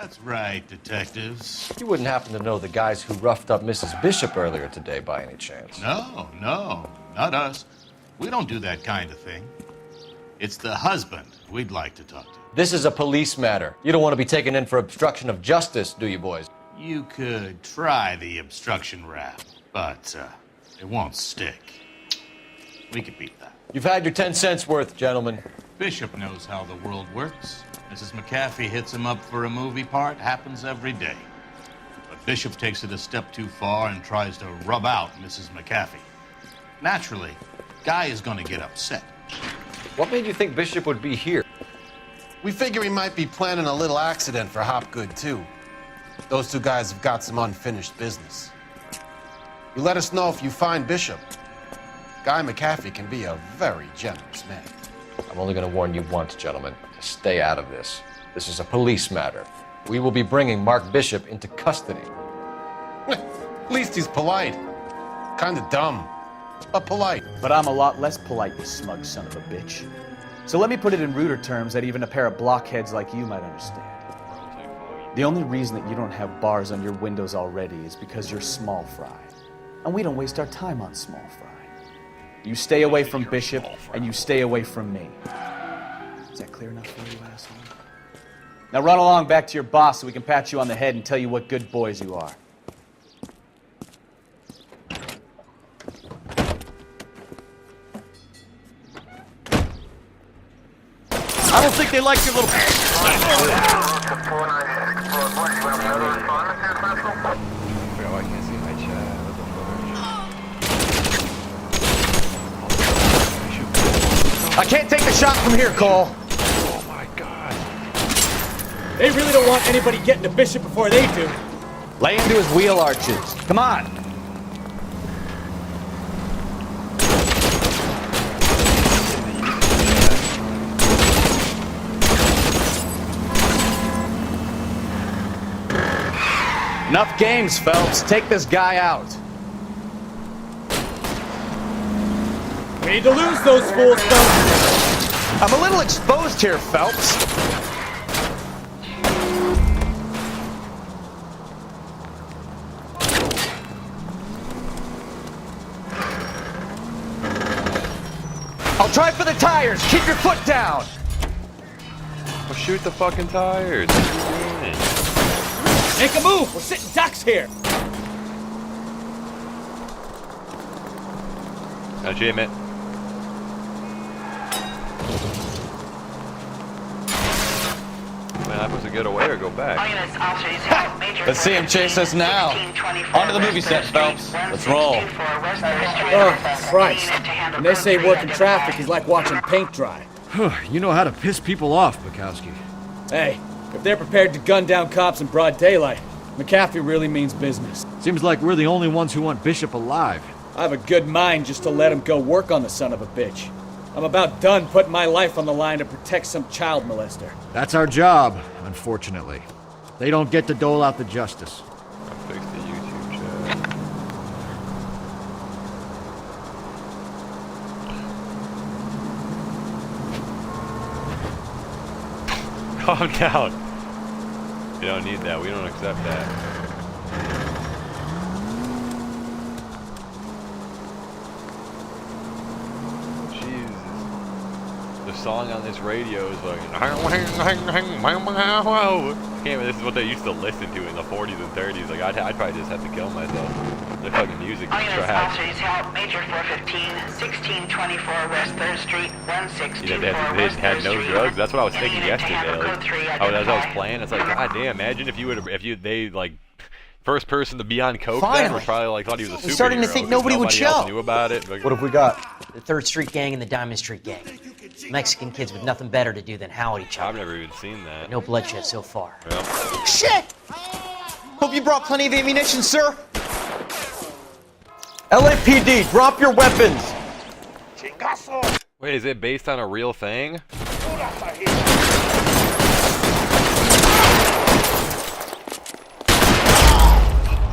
That's right, detectives. You wouldn't happen to know the guys who roughed up Mrs. Bishop earlier today by any chance? No, not us. We don't do that kind of thing. It's the husband we'd like to talk to. This is a police matter. You don't want to be taken in for obstruction of justice, do you, boys? You could try the obstruction rap, but it won't stick. We could beat that. You've had your 10 cents worth, gentlemen. Bishop knows how the world works. Mrs. McAfee hits him up for a movie part. Happens every day. But Bishop takes it a step too far and tries to rub out Mrs. McAfee. Naturally, Guy is going to get upset. What made you think Bishop would be here? We figure he might be planning a little accident for Hopgood, too. Those two guys have got some unfinished business. You let us know if you find Bishop. Guy McAfee can be a very generous man. I'm only going to warn you once, gentlemen, to stay out of this. This is a police matter. We will be bringing Mark Bishop into custody. At least he's polite. Kind of dumb, but polite. But I'm a lot less polite, you smug son of a bitch. So let me put it in ruder terms that even a pair of blockheads like you might understand. The only reason that you don't have bars on your windows already is because you're small fry. And we don't waste our time on small fry. You stay away from Bishop, and you stay away from me. Is that clear enough for you, asshole? Now run along back to your boss so we can pat you on the head and tell you what good boys you are. I don't think they like your little... I can't take the shot from here, Cole. Oh my God. They really don't want anybody getting to Bishop before they do. Lay into his wheel arches. Come on. Enough games, Phelps. Take this guy out. We need to lose those fools, Phelps. I'm a little exposed here, Phelps. I'll try for the tires. Keep your foot down. Well, shoot the fucking tires. What are you doing? Make a move. We're sitting ducks here. No, Jim it. Man, I'm supposed to get away or go back. Let's see him chase us now. On to the movie set, Phelps. Let's roll. Oh, Christ. When they say working traffic is like watching paint dry. You know how to piss people off, Bukowski. Hey, if they're prepared to gun down cops in broad daylight, McAfee really means business. Seems like we're the only ones who want Bishop alive. I have a good mind just to let him go work on the son of a bitch. I'm about done putting my life on the line to protect some child molester. That's our job, unfortunately. They don't get to dole out the justice. Fix the YouTube chat. Calm down. You don't need that. We don't accept that. The song on this radio is like, this is what they used to listen to in the 40s and 30s. Like, I'd probably just have to kill myself. The fucking music is trash. Major 415, 1624 West 3rd Street, 1624 they had no drugs. That's what I was thinking yesterday. Like, as I was playing, it's like, God damn, imagine they like, first person to be on coke. Then was probably like thought he was a superhero. Starting to think nobody would show. Knew about it. Like, What have we got? The 3rd Street Gang and the Diamond Street Gang. Mexican kids with nothing better to do than howl at each other. I've never even seen that. No bloodshed so far. Yeah. Shit! Hope you brought plenty of ammunition, sir. LAPD, drop your weapons! Wait, is it based on a real thing?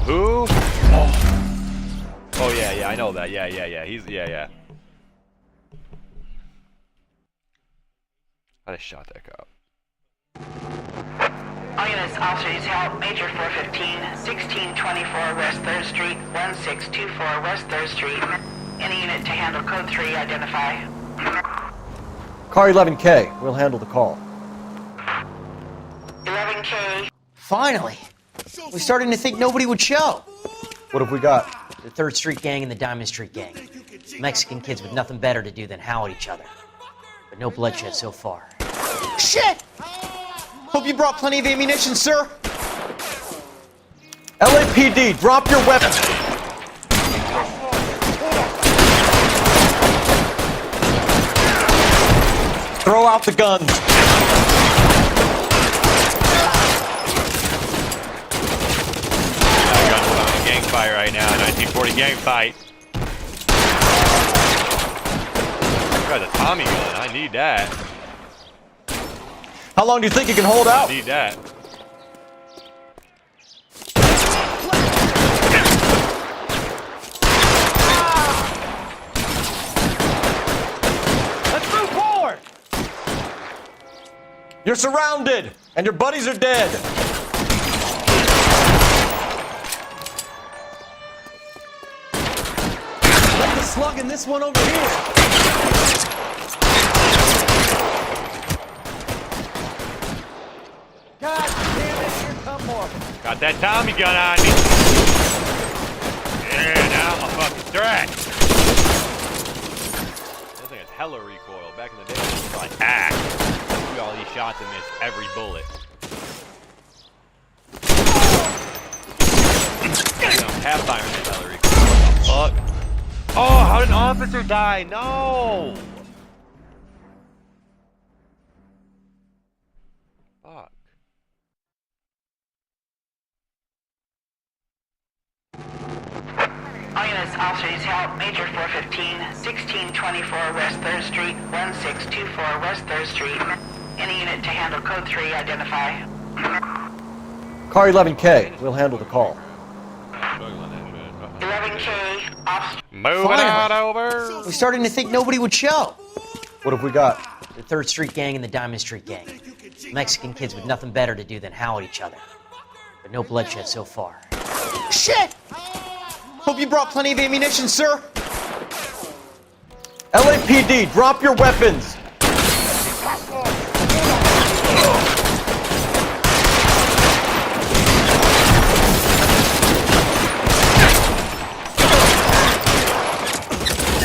Who? Oh yeah, I know that. Yeah. He's yeah. I just shot that cop. All units, officers help. Major 415, 1624 West 3rd Street, 1624 West 3rd Street. Any unit to handle code 3, identify. Car 11K, we'll handle the call. 11K. Finally! We're starting to think nobody would show. What have we got? The 3rd Street Gang and the Diamond Street Gang. Mexican kids with nothing better to do than howl at each other. But no bloodshed so far. Shit! Hope you brought plenty of ammunition, sir. LAPD, drop your weapons! Throw out the guns! Gang fight right now, 1940 gang fight. Got a Tommy gun, I need that. How long do you think you can hold out? I need that. Let's move forward! You're surrounded, and your buddies are dead. Let the slug in this one over here. God damn it, here come more. Got that Tommy gun on me. Yeah, now I'm a fucking threat. This thing has hella recoil. Back in the day, it was like, shoot all these shots and miss every bullet. Half fire has hella recoil. What the fuck? Oh, how did an officer die? No! Fuck. All units, officers help. Major 415, 1624 West 3rd Street, 1624 West 3rd Street. Any unit to handle code 3, identify. Car 11K, we'll handle the call. 11K, officer. Moving on over. We're starting to think nobody would show. What have we got? The 3rd Street Gang and the Diamond Street Gang. Mexican kids with nothing better to do than howl at each other. But no bloodshed so far. Shit! Hope you brought plenty of ammunition, sir. LAPD, drop your weapons!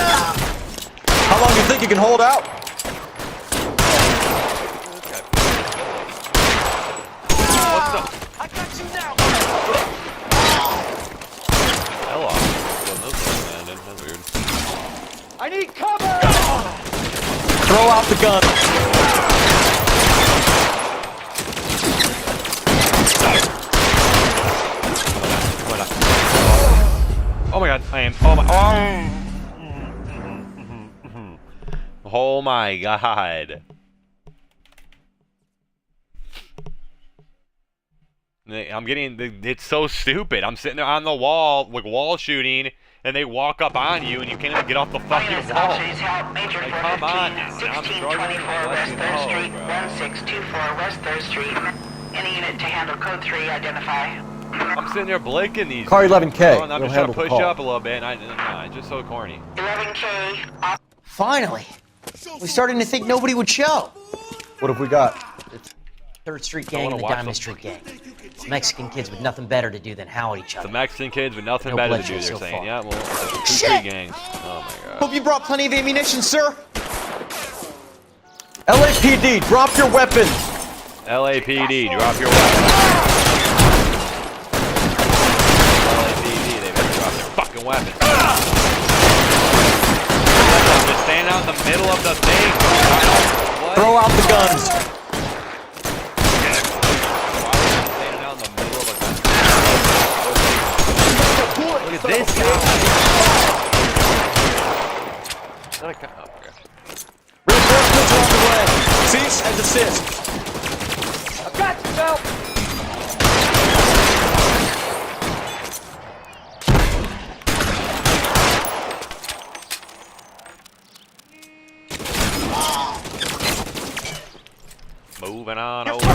How long do you think you can hold out? What's up? I got you now. Hell off. That's weird. I need cover. Throw out the gun. Oh my god, I am. Oh my. Oh my god. I'm getting. It's so stupid. I'm sitting there on the wall, like wall shooting, and they walk up on you, and you can't even get off the fucking wall. Officers help. Major Like, 415, come on now. 1624 West 3rd Street, 1624 West 3rd Street. Any unit to handle code 3, identify. I'm sitting there blinking these. Car 11K, Oh, and I'm we'll just trying handle to the push call. up a little bit, and it's just so corny. 11K, Finally! We're starting to think nobody would show. What have we got? 3rd Street I Gang wanna and the watch Diamond them. Street Gang. Mexican kids with nothing better to do than howl at each The other. Mexican kids with nothing No better to do, bloodshed they're so saying. far. Yeah, well, two, Shit! three gangs. Oh my god. Hope you brought plenty of ammunition, sir. LAPD, drop your weapons! LAPD, drop your weapons. LAPD, they better drop their fucking weapons. Just stand out in the middle of the thing. What? Throw out the guns! Standing out in the middle of a gun. Look at this guy. Is that a guy? Oh, okay. Reinforcements are on the way. Cease and desist. I've got you, Mel. Moving on over.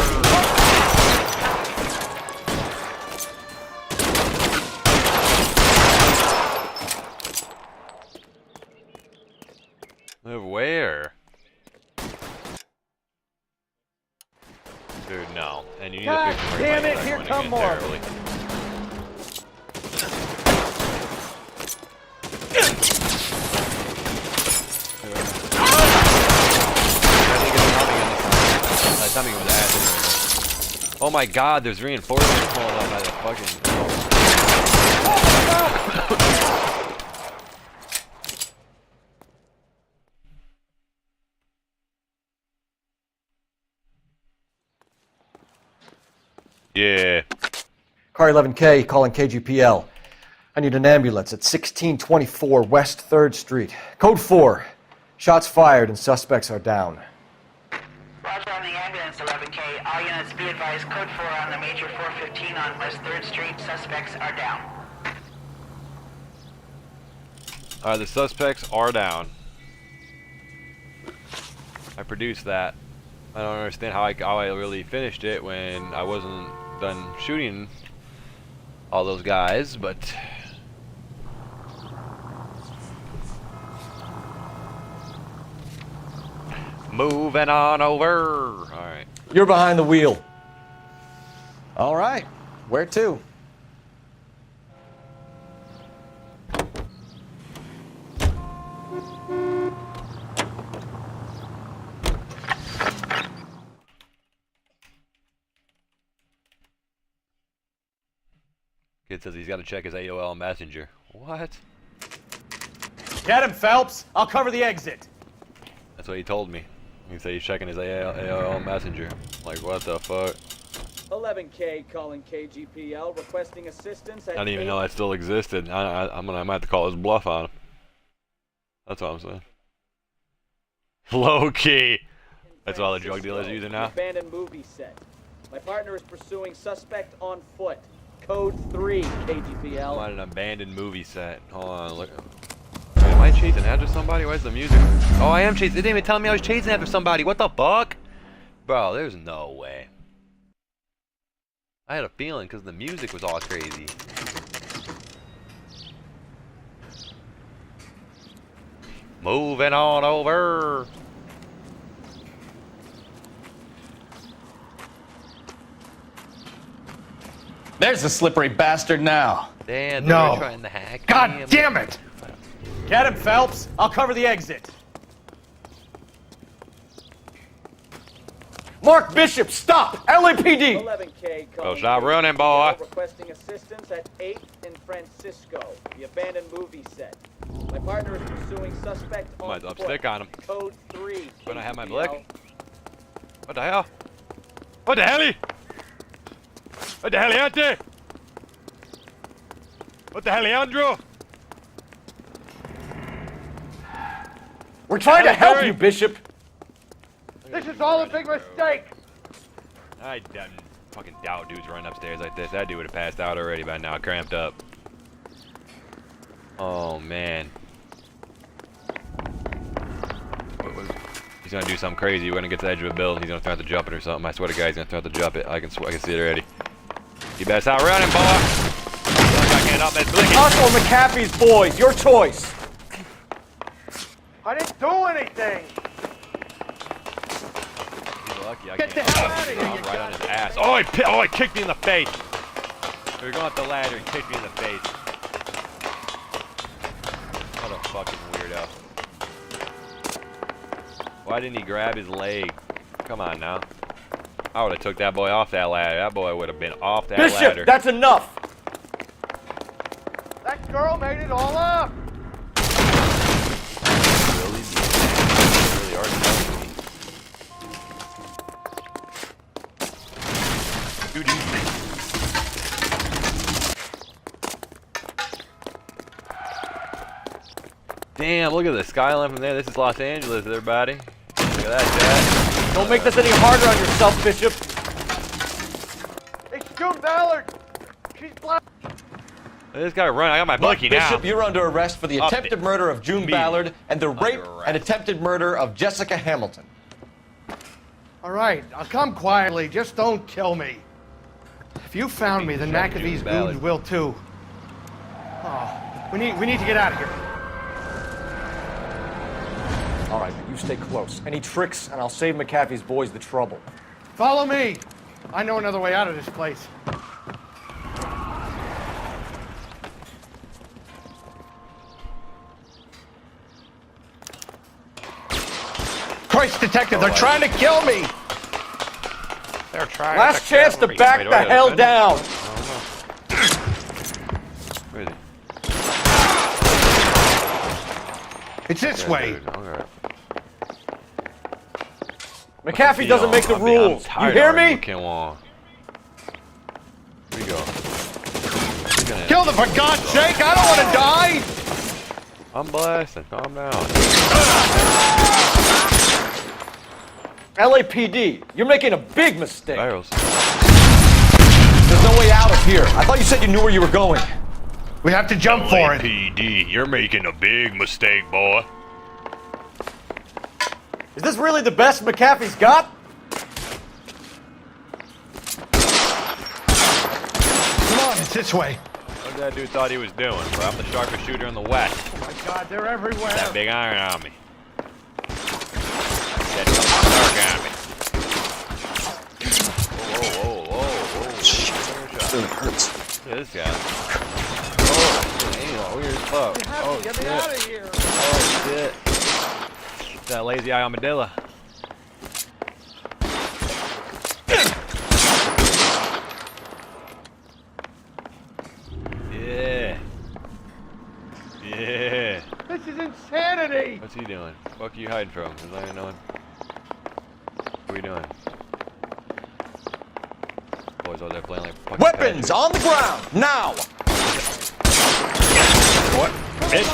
Dude, no. And you need God to fix your damn brakes it, here when come get more. terribly. Oh my god, there's reinforcements pulling up by the fucking... Yeah. Car 11K calling KGPL. I need an ambulance at 1624 West 3rd Street. Code 4. Shots fired and suspects are down. Roger on the ambulance, 11K. All units be advised, code 4 on the major 415 on West 3rd Street. Suspects are down. Alright, the suspects are down. I produced that. I don't understand how I really finished it when I wasn't done shooting all those guys, but... Moving on over. Alright. You're behind the wheel. All right. Where to? Kid says he's got to check his AOL Messenger. What? Get him, Phelps. I'll cover the exit. That's what he told me. He said he's checking his AOL Messenger. Like, what the fuck? 11K calling KGPL, requesting assistance at... I didn't even know that still existed. I might have to call his bluff on him. That's what I'm saying. Low key. That's all the drug dealers using now. Abandoned movie set. My partner is pursuing suspect on foot. Code 3, KGPL. I'm on an abandoned movie set. Hold on, look. Am I chasing after somebody? Where's the music? Oh, I am chasing. They didn't even tell me I was chasing after somebody. What the fuck? Bro, there's no way. I had a feeling because the music was all crazy. Moving on over. There's the slippery bastard now. Damn, No. they're trying to hack. God damn it! Get him, Phelps. I'll cover the exit. Mark Bishop, stop! LAPD! 11K Go calling stop running, KGPL, boy. requesting assistance at 8th in Francisco, the abandoned movie set. My partner is pursuing suspect on Might as well foot. stick on him. Code 3, When I have my KGPL. blick. What the hell? What the hell? What the heliante? What the heliandro? We're trying to help you, Bishop. This is all a big mistake. I fucking doubt dudes running upstairs like this. That dude would have passed out already by now, cramped up. Oh man. He's gonna do something crazy. We're gonna get to the edge of a building. He's gonna try to jump it or something. I swear to God, he's gonna try to jump it. I can see it already. You better stop running, boy. I can't help that blinking. Us or McAfee's boys, your choice. I didn't do anything. He's lucky. I Get can't the hell help out of it. here, I'm you right on his ass. Oh, he kicked me in the face. We were going up the ladder and kicked me in the face. What a fucking weirdo. Why didn't he grab his leg? Come on now. I would have took that boy off that ladder. That boy would have been off that Bishop, ladder. that's enough. That girl made it all up. Really? Really are telling me. Dude, damn, look at the skyline from there. This is Los Angeles, everybody. Look at that, Dad. Don't make this any harder on yourself, Bishop. It's June Ballard. She's black. This guy run. I got my blicky now. Bishop, you're under arrest for the Up attempted it. murder of June Me. Ballard and the rape arrest. and attempted murder of Jessica Hamilton. All right, I'll come quietly. Just don't kill me. If you found me, the knack of these goons will too. Oh, we need to get out of here. All right, but you stay close. Any tricks, and I'll save McAfee's boys the trouble. Follow me. I know another way out of this place. Christ, detective, they're trying to kill me! They're trying Last chance to back the hell down. Where is he? It's this way. Dude, okay. McAfee doesn't make the rules. You hear me? Here we go. Kill them for God's sake! I don't want to die! I'm blasting. Calm down. LAPD, you're making a big mistake. Barrels. There's no way out of here. I thought you said you knew where you were going. We have to jump for it. LAPD, you're making a big mistake, boy. Is this really the best McAfee's got? Come on, it's this way. What that dude thought he was doing? Bro, I'm the sharpest shooter in the West. Oh my God, they're everywhere. That big iron on me. That dark on me. Whoa. Shit, it really hurts. Look at this guy. Oh, weird as fuck. Oh, Get me out of here. Oh, shit. That lazy eye armadillo. Yeah. This is insanity. What's he doing? What are you hiding from? Is I even knowing? What are we doing? Boys out there playing like fucking Weapons on the ground, now! What? Bitch!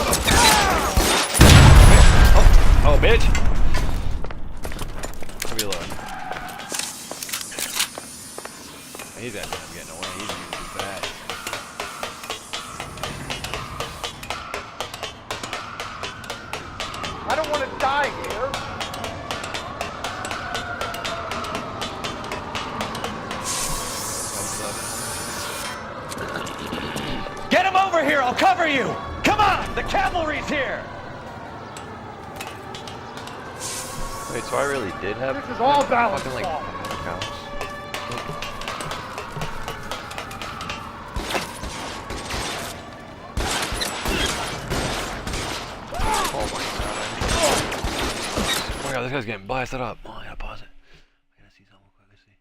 Oh, bitch! Reload. He's at time getting away. He's moving too fast. I don't want to die here. Get him over here, I'll cover you! Come on, the cavalry's here! Wait, so I really did have This is all Ballard's fucking like fault. accounts. Oh my god, this guy's getting blasted up. Oh, I gotta pause it. I gotta see something real quick. Let's see.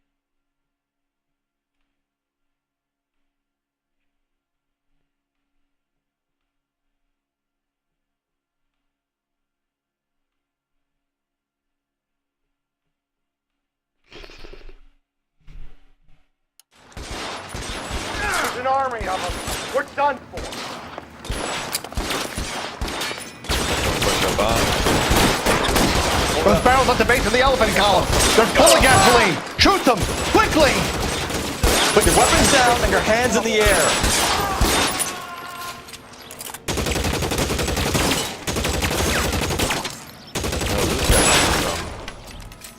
There's an army of them. We're done for. Push up on. Those barrels at the base of the elephant column. They're full of gasoline. Shoot them, quickly! Put your weapons down and your hands in the air.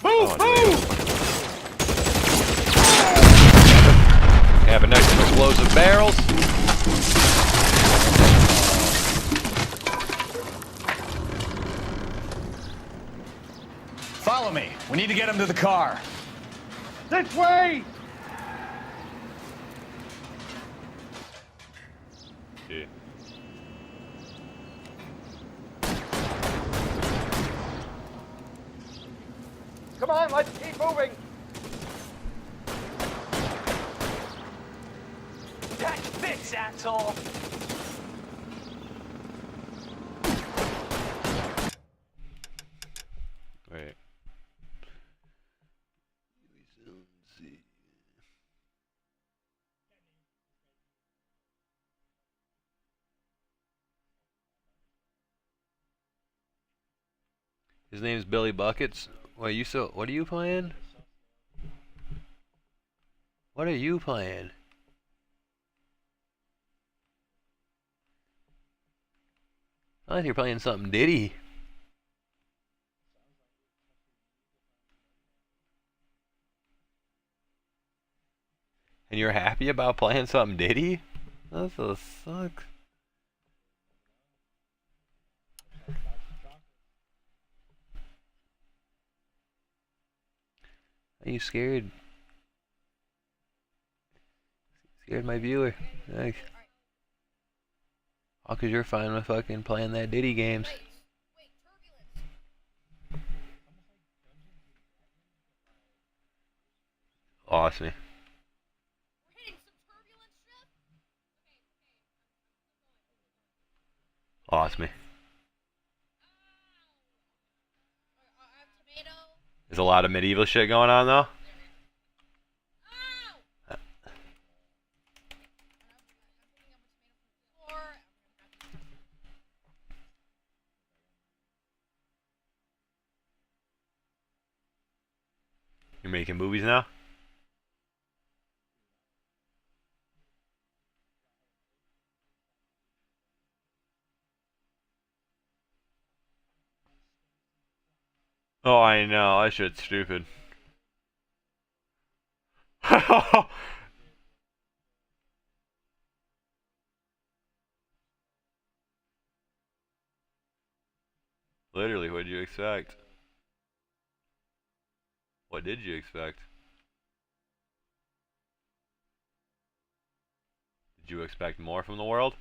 Move, move! Have a nice explosive barrels. Follow me. We need to get him to the car. This way! Yeah. Come on, let's keep moving. That fits, asshole! Wait. His name's Billy Buckets. Wait, you so? What are you playing? What are you playing? I think you're playing something Diddy. And you're happy about playing something Diddy? That so sucks. Are you scared? Scared my viewer. Thanks. All because you're fine with fucking playing that Diddy games. Lost me. Lost me. There's a lot of medieval shit going on though. You're making movies now? Oh, I know. That shit's stupid. Literally, what did you expect? What did you expect? Did you expect more from the world?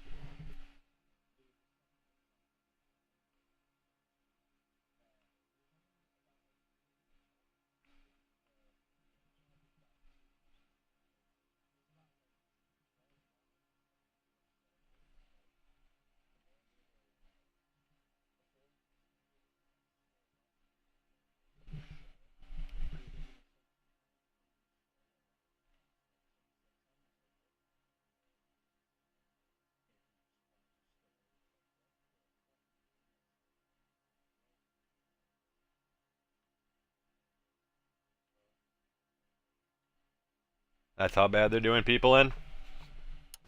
That's how bad they're doing people in?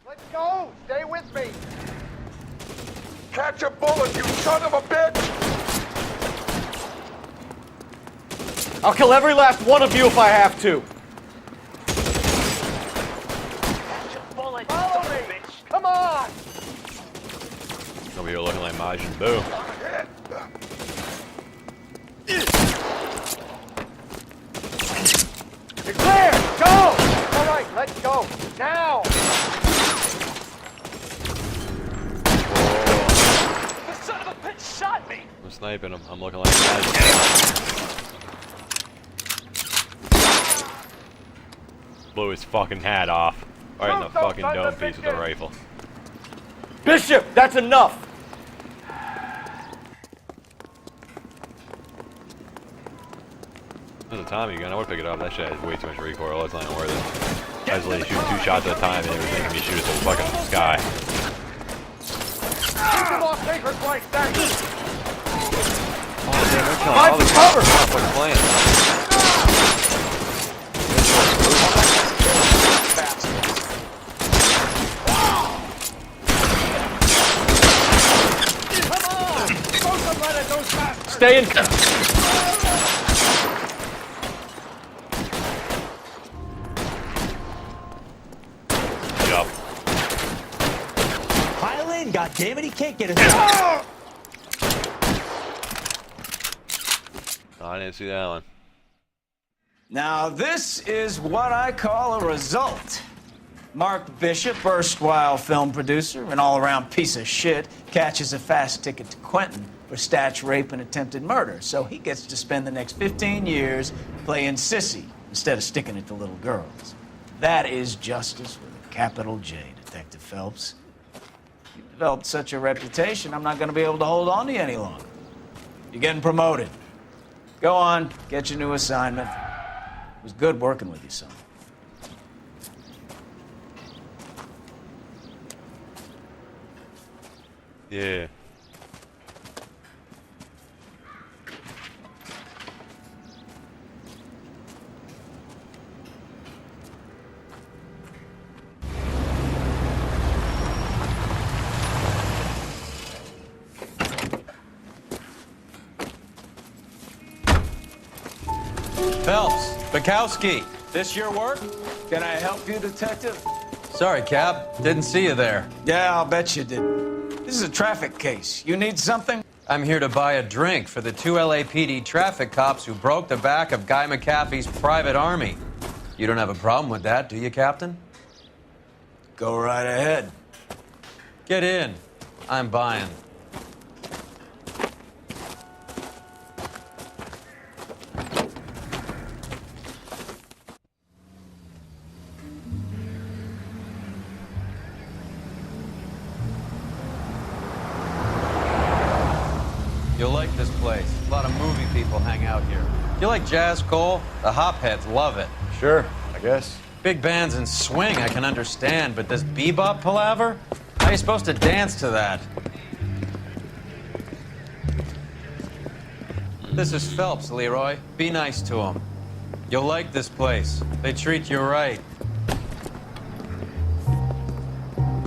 Let's go! Stay with me! Catch a bullet, you son of a bitch! I'll kill every last one of you if I have to. Catch a bullet, Follow me! Come on! Over here looking like Majin Buu. You're clear! Go! All right, let's go. Now! The son of a bitch shot me! I'm sniping him. I'm looking like Majin. Blew his fucking hat off. Right in the fucking dome piece with a rifle. Bishop, that's enough! There's a Tommy gun. I would pick it up. That shit has way too much recoil. It's not even worth it. I was literally shooting 2 shots at a time and it was making me shoot at the fucking sky. Keep them off papers like that! Oh, damn, they're killing all the cover! fucking playing. Stay in. Jump. Pile in, goddammit, he can't get it. Oh, I didn't see that one. Now, this is what I call a result. Mark Bishop, erstwhile film producer, an all-around piece of shit, catches a fast ticket to Quentin for statch, rape, and attempted murder. So he gets to spend the next 15 years playing sissy instead of sticking it to little girls. That is justice with a capital J, Detective Phelps. You've developed such a reputation, I'm not going to be able to hold on to you any longer. You're getting promoted. Go on, get your new assignment. It was good working with you, son. Yeah. Phelps, Bukowski, This your work? Can I help you, Detective? sorry, Cap. Didn't see you there. Yeah, I'll bet you did. This is a traffic case. You need something? I'm here to buy a drink for the 2 LAPD traffic cops who broke the back of Guy McAfee's private army. You don't have a problem with that, do you, Captain? Go right ahead. Get in. I'm buying. You'll like this place. A lot of movie people hang out here. You like jazz, Cole? The hopheads love it. Sure, I guess. Big bands and swing I can understand, but this bebop palaver? How are you supposed to dance to that? This is Phelps, Leroy. Be nice to him. You'll like this place. They treat you right.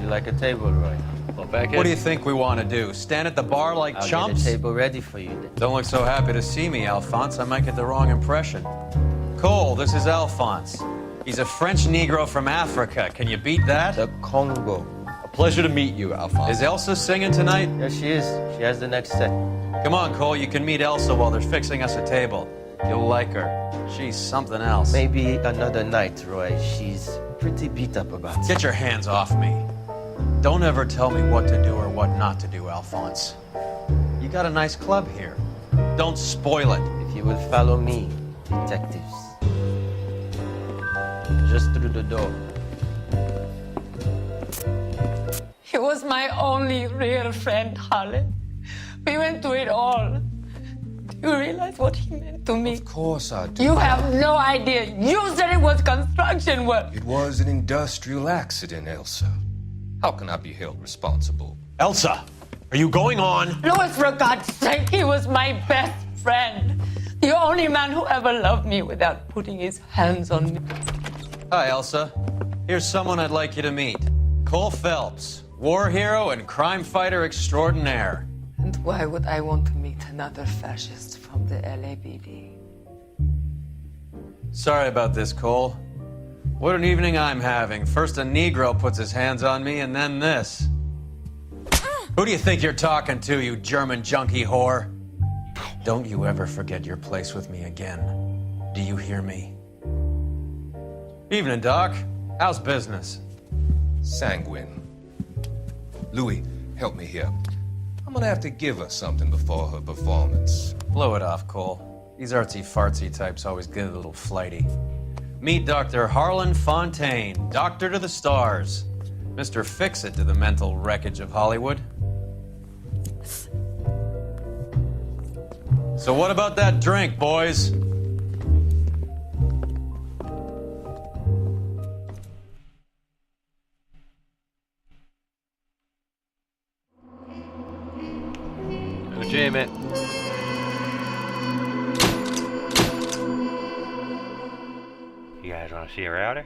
You like a table, Roy? What do you think we want to do? Stand at the bar like I'll chumps? get a table ready for you then. Don't look so happy to see me, Alphonse. I might get the wrong impression. Cole, this is Alphonse. He's a French Negro from Africa. Can you beat that? The Congo. A pleasure to meet you, Alphonse. Is Elsa singing tonight? Yes, she is. She has the next set. Come on, Cole. You can meet Elsa while they're fixing us a table. You'll like her. She's something else. Maybe another night, Roy. She's pretty beat up about it. Get your hands off me. Don't ever tell me what to do or what not to do, Alphonse. You got a nice club here. Don't spoil it. If you will follow me, detectives. Just through the door. He was my only real friend, Harlan. We went through it all. Do you realize what he meant to me? Of course I do. You have no idea. You said it was construction work. It was an industrial accident, Elsa. How can I be held responsible? Elsa, are you going on? Louis, for God's sake, he was my best friend. The only man who ever loved me without putting his hands on me. Hi, Elsa. Here's someone I'd like you to meet. Cole Phelps, war hero and crime fighter extraordinaire. And why would I want to meet another fascist from the LAPD? Sorry about this, Cole. What an evening I'm having. First a Negro puts his hands on me, and then this. Who do you think you're talking to, you German junkie whore? Don't you ever forget your place with me again. Do you hear me? Evening, Doc. How's business? Sanguine. Louis, help me here. I'm gonna have to give her something before her performance. Blow it off, Cole. These artsy-fartsy types always get a little flighty. Meet Dr. Harlan Fontaine, doctor to the stars. Mr. Fix-It to the mental wreckage of Hollywood. So what about that drink, boys? No jam it. You guys want to see a router?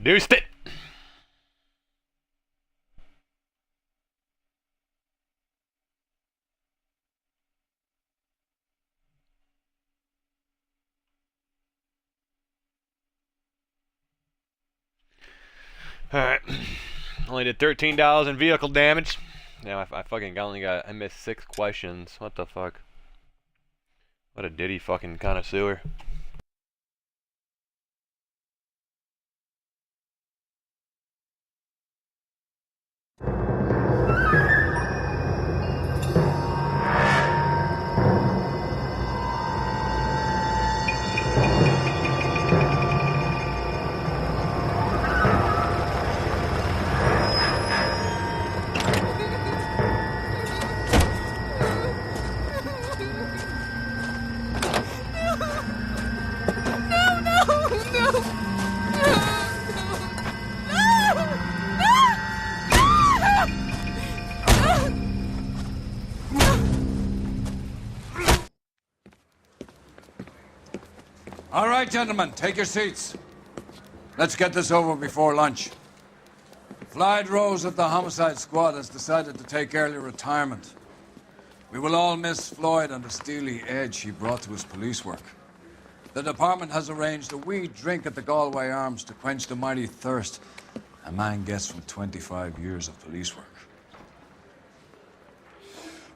Produced it. Alright. Only did $13 in vehicle damage. Now I missed 6 questions. What the fuck? What a ditty fucking connoisseur. All right, gentlemen, take your seats. Let's get this over before lunch. Floyd Rose of the Homicide Squad has decided to take early retirement. We will all miss Floyd and the steely edge he brought to his police work. The department has arranged a wee drink at the Galway Arms to quench the mighty thirst a man gets from 25 years of police work.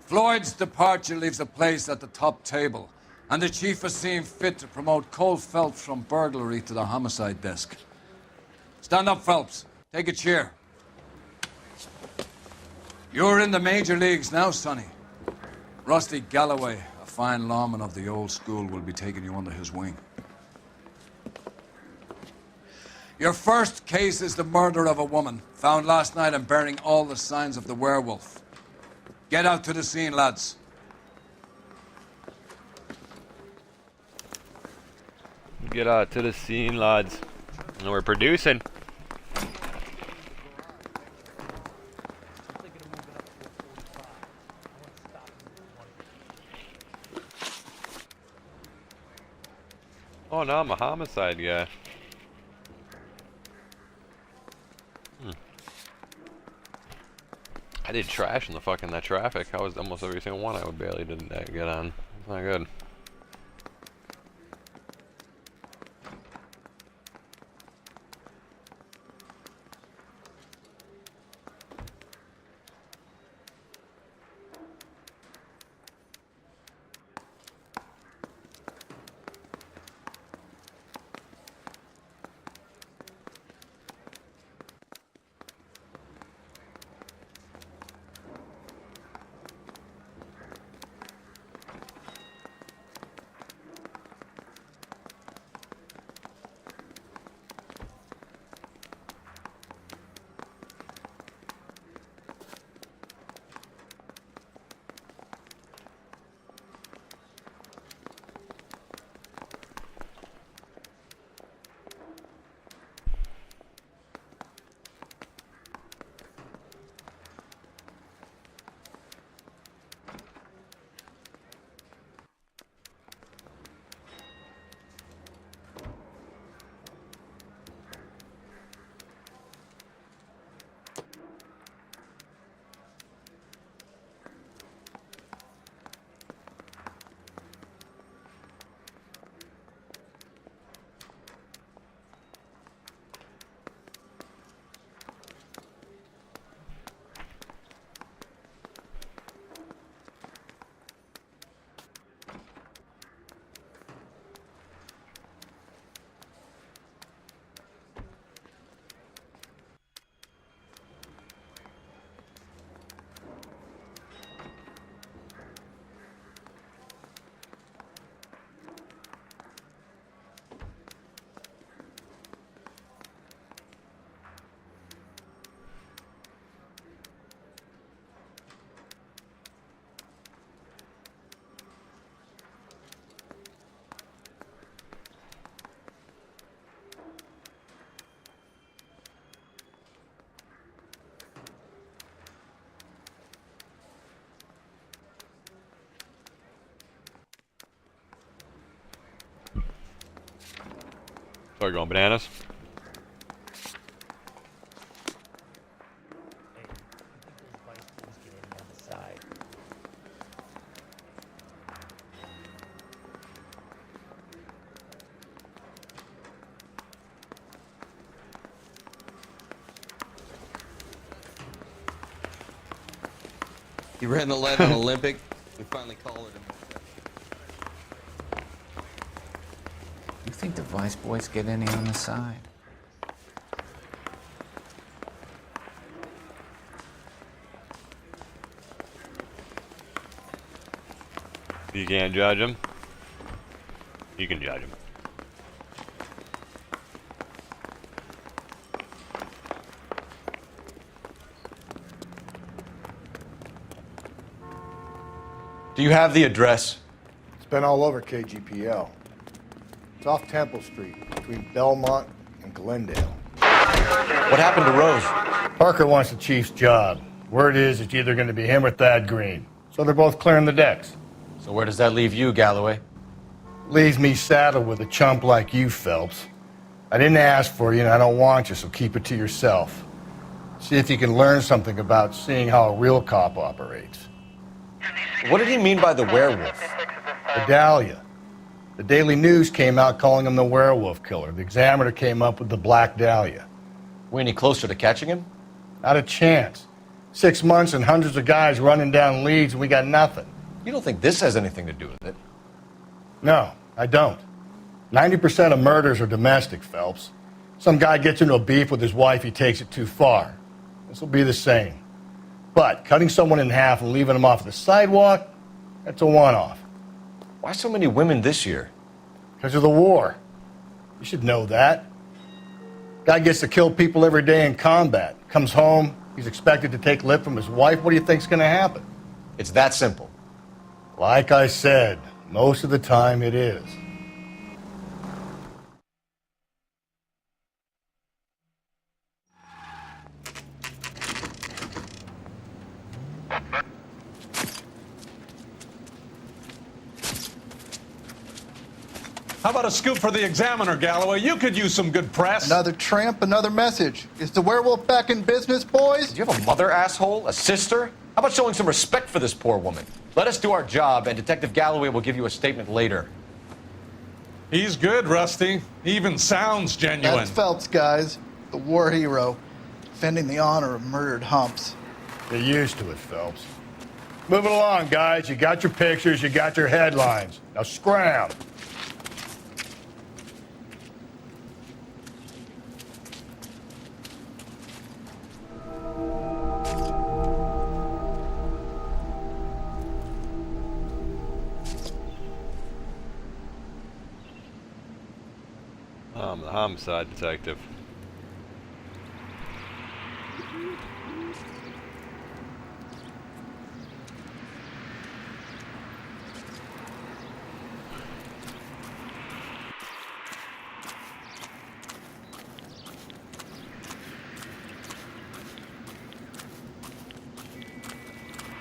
Floyd's departure leaves a place at the top table, and the chief has seen fit to promote Cole Phelps from burglary to the homicide desk. Stand up, Phelps. Take a chair. You're in the major leagues now, Sonny. Rusty Galloway, a fine lawman of the old school, will be taking you under his wing. Your first case is the murder of a woman, found last night and bearing all the signs of the werewolf. Get out to the scene, lads. Get out to the scene, lads. And we're producing. Oh no, I'm a homicide guy. I did trash in the fucking that traffic. I was almost every single one I would barely didn't get on. It's not good. Are you going bananas? He ran the lead on Olympic. We finally collared him. You think the Vice boys get any on the side? You can't judge him. You can judge him. Do you have the address? It's been all over KGPL. It's off Temple Street, between Belmont and Glendale. What happened to Rose? Parker wants the chief's job. Word is it's either going to be him or Thad Green. So they're both clearing the decks. So where does that leave you, Galloway? Leaves me saddled with a chump like you, Phelps. I didn't ask for you and I don't want you, so keep it to yourself. See if you can learn something about seeing how a real cop operates. What did he mean by the werewolf? The Dahlia. The Daily News came out calling him the werewolf killer. The Examiner came up with the Black Dahlia. We any closer to catching him? Not a chance. 6 months and hundreds of guys running down leads and we got nothing. You don't think this has anything to do with it? No, I don't. 90% of murders are domestic, Phelps. Some guy gets into a beef with his wife, he takes it too far. This will be the same. But cutting someone in half and leaving them off the sidewalk, that's a one-off. Why so many women this year? Because of the war. You should know that. Guy gets to kill people every day in combat. Comes home, he's expected to take lip from his wife. What do you think's going to happen? It's that simple. Like I said, most of the time it is. How about a scoop for the Examiner, Galloway? You could use some good press. Another tramp, another message. Is the werewolf back in business, boys? Do you have a mother, asshole? A sister? How about showing some respect for this poor woman? Let us do our job, and Detective Galloway will give you a statement later. He's good, Rusty. He even sounds genuine. That's Phelps, guys. The war hero. Defending the honor of murdered humps. Get used to it, Phelps. Move it along, guys. You got your pictures, you got your headlines. Now scram. I'm the homicide detective.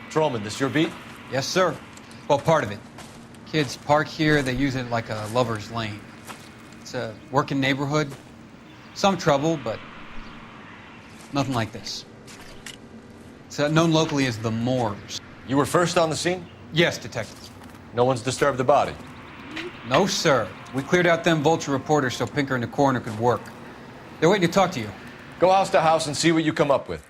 Patrolman, this your beat? Yes, sir. Well, part of it. Kids park here, they use it like a lover's lane. It's a working neighborhood. Some trouble, but nothing like this. It's known locally as the Moors. You were first on the scene? Yes, Detective. No one's disturbed the body? No, sir. We cleared out them vulture reporters so Pinker and the coroner could work. They're waiting to talk to you. Go house to house and see what you come up with.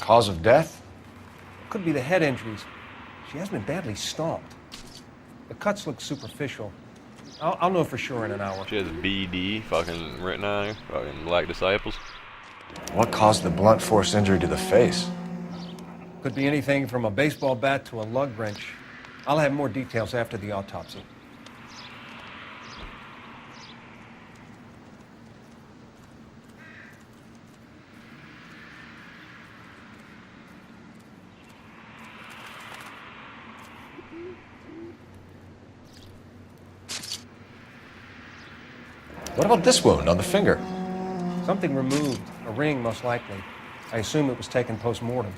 Cause of death? Could be the head injuries. She has been badly stomped. The cuts look superficial. I'll know for sure in an hour. She has BD fucking written on her. Fucking Black Disciples. What caused the blunt force injury to the face? Could be anything from a baseball bat to a lug wrench. I'll have more details after the autopsy. What about this wound on the finger? Something removed. A ring, most likely. I assume it was taken post-mortem.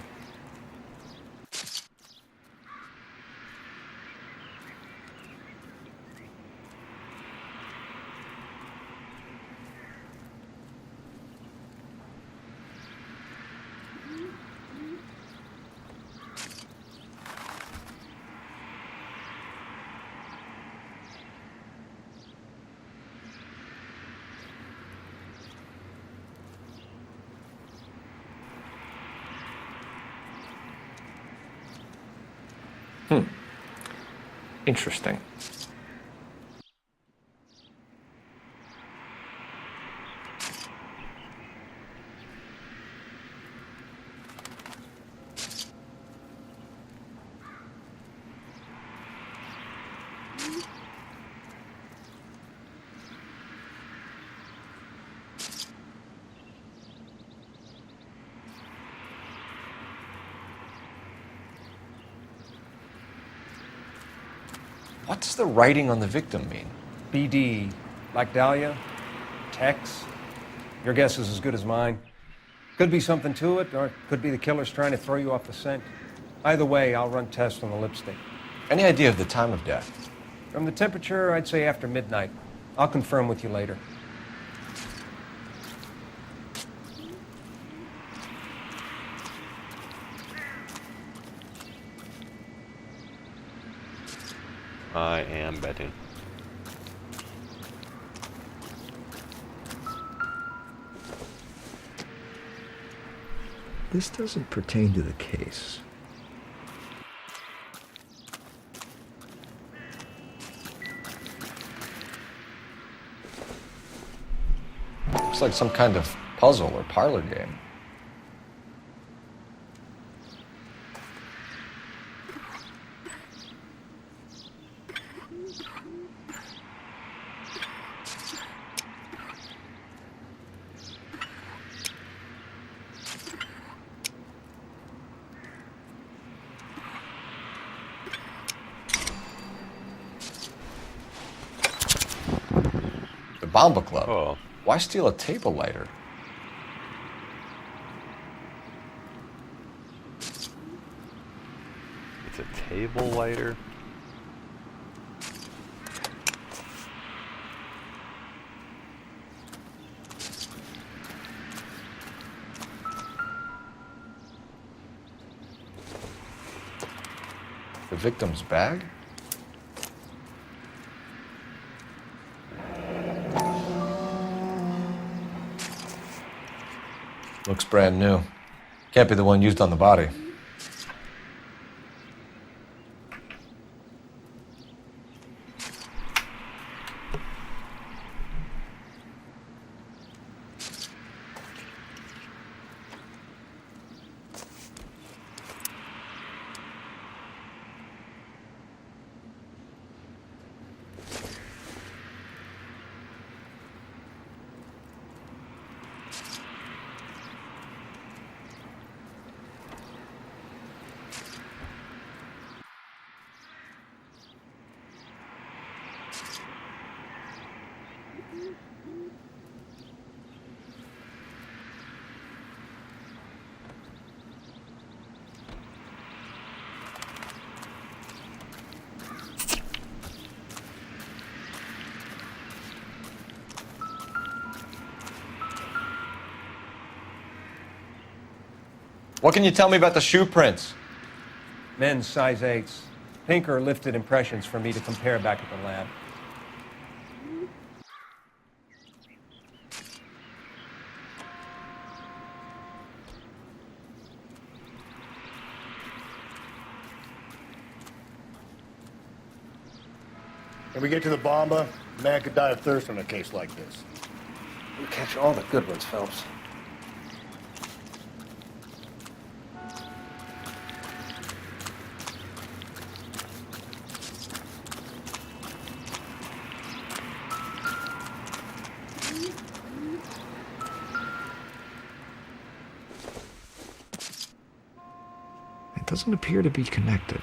Interesting. What does the writing on the victim mean? BD, like Dahlia, Tex. Your guess is as good as mine. Could be something to it, or it could be the killer's trying to throw you off the scent. Either way, I'll run tests on the lipstick. Any idea of the time of death? From the temperature, I'd say after midnight. I'll confirm with you later. I am betting. This doesn't pertain to the case. Looks like some kind of puzzle or parlor game. Bomba Club. Oh. Why steal a table lighter? It's a table lighter. The victim's bag? Looks brand new. Can't be the one used on the body. What can you tell me about the shoe prints? Men's size 8s. Pinker lifted impressions for me to compare back at the lab. When we get to the Bomba, a man could die of thirst on a case like this. You catch all the good ones, Phelps. It doesn't appear to be connected.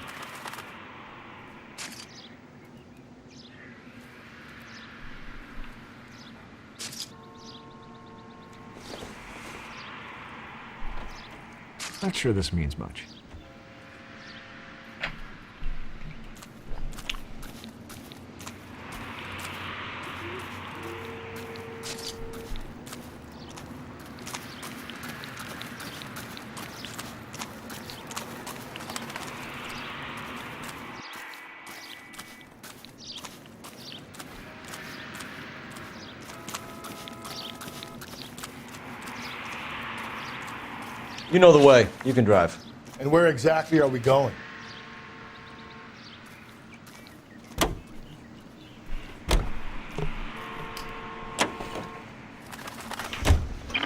Not sure this means much. You know the way. You can drive. And where exactly are we going?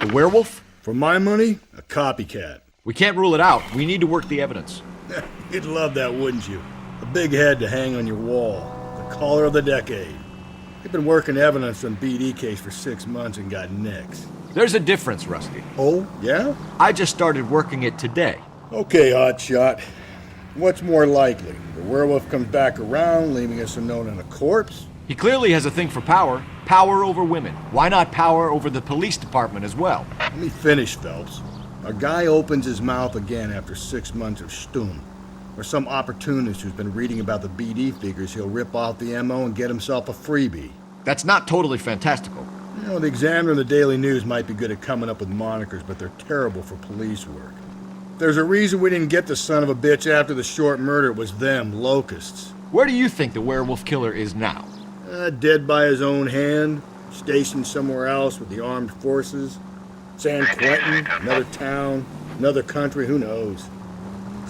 The werewolf? For my money, a copycat. We can't rule it out. We need to work the evidence. You'd love that, wouldn't you? A big head to hang on your wall. The caller of the decade. You've been working evidence on BD case for 6 months and got nicks. There's a difference, Rusty. Oh, yeah? I just started working it today. Okay, hotshot. What's more likely? The werewolf comes back around, leaving us unknown in a corpse? He clearly has a thing for power. Power over women. Why not power over the police department as well? Let me finish, Phelps. A guy opens his mouth again after 6 months of stum. Or some opportunist who's been reading about the BD figures he'll rip off the MO and get himself a freebie. That's not totally fantastical. You know, the Examiner and the Daily News might be good at coming up with monikers, but they're terrible for police work. There's a reason we didn't get the son of a bitch after the short murder. It was them, locusts. Where do you think the werewolf killer is now? Dead by his own hand, stationed somewhere else with the armed forces. San Quentin, another town, another country, who knows?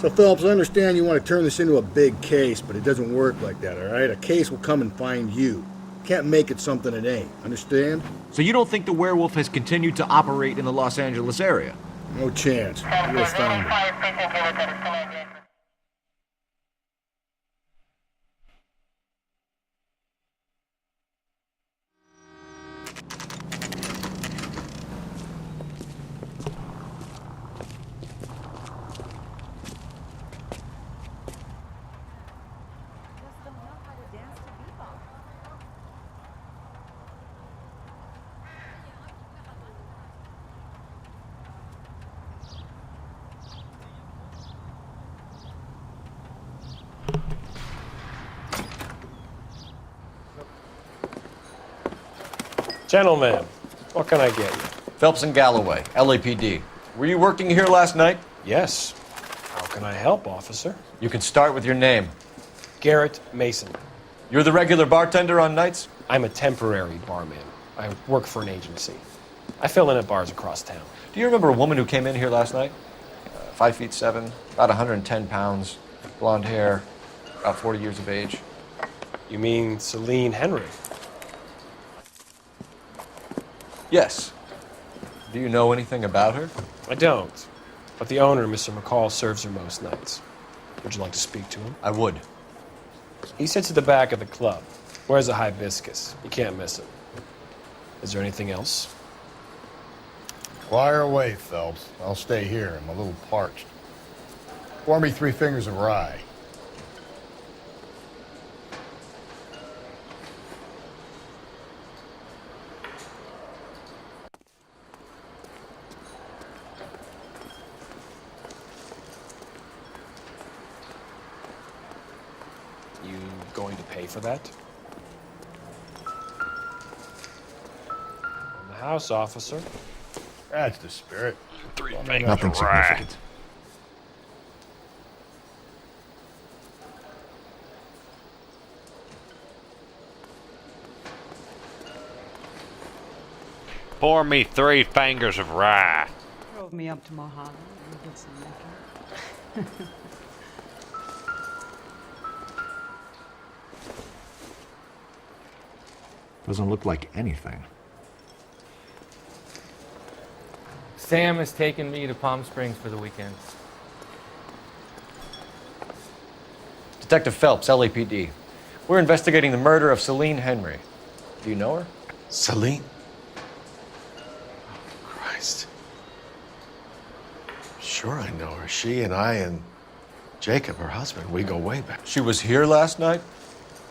So, Phelps, I understand you want to turn this into a big case, but it doesn't work like that, all right? A case will come and find you. Can't make it something it ain't, understand? So you don't think the werewolf has continued to operate in the Los Angeles area? No chance. We would have found him. Gentlemen, what can I get you? Phelps and Galloway, LAPD. Were you working here last night? Yes. How can I help, officer? You can start with your name. Garrett Mason. You're the regular bartender on nights? I'm a temporary barman. I work for an agency. I fill in at bars across town. Do you remember a woman who came in here last night? 5'7", about 110 pounds, blonde hair, about 40 years of age. You mean Celine Henry? Yes. Do you know anything about her? I don't. But the owner, Mr. McCall, serves her most nights. Would you like to speak to him? I would. He sits at the back of the club. Wears a hibiscus. You can't miss him. Is there anything else? Fire away, Phelps. I'll stay here. I'm a little parched. Pour me 3 fingers of rye. You going to pay for that? On the house, officer. That's the spirit. 3 Well, fingers Nothing of rye. significant. Pour me 3 fingers of rye. Drove me up to Mojave and did some making. Doesn't look like anything. Sam has taken me to Palm Springs for the weekend. Detective Phelps, LAPD. We're investigating the murder of Celine Henry. Do you know her? Celine? Christ. Sure I know her. She and I and Jacob, her husband, we go way back. She was here last night?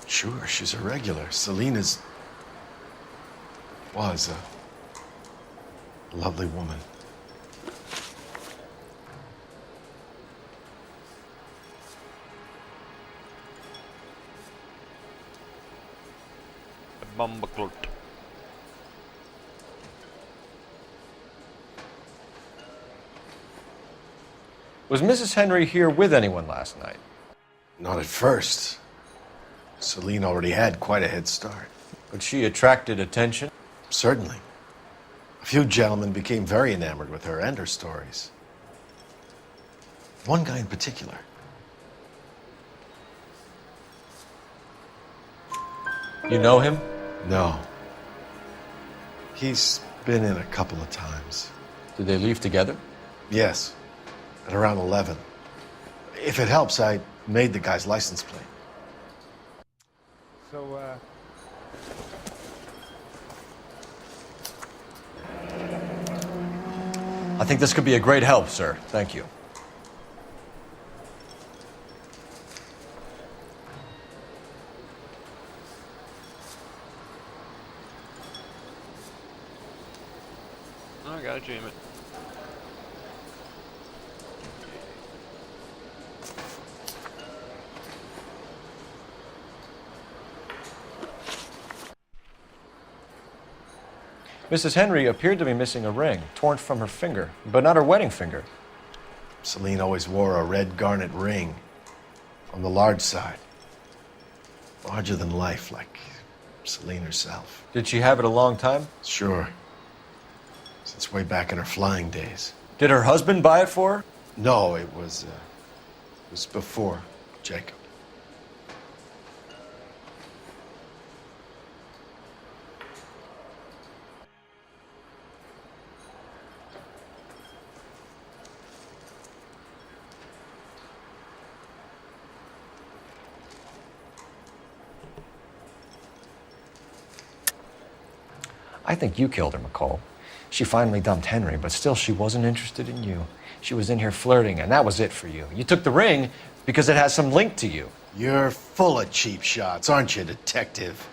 Sure, she's a regular. Celine was a lovely woman. Bumbleclot. Was Mrs. Henry here with anyone last night? Not at first. Celine already had quite a head start. But she attracted attention? Certainly. A few gentlemen became very enamored with her and her stories. One guy in particular. You know him? No. He's Been in a couple of times. Did they leave together? Yes, at around 11. If it helps, I made the guy's license plate. So, I think this could be a great help, sir. Thank you. I gotta jam it. Mrs. Henry appeared to be missing a ring, torn from her finger, but not her wedding finger. Celine always wore a red garnet ring on the large side. Larger than life, like Celine herself. Did she have it a long time? Sure. Since way back in her flying days. Did her husband buy it for her? No, it was before Jacob. I think you killed her, McCall. She finally dumped Henry, but still she wasn't interested in you. She was in here flirting, and that was it for you. You took the ring because it has some link to you. You're full of cheap shots, aren't you, detective?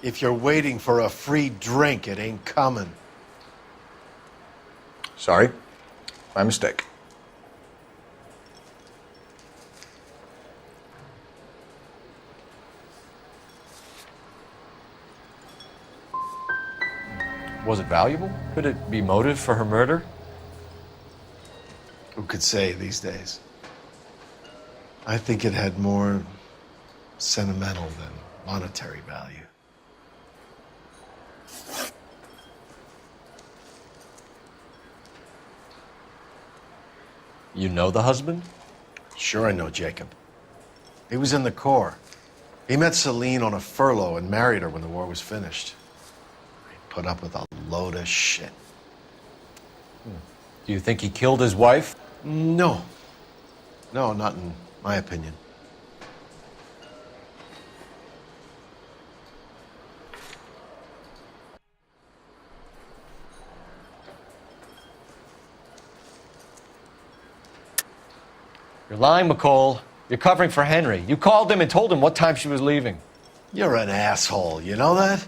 If you're waiting for a free drink, it ain't coming. Sorry. My mistake. Was it valuable? Could it be motive for her murder? Who could say these days? I think it had more sentimental than monetary value. You know the husband? Sure, I know Jacob. He was in the Corps. He met Celine on a furlough and married her when the war was finished. He put up with a load of shit. Do you think he killed his wife? No. No, not in my opinion. You're lying, McCall. You're covering for Henry. You called him and told him what time she was leaving. You're an asshole, you know that?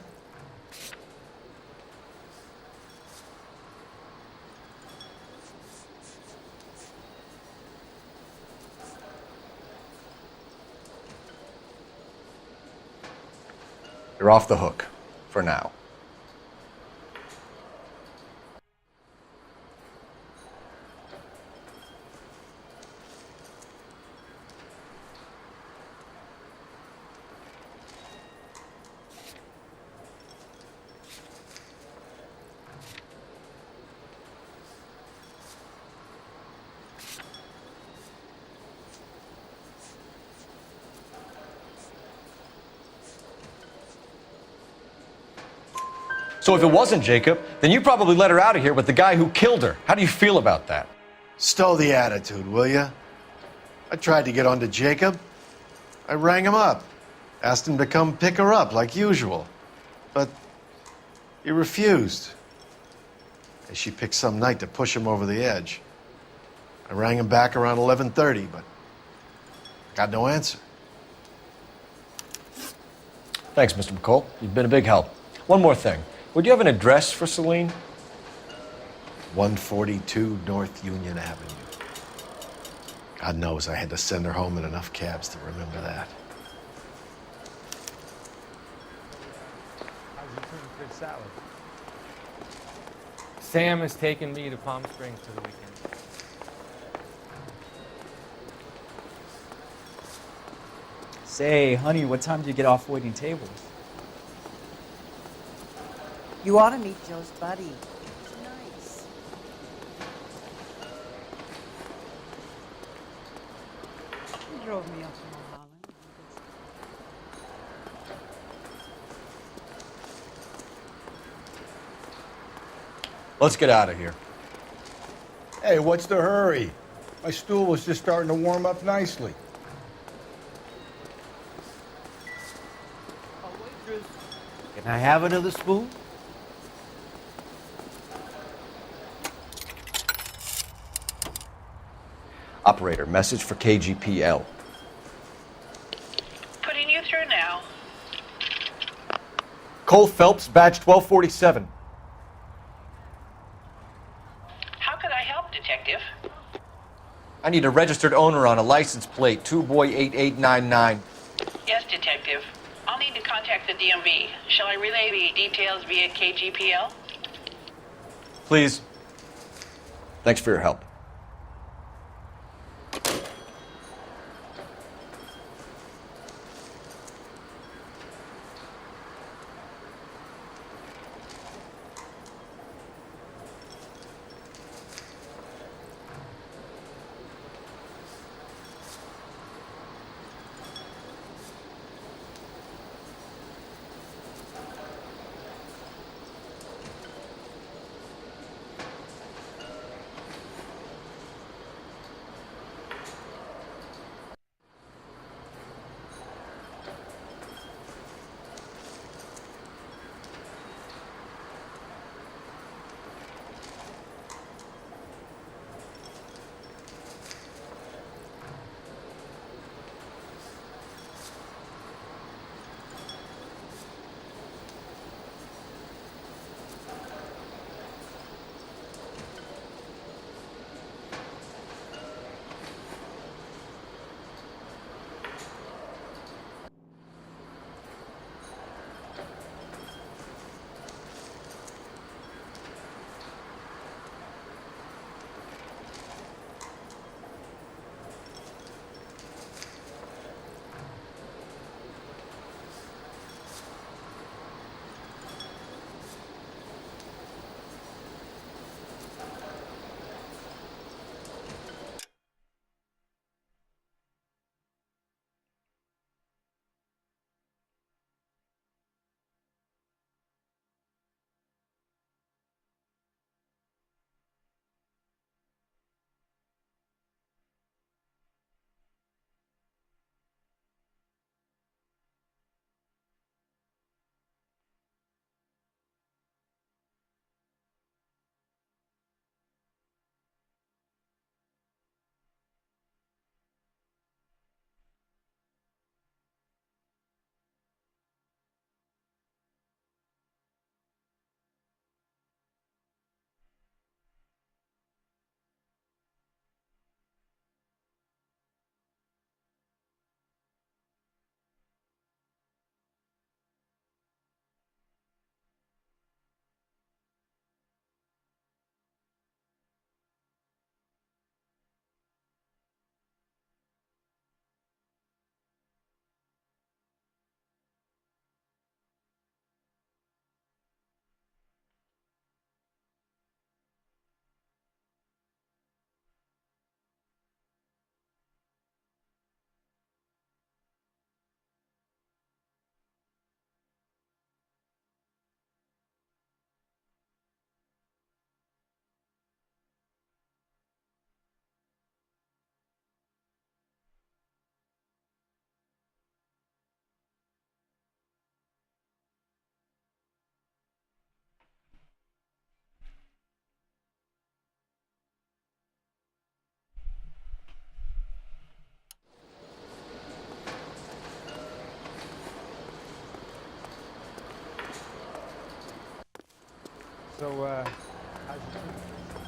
You're off the hook. For now. So if it wasn't Jacob, then you probably let her out of here with the guy who killed her. How do you feel about that? Stow the attitude, will ya? I tried to get onto Jacob. I rang him up. Asked him to come pick her up like usual. But he refused. And she picked some night to push him over the edge. I rang him back around 11:30, but got no answer. Thanks, Mr. McCall. You've been a big help. One more thing. Would you have an address for Celine? 142 North Union Avenue. God knows I had to send her home in enough cabs to remember that. How's your tuna fish salad? Sam has taken me to Palm Springs for the weekend. Say, honey, what time do you get off waiting tables? You ought to meet Joe's buddy. He's nice. He drove me up to Mulholland. Let's get out of here. Hey, what's the hurry? My stool was just starting to warm up nicely. Can I have another spoon? Operator, message for KGPL. Putting you through now. Cole Phelps, badge 1247. How could I help, Detective? I need a registered owner on a license plate, 2boy8899. Yes, Detective. I'll need to contact the DMV. Shall I relay the details via KGPL? Please. Thanks for your help. So, how's your tuna fish?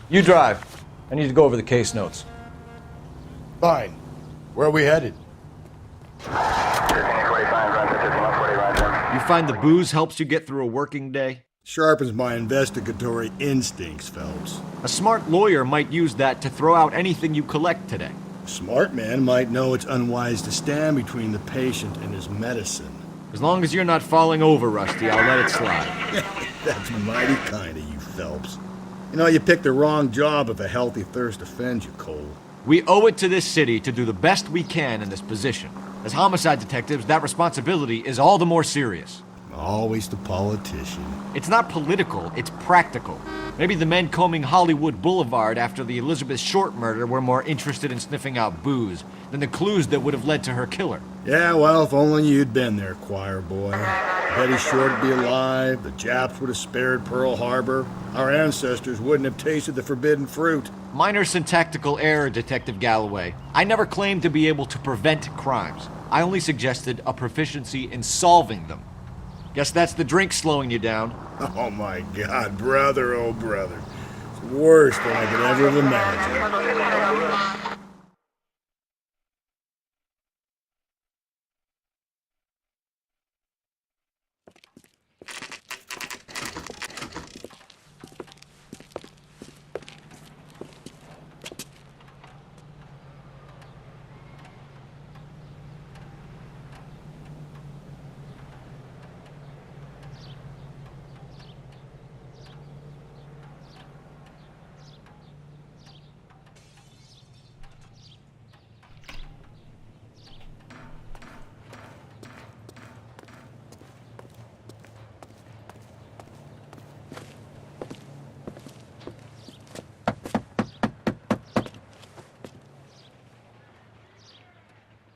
You drive. I need to go over the case notes. Fine. Where are we headed? You find the booze helps you get through a working day? Sharpens my investigatory instincts, Phelps. A smart lawyer might use that to throw out anything you collect today. A smart man might know it's unwise to stand between the patient and his medicine. As long as you're not falling over, Rusty, I'll let it slide. That's mighty kind of you, Phelps. You know, you picked the wrong job if a healthy thirst offends you, Cole. We owe it to this city to do the best we can in this position. As homicide detectives, that responsibility is all the more serious. Always the politician. It's not political, it's practical. Maybe the men combing Hollywood Boulevard after the Elizabeth Short murder were more interested in sniffing out booze than the clues that would have led to her killer. Yeah, well, if only you'd been there, choir boy. Betty Short would be alive, the Japs would have spared Pearl Harbor, our ancestors wouldn't have tasted the forbidden fruit. Minor syntactical error, Detective Galloway. I never claimed to be able to prevent crimes. I only suggested a proficiency in solving them. Guess that's the drink slowing you down. Oh my God, brother, oh brother. It's worse than I could ever have imagined.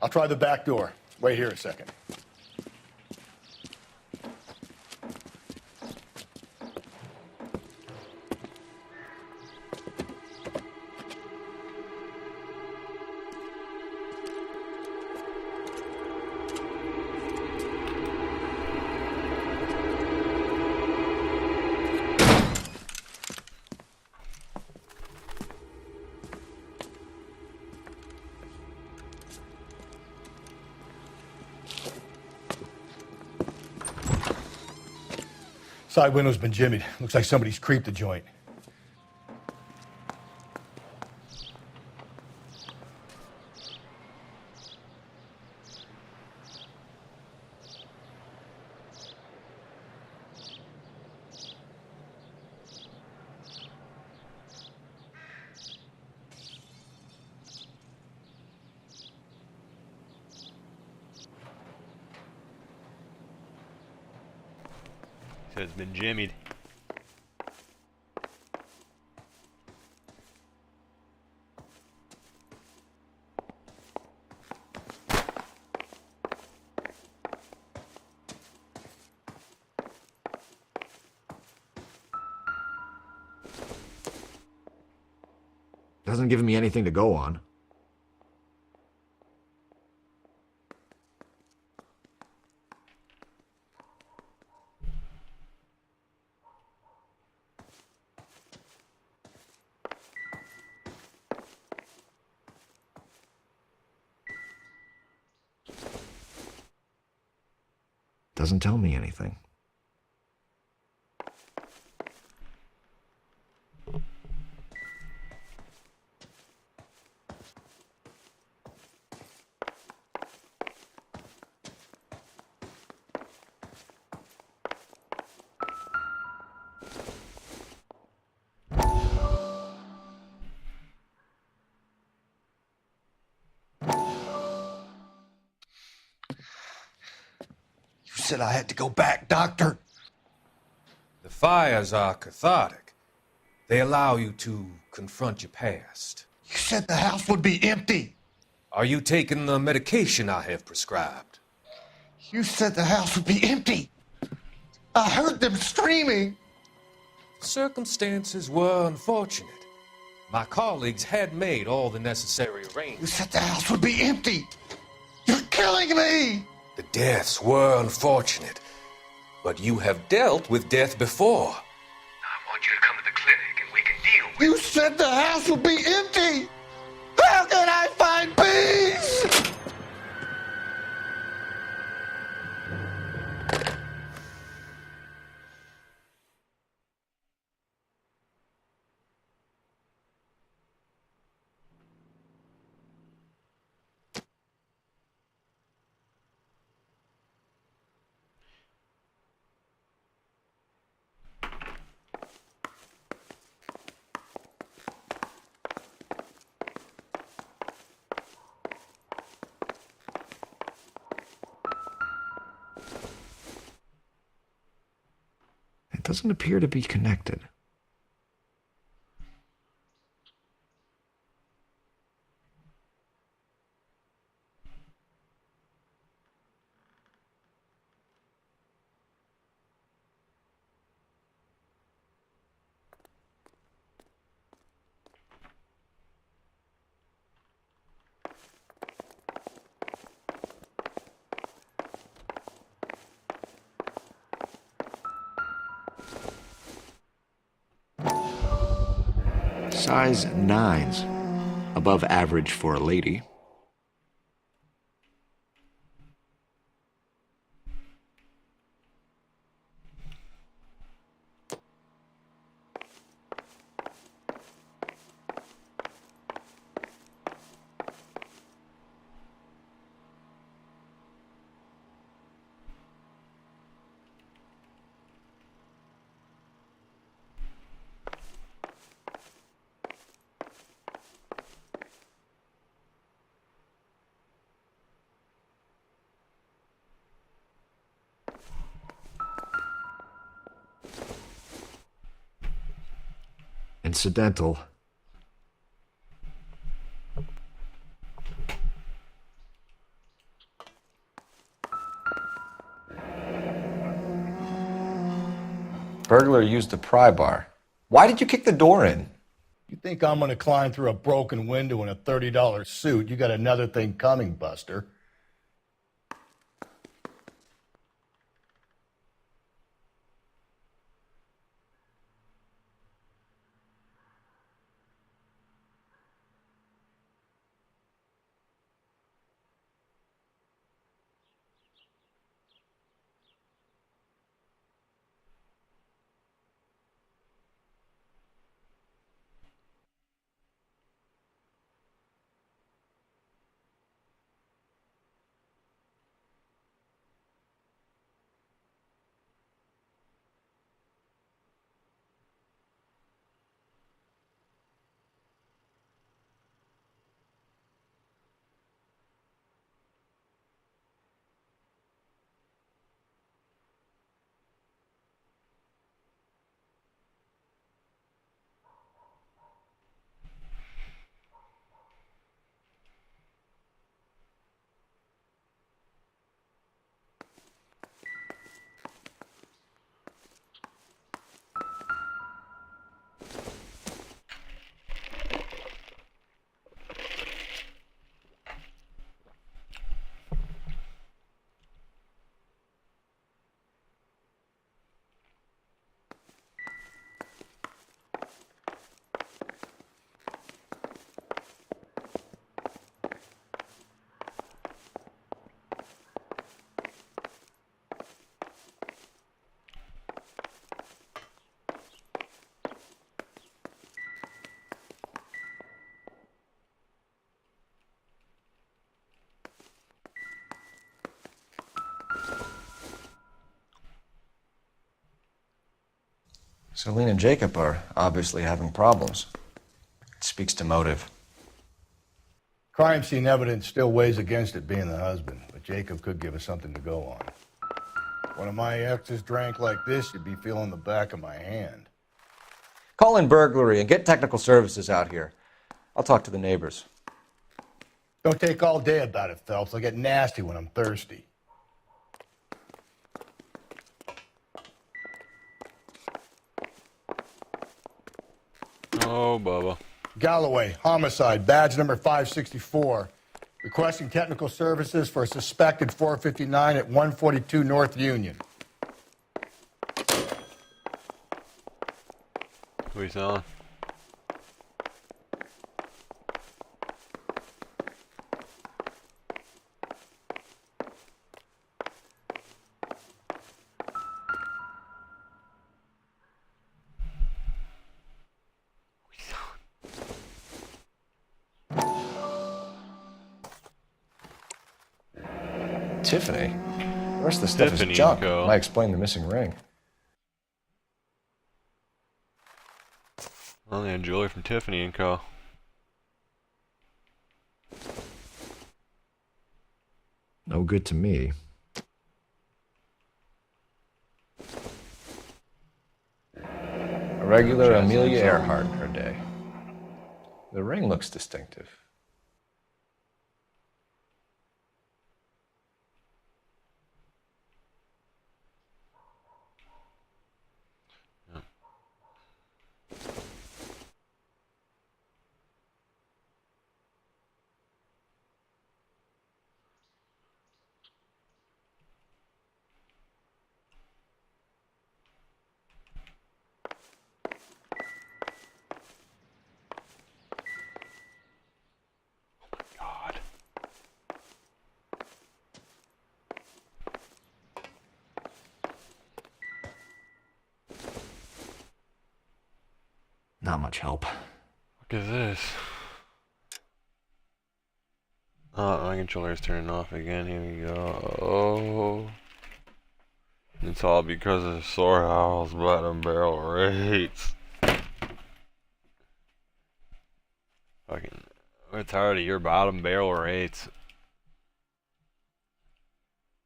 I'll try the back door. Wait here a second. Side window's been jimmied. Looks like somebody's creeped the joint. So it's been jimmied. Doesn't give me anything to go on. Doesn't tell me anything. Said I had to go back, Doctor. The fires are cathartic. They allow you to confront your past. You said the house would be empty. Are you taking the medication I have prescribed? You said the house would be empty. I heard them screaming. Circumstances were unfortunate. My colleagues had made all the necessary arrangements. You said the house would be empty. You're killing me. The deaths were unfortunate, but you have dealt with death before. I want you to come to the clinic and we can deal with You said the house would be empty! How can I find peace? It doesn't appear to be connected. Size 9s. Above average for a lady. Incidental. Burglar used the pry bar. Why did you kick the door in? You think I'm gonna climb through a broken window in a $30 suit? You got another thing coming, Buster. Celine and Jacob are obviously having problems. It speaks to motive. Crime scene evidence still weighs against it being the husband, but Jacob could give us something to go on. If one of my exes drank like this, you'd be feeling the back of my hand. Call in burglary and get technical services out here. I'll talk to the neighbors. Don't take all day about it, Phelps. I'll get nasty when I'm thirsty. Oh, Bubba. Galloway, homicide, badge number 564. Requesting technical services for a suspected 459 at 142 North Union. Who are you selling? Tiffany? The rest of the stuff Tiffany is junk. & Co. Might explain the missing ring. Only a jewelry from Tiffany & Co. No good to me. A regular Amelia Earhart in her day. The ring looks distinctive. Not much help. Look at this. Oh, my controller's turning off again. Here we go. Oh. It's all because of Sorehouse's bottom barrel rates. Fucking, we're tired of your bottom barrel rates.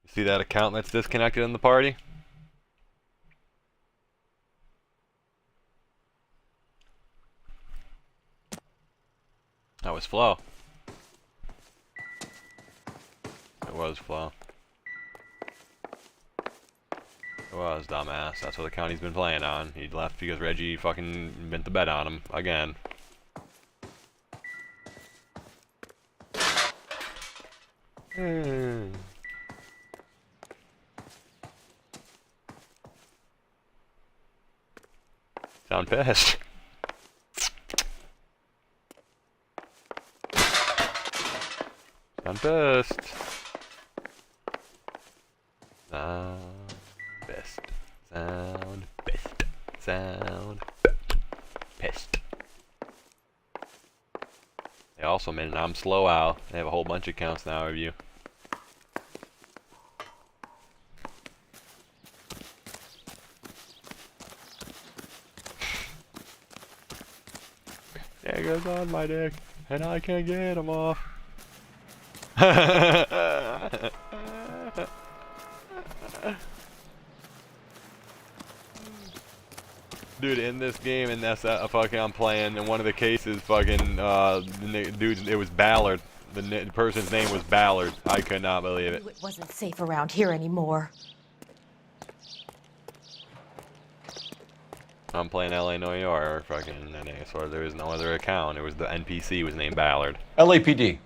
You see that account that's disconnected in the party? That was Flo. It was Flo. It was, dumbass. That's what the county's been playing on. He left because Reggie fucking bent the bed on him again. Sound pissed. Sound pissed. Sound pissed. Sound pissed. Sound pissed. They also made an I'm Slow Owl. They have a whole bunch of accounts now of you. There goes on my dick, and I can't get him off. Dude, in this game, and that's fucking I'm playing, in one of the cases, fucking, dude, it was Ballard. The person's name was Ballard. I could not believe it. It wasn't safe around here anymore. I'm playing LA, New York, fucking, and so there was no other account. It was the NPC was named Ballard. LAPD.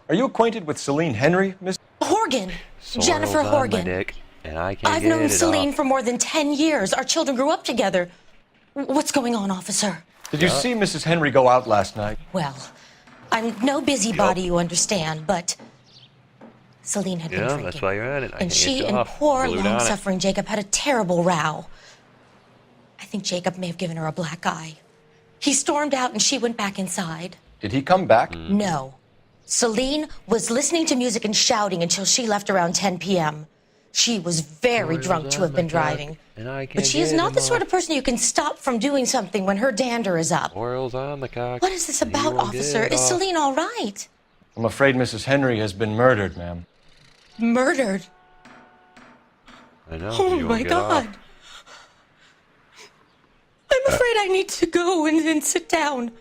Are you acquainted with Celine Henry, Miss? Horgan. Soil's Jennifer on my Horgan. dick, and I can't I've get known it Celine off. for more than 10 years. Our children grew up together. What's going on, officer? Did you see Mrs. Henry go out last night? Well, I'm no busybody, you understand, but Celine had been drinking. That's why you're at it. I And can't she get you and off. poor, Glued on it. long-suffering Jacob had a terrible row. I think Jacob may have given her a black eye. He stormed out and she went back inside. Did he come back? No. Celine was listening to music and shouting until she left around 10 p.m. She was very drunk to have been driving. But she is not the sort of person you can stop from doing something when her dander is up. Oil's on the cock. What is this about, officer? Is Celine all right? I'm afraid Mrs. Henry has been murdered, ma'am. Murdered? I know. Oh you won't my get God. off. I'm afraid I need to go and sit down.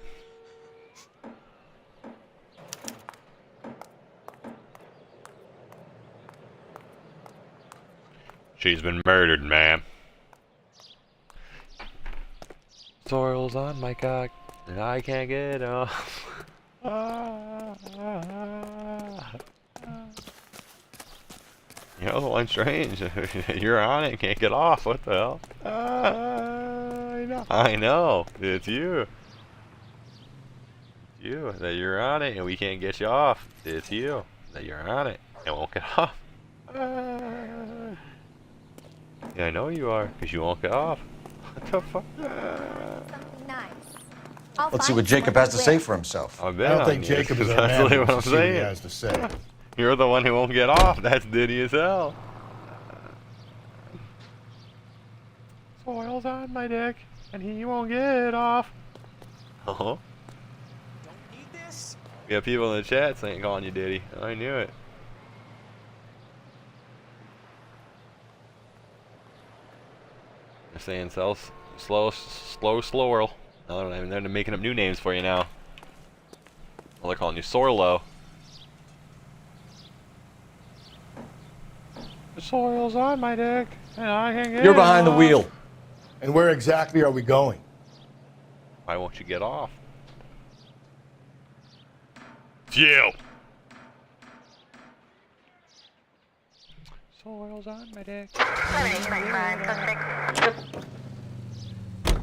She's been murdered, ma'am. Soil's on my cock, and I can't get off. You know, one strange. You're on it, can't get off. What the hell? I know. I know. It's you. It's you. That you're on it, and we can't get you off. It's you. That you're on it, and won't get off. Yeah, I know you are, because you won't get off. What the fuck? Let's see what Jacob has to say for himself. I I don't think Jacob is a man exactly who what I'm wants to see what he saying. has to say. You're the one who won't get off. That's ditty as hell. Soil's on my dick, and he won't get off. Uh-huh. Don't need this. We have people in the chat saying calling you ditty. I knew it. They're saying slow swirl. No, they're making up new names for you now. Well, they're calling you Sorlo. The soil's on my dick, and I can get You're behind the off. wheel. And where exactly are we going? Why won't you get off? It's you. Soil's on my dick.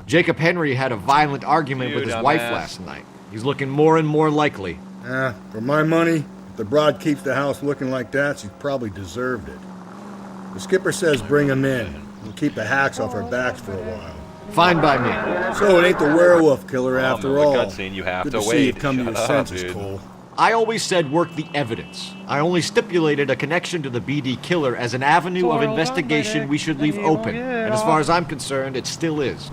Jacob Henry had a violent argument with his wife last night. He's looking more and more likely. For my money, if the broad keeps the house looking like that, she's probably deserved it. The skipper says bring him in. We'll keep the hacks off our backs for a while. Fine by me. So it ain't the werewolf killer after all. Cutscene, you have Good to to see wait. you've come to your Shut up, senses, dude. Cole. I always said work the evidence. I only stipulated a connection to the BD killer as an avenue of investigation we should leave open. And as far as I'm concerned, it still is.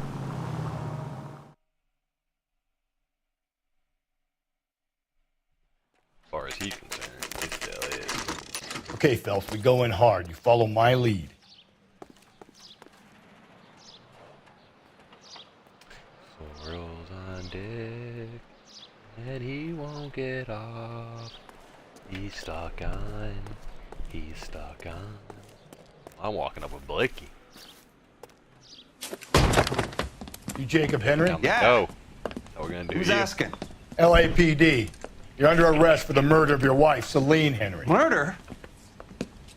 As far as he's concerned, it still is. Okay, Phelps, we go in hard. You follow my lead. Swirls on dick, and he won't get off. He's stuck on. He's stuck on. I'm walking up with Blicky. You Jacob Henry? Yeah. No. We're gonna do Who's you. asking? LAPD. You're under arrest for the murder of your wife, Celine Henry. Murder?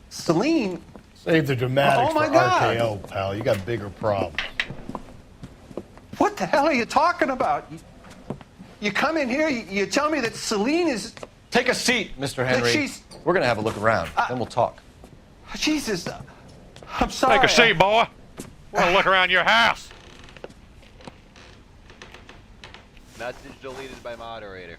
Celine? Save the dramatics Oh, my for God. RKO, pal. You got bigger problems. What the hell are you talking about? You come in here, you tell me that Celine is... Take a seat, Mr. That Henry. she's- We're gonna have a look around, then we'll talk. Jesus, I'm sorry. Take a seat, boy. We're gonna look around your house. Message deleted by moderator.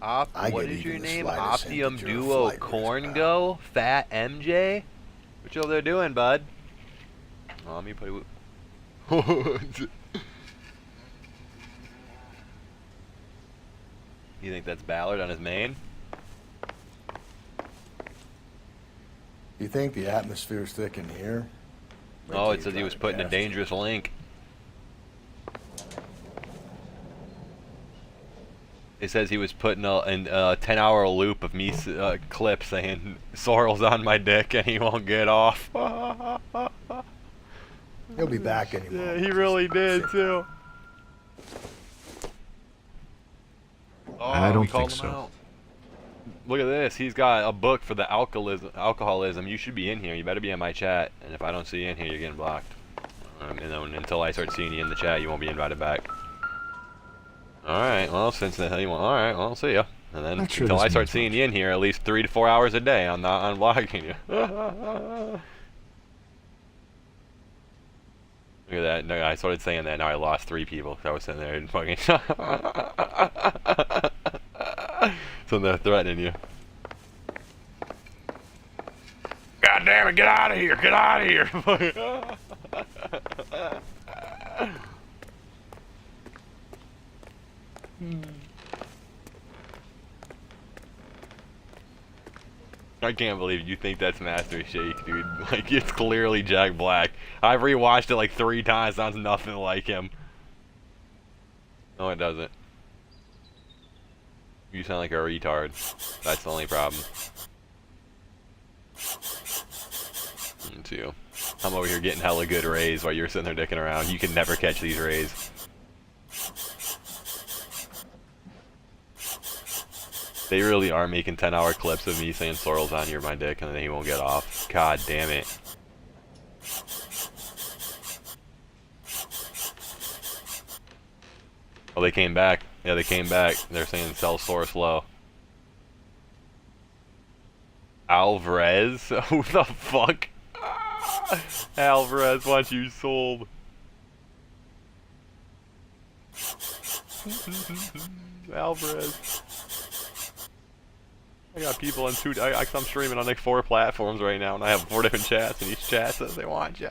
I What get is your even the name? slightest hint Optium that you're a Duo flight risk, Corn Go? Fat MJ? What you over there doing, bud? Oh, let me put it. You think that's Ballard on his main? You think the atmosphere's thick in here? Oh, it says he was put in a dangerous link. It says he was put in a 10-hour loop of me clips saying Sorrel's on my dick and he won't get off. He'll be back anymore. Yeah, he really did too. Oh, I don't we called think him so. out. Look at this. He's got a book for the alcoholism. You should be in here. You better be in my chat. And if I don't see you in here, you're getting blocked. And then until I start seeing you in the chat, you won't be invited back. Alright, well, since the hell you want. Alright, well, I'll see ya. And then Not sure until this I start means seeing you in here at least 3 to 4 hours a day, I'm not unblocking you. Look at that. No, I started saying that, now I lost 3 people. I was sitting there and fucking... So they're threatening you. God damn it, get out of here! Get out of here! I can't believe you think that's Master Shake, dude. Like, it's clearly Jack Black. I've rewatched it like 3 times, sounds nothing like him. No, it doesn't. You sound like a retard. That's the only problem. It's you. I'm over here getting hella good rays while you're sitting there dicking around. You can never catch these rays. They really are making 10-hour clips of me saying Sorrel's on my dick and then he won't get off. God damn it. Oh, they came back. Yeah, they came back. They're saying sell source low. Alvarez? Who the fuck? Alvarez wants you sold. Alvarez. I got people in I'm streaming on like 4 platforms right now, and I have 4 different chats, and each chat says they want you.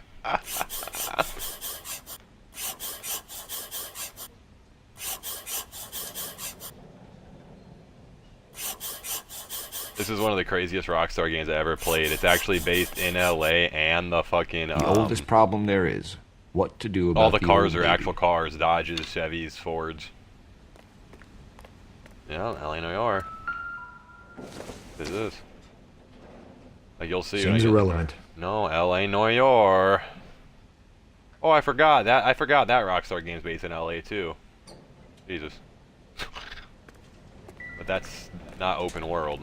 This is one of the craziest Rockstar games I ever played. It's actually based in LA and the fucking The oldest problem there is what to do about all the cars old are lady. actual cars, Dodges, Chevys, Fords. Yeah, LA, New York. This is. Like you'll see. Seems irrelevant. No, LA, New York. Oh, I forgot that. I forgot that Rockstar game's based in LA too. Jesus. But that's not open world.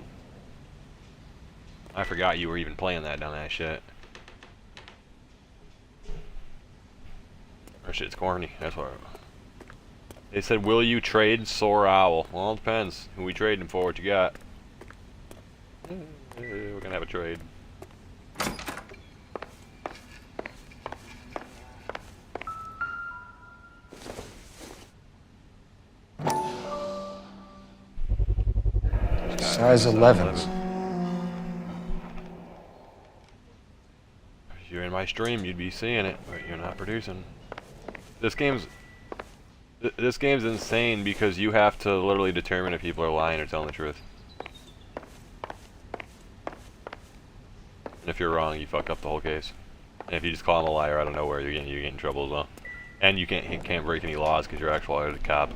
I forgot you were even playing that dumbass shit. Or shit's corny. That's what. They said, "Will you trade Sore Owl?" Well, it depends. Who we trading for? What you got? We're gonna have a trade. Size 11s. If you're in my stream, you'd be seeing it, but you're not producing. This game's insane because you have to literally determine if people are lying or telling the truth. And if you're wrong, you fuck up the whole case. And if you just call them a liar out of nowhere, you get in trouble as well. And you can't break any laws because you're actually a cop.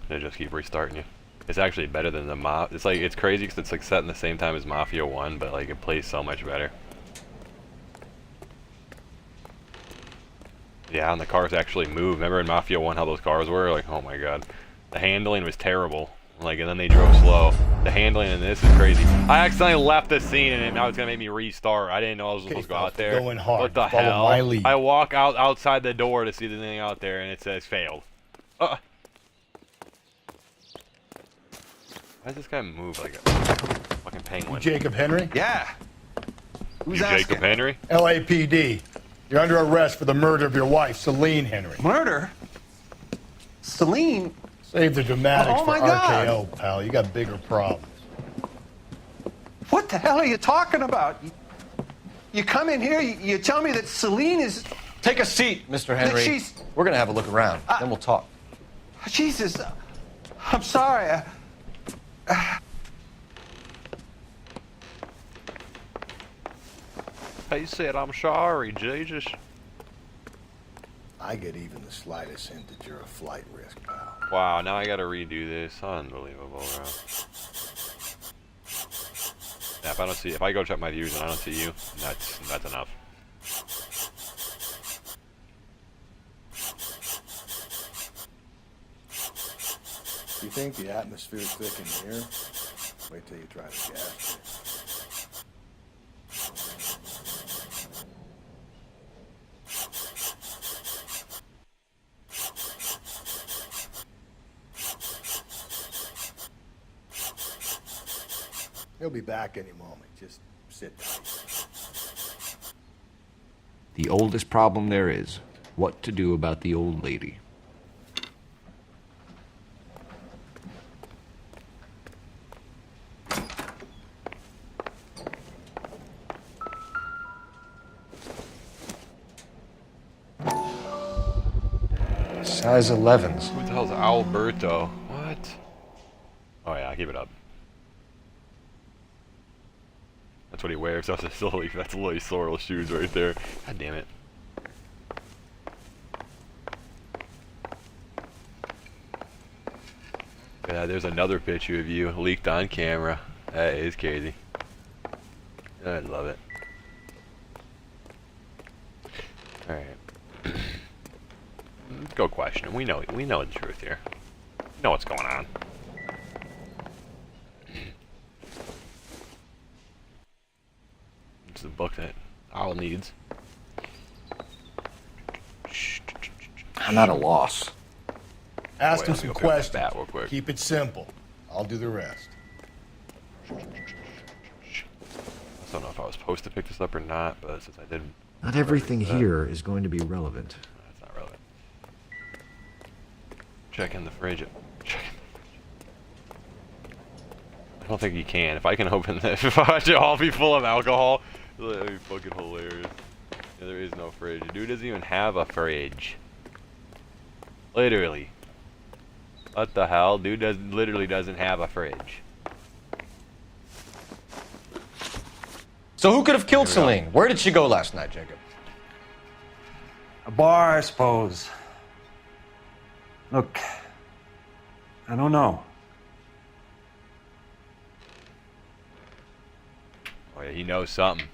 They just keep restarting you. It's actually better than the It's like, it's crazy because it's like set in the same time as Mafia 1, but like it plays so much better. Yeah, and the cars actually move. Remember in Mafia 1 how those cars were? Like, oh my god. The handling was terrible. Like, and then they drove slow. The handling in this is crazy. I accidentally left the scene and now it's gonna make me restart. I didn't know I was supposed to go out there. Going hard. What the Follow hell? my lead. I walk outside the door to see the thing out there and it says failed. Why does this guy move like a fucking penguin? You Jacob Henry? Yeah. Who's You asking? Jacob Henry? LAPD. You're under arrest for the murder of your wife, Celine Henry. Murder? Celine? Save the dramatics Oh for my God. RKO, pal. You got bigger problems. What the hell are you talking about? You come in here, you tell me that Celine is... Take a seat, Mr. Henry. she's- We're gonna have a look around, then we'll talk. Jesus, I'm sorry. He said, I'm sorry, Jesus. I get even the slightest hint that you're a flight risk, pal. Wow, now I gotta redo this. Unbelievable, bro. Yeah, if I go check my views and I don't see you, that's enough. You think the atmosphere's thick in here? Wait till you try the gas. He'll be back any moment. Just sit tight. The oldest problem there is what to do about the old lady. Size 11s. Who the hell's Alberto? What? Oh yeah, keep it up. That's what he wears. That's Lily Sorrel shoes right there. God damn it. Yeah, there's another picture of you leaked on camera. That is crazy. I love it. Alright. Let's go question him. We know the truth here. We know what's going on. It's the book that Owl needs. I'm at a loss. Ask him Wait, let me some go pick up questions. that bat real quick. Keep it simple. I'll do the rest. I don't know if I was supposed to pick this up or not, but since I didn't. Not everything here is going to be relevant. That's not relevant. Checking the fridge. I don't think you can. If I can open this, if I should all be full of alcohol, that'd be fucking hilarious. Yeah, there is no fridge. Dude doesn't even have a fridge. Literally. What the hell? Dude literally doesn't have a fridge. So who could have killed Celine? Where did she go last night, Jacob? A bar, I suppose. Look, I don't know. Oh yeah, he knows something.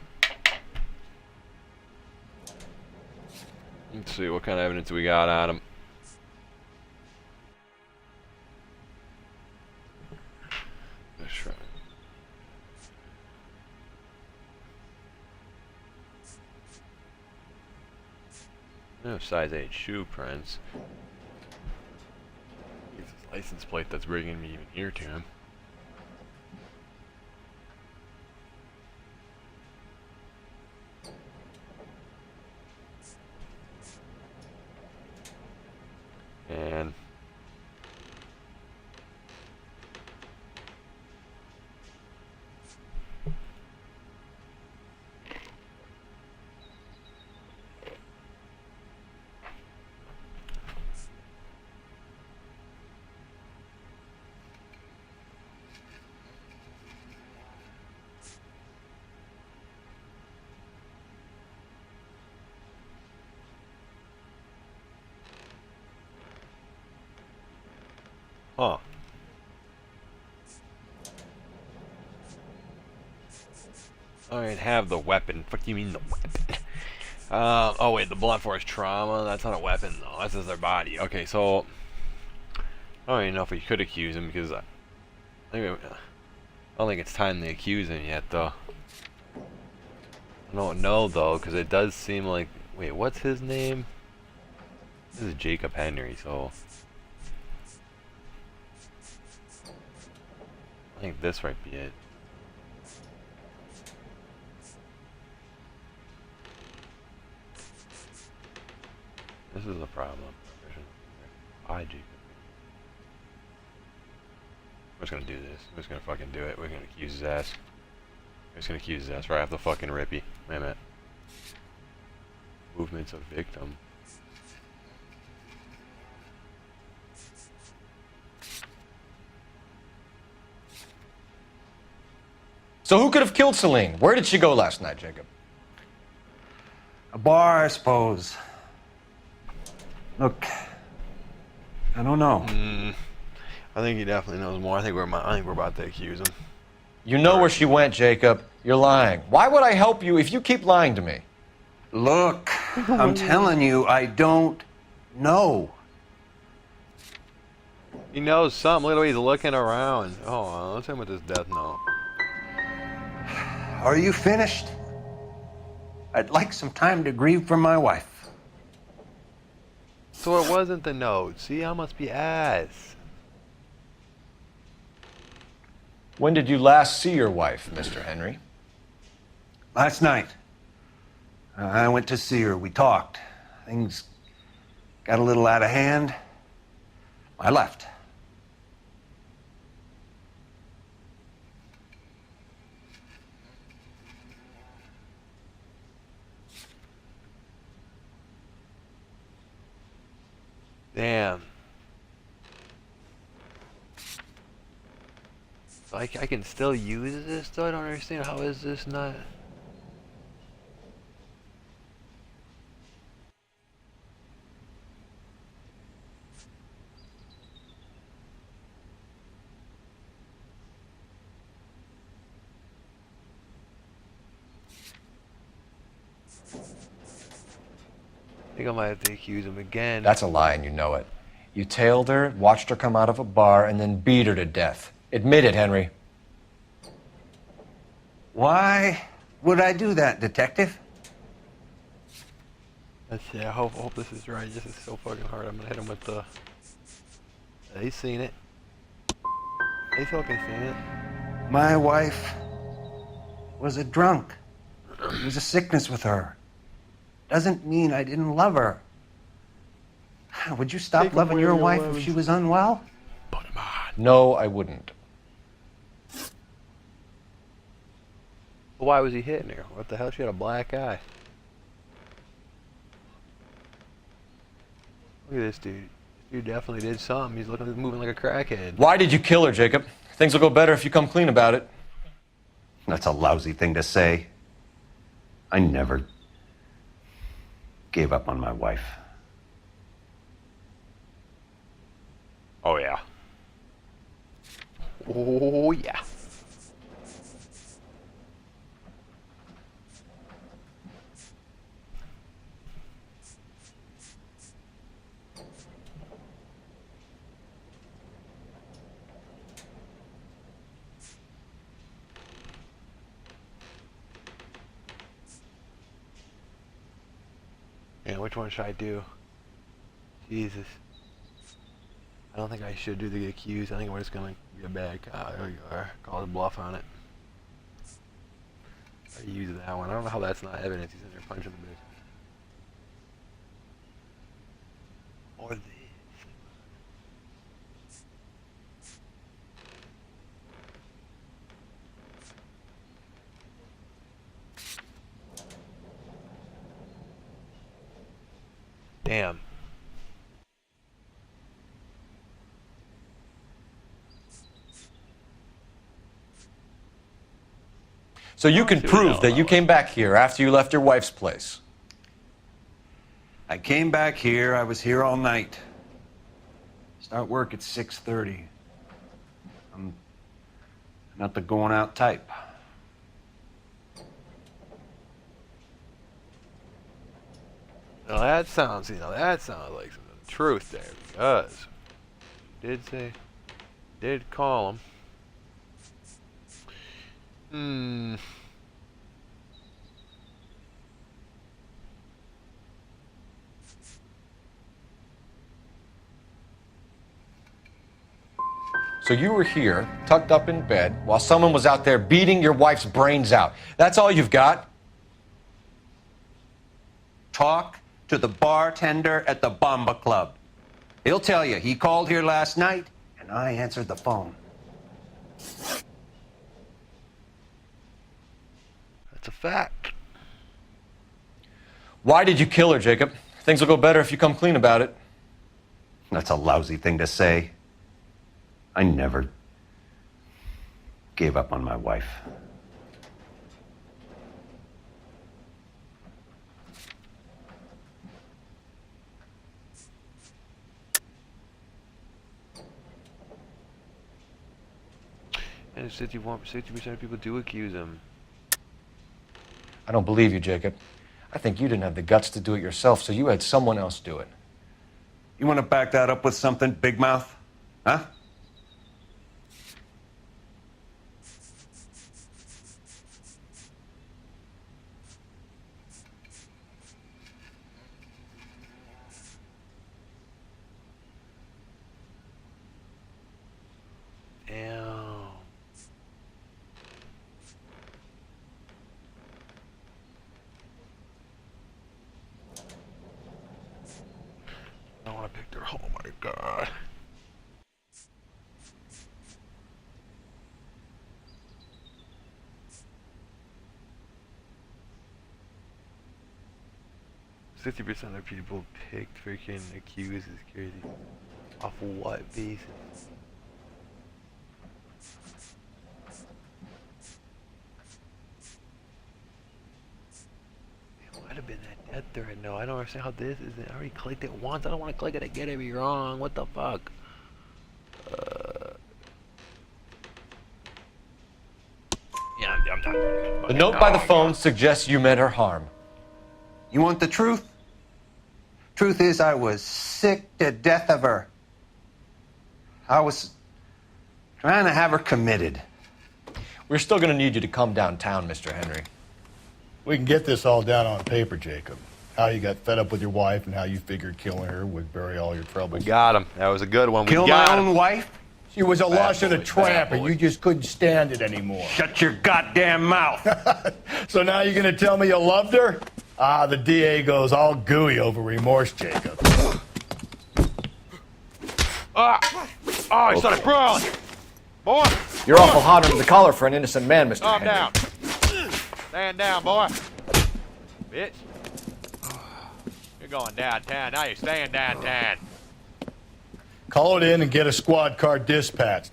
Let's see what kind of evidence we got on him. That's right. No size 8 shoe prints. It's his license plate that's bringing me even here to him. And huh. I didn't have the weapon. Fuck you mean the weapon? Oh wait, the blunt force trauma, that's not a weapon though, that's just their body. Okay, so I don't even know if we could accuse him because I don't think it's time to accuse him yet though. I don't know though, because it does seem like, wait, what's his name? This is Jacob Henry, so I think this might be it. This is the problem. Why Jacob? We're just gonna do this. We're just gonna fucking do it. We're gonna accuse his ass. We're just gonna accuse his ass right off the fucking rippy. Wait a minute. Movements of victim. So who could have killed Celine? Where did she go last night, Jacob? A bar, I suppose. Look, I don't know. I think he definitely knows more. I think we're about to accuse him. You know where she went, Jacob. You're lying. Why would I help you if you keep lying to me? Look, I'm telling you, I don't know. He knows something. Look at the way he's looking around. Oh, let's hit him with this death note. Are you finished? I'd like some time to grieve for my wife. So it wasn't the note. See, I must be ass. When did you last see your wife, Mr. Henry? Last night. I went to see her. We talked. Things got a little out of hand. I left. Damn. I can still use this though? I don't understand. How is this not... I think I might have to accuse him again. That's a lie, and you know it. You tailed her, watched her come out of a bar, and then beat her to death. Admit it, Henry. Why would I do that, Detective? Let's see, I hope this is right. This is so fucking hard. I'm gonna hit him with the... He's seen it. He's fucking seen it. My wife was a drunk. There was a sickness with her. Doesn't mean I didn't love her. Would you stop loving your wife if she was unwell? No, I wouldn't. Why was he hitting her? What the hell? She had a black eye. Look at this dude. This dude definitely did something. He's moving like a crackhead. Why did you kill her, Jacob? Things will go better if you come clean about it. That's a lousy thing to say. I never gave up on my wife. Oh, yeah. Oh, yeah. Yeah, which one should I do? Jesus. I don't think I should do the accused. I think we're just gonna be a bad cop. There we go. Call the bluff on it. I use that one. I don't know how that's not evidence. He's in there punching the bitch. Or this. Damn. So you can prove that you came back here after you left your wife's place. I came back here. I was here all night. Start work at 6:30. I'm not the going out type. Now that sounds, that sounds like some truth there, because did call him. So you were here, tucked up in bed, while someone was out there beating your wife's brains out. That's all you've got? Talk to the bartender at the Bomba Club. He'll tell you he called here last night, and I answered the phone. That's a fact. Why did you kill her, Jacob? Things will go better if you come clean about it. That's a lousy thing to say. I never gave up on my wife. And 60% of people do accuse him. I don't believe you, Jacob. I think you didn't have the guts to do it yourself, so you had someone else do it. You want to back that up with something, Big Mouth? Huh? I want to pick their. Oh my god. %60% of people picked freaking accused is crazy. Off what basis? It might have been that death threat. No, I don't understand how this is. I already clicked it once. I don't want to click it again and be wrong. What the fuck? Yeah, I'm done. The note by the phone suggests you meant her harm. You want the truth? Truth is, I was sick to death of her. I was trying to have her committed. We're still going to need you to come downtown, Mr. Henry. We can get this all down on paper, Jacob. How you got fed up with your wife and how you figured killing her would bury all your troubles. We got him. That was a good one. Kill my own wife? She was a lush and a tramp, and you just couldn't stand it anymore. Shut your goddamn mouth. So now you're going to tell me you loved her? Ah, the DA goes all gooey over remorse, Jacob. Ah! Oh, he started brawling! Boy! You're awful hot under the collar for an innocent man, Mr. Calm Henry. down. Stand down, boy. Bitch. You're going downtown. Now you're staying downtown. Call it in and get a squad car dispatched.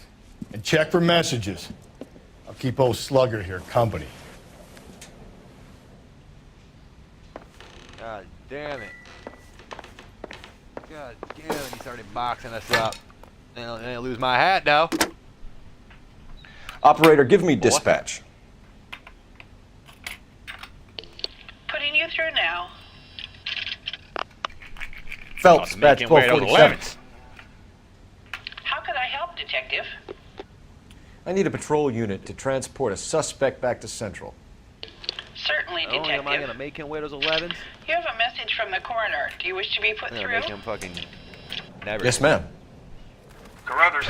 And check for messages. I'll keep old Slugger here company. God damn it. God damn it, he started boxing us up. I didn't lose my hat, though. Operator, give me dispatch. Putting you through now. Phelps, badge Making way to 1247. 11s. How could I help, Detective? I need a patrol unit to transport a suspect back to Central. Certainly, Oh, am I Detective. gonna make him wear those 11s? You have a message from the coroner. Do you wish to be put I'm gonna through? make him fucking never. Yes, ma'am. Carruthers,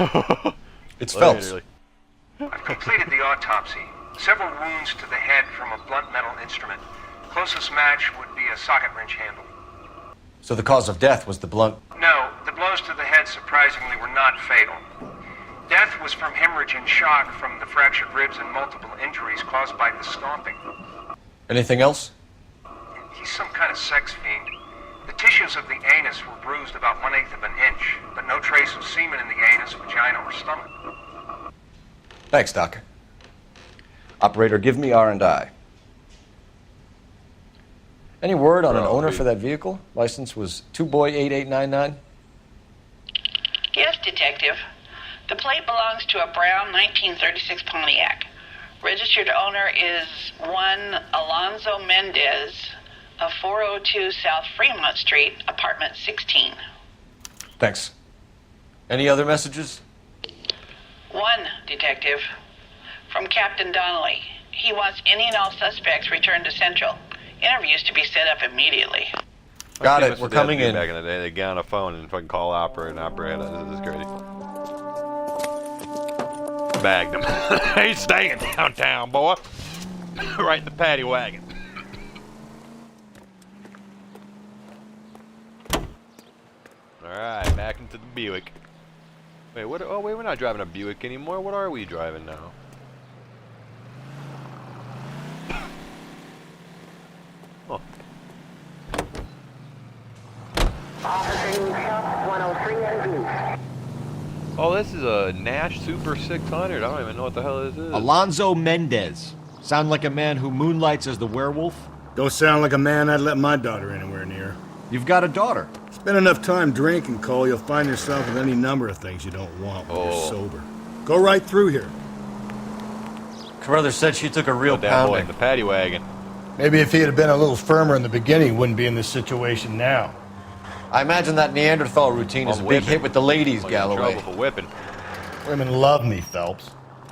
It's Phelps. Literally. I've completed the autopsy. Several wounds to the head from a blunt metal instrument. Closest match would be a socket wrench handle. So the cause of death was the blunt. No, the blows to the head surprisingly were not fatal. Death was from hemorrhage and shock from the fractured ribs and multiple injuries caused by the stomping. Anything else? He's some kind of sex fiend. The tissues of the anus were bruised about 1/8 of an inch, but no trace of semen in the anus, vagina, or stomach. Thanks, Doc. Operator, give me R&I. Any word on an owner for that vehicle? License was 2boy8899. Yes, Detective. The plate belongs to a brown 1936 Pontiac. Registered owner is one Alonzo Mendez of 402 South Fremont Street, apartment 16. Thanks. Any other messages? One, Detective. From Captain Donnelly. He wants any and all suspects returned to Central. Interviews to be set up immediately. Got it. That's We're what they had coming to do in. Back in the day, they get on a phone and fucking call operator and operator. This is crazy. Bagged him. He's staying downtown, boy. Right in the paddy wagon. Alright, back into the Buick. Wait, what? Oh, wait, we're not driving a Buick anymore. What are we driving now? Oh. Oh, this is a Nash Super 600. I don't even know what the hell this is. Alonzo Mendez. Sound like a man who moonlights as the werewolf? Don't sound like a man I'd let my daughter anywhere near. You've got a daughter. Spend enough time drinking, Cole, you'll find yourself with any number of things you don't want when you're sober. Go right through here. Carruthers said she took a real Put that boy in pounding. the paddy wagon. Maybe if he had been a little firmer in the beginning, he wouldn't be in this situation now. I imagine that Neanderthal routine is a big hit with the ladies, Galloway. Trouble for whipping. Women love me, Phelps.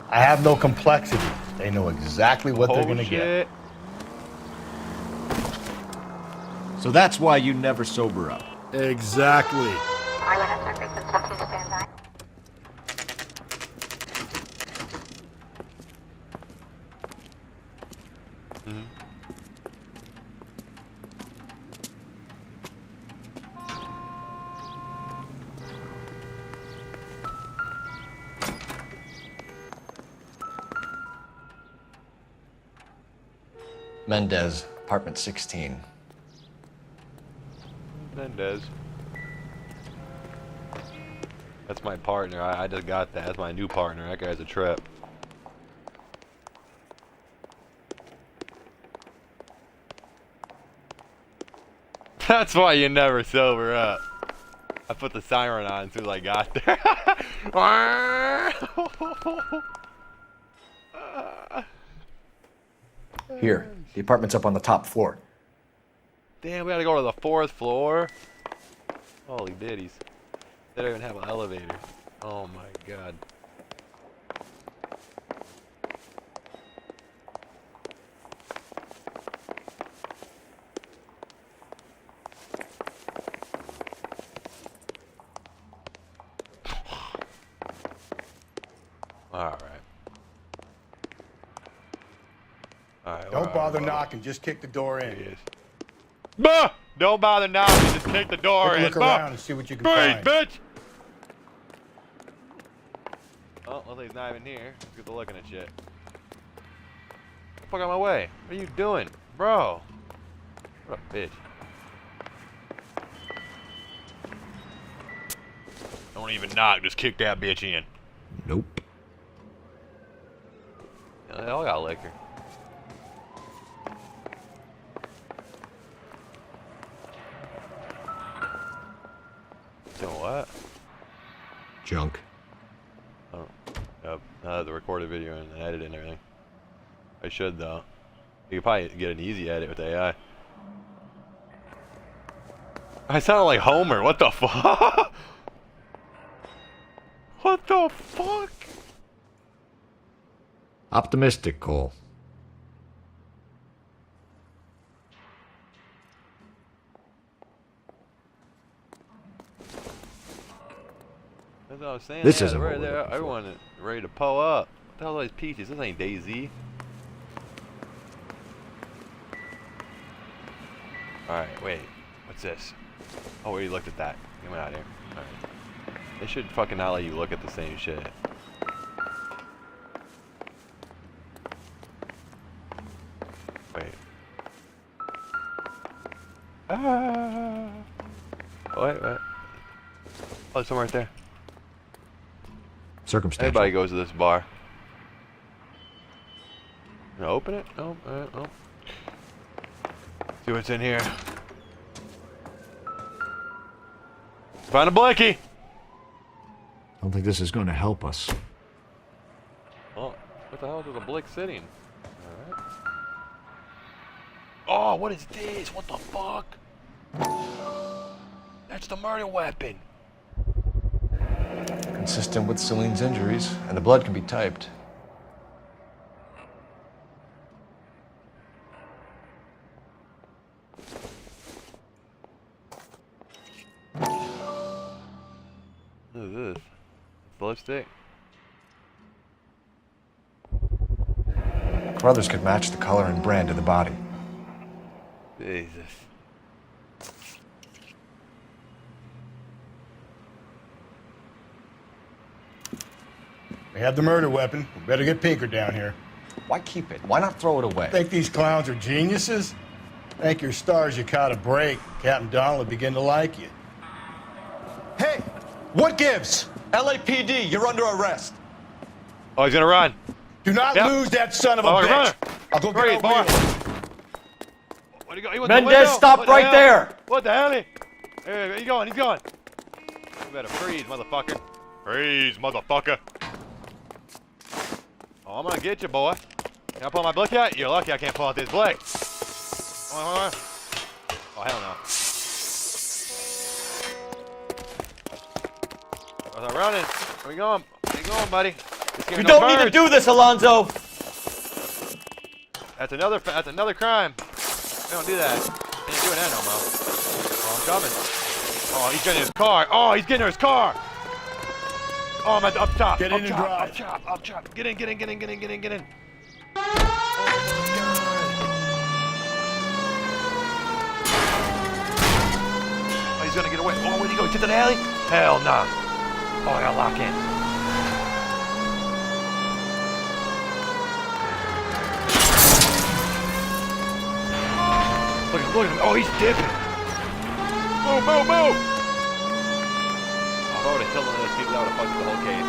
I have no complexity. They know exactly what they're going to get. So that's why you never sober up. Exactly. Mendez, apartment 16. Mendez. That's my partner. I just got that. That's my new partner. That guy's a trip. That's why you never sober up. I put the siren on as soon as I got there. Here, the apartment's up on the top floor. Damn, we gotta go to the 4th floor. Holy ditties. They don't even have an elevator. Oh my god. Alright. Alright. Don't bother knocking, just kick the door in. Bah! Don't bother knocking, just kick the door Take a in. look Bah! around and see what you can Breathe, find. bitch! Oh, well, he's not even here. Let's get to looking at shit. Get the fuck out of my way. What are you doing? Bro. What a bitch. Don't even knock. Just kick that bitch in. Nope. Yeah, they all got liquor. Doing what? Junk. Oh, yep. I have the recorded video and edit and everything. I should though. You could probably get an easy edit with AI. I sounded like Homer. What the fuck? What the fuck? Optimistic, Cole. That's what I was saying. This Yeah, isn't right what we're there. looking Everyone is ready to pull up. What the hell are these peaches? This ain't Daisy. Alright, wait. What's this? Oh, we looked at that. Get out of here. Alright. They should fucking not let you look at the same shit. Wait. Ah. Wait. Oh, there's someone right there. Circumstantial. Everybody goes to this bar. Gonna open it? No. No. See what's in here. Find a blankie. I don't think this is going to help us. Oh, what the hell is a blick sitting? Alright. Oh, what is this? What the fuck? That's the murder weapon. Consistent with Celine's injuries, and the blood can be typed. What is this? Blood stick? Brothers could match the color and brand of the body. Jesus. We have the murder weapon. We better get Pinker down here. Why keep it? Why not throw it away? Think these clowns are geniuses? Thank your stars you caught a break. Captain Donald will begin to like you. Hey! What gives? LAPD, you're under arrest. Oh, he's gonna run. Do not lose that son of a bitch. Runner. I'll go Great, get our boy. wheel. Where'd he go? He went Mendez, the window. stop What the right hell? there. What the hell? He's going. He's going. You better freeze, motherfucker. Freeze, motherfucker. Oh, I'm gonna get you, boy. Can I pull my blick out? You're lucky I can't pull out this blick. Oh, hell no. I'm running. Where you going? Where you going, buddy? You don't need to do this, Alonzo. That's another crime. We don't do that. Ain't doing that no more. Oh, I'm coming. Oh, he's getting in his car. Oh, he's getting in his car. Oh, I'm at the up top. Get in and drive. Up top. Get in. Oh, he's gonna get away. Oh, where'd he go? He to the alley? Hell nah. Oh, I gotta lock in. Look at him. Oh, he's dipping. Move. Oh, if I would've killed one of those people, that would've fucked the whole case.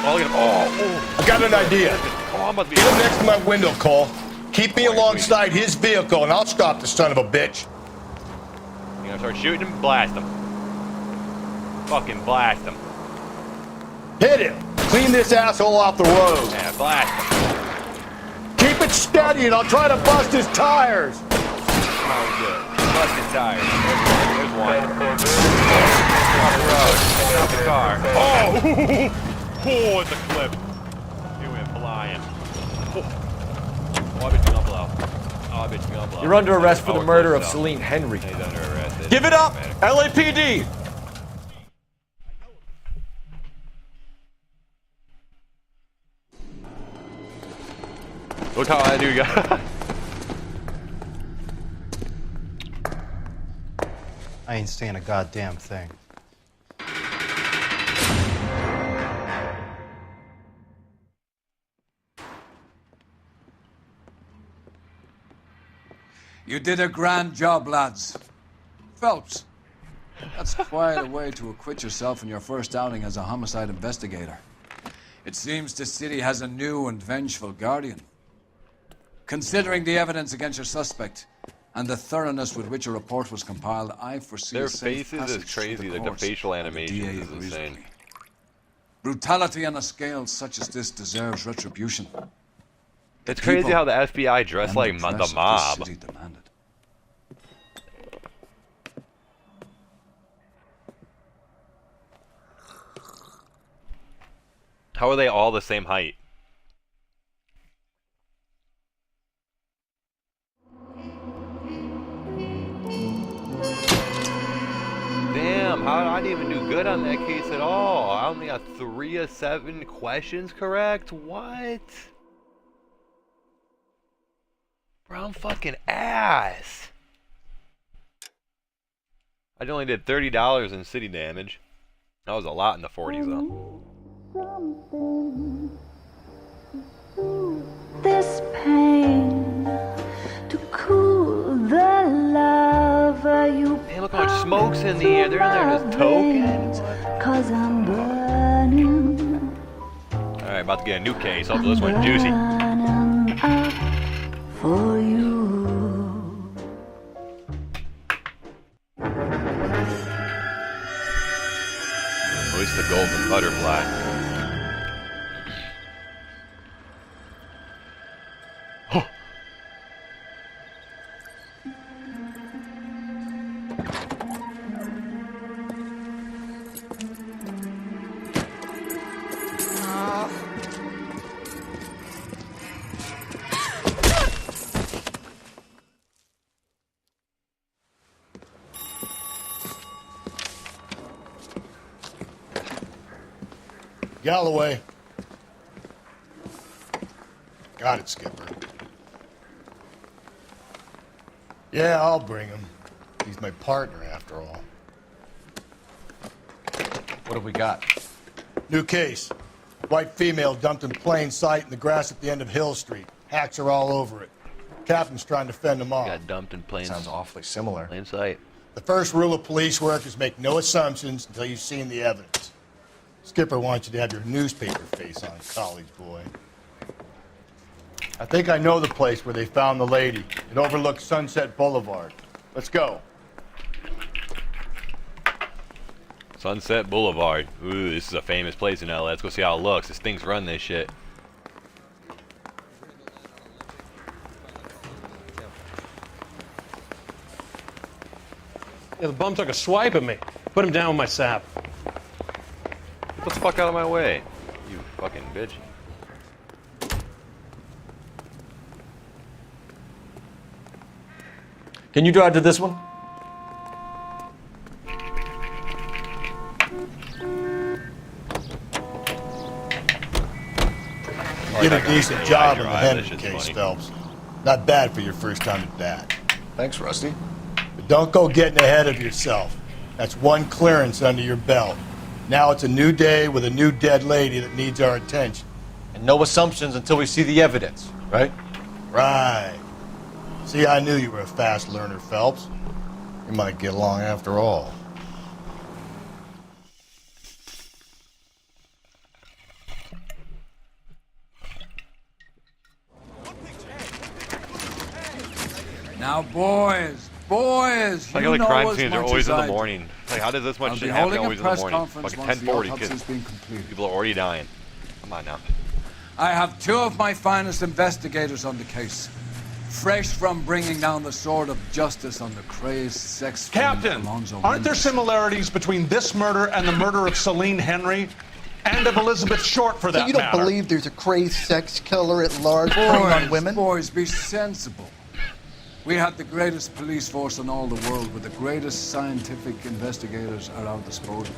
Oh, look at him. Oh. I got an idea. Oh, I'm about to be. Get him next to my window, Cole. Keep me alongside his vehicle, and I'll stop the son of a bitch. You gonna start shooting him? Blast him. Fucking blast him. Hit him. Clean this asshole off the road. Yeah, blast him. Keep it steady, and I'll try to bust his tires. Oh, good. Busted tires. There's one. On the road. Get out the car. Oh! Oh, it's a clip. He went flying. Oh, I bet you're gonna blow. You're under arrest for the murder of Celine Henry. He's under arrest. Give it up, LAPD. Look how that dude got. I ain't saying a goddamn thing. You did a grand job, lads. Phelps, that's quite a way to acquit yourself in your first outing as a homicide investigator. It seems the city has a new and vengeful guardian. Considering the evidence against your suspect and the thoroughness with which a report was compiled, I foresee Their a safe faces passage is crazy. through the Like the courts facial and the animation DA is agrees with insane. me. Brutality on a scale such as this deserves retribution. It's crazy how the FBI dress and like the the press of this mob. city demanded. How are they all the same height? Damn, I didn't even do good on that case at all. I only got 3 of 7 questions correct? What? Bro, I'm fucking ass. I only did $30 in city damage. That was a lot in the 40s though. This pain to cool the love you. Hey, look how much smoke's in the air. They're in there just token. Cause I'm burning. Alright, about to get a new case. Hopefully this one's juicy. Burning up for you. At least the golden butterfly. Oh. Galloway. Got it, Skipper. Yeah, I'll bring him. He's my partner, after all. What have we got? New case. White female dumped in plain sight in the grass at the end of Hill Street. Hacks are all over it. Captain's trying to fend them off. Got dumped in plain. Sounds awfully similar. Plain sight. The first rule of police work is make no assumptions until you've seen the evidence. Skipper wants you to have your newspaper face on, college boy. I think I know the place where they found the lady. It overlooks Sunset Boulevard. Let's go. Sunset Boulevard. Ooh, this is a famous place in LA. Let's go see how it looks. This thing's run this shit. Yeah, the bum took a swipe at me. Put him down with my sap. Get the fuck out of my way, you fucking bitch. Can you drive to this one? You did a decent job on the Henry case, Phelps. Not bad for your first time at bat. Thanks, Rusty. But don't go getting ahead of yourself. That's one clearance under your belt. Now it's a new day with a new dead lady that needs our attention. And no assumptions until we see the evidence, right? Right. See, I knew you were a fast learner, Phelps. You might get along after all. Now, boys, I feel like crime scenes are always in the morning. Like, how does this much shit happen always in the morning? Fucking 10:40, kids. People are already dying. Come on now. I have 2 of my finest investigators on the case. Fresh from bringing down the sword of justice on the crazed sex Captain, Alonzo aren't there Mendez. similarities between this murder and the murder of Celine Henry? And of Elizabeth Short, for that So you don't matter? believe there's a crazed sex killer at large preying on women? Boys, be sensible. We have the greatest police force in all the world with the greatest scientific investigators at our disposal.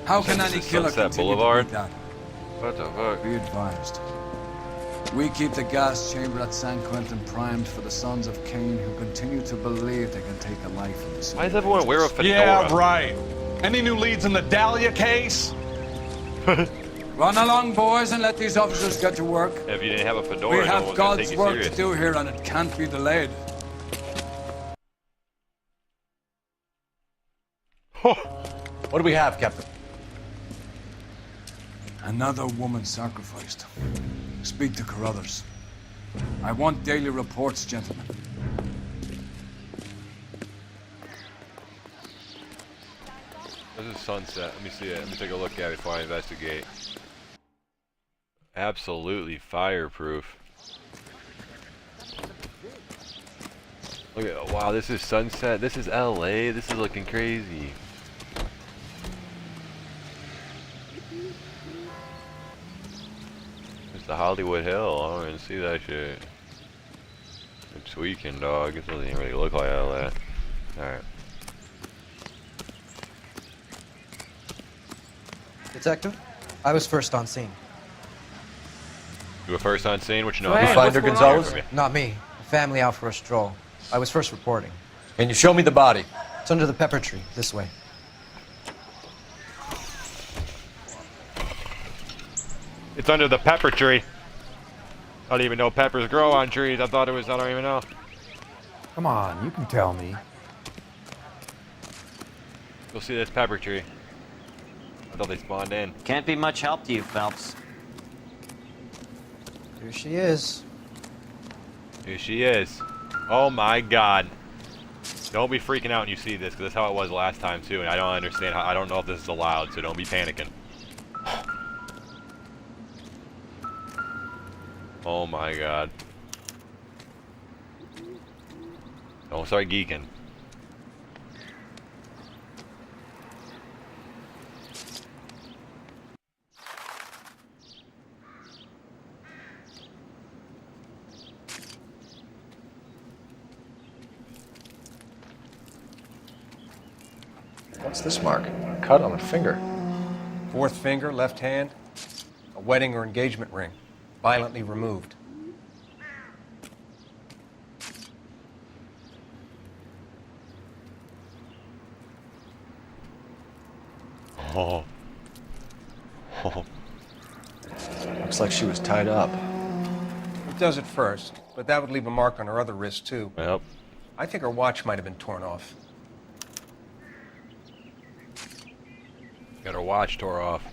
How can any killer Sunset continue Boulevard? to beat that? What the fuck? Be advised. We keep the gas chamber at San Quentin primed for the sons of Cain who continue to believe they can take a life in the city. Why does everyone wear a fedora? Yeah, right. Any new leads in the Dahlia case? Run along, boys, and let these officers get to work. If you didn't have a fedora, We no one have was gonna God's take you work serious. to do here, and it can't be delayed. What do we have, Captain? Another woman sacrificed. Speak to Carruthers. I want daily reports, gentlemen. This is sunset. Let me see it. Let me take a look at it before I investigate. Absolutely fireproof. Look at, wow, this is sunset. This is LA. This is looking crazy. It's the Hollywood Hill. I don't even see that shit. It's tweaking, dog. It doesn't even really look like LA. Alright. Detective, I was first on scene. You were first on scene? What you know? You find her, Gonzalez? Not me. A family out for a stroll. I was first reporting. Can you show me the body? It's under the pepper tree, this way. It's under the pepper tree. I don't even know peppers grow on trees. I thought it was, I don't even know. Come on, you can tell me. You'll see this pepper tree. I thought they spawned in. Can't be much help to you, Phelps. Here she is. Here she is. Oh my god. Don't be freaking out when you see this, because that's how it was last time too, and I don't understand how, I don't know if this is allowed, so don't be panicking. Oh my god. Don't start geeking. What's this mark? A cut on a finger. Fourth finger, left hand. A wedding or engagement ring. Violently removed. Oh. Oh. Looks like she was tied up. It does at first, but that would leave a mark on her other wrist, too. Yep. I think her watch might have been torn off. Got her watch tore off.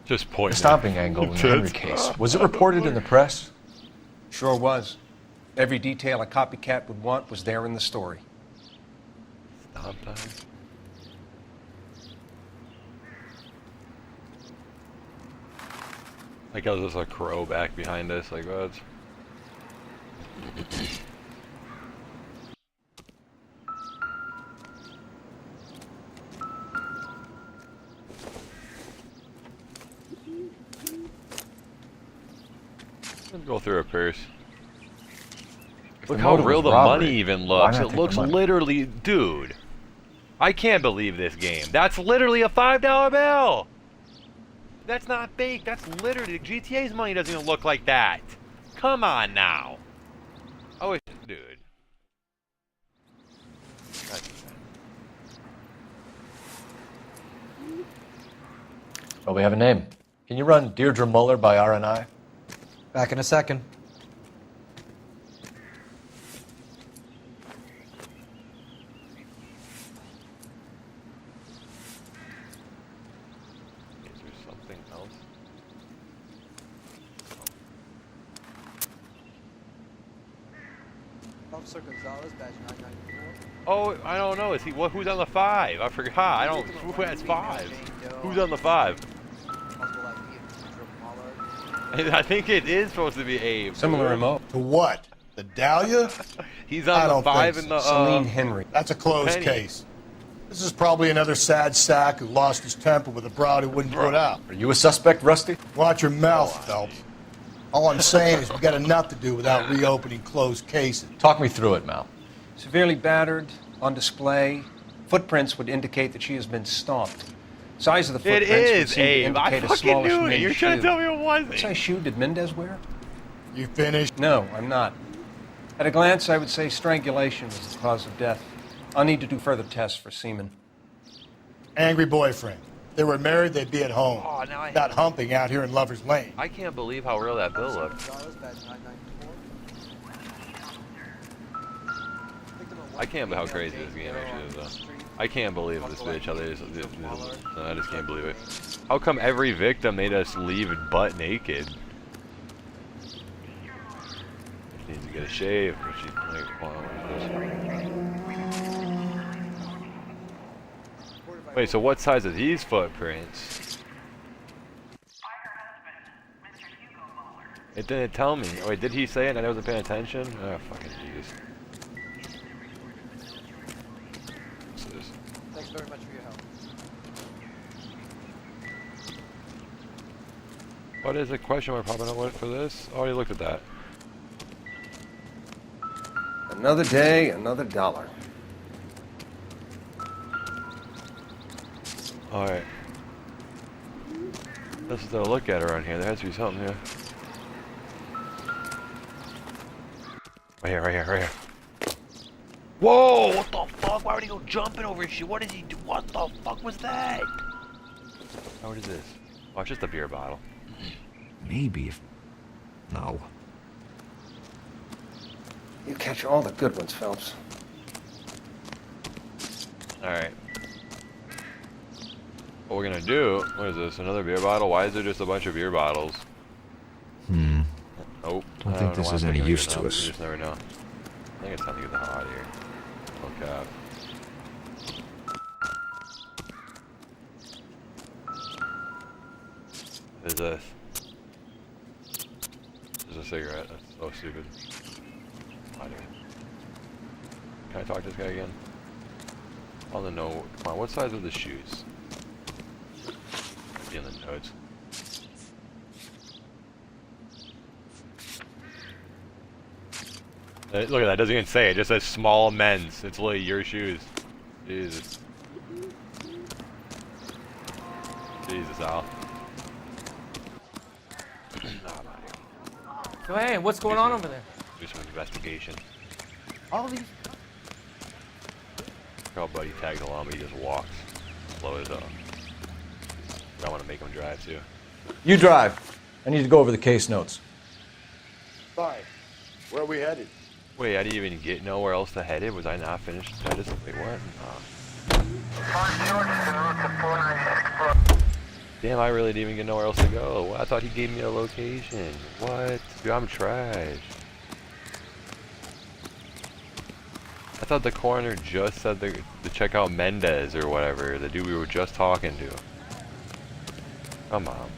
Just The pointing. stomping angle in the Henry case. Was it reported in the press? Sure was. Every detail a copycat would want was there in the story. Stomp time. Like how there's a crow back behind us, like what? Let's go through her purse. Look how real the money even looks. It looks literally, dude. I can't believe this game. That's literally a $5 bill. That's not fake. That's literally GTA's money. Doesn't even look like that. Come on now. I wish, dude. Well, we have a name. Can you run Deirdre Muller by RNI? Back in a second. Is there something else? Officer Gonzalez, badge 994. Oh, I don't know. Is he? What? Who's on the 5? I forgot. I don't. Who has 5? Who's on the 5? I think it is supposed to be Abe. Similar remote. To what? The Dahlia? He's on the 5 in the. Celine Henry. That's a closed Penny. case. This is probably another sad sack who lost his temper with a broad who wouldn't put out. Are you a suspect, Rusty? Watch your mouth, Phelps. All I'm saying is we got enough to do without reopening closed cases. Talk me through it, Mal. Severely battered, on display. Footprints would indicate that she has been stomped. Size of the It footprints would is seem to Abe. I indicate a fucking smallish knew it. men's You're trying to shoe. tell me it wasn't. What size shoe did Mendez wear? You finished? No, I'm not. At a glance, I would say strangulation was the cause of death. I'll need to do further tests for semen. Angry boyfriend. If they were married, they'd be at home. Oh, now I Not humping out here in Lover's Lane. I can't believe how real that bill looked. Gonzalez, badge 994. Victim of I can't believe how crazy this game actually is, though. I can't believe this bitch, how they just, I just can't believe it. How come every victim they just leave butt naked? She needs to get a shave. She, like, wow, what is this? Wait, so what size are these footprints? It didn't tell me. Oh, wait, did he say it and I wasn't paying attention? Oh, fucking jeez. Thanks very much for your help. What is the question mark popping up for this? Oh, you looked at that. Another day, another dollar. Alright. This is to look at around here. There has to be something here. Right here, right here, right here. Whoa! What the fuck? Why would he go jumping over shit? What did he do? What the fuck was that? Oh, what is this? Oh, it's just a beer bottle. Maybe if... No. You catch all the good ones, Phelps. Alright. What we're gonna do... What is this? Another beer bottle? Why is there just a bunch of beer bottles? Oh. Don't think this is any use to us. You just never know. I think it's time to get the hell out of here. Oh, cap. What is this? There's a cigarette. That's so stupid. Out of here. Can I talk to this guy again? I want to know. Come on, what size are the shoes? Might be in the notes. Look at that, it doesn't even say it, just says small men's. It's literally your shoes. Jesus. Jesus, Al. So hey, what's going on over there? Do some investigation. All these... Our buddy tagged along, but he just walks. Slow as up. I want to make him drive too. You drive. I need to go over the case notes. Fine. Where are we headed? Wait, I didn't even get nowhere else to head it? Was I not finished? Wait, what? Damn, I really didn't even get nowhere else to go. I thought he gave me a location. What? Dude, I'm trash. I thought the coroner just said to check out Mendez or whatever, the dude we were just talking to. Come on.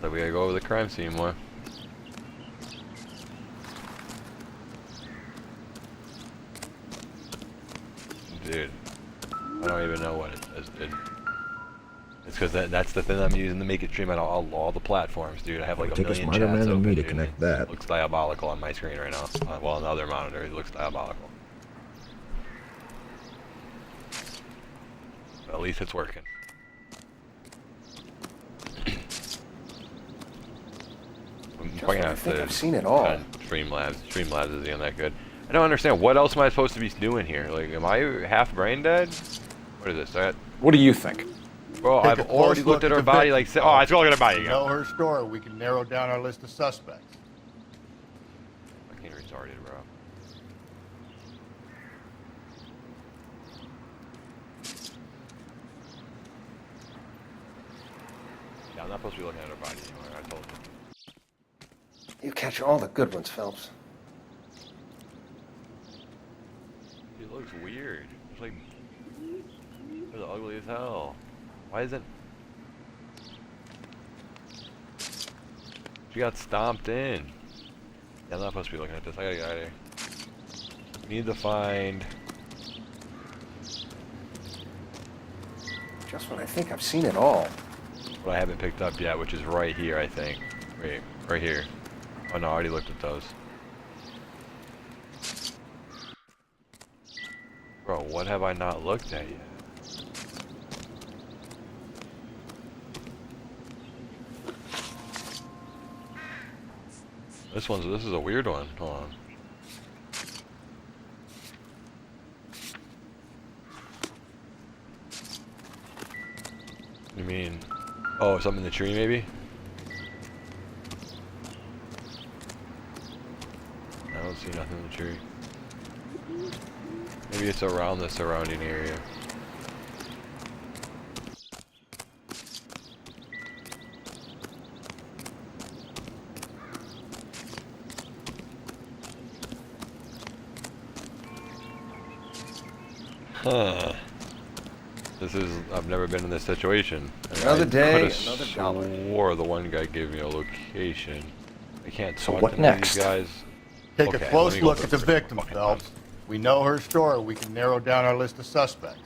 So we gotta go over the crime scene more. Dude, I don't even know what it is. It's because that's the thing I'm using to make it stream on all the platforms, dude. I have like a million chats open. Take a smarter man than me to connect that. It looks diabolical on my screen right now. Well, on the other monitor, it looks diabolical. But at least it's working. I think I've seen it all. Streamlabs isn't even that good. I don't understand. What else am I supposed to be doing here? Like, am I half brain dead? What is this? What do you think? Bro, I've already looked at her body like... Oh, let's go look at her body again. Know her story. We can narrow down our list of suspects. Fucking retarded, bro. Yeah, I'm not supposed to be looking at her body anymore. I told you. You catch all the good ones, Phelps. She looks weird. It's like... It's ugly as hell. Why isn't... She got stomped in. Yeah, I'm not supposed to be looking at this. I gotta get out of here. We need to find... Just when I think I've seen it all. What I haven't picked up yet, which is right here, I think. Wait, right here. Oh no, I already looked at those. Bro, what have I not looked at yet? This is a weird one. Hold on. You mean... Oh, something in the tree maybe? in the tree. Maybe it's around the surrounding area. Huh. I've never been in this situation. Another day, another dollar. Or the one guy gave me a location. I can't So talk what to any of next? these guys. Take Okay, a close let me go look for at the a victim, fucking Phelps. We know her story. We can narrow down our list of suspects.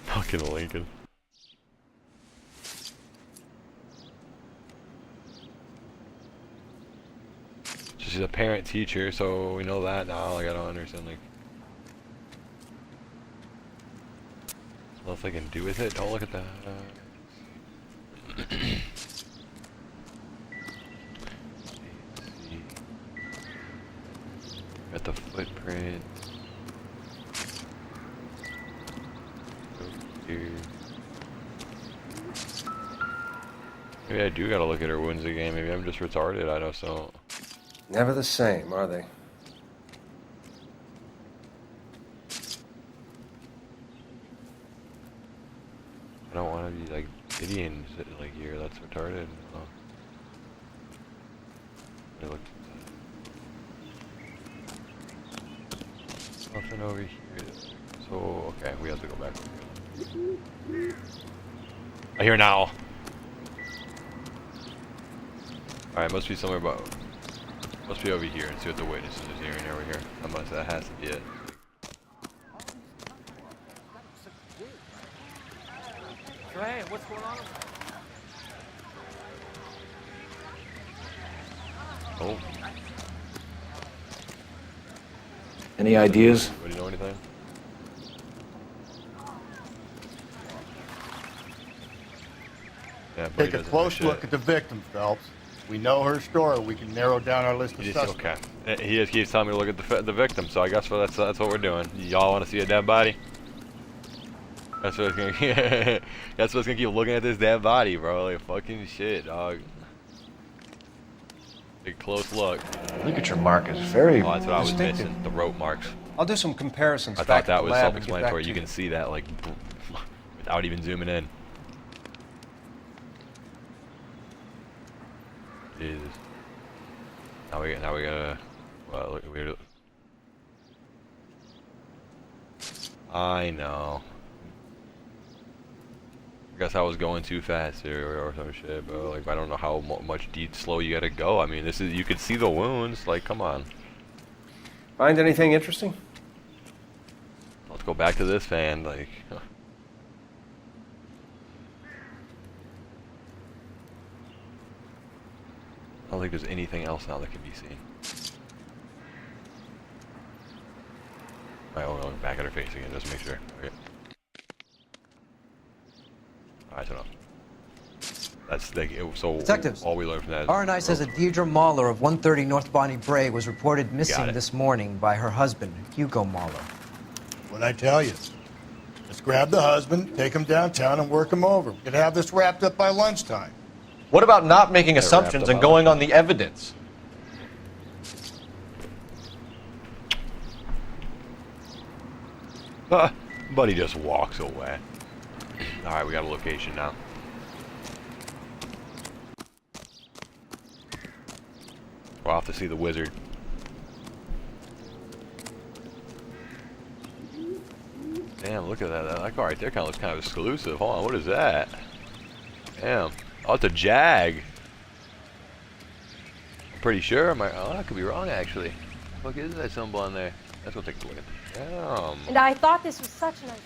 Fucking Lincoln. She's a parent teacher, so we know that now. Like, I don't understand, like, what else I can do with it? Don't look at that. Got the footprint. Here. Maybe I do gotta look at her wounds again. Maybe I'm just retarded. I don't know. Never the same, are they? I don't want to be like Gideon, like here. That's retarded. I look. Nothing over here. So okay, we have to go back. I hear now. All right, must be somewhere about. Must be over here and see what the witness is hearing over here. That has to be it. Hey, what's going on? Oh. Any ideas? Do you know anything? Yeah, Take a close look at the victim, Phelps. We know her story. We can narrow down our list of suspects. Okay. He just keeps telling me to look at the victim, so I guess that's what we're doing. Y'all want to see a dead body? That's what it's gonna. That's what's gonna keep looking at this dead body, bro. Like fucking shit, dog. Big close look. Look at your mark. It's very that's what I was distinctive. missing. The rope marks. I'll do some comparisons. I back thought that at the was lab and get self-explanatory. back You to can see that like without even zooming in. Jesus. Now we gotta. Well, look, I know. I guess I was going too fast or some shit, bro. Like I don't know how much slow you gotta go. I mean, this is you could see the wounds. Like, come on. Find anything interesting? Let's go back to this fan. Like. I don't think there's anything else now that can be seen. Alright, we'll look back at her face again, just to make sure. Okay. Alright, so that's so Detectives, all we learned from that is R&I says that Deirdre Mahler of 130 North Bonnie Brae was reported missing this morning by her husband, Hugo Mahler. What'd I tell you? Let's grab the husband, take him downtown, and work him over. We could have this wrapped up by lunchtime. What about not making assumptions and going on the evidence? Buddy just walks away. Alright, we got a location now. We'll have to see the wizard. Damn, look at that. That car right there kind of looks kind of exclusive. Hold on, what is that? Damn. Oh, it's a Jag. I'm pretty sure. Oh, I could be wrong, actually. What is that symbol on there? Let's go take a look at this. Damn. And I thought this was such a nice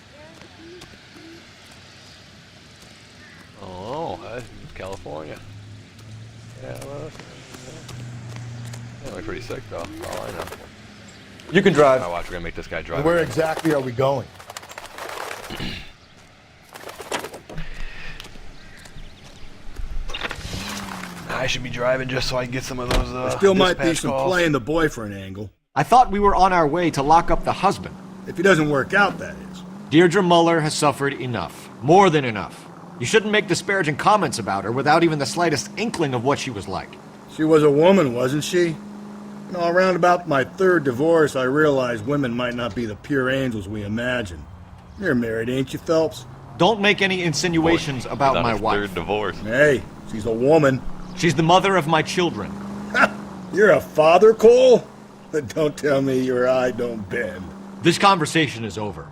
Oh, that's California. Yeah, well, yeah, pretty sick though. That's all I know. You can drive. Now watch, we're gonna make this guy drive. Where exactly are we going? I should be driving just so I can get some of those. Still might be dispatch some calls. playing the boyfriend angle. I thought we were on our way to lock up the husband. If he doesn't work out, that is. Deirdre Muller has suffered enough. More than enough. You shouldn't make disparaging comments about her without even the slightest inkling of what she was like. She was a woman, wasn't she? You know, around about my third divorce, I realized women might not be the pure angels we imagine. You're married, ain't you, Phelps? Don't make any insinuations about my wife. Third divorce. Hey, she's a woman. She's the mother of my children. You're a father, Cole? But don't tell me your eye don't bend. This conversation is over.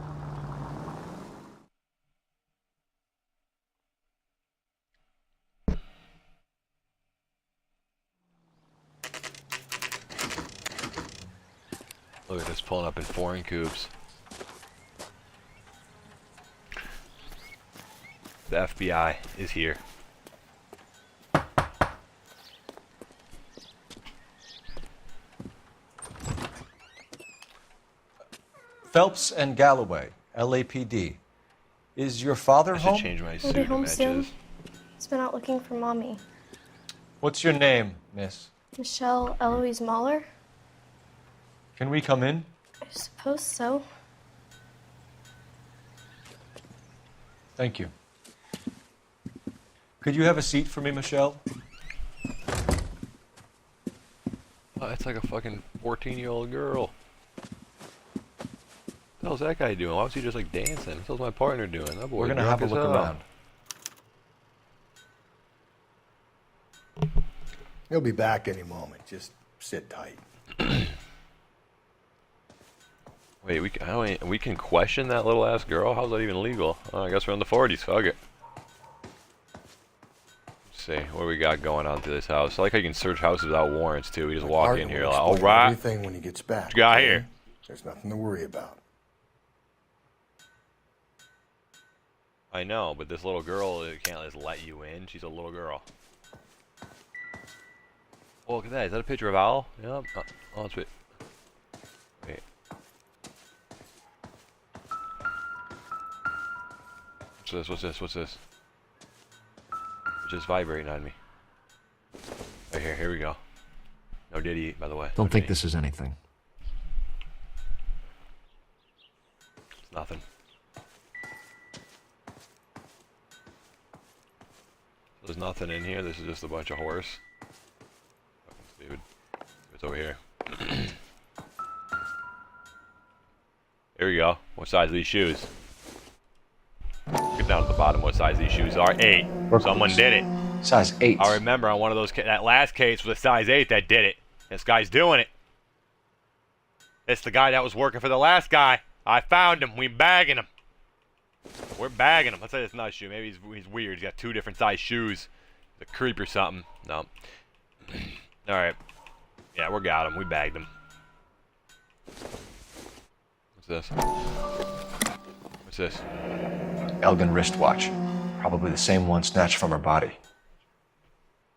Look at this pulling up in foreign coupes. The FBI is here. Phelps and Galloway, LAPD. Is your father I home? should change my He'll suit be to home match soon. his. He's been out looking for Mommy. What's your name, miss? Michelle Eloise Mahler? Can we come in? I suppose so. Thank you. Could you have a seat for me, Michelle? Oh, that's like a fucking 14-year-old girl. What the hell's that guy doing? Why was he just like dancing? What was my partner doing? That boy We're gonna drunk have a as look hell. around. He'll be back any moment. Just sit tight. Wait, we can question that little ass girl? How's that even legal? Oh, I guess we're in the 40s. Fuck it. Let's see what we got going on through this house. I like how you can search houses without warrants too. We just walk Partner in here will like, all explain right. Everything when he gets back. What you got okay? here? There's nothing to worry about. I know, but this little girl can't just let you in. She's a little girl. Oh, look at that. Is that a picture of Al? Yep. Oh, it's wait. Wait. What's this? What's this? What's this? It's just vibrating on me. Right here. Here we go. No Diddy, by the way. Don't No think Diddy. this is anything. It's nothing. There's nothing in here. This is just a bunch of horse. Fucking stupid. It's over here. Here we go. What size are these shoes? Get down to the bottom. What size these shoes are? 8. Someone did it. Size 8. I remember on one of those. That last case was a size 8 that did it. This guy's doing it. It's the guy that was working for the last guy. I found him. We bagging him. We're bagging him. Let's say it's not a shoe. Maybe he's weird. He's got 2 different size shoes. He's a creep or something. No. All right. Yeah, we got him. We bagged him. What's this? What's this? Elgin wristwatch. Probably the same one snatched from her body.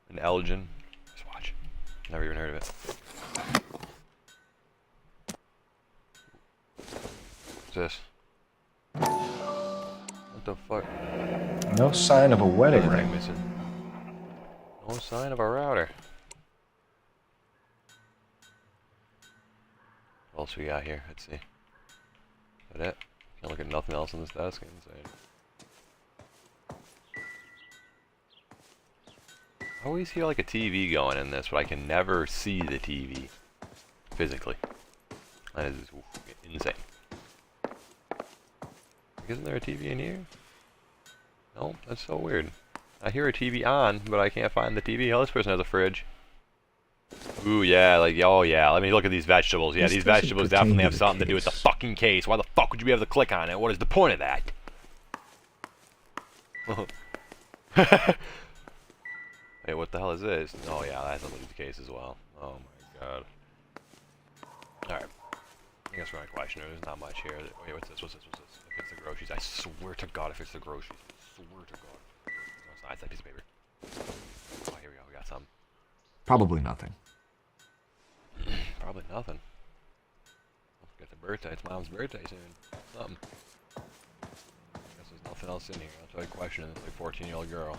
An Elgin wristwatch. Never even heard of it. What's this? What the fuck? No sign of a wedding Another ring. thing missing. No sign of a router. What else we got here? Let's see. Is that it? Can't look at nothing else on this desk. Insane. I always hear like a TV going in this, but I can never see the TV physically. That is insane. Isn't there a TV in here? No, that's so weird. I hear a TV on, but I can't find the TV. Oh, this person has a fridge. Ooh, yeah, like, oh yeah, let me look at these vegetables. Yeah, these vegetables definitely have something to do with the fucking case. Why the fuck would you be able to click on it? What is the point of that? Wait, what the hell is this? Oh yeah, that's a lead case as well. Oh my god. Alright. I guess we're gonna question her. There's not much here. Wait, what's this? What's this? What's this? If it's the groceries, I swear to God, if it's the groceries, I swear to God. No, it's not. It's that piece of paper. Oh, here we go. We got some. Probably nothing. Probably nothing. Don't forget the birthday. It's Mom's birthday soon. Something. Guess there's nothing else in here. I'll try to question this like 14-year-old girl.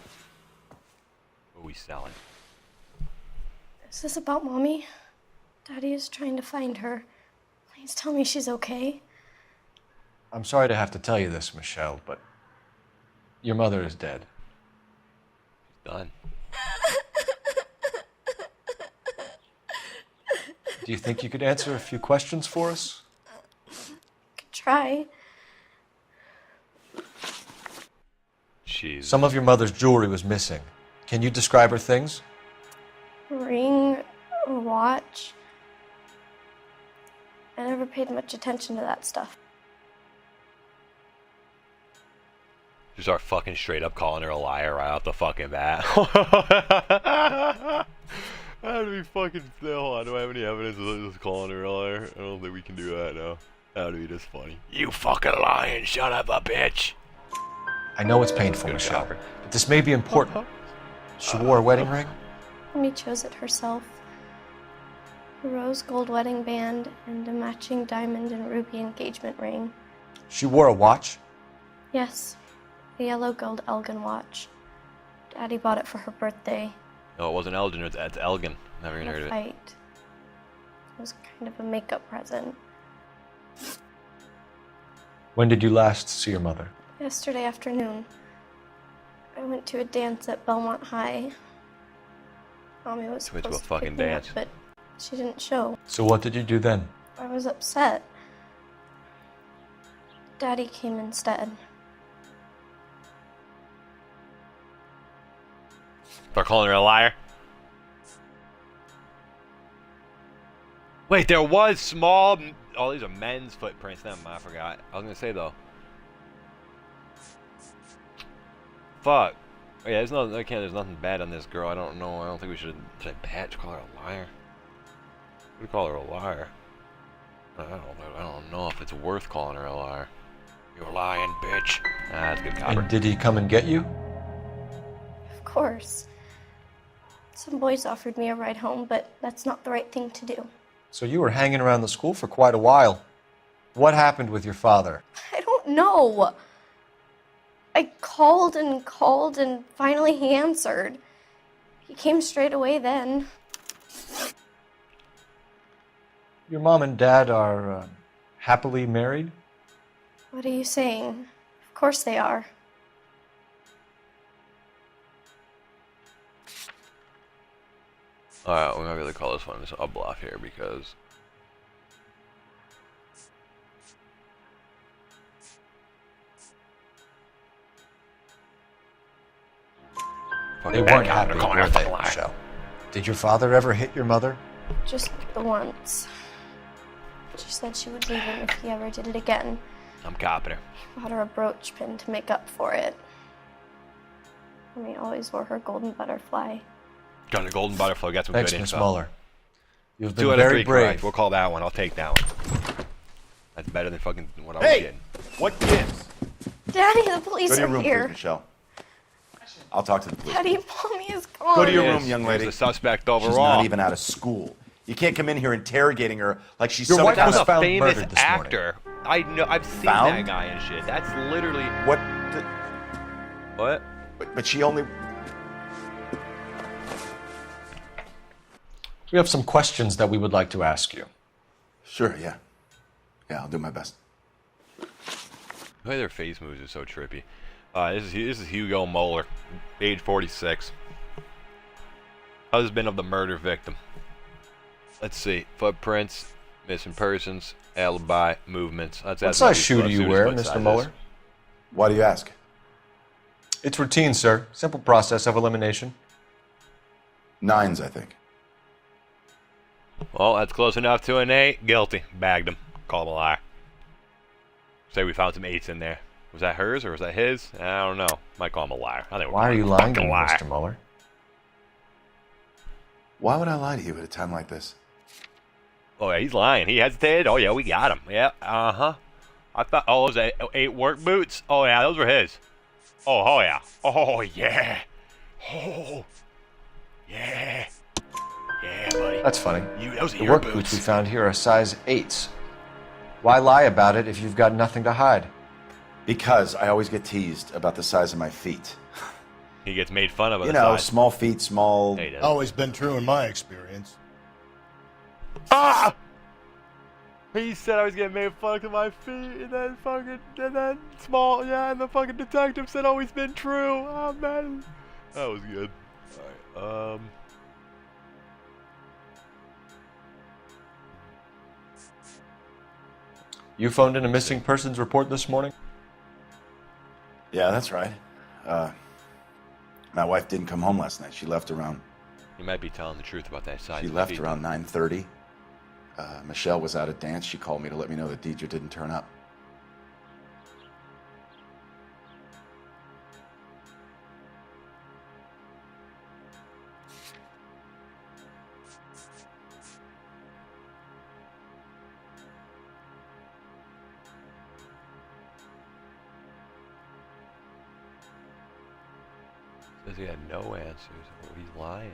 What are we selling? Is this about Mommy? Daddy is trying to find her. Please tell me she's okay. I'm sorry to have to tell you this, Michelle, but your mother is dead. Done. Do you think you could answer a few questions for us? Could try. Jeez. Some of your mother's jewelry was missing. Can you describe her things? Ring, a watch. I never paid much attention to that stuff. You start fucking straight up calling her a liar right off the fucking bat. That'd be fucking still. I don't have any evidence of just calling her a liar. I don't think we can do that now. That'd be just funny. You fucking lying son of a bitch. I know it's painful, Michelle, but this may be important. She wore a wedding ring? Mommy chose it herself. A rose gold wedding band and a matching diamond and ruby engagement ring. She wore a watch? Yes, a yellow gold Elgin watch. Daddy bought it for her birthday. No, it wasn't Elgin, it's Elgin. Never even In heard a of it. fight. It was kind of a makeup present. When did you last see your mother? Yesterday afternoon, I went to a dance at Belmont High. Mommy was Went to a supposed to fucking pick me up, dance. but she didn't show. So what did you do then? I was upset. Daddy came instead. Start calling her a liar. Wait, there was small. Oh, these are men's footprints. Never mind, I forgot. I was gonna say though. Fuck. Oh, yeah, there's nothing bad on this girl. I don't know. I don't think we should patch call her a liar. We call her a liar. I don't know if it's worth calling her a liar. You're lying, bitch. Ah, that's good copper. And did he come and get you? Of course. Some boys offered me a ride home, but that's not the right thing to do. So you were hanging around the school for quite a while. What happened with your father? I don't know. I called and finally he answered. He came straight away then. Your mom and dad are happily married? What are you saying? Of course they are. Alright, we're gonna really call this one a bluff here because They weren't happy, were they, Michelle? Did your father ever hit your mother? Just the once. She said she would leave him if he ever did it again. I'm copping her. He bought her a brooch pin to make up for it. Mommy always wore her golden butterfly. Got a golden butterfly. Got some Thanks, good Miss info. Muller. You've 2 been out of very 3 brave. correct. We'll call that one. I'll take that one. That's better than fucking what I was Hey! getting. What gives? Daddy, the police Go to your are room, here. please, Michelle. I'll talk to the police. Daddy, Mommy is gone. Go to your room, young lady. She's a suspect She's overall. not even out of school. You can't come in here interrogating her like she's Your some wife kind was of found famous murdered this morning. actor. I know. I've seen Found? that guy and shit. That's literally What? what. But she only. We have some questions that we would like to ask you. Sure, yeah. Yeah, I'll do my best. The way their face moves is so trippy. This is Hugo Moeller, age 46. Husband of the murder victim. Let's see. Footprints, missing persons, alibi, movements. What size shoe do you wear, Mr. Mueller? Why do you ask? It's routine, sir. Simple process of elimination. 9s, I think. Well, that's close enough to an 8. Guilty. Bagged him. Call him a liar. Say we found some 8s in there. Was that hers or was that his? I don't know. Might call him a liar. I think Why are you lying to me, liar. Mr. Mueller? Why would I lie to you at a time like this? Oh, yeah, he's lying. He hesitated. Oh, yeah, we got him. Yeah, uh-huh. I thought, oh, those 8 work boots? Oh, yeah, those were his. Oh, yeah. Oh, yeah. Oh, yeah. Yeah, buddy. That's funny. Those are The your work boots. boots we found here are size 8s. Why lie about it if you've got nothing to hide? Because I always get teased about the size of my feet. He gets made fun of. You know, small feet, small. Always been true in my experience. Ah! He said I was getting made fun of my feet, and then and then small, yeah, and the fucking detective said always been true. Oh man, That was good. Alright, You phoned in a missing persons report this morning? Yeah, that's right. My wife didn't come home last night. She left around... You might be telling the truth about that side. She left around 9:30. Michelle was out at dance. She called me to let me know that Deidre didn't turn up. Says he had no answers. Oh, he's lying.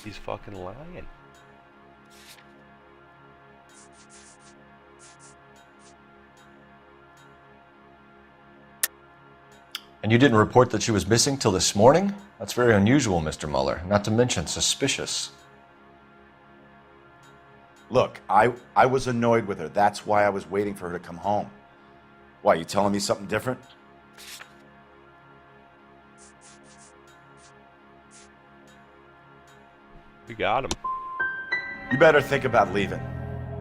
He's fucking lying. And you didn't report that she was missing till this morning? That's very unusual, Mr. Mueller. Not to mention suspicious. Look, I was annoyed with her. That's why I was waiting for her to come home. Why, you telling me something different? We got him. You better think about leaving,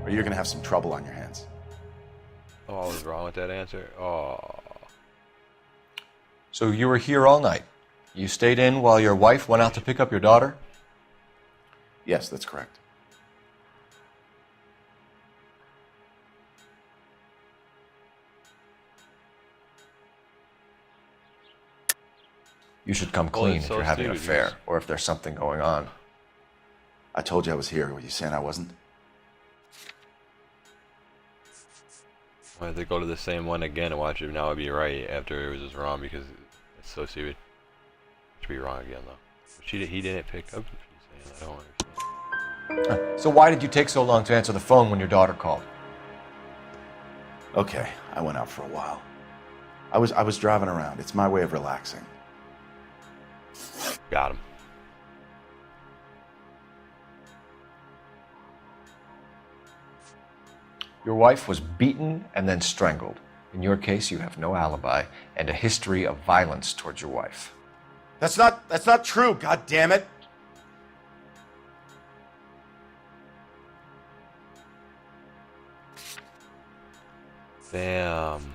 or you're gonna have some trouble on your hands. Oh, I was wrong with that answer. Oh. So you were here all night? You stayed in while your wife went out to pick up your daughter? Yes, that's correct. You should come clean if so you're having an stupid, affair, yes. or if there's something going on. I told you I was here. Were you saying I wasn't? I have to go to the same one again and watch it. Now I'd be right after it was just wrong because it's so stupid. It should be wrong again though. But he didn't pick up. She's saying I don't understand. So why did you take so long to answer the phone when your daughter called? Okay, I went out for a while. I was driving around. It's my way of relaxing. Got him. Your wife was beaten and then strangled. In your case, you have no alibi and a history of violence towards your wife. That's not true, god damn it. Damn.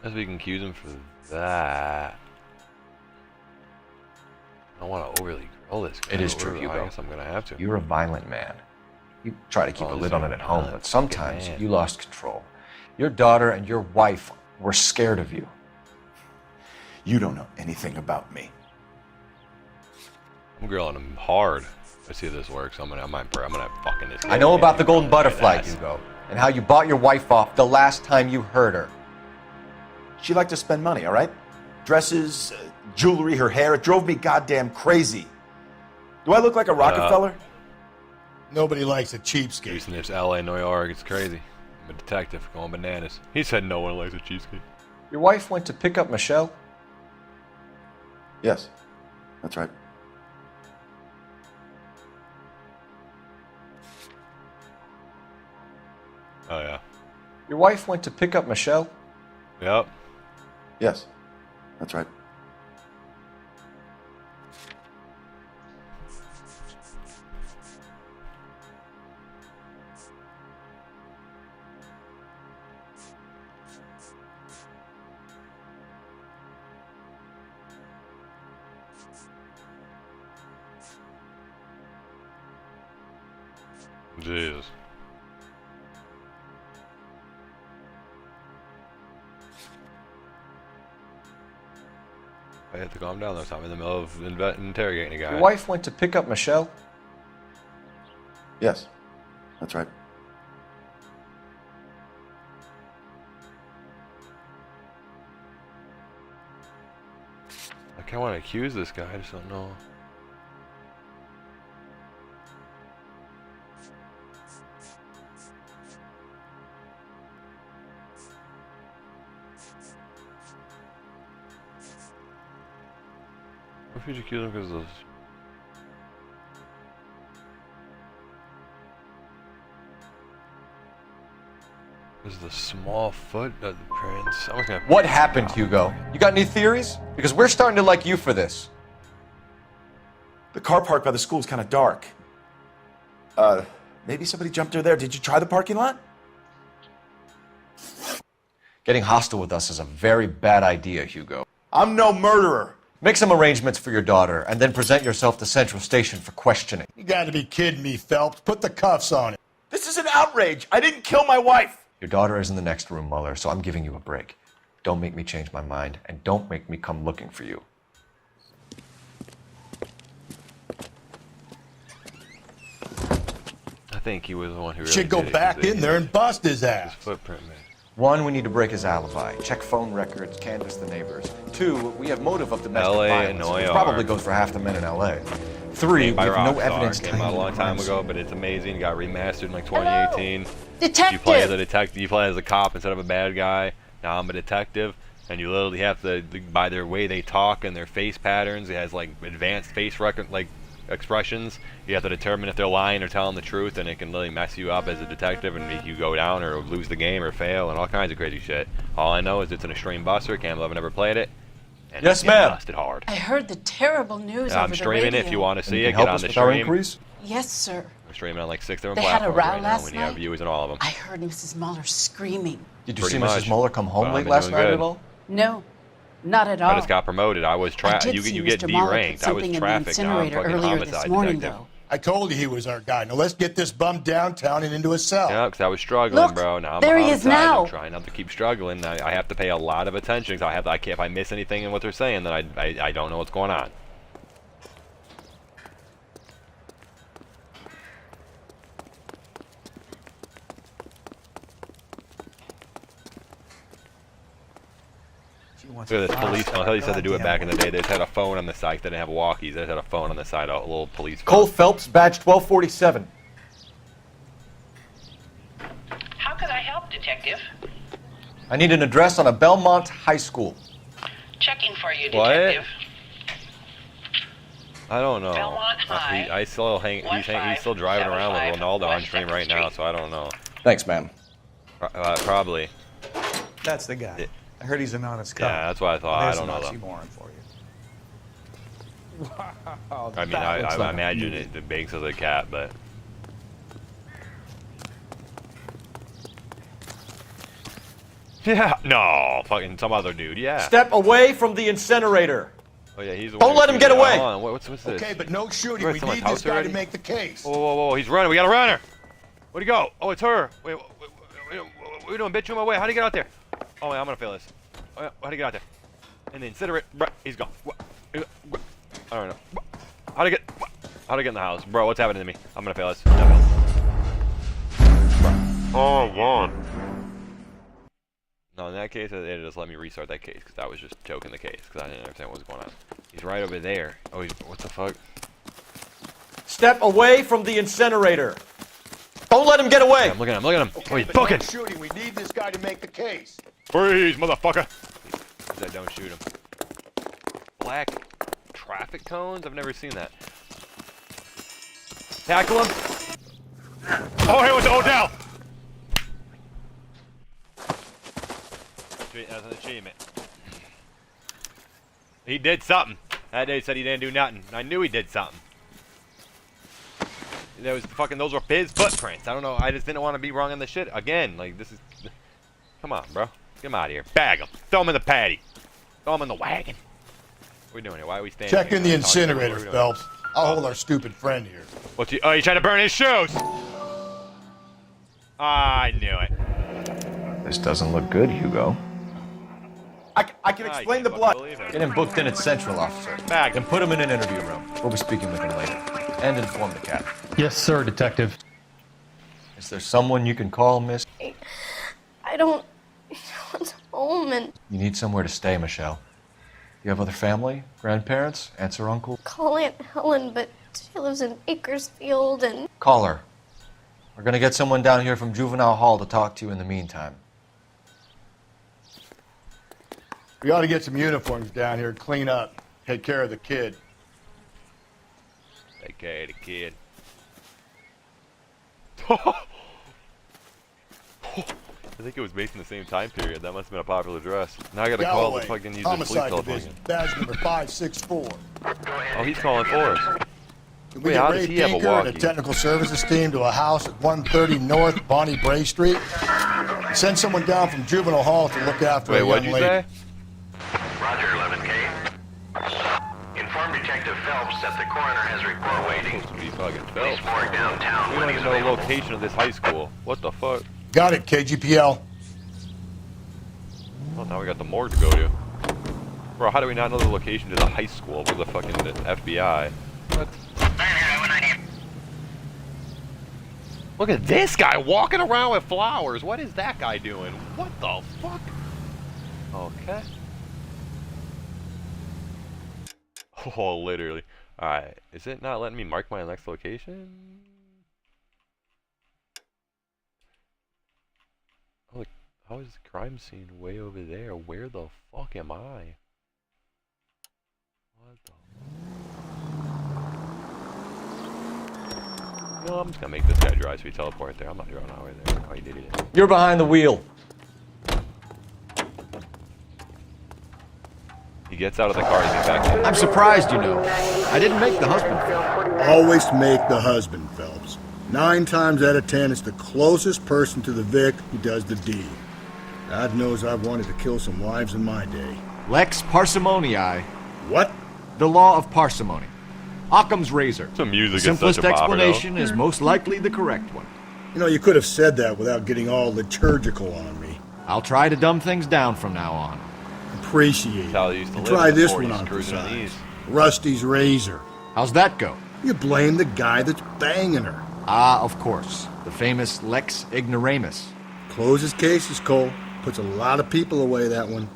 Guess we can accuse him for that. I don't want to overly grill this guy. It is true, Hugo. I guess I'm gonna have to. You're a violent man. You try to keep a lid on it at home, but sometimes you lost control. Your daughter and your wife were scared of you. You don't know anything about me. I'm grilling him hard. Let's see if this works. I'm gonna fucking this. I know about the golden butterfly, Hugo, and how you bought your wife off the last time you heard her. She liked to spend money, all right? Dresses, jewelry, her hair. It drove me goddamn crazy. Do I look like a Rockefeller? Nobody likes a cheapskate. Houston, it's LA, New York. It's crazy. I'm a detective going bananas. He said no one likes a cheesecake. Your wife went to pick up Michelle? Yes, that's right. Oh, yeah. Your wife went to pick up Michelle? Yep. Yes, that's right. Jesus. I had to calm down this time in the middle of interrogating a guy. Your wife went to pick up Michelle? Yes, that's right. I kind of want to accuse this guy. I just don't know. What if you accuse him because of... Was the small foot of the prince? I was gonna. What happened, Hugo? You got any theories? Because we're starting to like you for this. The car park by the school is kind of dark. Maybe somebody jumped her there. Did you try the parking lot? Getting hostile with us is a very bad idea, Hugo. I'm no murderer. Make some arrangements for your daughter, and then present yourself to Central Station for questioning. You gotta be kidding me, Phelps. Put the cuffs on it. This is an outrage. I didn't kill my wife. Your daughter is in the next room, Muller, so I'm giving you a break. Don't make me change my mind, and don't make me come looking for you. I think he was the one who really Should go did it, back 'cause in there and bust his ass. His footprint, man. One, we need to break his alibi, check phone records, canvass the neighbors. Two, we have motive of domestic LA violence. and It OAR. probably goes for half the men in LA. Three, we By have no Rockstar. evidence Came tying out a him long to time crimes. ago, but it's amazing. Got remastered in like 2018. Detective! You play as a detective. You play as a cop instead of a bad guy. Now I'm a detective, and you literally have to, by their way they talk and their face patterns, it has like advanced face expressions. You have to determine if they're lying or telling the truth, and it can really mess you up as a detective and make you go down or lose the game or fail and all kinds of crazy shit. All I know is it's an extreme buster. Can't believe I've never played it. And Yes, it's getting ma'am. busted hard. I heard the terrible news I'm over the streaming radio. it if you want to see And you it. can Get help on us the with our stream. inquiries? Yes, sir. We're streaming on like 6 different They had a platforms row right now last when you have night. viewers on all of them. I heard Mrs. Muller screaming. Did you Pretty see much. Mrs. Muller come home But late I've been last doing night good. at all? No, not at I all. just got promoted. I was I did you see get Mr. Muller put deranked. I was something in the trafficked. Now I'm incinerator fucking earlier homicide this morning, detective. though. I told you he was our guy. Now let's get this bum downtown and into a cell. Yeah, because I was struggling, Look, bro. Now I'm there a he is homicide. now. I'm trying not to keep struggling. I have to pay a lot of attention. Cause I can't. If I miss anything in what they're saying, then I don't know what's going on. Look at this policeman. I thought you said to do it back in the day. They just had a phone on the side. They didn't have walkies. They just had a phone on the side, a little police phone. Cole Phelps, badge 1247. How could I help, Detective? I need an address on a Belmont High School. Checking for you, What? Detective. I don't know. Belmont High, I still he's still driving around with Ronaldo on stream right now, so I don't know. Thanks, ma'am. Probably. That's the guy. I heard he's an honest cop. Yeah, that's what I thought. There's I don't know an though. oxymoron for you. Wow, I mean, that looks I like imagine beauty. it banks as a cat, but. Yeah, no, fucking some other dude, yeah. Step away from the incinerator. Oh yeah, he's the Don't one let who's him get shooting. away. Hold on, what's this? Okay, but no shooting. We're We at someone's need this house guy already? to make the case. Whoa, he's running. We got a runner. Where'd he go? Oh, it's her. Wait, what are you doing? Bitch, you in my way. How'd he get out there? Oh, wait, I'm gonna fail this. Oh, yeah, how'd he get out there? And the incinerator. Bruh, he's gone. I don't know. How'd he get in the house? Bro, what's happening to me? I'm gonna fail this. Oh, one. No, in that case, they just let me restart that case because I was just choking the case because I didn't understand what was going on. He's right over there. Oh, what the fuck? Step away from the incinerator. Don't let him get away. I'm looking at him. Look at him. Okay, Oh, he's but booking. no shooting. We need this guy to make the case. Freeze, motherfucker. He said, don't shoot him. Black traffic cones? I've never seen that. Tackle him. Oh, hey, what's Odell? That's an achievement. He did something. That day said he didn't do nothing. I knew he did something. That was fucking, those were his footprints. I don't know. I just didn't want to be wrong on the shit. Again, like, this is... Come on, bro. Get him out of here. Bag him. Throw him in the paddy. Throw him in the wagon. What are we doing here? Why are we standing Check here? in the Talking about what incinerator, we're doing? Phelps. I'll hold our stupid friend here. What's he? Oh, he's trying to burn his shoes. I knew it. This doesn't look good, Hugo. I can explain the blood. Get him booked in at Central, officer. Bag. And put him in an interview room. We'll be speaking with him later. And inform the cat. Yes, sir, Detective. Is there someone you can call, miss? I don't want home and You need somewhere to stay, Michelle. You have other family? Grandparents? Aunts or uncle? call Aunt Helen, but she lives in Bakersfield and Call her. We're gonna get someone down here from Juvenile Hall to talk to you in the meantime. We ought to get some uniforms down here, clean up, take care of the kid. Take care of the kid. I think it was based in the same time period. That must have been a popular dress. Now I gotta call the fucking use the police Homicide telephone Division, again. badge number 564. Oh, he's calling for us. Can we Wait, get how Ray does he have a Pinker and a walkie? technical services team to a house at 130 North Bonnie Bray Street? And send someone down from Juvenile Hall to look after Wait, a what'd young you lady. say? Roger, 11K. Inform Detective Phelps that the coroner has a report waiting. Supposed to be fucking Police Phelps. morgue downtown. We don't even know the location of this high school. What the fuck? Got it, KGPL. Well, now we got the morgue to go to. Bro, how do we not know the location to the high school with the fucking FBI? What? Look at this guy walking around with flowers. What is that guy doing? What the fuck? Okay. Oh, literally. Alright. Is it not letting me mark my next location? Oh, how is the crime scene way over there? Where the fuck am I? What the... No, I'm just gonna make this guy drive so we teleport there. I'm not driving all the way there. Oh, you did it. You're behind the wheel. He gets out of the car and gets back in. I'm surprised, you know. I didn't make the husband. Always make the husband, Phelps. 9 times out of 10, it's the closest person to the Vic who does the deed. God knows I've wanted to kill some wives in my day. Lex parsimonii. What? The law of parsimony. Occam's razor. Some music is Simplest such a bopper, explanation is most likely the correct one. You know, you could have said that without getting all liturgical on me. I'll try to dumb things down from now on. Appreciate it. How they used to And live try in the this 40s, one on for cruising on size. these. Rusty's razor. How's that go? You blame the guy that's banging her. Ah, of course. The famous Lex ignoramus. Closes cases, Cole. Puts a lot of people away, that one.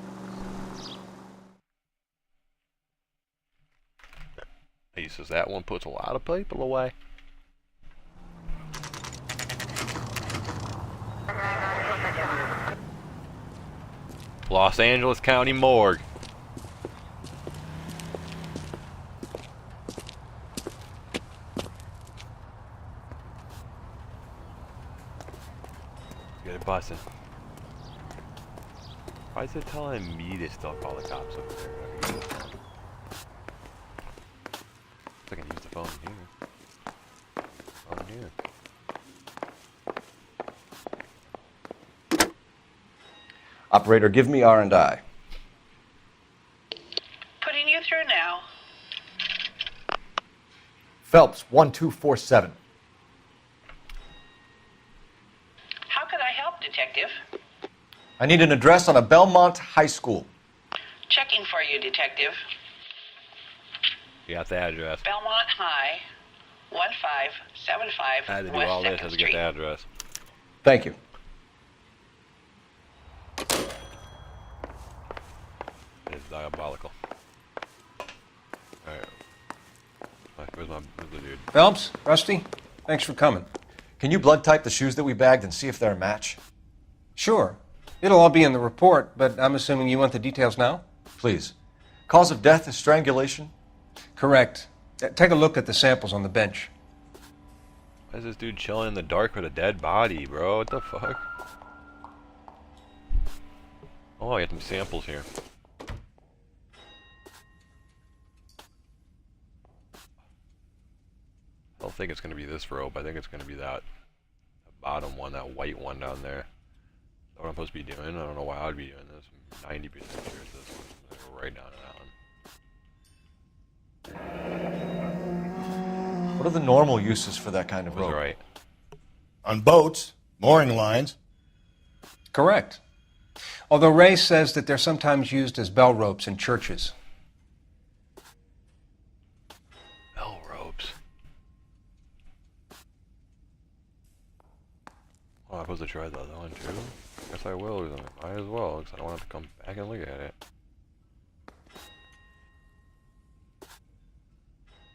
He says that one puts a lot of people away. Los Angeles County Morgue. Get it busting. Why is it telling me to still call the cops over there? I can use the phone here. Phone here. Operator, give me R&I. Putting you through now. Phelps, 1247. How could I help, Detective? I need an address on a Belmont high school. Checking for you, Detective. You got the address. Belmont High, 1575 I had to do West all this 2nd to get Street. the address. Thank you. It's diabolical. Alright. Where's the dude? Phelps, Rusty, thanks for coming. Can you blood type the shoes that we bagged and see if they're a match? Sure. It'll all be in the report, but I'm assuming you want the details now? Please. Cause of death is strangulation? Correct. Take a look at the samples on the bench. Why is this dude chilling in the dark with a dead body, bro? What the fuck? Oh, I got some samples here. I don't think it's going to be this rope. I think it's going to be that bottom one, that white one down there. Is that what I'm supposed to be doing? I don't know why I would be doing this. I'm 90% sure it's this one. I'm gonna go right down to that one. What are the normal uses for that kind of rope? Right. On boats, mooring lines. Correct. Although Ray says that they're sometimes used as bell ropes in churches. Bell ropes. Oh, I'm supposed to try the other one too? Guess I will. Might as well, because I don't want to have to come back and look at it.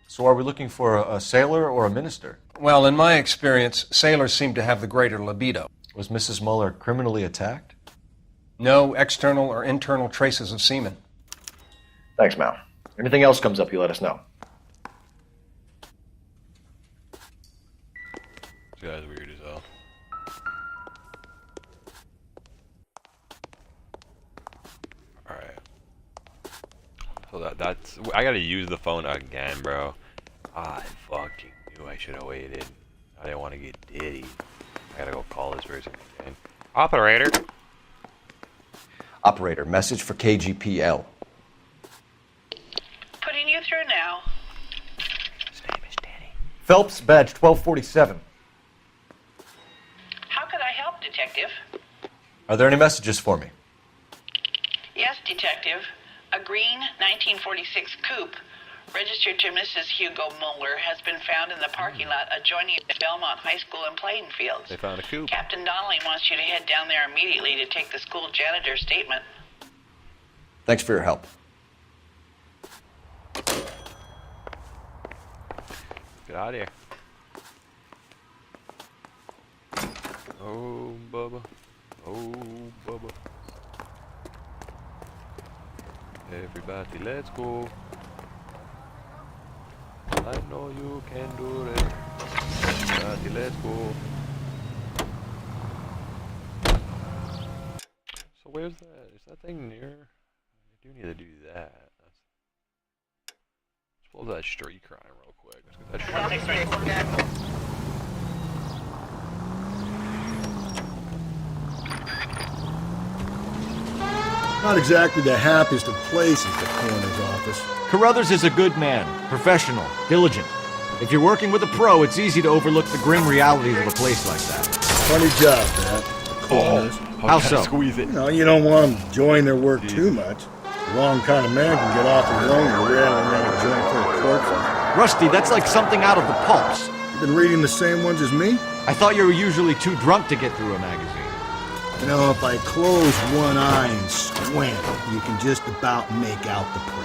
So are we looking for a sailor or a minister? Well, in my experience, sailors seem to have the greater libido. Was Mrs. Muller criminally attacked? No external or internal traces of semen. Thanks, Mal. Anything else comes up, you let us know. This guy's weird as hell. So that's... I gotta use the phone again, bro. I fucking knew I should have waited. I didn't want to get diddy. I gotta go call this person again. Operator! Operator, message for KGPL. Putting you through now. Phelps, badge 1247. How could I help, Detective? Are there any messages for me? Yes, Detective. A green 1946 coupe registered to Mrs. Hugo Mueller has been found in the parking lot adjoining the Belmont High School and playing fields. They found a coupe. Captain Donnelly wants you to head down there immediately to take the school janitor's statement. Thanks for your help. Get out of here. Oh, Bubba. Oh, Bubba. Everybody, let's go. I know you can do it. Everybody, let's go. So where's that? Is that thing near? I do need to do that. Let's pull that street crime real quick. Let's get that street. Not exactly the happiest of places, the coroner's office. Carruthers is a good man, professional, diligent. If you're working with a pro, it's easy to overlook the grim realities of a place like that. Funny job, that. Coroner's. How so? Squeeze it. You don't want them enjoying their work too much. The wrong kind of man can get off their own and rattling around a joint full of corpses. Rusty, that's like something out of the pulps. You been reading the same ones as me? I thought you were usually too drunk to get through a magazine. You know, if I close one eye and squint, you can just about make out the print.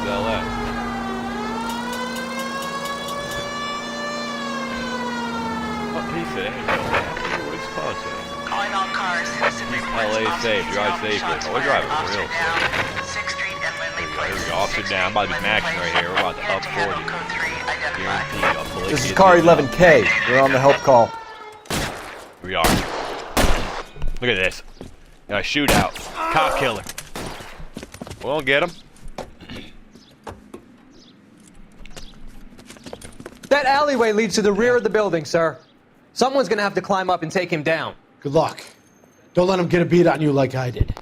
Sell that. What he said? What is Wisconsin? Calling all cars. LA safe. Drive safely. Oh, we're driving real safe. Here we go. Officer down. I'm about to be maxing right here. We're about to up 40. Guaranteed. I'll pull it. This is car 11K. You're on the help call. Here we are. Look at this. Got a shootout. Cop killer. We'll get him. That alleyway leads to the rear of the building, sir. Someone's gonna have to climb up and take him down. Good luck. Don't let him get a beat on you like I did.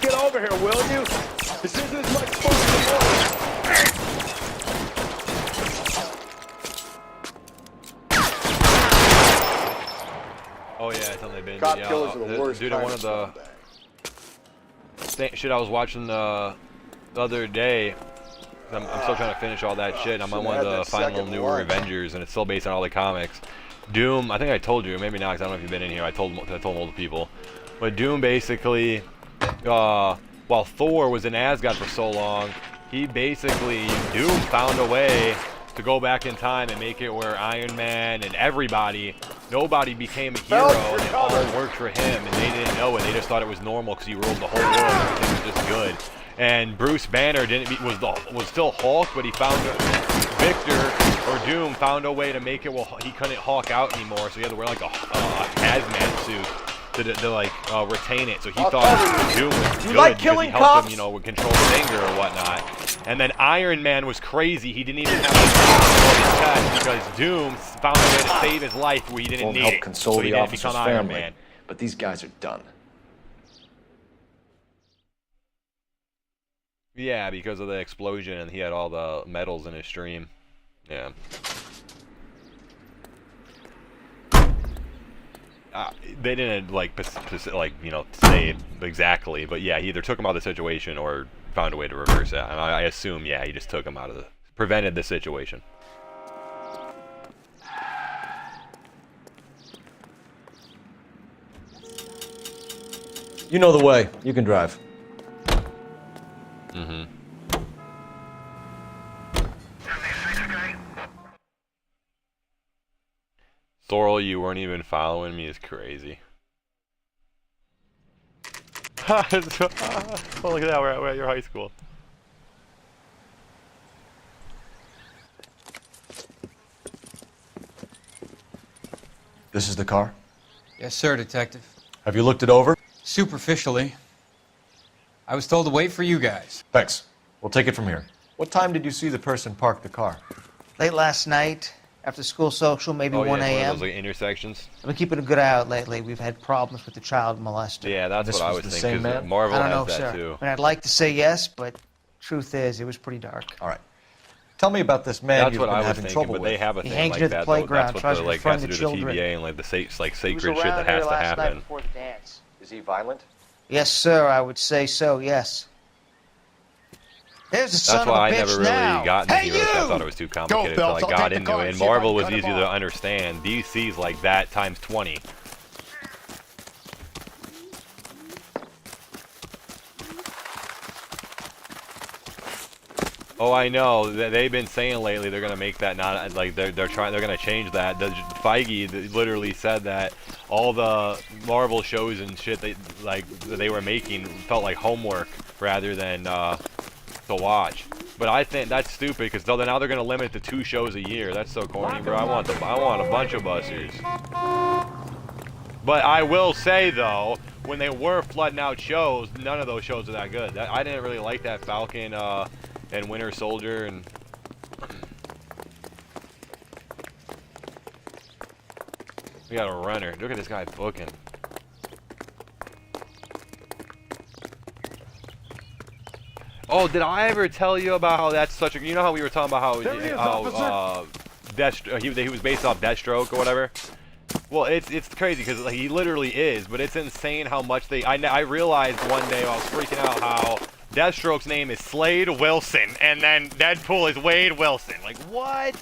Get over here, will you? This isn't as much fun as it was. Oh yeah, it's only been. Cop Yeah, killers are the worst dude, kind one of of the shit I was watching the other day. I'm still trying to finish all that shit. I'm on one of the final newer Avengers, and it's still based on all the comics. Doom, I think I told you, maybe not, because I don't know if you've been in here. I told multiple people, but Doom basically, while Thor was in Asgard for so long, Doom found a way to go back in time and make it where Iron Man and nobody became a hero, and it all worked for him, and they didn't know it. They just thought it was normal because he ruled the whole world. Everything was just good. And Bruce Banner was still Hulk, but he found Doom found a way to make it. Well, he couldn't Hulk out anymore, so he had to wear like a hazmat suit to retain it. So he thought Doom was good because he helped him, control his anger or whatnot. And then Iron Man was crazy. He didn't even have to test because Doom found a way to save his life where he didn't need it. Console so he the didn't officer's become Iron family, Man. but these guys are done. Yeah, because of the explosion, and he had all the metals in his stream. Yeah. They didn't say exactly, but yeah, he either took him out of the situation or found a way to reverse it. And I assume, yeah, he just took him out of prevented the situation. You know the way. You can drive. Mm-hmm. Sorrel, you weren't even following me is crazy. Oh, look at that, we're at your high school. This is the car? Yes, sir, Detective. Have you looked it over? Superficially. I was told to wait for you guys. Thanks. We'll take it from here. What time did you see the person park the car? Late last night, after school social, maybe 1 One a.m. of those like intersections. I've been keeping a good eye out lately. We've had problems with the child molester. Yeah, that's what I was thinking. same man? Marvel I don't know, has that sir. too. I mean, I'd like to say yes, but truth is, it was pretty dark. All right. Tell me about this man That's you've what been I was having thinking, trouble but with. they have a He thing hangs like near the that. Though. playground, That's what tries the, to like befriend has to the do with the children. TVA and like the like He was sacred shit around that has here to last night happen. before the dance. Is he violent? Yes, sir. I would say so. Yes. There's the son That's of a why I bitch never really now. got into Hey, heroes. you! I thought it was too complicated Go, until I Phelps, got I'll take the into car it. and And see if I Marvel can was cut him easier off. to understand. DC's like that times 20. Oh, I know. They've been saying lately they're gonna make that not like they're gonna change that. Feige literally said that all the Marvel shows and shit that they were making felt like homework rather than to watch. But I think that's stupid because now they're gonna limit it to 2 shows a year. That's so corny, bro. I want a bunch of busters. But I will say though, when they were flooding out shows, none of those shows are that good. I didn't really like that Falcon and Winter Soldier and we got a runner. Look at this guy booking. Oh, did I ever tell you about how that's such a? You know how we were talking about how he was based off Deathstroke or whatever. Well, it's crazy because like, he literally is, but it's insane how much they. I realized one day while I was freaking out how Deathstroke's name is Slade Wilson, and then Deadpool is Wade Wilson. Like what?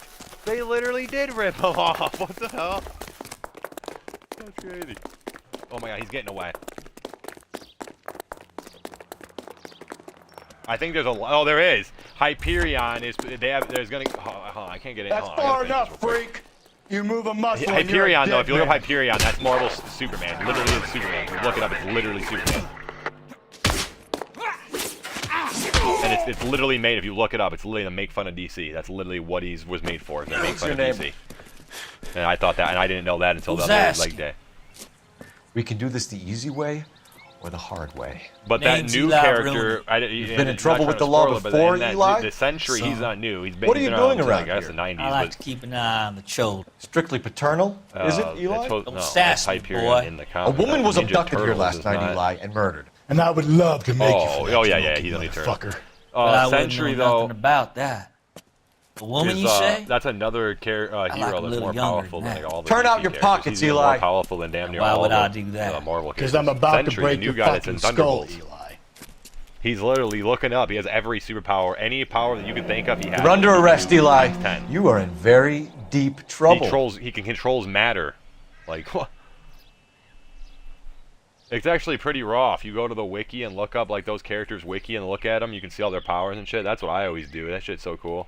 They literally did rip him off. What the hell? That's crazy. Oh my God, he's getting away. I think there's a. Oh, there is. Hyperion is. There's gonna. Oh, I can't get it. That's far enough, freak. You move a muscle. Hyperion, though. If you look up Hyperion, that's Marvel's Superman. Literally is Superman. If you look it up, it's literally Superman. And it's literally made. If you look it up, it's literally to make fun of DC. That's literally what he was made for. To make fun of DC. And I thought that, and I didn't know that until the other like day. We can do this the easy way or the hard way. But that new character, you've been in trouble with the law before, Eli? The Century, he's not new. He's been. What are you doing around here? here? The 90s. I like to keep an eye on the children. Strictly paternal, is it, Eli? Don't sass me, boy. In the A woman was abducted here last night, Eli, and murdered. And I would love to make you for that. Oh yeah, he's only Eternal. But I wouldn't Century know though. nothing about that. A woman, you say? That's another hero like that's a more little powerful younger than like all the Turn DC out your characters. pockets, He's Eli. more powerful than damn near Why all would of I the, do that? Marvel Because characters. I'm about to Sentry, break the your new guy that's in fucking Thunderbolts. skull, Eli. He's literally looking up. He has every superpower, any power that you can think of. He has. You're under arrest, Eli. 10. You are in very deep trouble. He can control matter. Like what? It's actually pretty raw. If you go to the wiki and look up like those characters' wiki and look at them, you can see all their powers and shit. That's what I always do. That shit's so cool.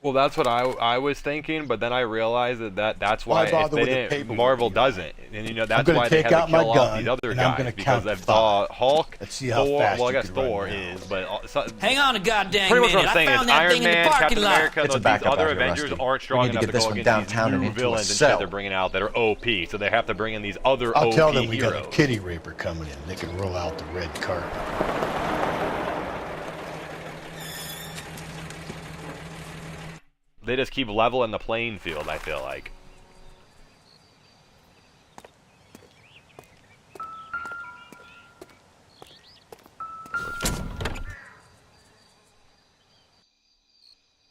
Well, that's what I was thinking, but then I realized that's why if they didn't, Marvel doesn't, and you know that's why they had to kill off these other guys because of Hulk, Thor. Well, I guess Thor is, but Hang on a goddamn pretty much minute. what I'm saying I is found that Iron thing in Man, the parking Captain lot. America, It's a these backup other out here, Avengers Rusty. aren't strong We need to enough get this go from against downtown these and new into a villains and cell. shit they're bringing out that are OP, so they have to bring in these other I'll OP tell them we got a heroes. kitty raper coming in. They can roll out the red carpet. They just keep leveling the playing field, I feel like.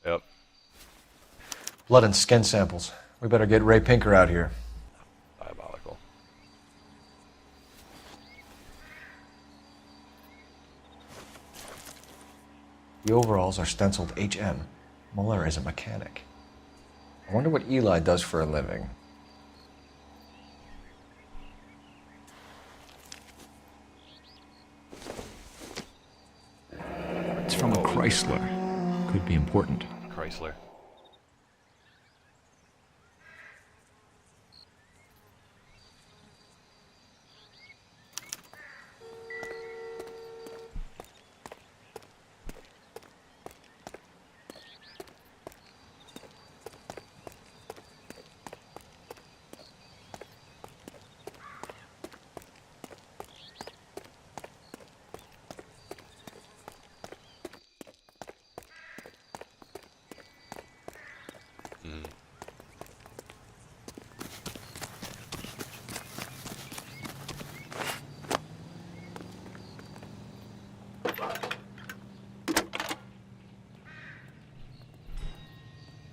Yep. Blood and skin samples. We better get Ray Pinker out here. Diabolical. The overalls are stenciled HM. Muller is a mechanic. I wonder what Eli does for a living. Chrysler could be important. Chrysler.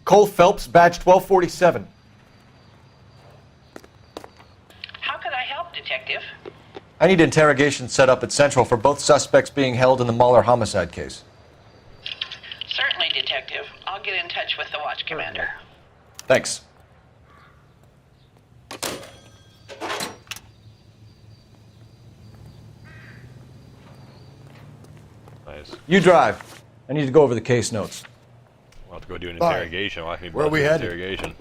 Cole Phelps, badge 1247. How could I help, Detective? I need interrogation set up at Central for both suspects being held in the Mahler homicide case. Certainly, Detective. I'll get in touch with the watch commander. Thanks. Nice. You drive. I need to go over the case notes. We'll have to go do an Bye. interrogation. Why can Where are we headed? Interrogation.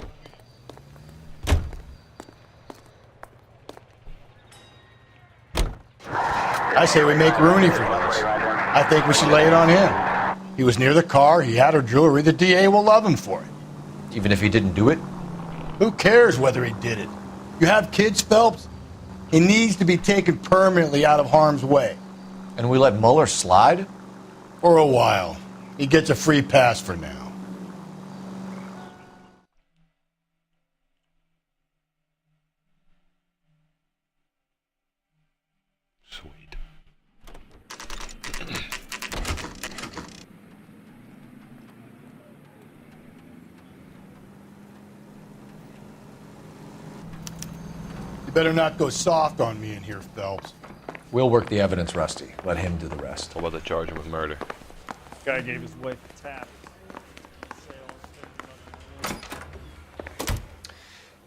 I say we make Rooney for this. I think we should lay it on him. He was near the car, he had her jewelry, the DA will love him for it. Even if he didn't do it? Who cares whether he did it? You have kids, Phelps? He needs to be taken permanently out of harm's way. And we let Mueller slide? For a while. He gets a free pass for now. Sweet. You better not go soft on me in here, Phelps. We'll work the evidence, Rusty. Let him do the rest. What about to charge him with murder? Guy gave his wife a tap.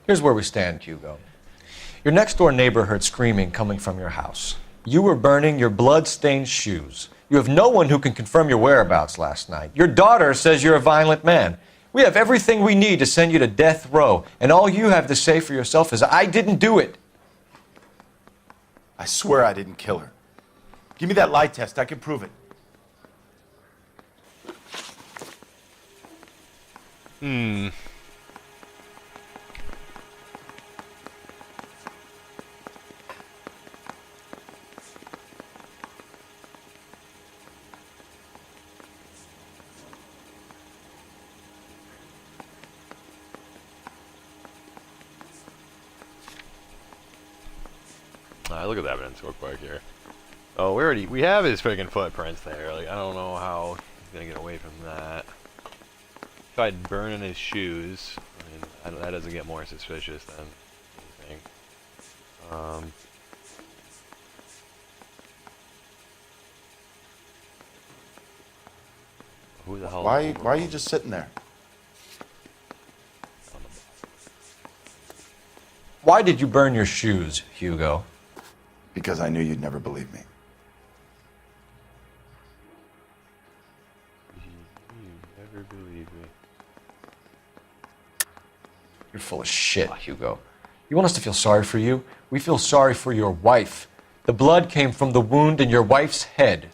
Here's where we stand, Hugo. Your next door neighbor heard screaming coming from your house. You were burning your blood-stained shoes. You have no one who can confirm your whereabouts last night. Your daughter says you're a violent man. We have everything we need to send you to death row, and all you have to say for yourself is, I didn't do it. I swear I didn't kill her. Give me that lie test. I can prove it. Look at the evidence real quick here. Oh, we have his freaking footprints there. Like, I don't know how he's gonna get away from that. Tried burning his shoes. I mean, that doesn't get more suspicious than anything. Who the hell? Why are you just sitting there? Why did you burn your shoes, Hugo? Because I knew you'd never believe me. You never believe me. You're full of shit, Hugo. You want us to feel sorry for you? We feel sorry for your wife. The blood came from the wound in your wife's head.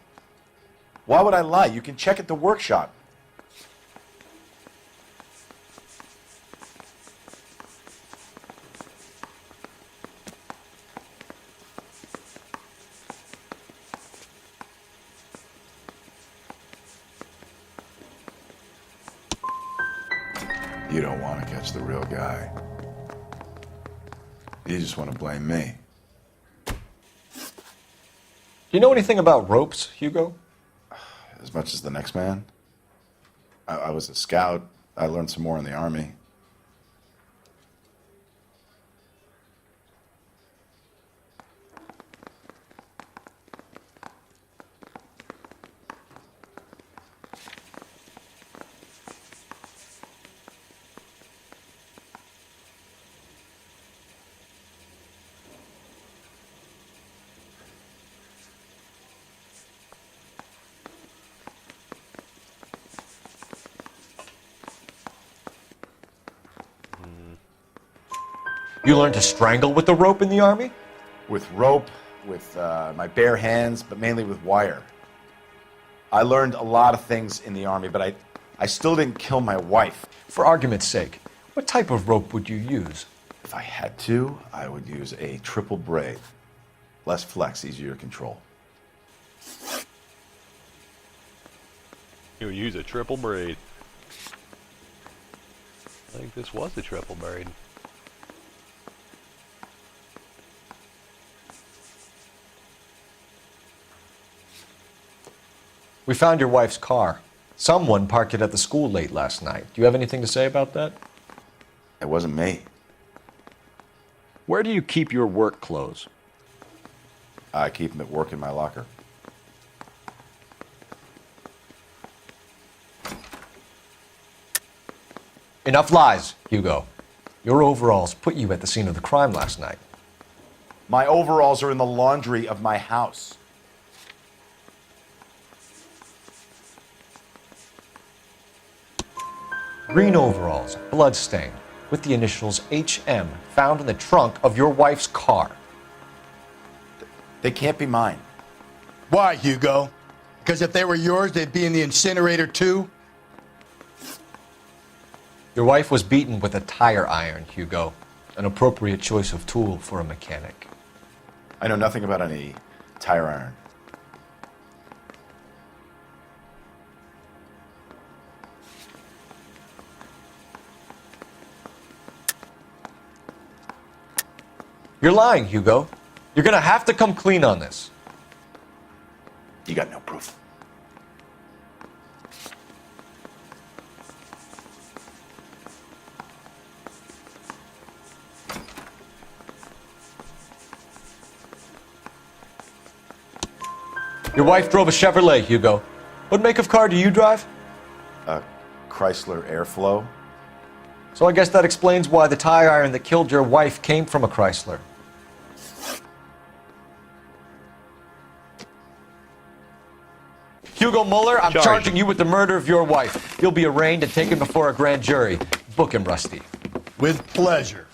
Why would I lie? You can check at the workshop. You don't want to catch the real guy. You just want to blame me. Do you know anything about ropes, Hugo? As much as the next man. I was a scout. I learned some more in the Army. You learned to strangle with the rope in the Army? With rope, with my bare hands, but mainly with wire. I learned a lot of things in the Army, but I still didn't kill my wife. For argument's sake, what type of rope would you use? If I had to, I would use a triple braid. Less flex, easier to control. You would use a triple braid. I think this was a triple braid. We found your wife's car. Someone parked it at the school late last night. Do you have anything to say about that? It wasn't me. Where do you keep your work clothes? I keep them at work in my locker. Enough lies, Hugo. Your overalls put you at the scene of the crime last night. My overalls are in the laundry of my house. Green overalls, bloodstained, with the initials HM found in the trunk of your wife's car. They can't be mine. Why, Hugo? Because if they were yours, they'd be in the incinerator too? Your wife was beaten with a tire iron, Hugo. An appropriate choice of tool for a mechanic. I know nothing about any tire iron. You're lying, Hugo. You're gonna have to come clean on this. You got no proof. Your wife drove a Chevrolet, Hugo. What make of car do you drive? A Chrysler Airflow. So I guess that explains why the tire iron that killed your wife came from a Chrysler. Hugo Mueller, I'm charging you with the murder of your wife. You'll be arraigned and taken before a grand jury. Book him, Rusty. With pleasure.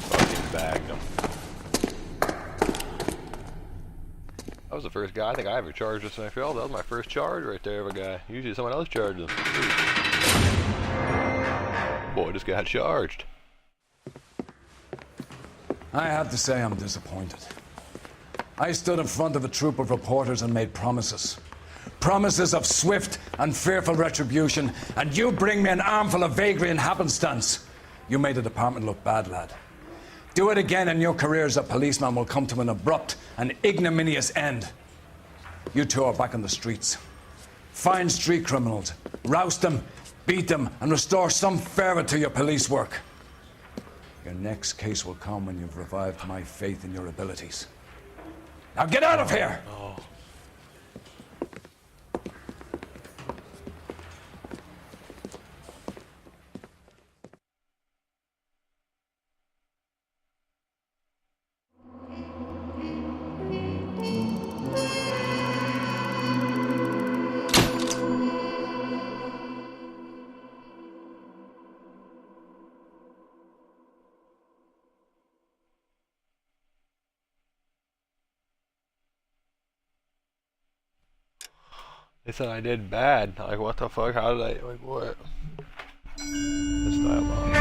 Fucking bagged him. That was the first guy I think I ever charged with NFL. That was my first charge right there of a guy. Usually someone else charges him. Boy, just got charged. I have to say I'm disappointed. I stood in front of a troop of reporters and made promises. Promises of swift and fearful retribution, and you bring me an armful of vagary and happenstance. You made the department look bad, lad. Do it again and your career as a policeman will come to an abrupt and ignominious end. You two are back on the streets. Find street criminals, roust them, beat them, and restore some fervor to your police work. Your next case will come when you've revived my faith in your abilities. Now get out of here! Oh. They said I did bad. Like, what the fuck? How did I, like, what? This dialogue.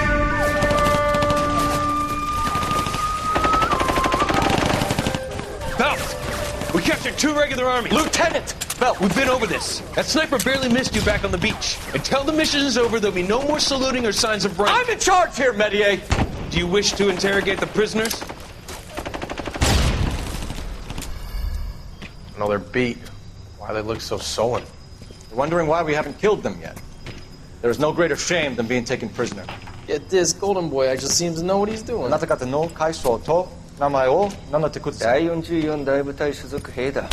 Phelps! We captured 2 regular army. Lieutenant! Phelps, we've been over this. That sniper barely missed you back on the beach. Until the mission is over, there'll be no more saluting or signs of rank. I'm in charge here, Medier! Do you wish to interrogate the prisoners? No, they're beat. Why they look so sullen? You're wondering why we haven't killed them yet. There is no greater shame than being taken prisoner. Yet this golden boy actually seems to know what he's doing. あなた方の階層と名前を名乗ってください。第44大部隊所属兵だ。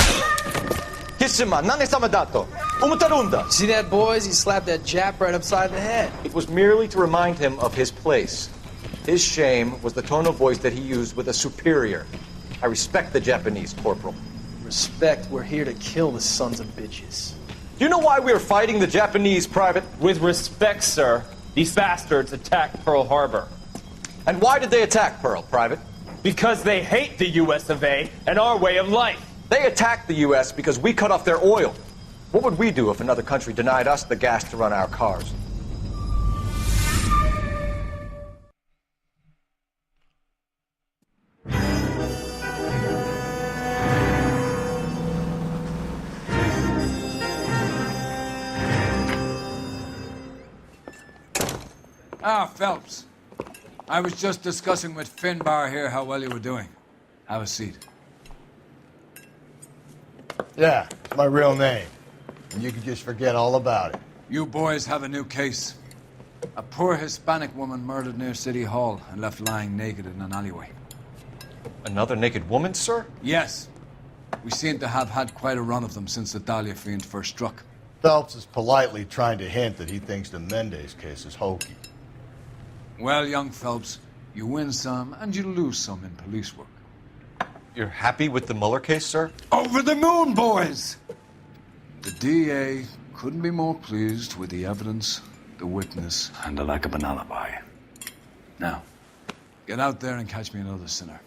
キスマ、何様だと思ってるんだ。 See that, boys? He slapped that Jap right upside the head. It was merely to remind him of his place. His shame was the tone of voice that he used with a superior. I respect the Japanese, Corporal. Respect, we're here to kill the sons of bitches. Do you know why we are fighting the Japanese, Private? With respect, sir, these bastards attacked Pearl Harbor. And why did they attack Pearl, Private? Because they hate the US of A and our way of life. They attacked the U.S. because we cut off their oil. What would we do if another country denied us the gas to run our cars? Ah, Phelps. I was just discussing with Finbar here how well you were doing. Have a seat. Yeah, it's my real name. And you can just forget all about it. You boys have a new case. A poor Hispanic woman murdered near City Hall and left lying naked in an alleyway. Another naked woman, sir? Yes. We seem to have had quite a run of them since the Dahlia fiend first struck. Phelps is politely trying to hint that he thinks the Mendez case is hokey. Well, young Phelps, you win some and you lose some in police work. You're happy with the Mueller case, sir? Over the moon, boys! The DA couldn't be more pleased with the evidence, the witness, and the lack of an alibi. Now, get out there and catch me another sinner.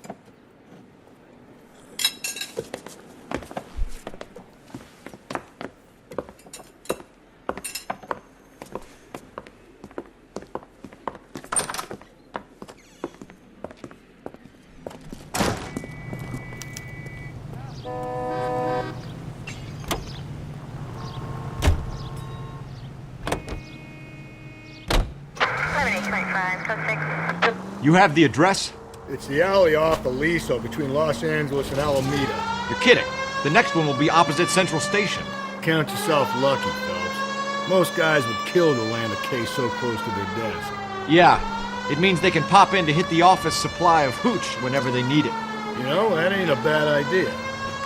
You have the address? It's the alley off Aliso between Los Angeles and Alameda. You're kidding. The next one will be opposite Central Station. Count yourself lucky, Phelps. Most guys would kill to land a case so close to their desk. Yeah, it means they can pop in to hit the office supply of hooch whenever they need it. You know, that ain't a bad idea.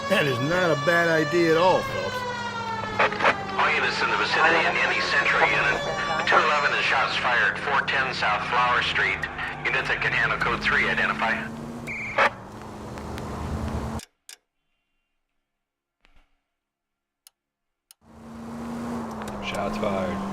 That is not a bad idea at all, Phelps. All units in the vicinity in any Central unit. 211 and shots fired, 410 South Flower Street. Units that can handle code 3, identify. Shots fired.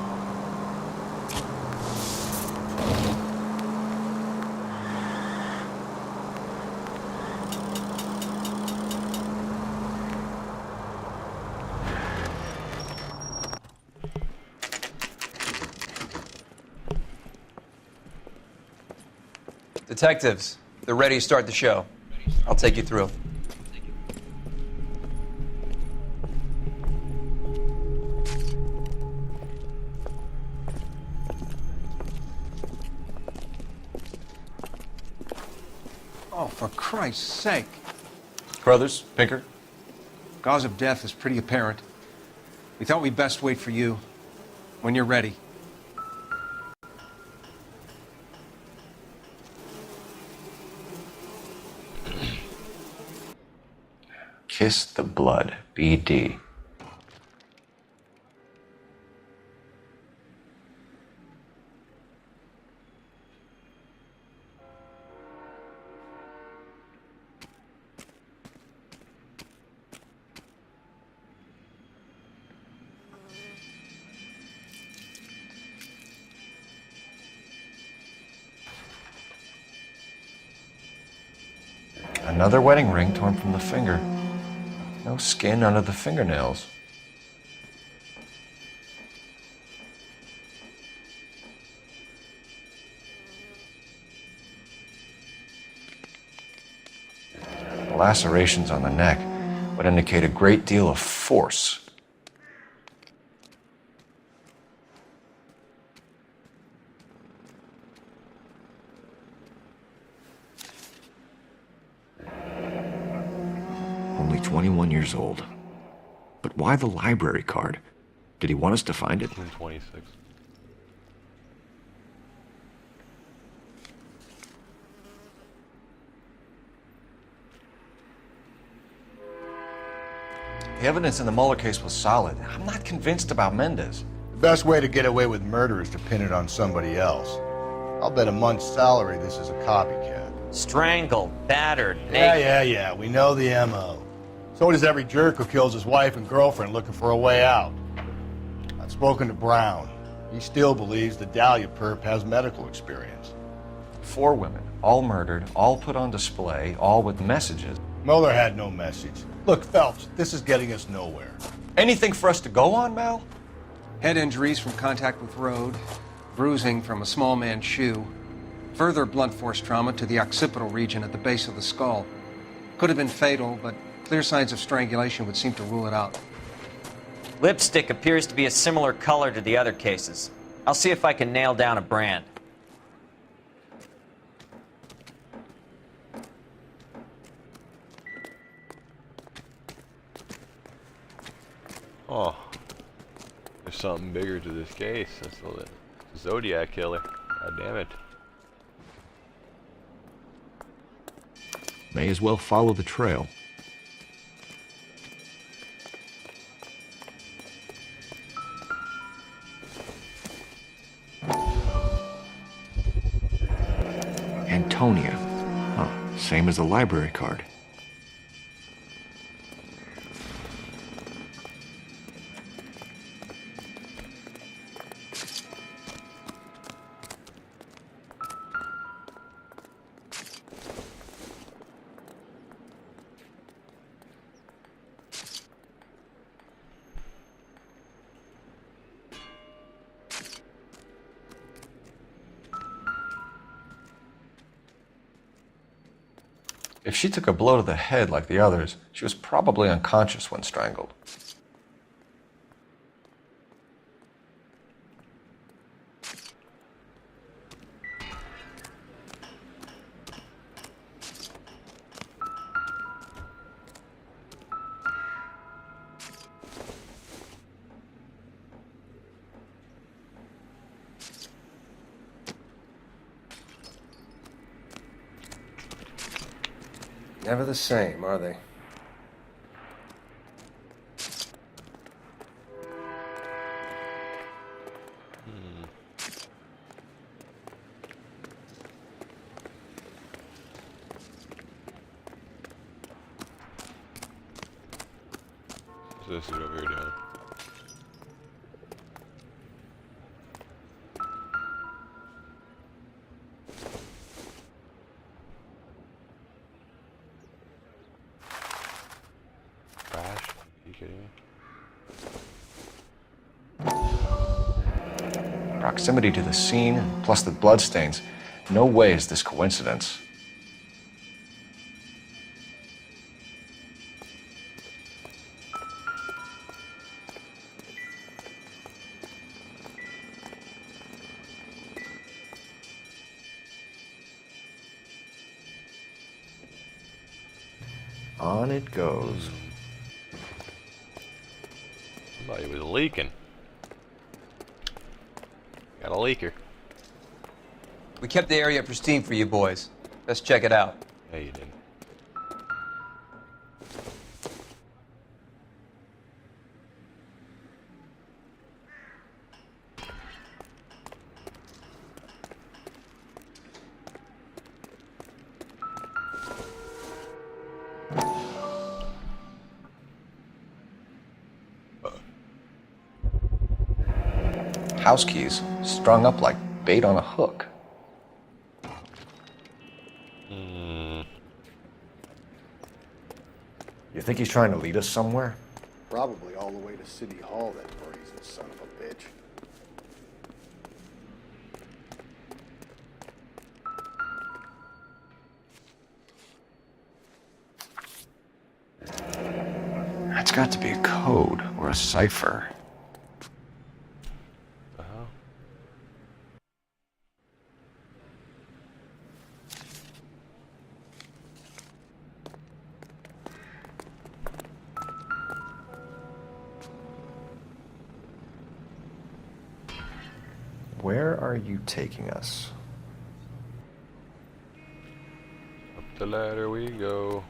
Detectives, they're ready to start the show. I'll take you through. Oh, for Christ's sake. Brothers, Pinker? Cause of death is pretty apparent. We thought we'd best wait for you. When you're ready. Kiss the blood, BD. Another wedding ring torn from the finger. No skin under the fingernails. The lacerations on the neck would indicate a great deal of force. Only 21 years old. But why the library card? Did he want us to find it? 26. The evidence in the Mueller case was solid. I'm not convinced about Mendez. The best way to get away with murder is to pin it on somebody else. I'll bet a month's salary this is a copycat. Strangled, battered, naked. Yeah, we know the M.O. So does every jerk who kills his wife and girlfriend looking for a way out. I've spoken to Brown. He still believes the Dahlia perp has medical experience. 4 women, all murdered, all put on display, all with messages. Mueller had no message. Look, Phelps, this is getting us nowhere. Anything for us to go on, Mal? Head injuries from contact with road, bruising from a small man's shoe, further blunt force trauma to the occipital region at the base of the skull. Could have been fatal, but clear signs of strangulation would seem to rule it out. Lipstick appears to be a similar color to the other cases. I'll see if I can nail down a brand. Oh, there's something bigger to this case. That's the Zodiac killer. God damn it. May as well follow the trail. Antonia. Huh, same as the library card. If she took a blow to the head like the others, she was probably unconscious when strangled. Never the same, are they? So this is over here down. Proximity to the scene, plus the bloodstains. No way is this coincidence. On it goes. Somebody was leaking. Got a leaker. We kept the area pristine for you boys. Let's check it out. Yeah, you did. House keys strung up like bait on a hook. You think he's trying to lead us somewhere? Probably all the way to City Hall, that brazen son of a bitch. That's got to be a code or a cipher. Where are you taking us? Up the ladder we go.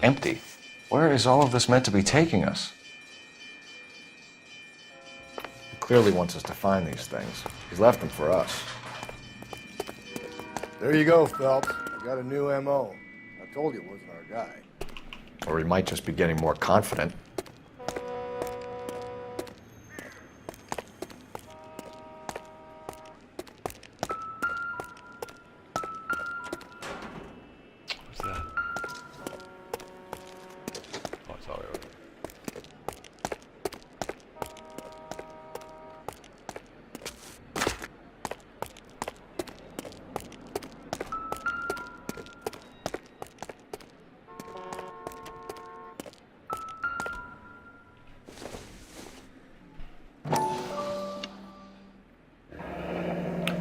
Empty. Where is all of this meant to be taking us? He clearly wants us to find these things. He's left them for us. There you go, Phelps. You got a new M.O. I told you it wasn't our guy. Or he might just be getting more confident. What's that? Oh, it's all right over there.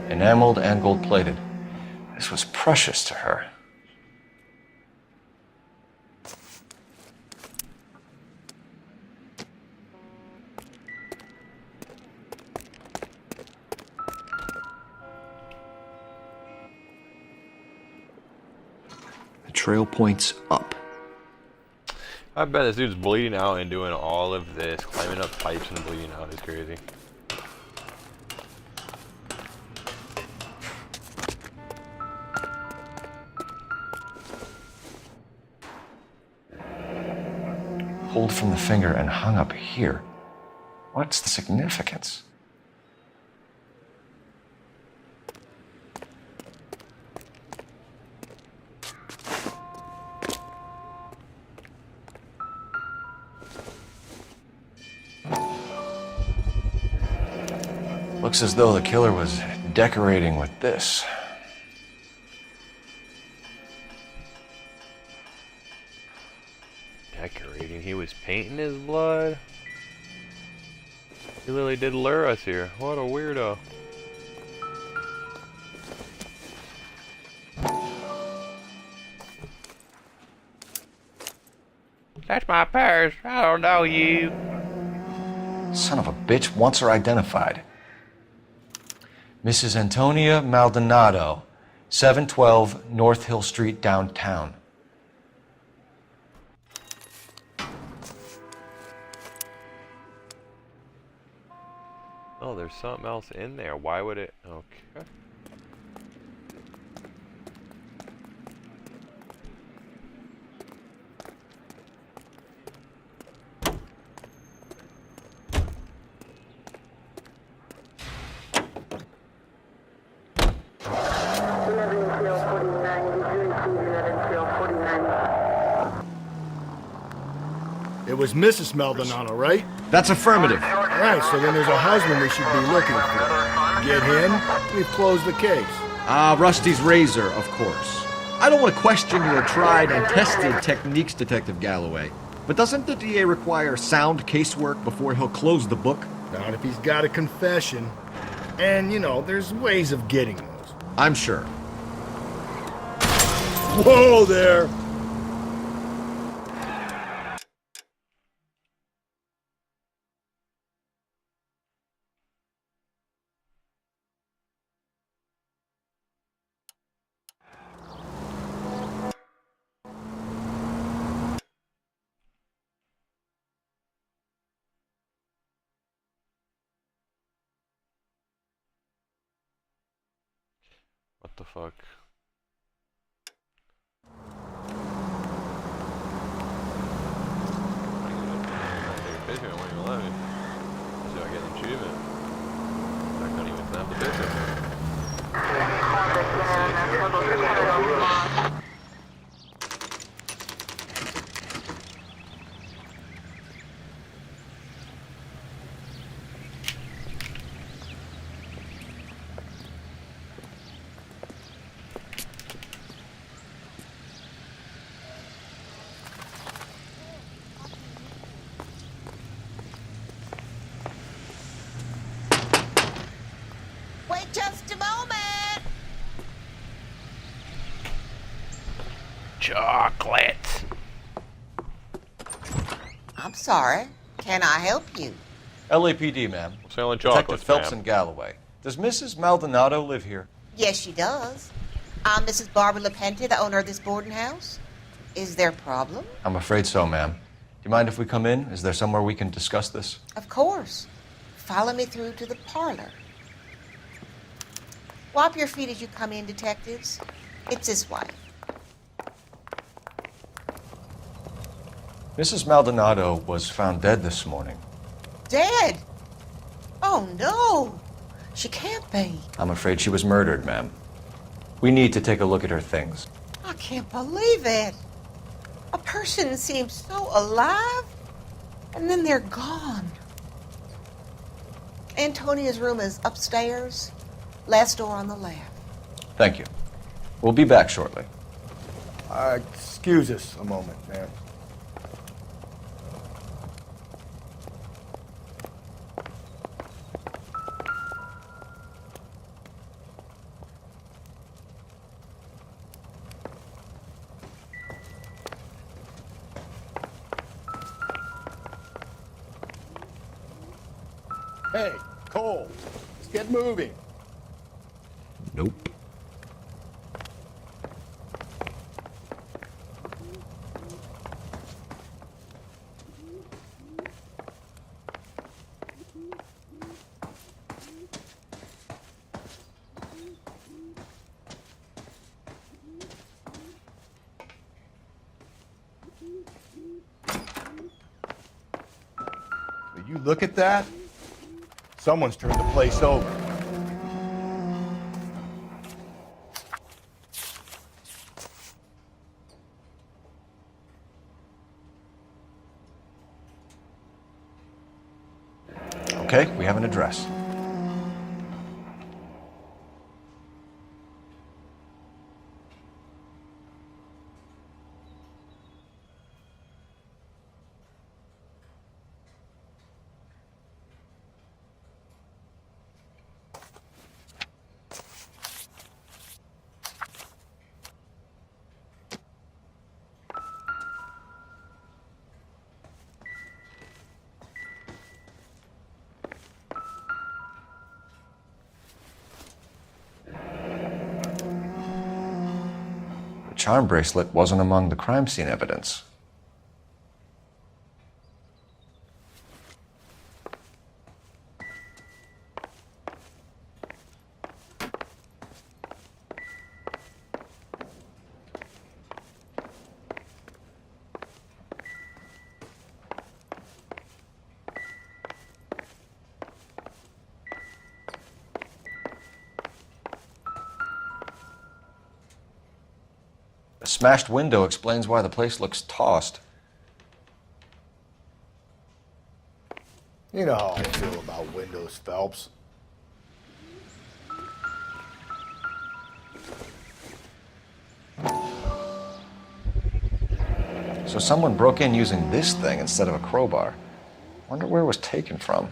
Enameled and gold-plated. This was precious to her. The trail points up. I bet this dude's bleeding out and doing all of this, climbing up pipes and bleeding out is crazy. Pulled from the finger and hung up here. What's the significance? Looks as though the killer was decorating with this. Decorating? He was painting his blood? He literally did lure us here. What a weirdo. That's my purse. I don't know you. Son of a bitch wants her identified. Mrs. Antonia Maldonado, 712 North Hill Street, downtown. Oh, there's something else in there. Why would it? Okay. It was Mrs. Maldonado, right? That's affirmative. All right, so then there's a husband we should be looking for. Get him, we've closed the case. Rusty's razor, of course. I don't want to question your tried and tested techniques, Detective Galloway. But doesn't the DA require sound casework before he'll close the book? Not if he's got a confession. And, you know, there's ways of getting those. I'm sure. Whoa there! What the fuck? Wait just a moment. Chocolate. I'm sorry. Can I help you? LAPD, ma'am. Selling Detective chocolates, Phelps ma'am. and Galloway. Does Mrs. Maldonado live here? Yes, she does. I'm Mrs. Barbara LaPente, the owner of this boarding house. Is there a problem? I'm afraid so, ma'am. Do you mind if we come in? Is there somewhere we can discuss this? Of course. Follow me through to the parlor. Wipe your feet as you come in, detectives. It's his wife. Mrs. Maldonado was found dead this morning. Dead? Oh, no. She can't be. I'm afraid she was murdered, ma'am. We need to take a look at her things. I can't believe it. A person seems so alive, and then they're gone. Antonia's room is upstairs, last door on the left. Thank you. We'll be back shortly. Excuse us a moment, ma'am. Hey, Cole, let's get moving. Nope. Will you look at that? Someone's turned the place over. Okay, we have an address. The charm bracelet wasn't among the crime scene evidence. A smashed window explains why the place looks tossed. You know how I feel about windows, Phelps. So someone broke in using this thing instead of a crowbar. Wonder where it was taken from.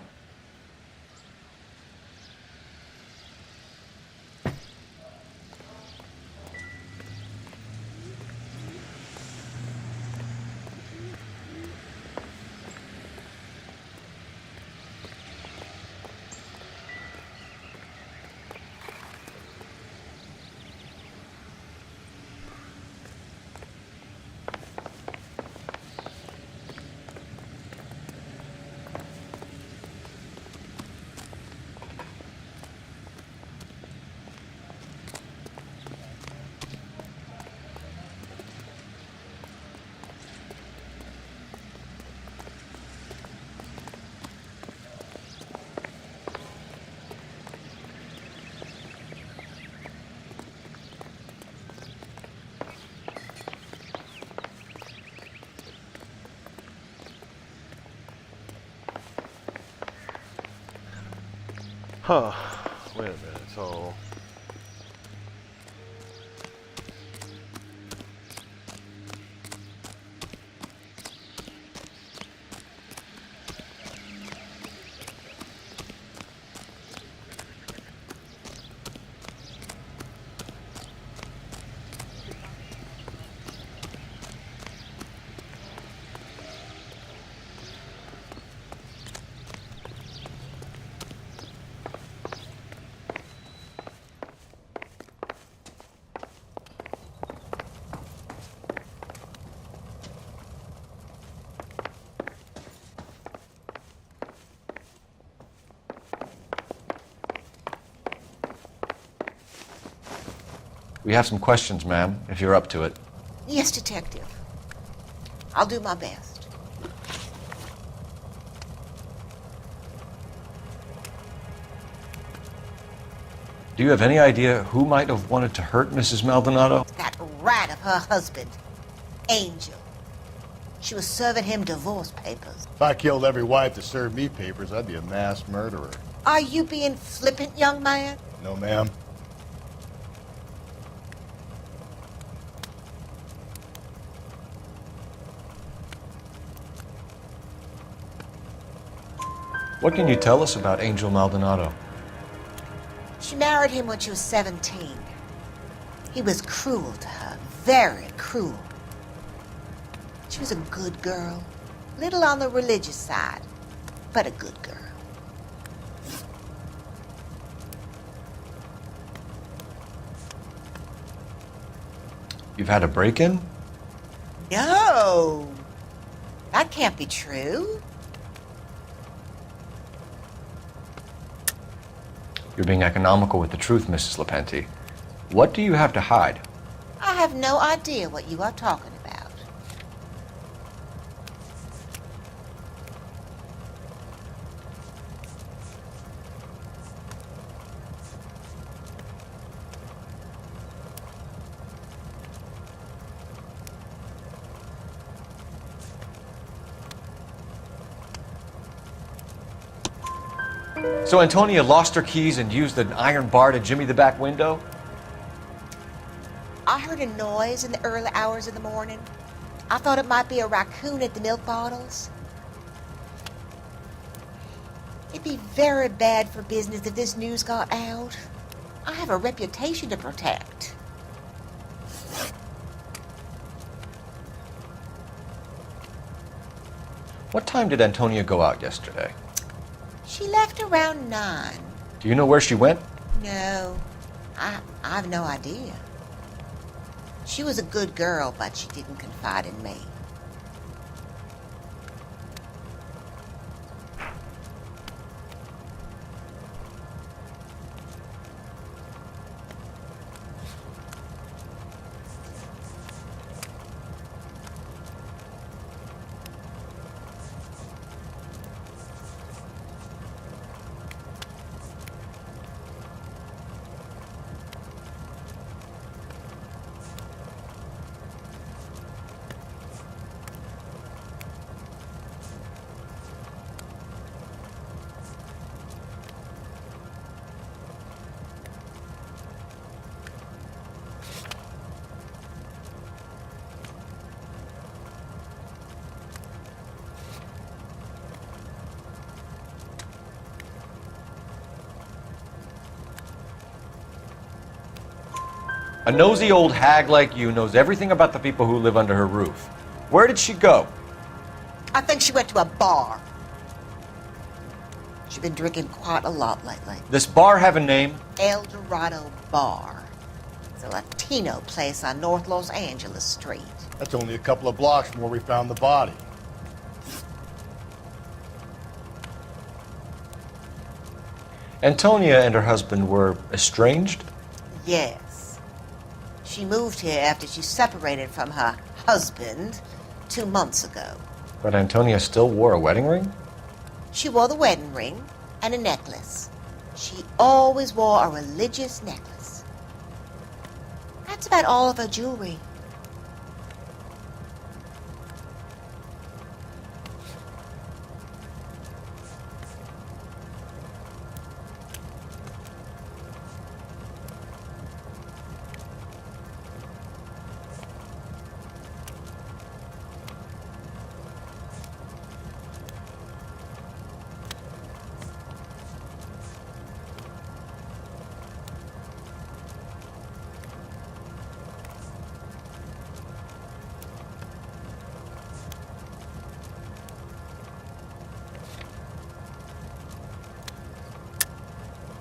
Huh. Wait a minute, so... We have some questions, ma'am, if you're up to it. Yes, Detective. I'll do my best. Do you have any idea who might have wanted to hurt Mrs. Maldonado? That rat of her husband, Angel. She was serving him divorce papers. If I killed every wife that served me papers, I'd be a mass murderer. Are you being flippant, young man? No, ma'am. What can you tell us about Angel Maldonado? She married him when she was 17. He was cruel to her, very cruel. She was a good girl, little on the religious side, but a good girl. You've had a break-in? No, that can't be true. You're being economical with the truth, Mrs. Lepenti. What do you have to hide? I have no idea what you are talking about. So Antonia lost her keys and used an iron bar to jimmy the back window? I heard a noise in the early hours of the morning. I thought it might be a raccoon at the milk bottles. It'd be very bad for business if this news got out. I have a reputation to protect. What time did Antonia go out yesterday? She left around 9. Do you know where she went? No, I have no idea. She was a good girl, but she didn't confide in me. A nosy old hag like you knows everything about the people who live under her roof. Where did she go? I think she went to a bar. She's been drinking quite a lot lately. This bar have a name? El Dorado Bar. It's a Latino place on North Los Angeles Street. That's only a couple of blocks from where we found the body. Antonia and her husband were estranged? Yes. She moved here after she separated from her husband 2 months ago. But Antonia still wore a wedding ring? She wore the wedding ring and a necklace. She always wore a religious necklace. That's about all of her jewelry.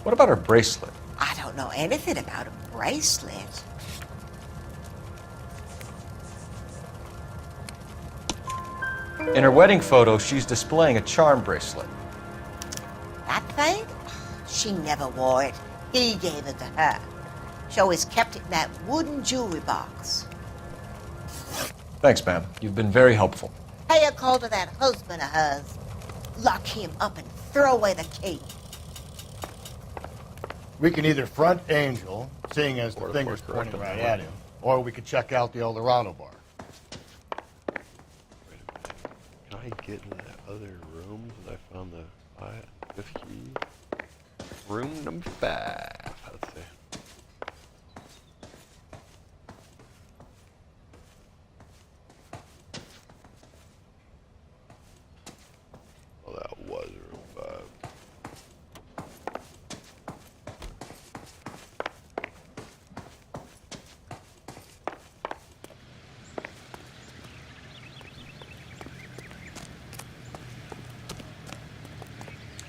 What about her bracelet? I don't know anything about a bracelet. In her wedding photo, she's displaying a charm bracelet. That thing? She never wore it. He gave it to her. She always kept it in that wooden jewelry box. Thanks, ma'am. You've been very helpful. Pay a call to that husband of hers. Lock him up and throw away the key. We can either front Angel, seeing as the finger's pointing right at him, or we could check out the Eldorado bar. Can I get in that other room that I found the fifth key? Room number 5. Let's see. Oh, that was room 5.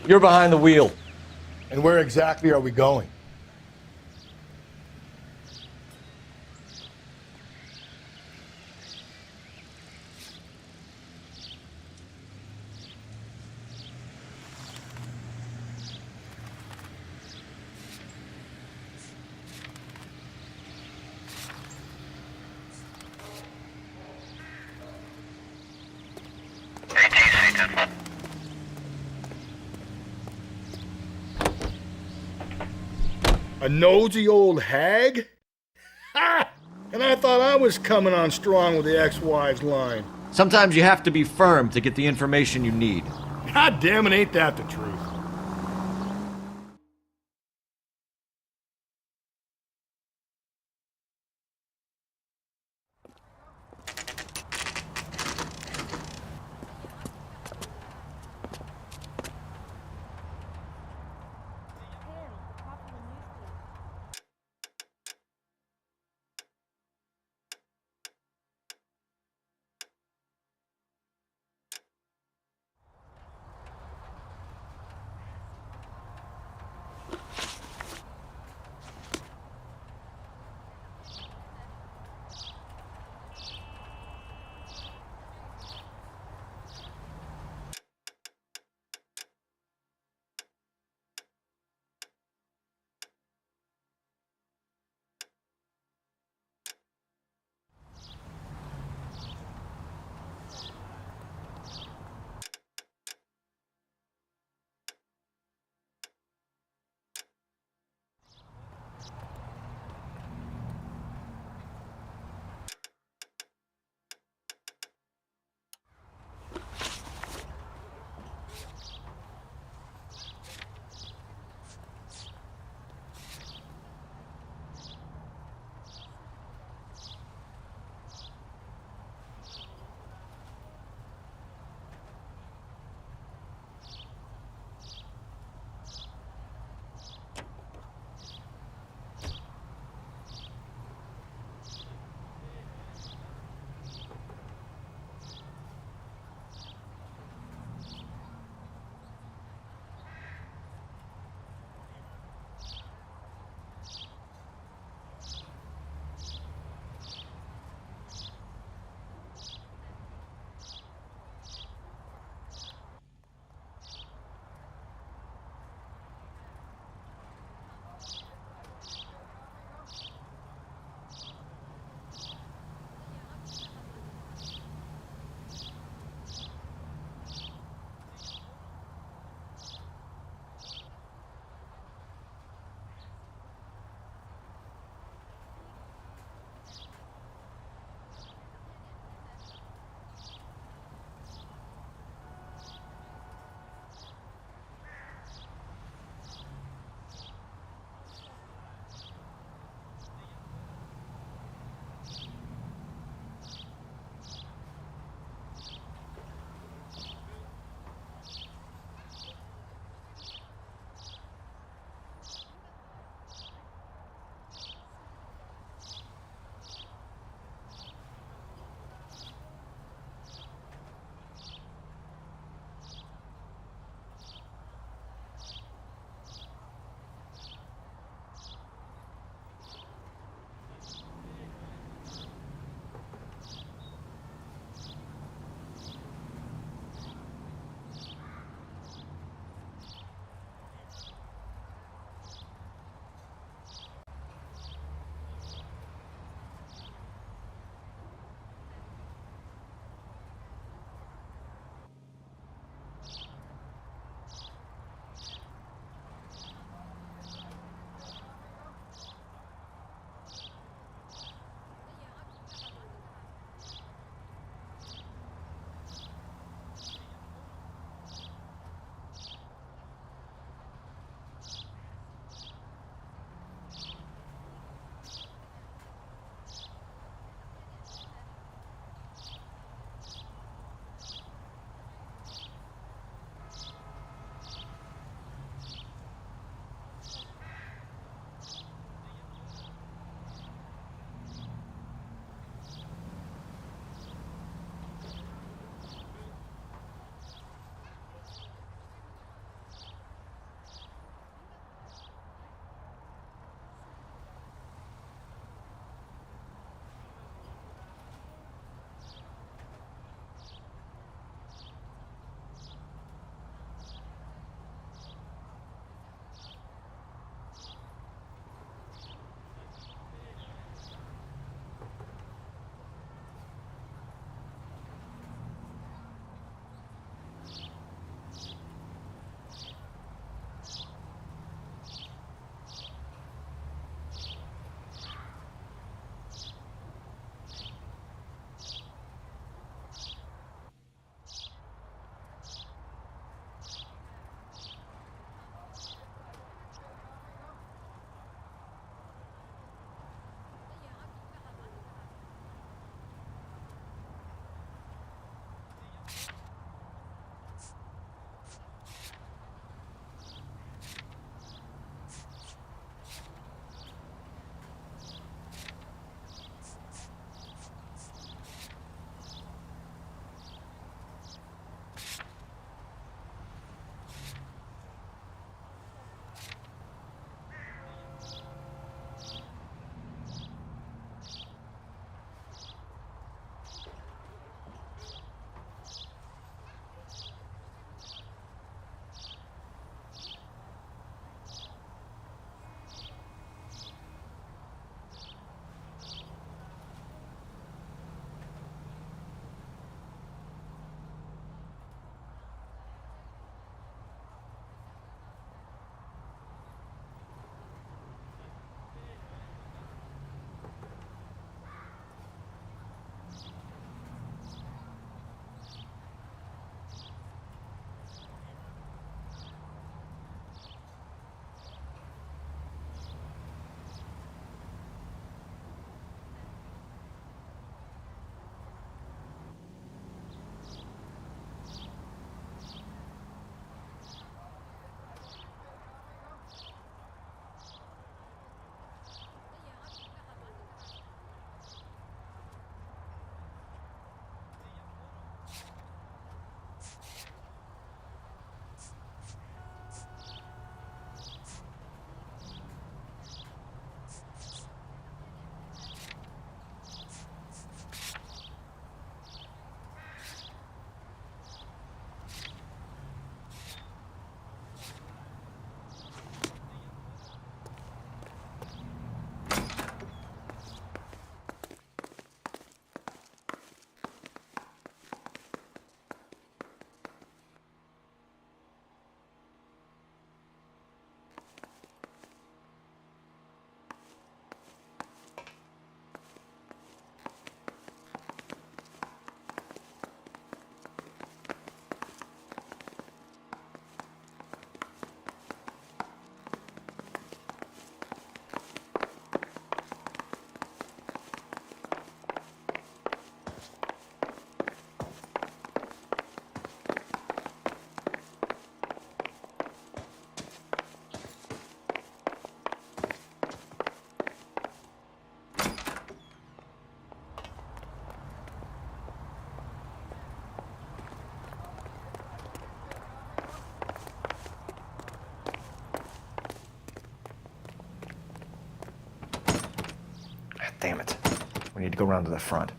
You're behind the wheel. And where exactly are we going? A nosy old hag? Ha! And I thought I was coming on strong with the ex-wives line. Sometimes you have to be firm to get the information you need. God damn it, ain't that the truth? Damn it. We need to go around to the front.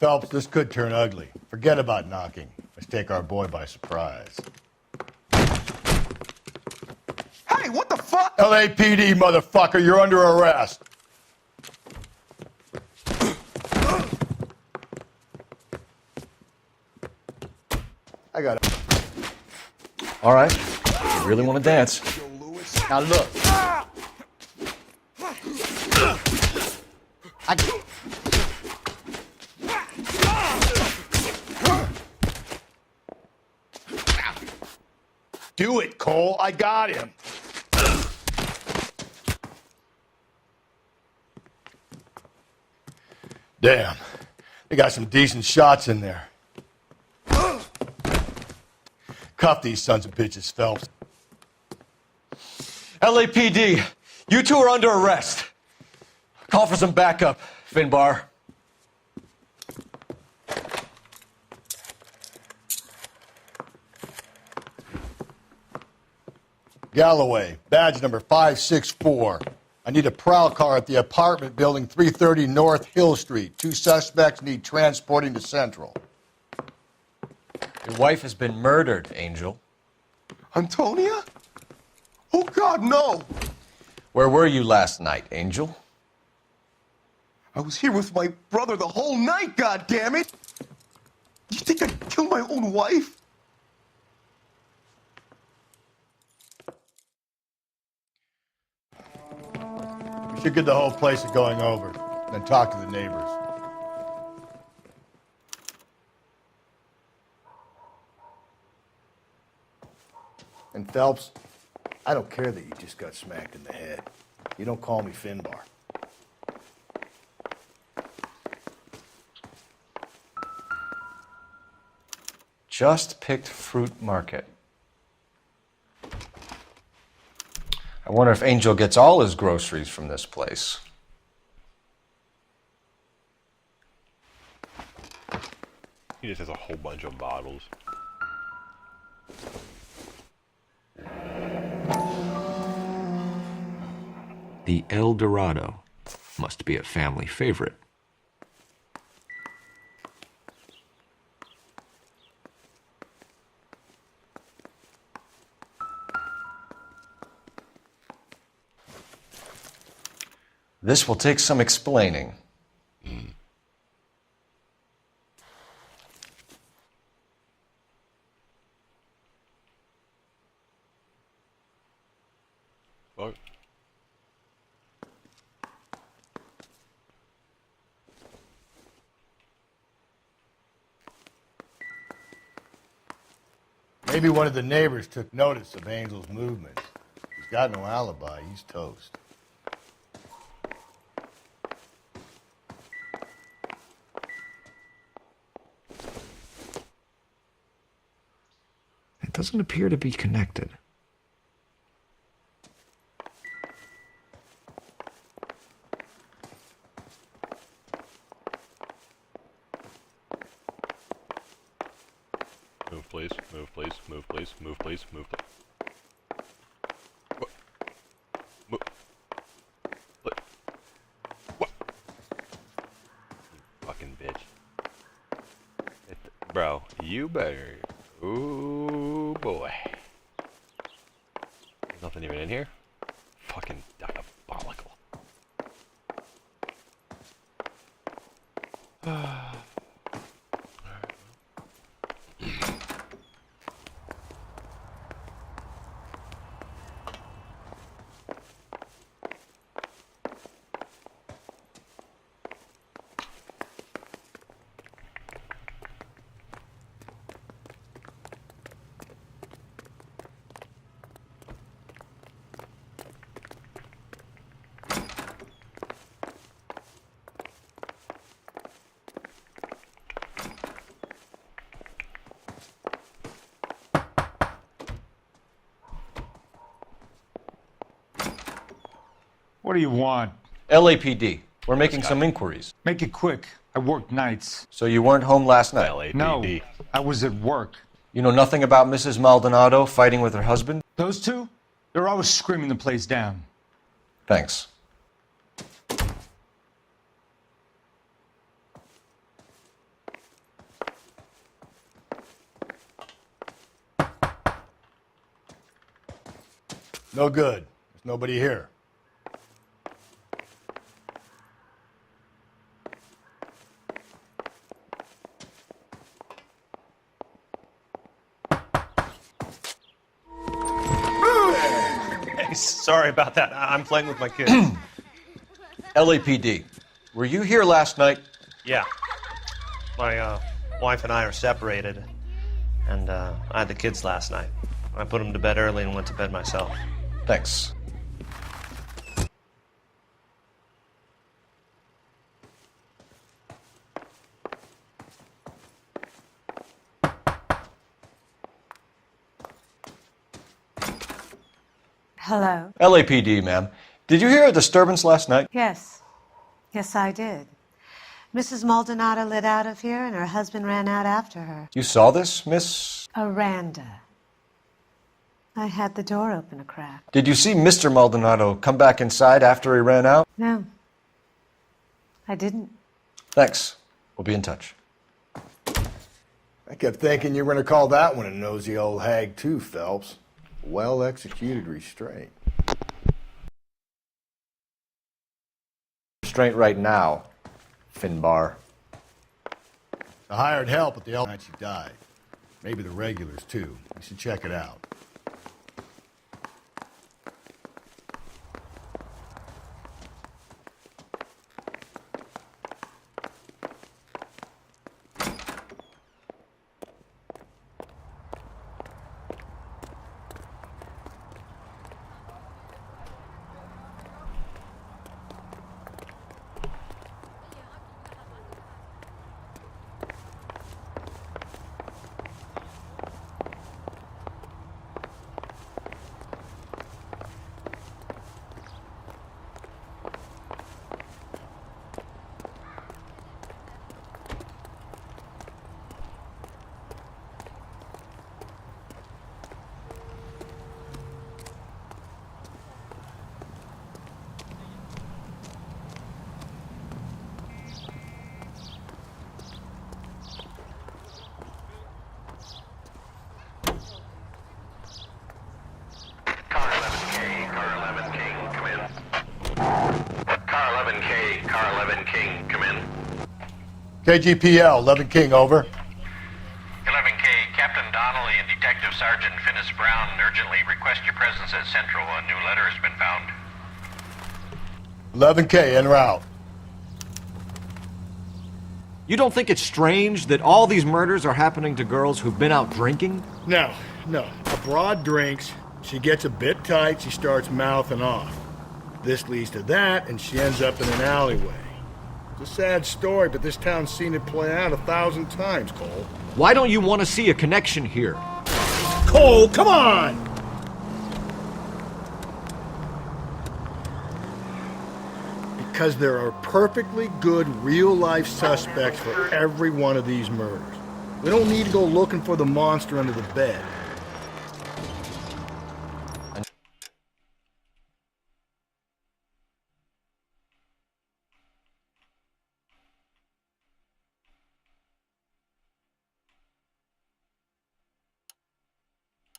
Phelps, this could turn ugly. Forget about knocking. Let's take our boy by surprise. Hey, what the fuck? LAPD, motherfucker, you're under arrest. I got it. All right. You really want to dance? Now look. Do it, Cole. I got him. Damn. They got some decent shots in there. Cuff these sons of bitches, Phelps. LAPD, you two are under arrest. Call for some backup, Finbar. Galloway, badge number 564. I need a prowl car at the apartment building 330 North Hill Street. 2 suspects need transporting to Central. Your wife has been murdered, Angel. Antonia? Oh, God, no! Where were you last night, Angel? I was here with my brother the whole night, goddammit! You think I'd kill my own wife? We should get the whole place to going over, then talk to the neighbors. And Phelps, I don't care that you just got smacked in the head. You don't call me Finbar. Just picked fruit market. I wonder if Angel gets all his groceries from this place. He just has a whole bunch of bottles. The El Dorado must be a family favorite. This will take some explaining. Fuck. Maybe one of the neighbors took notice of Angel's movements. He's got no alibi. He's toast. It doesn't appear to be connected. Move, please. Move, please. Move, please. Move, please. Move, please. What? Move. What? What? You fucking bitch. Bro, you better. Ooh, boy. There's nothing even in here? Fucking diabolical. What do you want? LAPD. We're making some inquiries. Make it quick. I work nights. So you weren't home last night? No, I was at work. You know nothing about Mrs. Maldonado fighting with her husband? Those two? They're always screaming the place down. Thanks. No good. There's nobody here. Sorry about that. I'm playing with my kids. LAPD. Were you here last night? Yeah. My wife and I are separated, and I had the kids last night. I put them to bed early and went to bed myself. Thanks. Hello. LAPD, ma'am. Did you hear a disturbance last night? Yes. Yes, I did. Mrs. Maldonado lit out of here, and her husband ran out after her. You saw this, Miss? Aranda. I had the door open a crack. Did you see Mr. Maldonado come back inside after he ran out? No. I didn't. Thanks. We'll be in touch. I kept thinking you were going to call that one a nosy old hag too, Phelps. Well-executed restraint. Restraint right now, Finbar. I hired help at the night she died. Maybe the regulars too. You should check it out. KGPL, 11 King, over. 11K, Captain Donnelly and Detective Sergeant Finis Brown urgently request your presence at Central. A new letter has been found. 11K, en route. You don't think it's strange that all these murders are happening to girls who've been out drinking? No. A broad drinks, she gets a bit tight, she starts mouthing off. This leads to that, and she ends up in an alleyway. It's a sad story, but this town's seen it play out 1,000 times, Cole. Why don't you want to see a connection here? Cole, come on! Because there are perfectly good real-life suspects for every one of these murders. We don't need to go looking for the monster under the bed.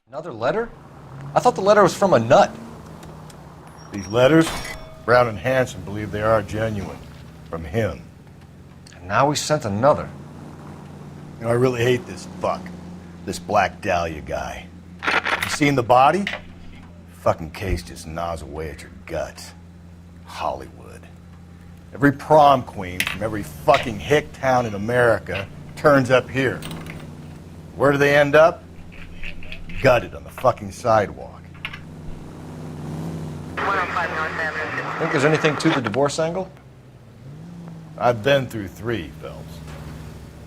Another letter? I thought the letter was from a nut. These letters, Brown and Hanson believe they are genuine. From him. And now we sent another. You know, I really hate this fuck. This Black Dahlia guy. You seen the body? Fucking case just gnaws away at your guts. Hollywood. Every prom queen from every fucking hick town in America turns up here. Where do they end up? Gutted on the fucking sidewalk. Think there's anything to the divorce angle? I've been through 3, Phelps.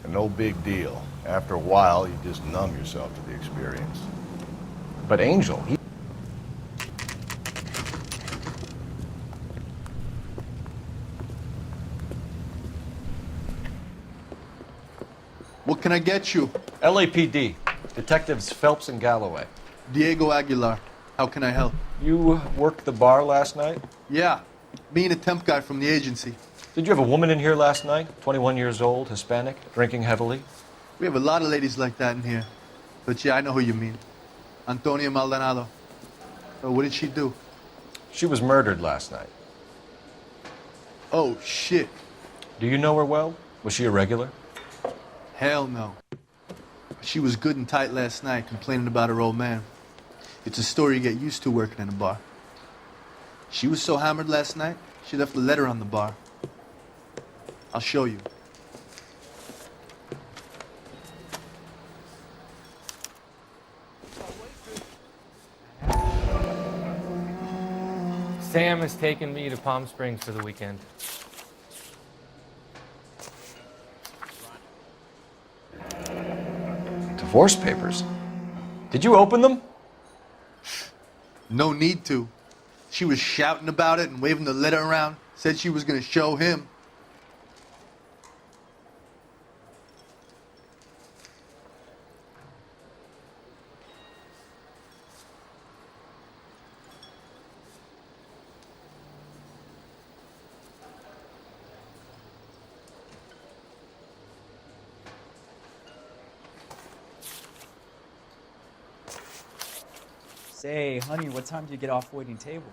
And no big deal. After a while, you just numb yourself to the experience. But Angel, What can I get you? LAPD. Detectives Phelps and Galloway. Diego Aguilar. How can I help? You worked the bar last night? Yeah. Me and a temp guy from the agency. Did you have a woman in here last night? 21 years old, Hispanic, drinking heavily? We have a lot of ladies like that in here. But yeah, I know who you mean. Antonia Maldonado. Oh, what did she do? She was murdered last night. Oh, shit. Do you know her well? Was she a regular? Hell no. She was good and tight last night, complaining about her old man. It's a story you get used to working in a bar. She was so hammered last night, she left a letter on the bar. I'll show you. Sam has taken me to Palm Springs for the weekend. Divorce papers. Did you open them? No need to. She was shouting about it and waving the letter around. Said she was going to show him. Say, honey, what time do you get off waiting tables?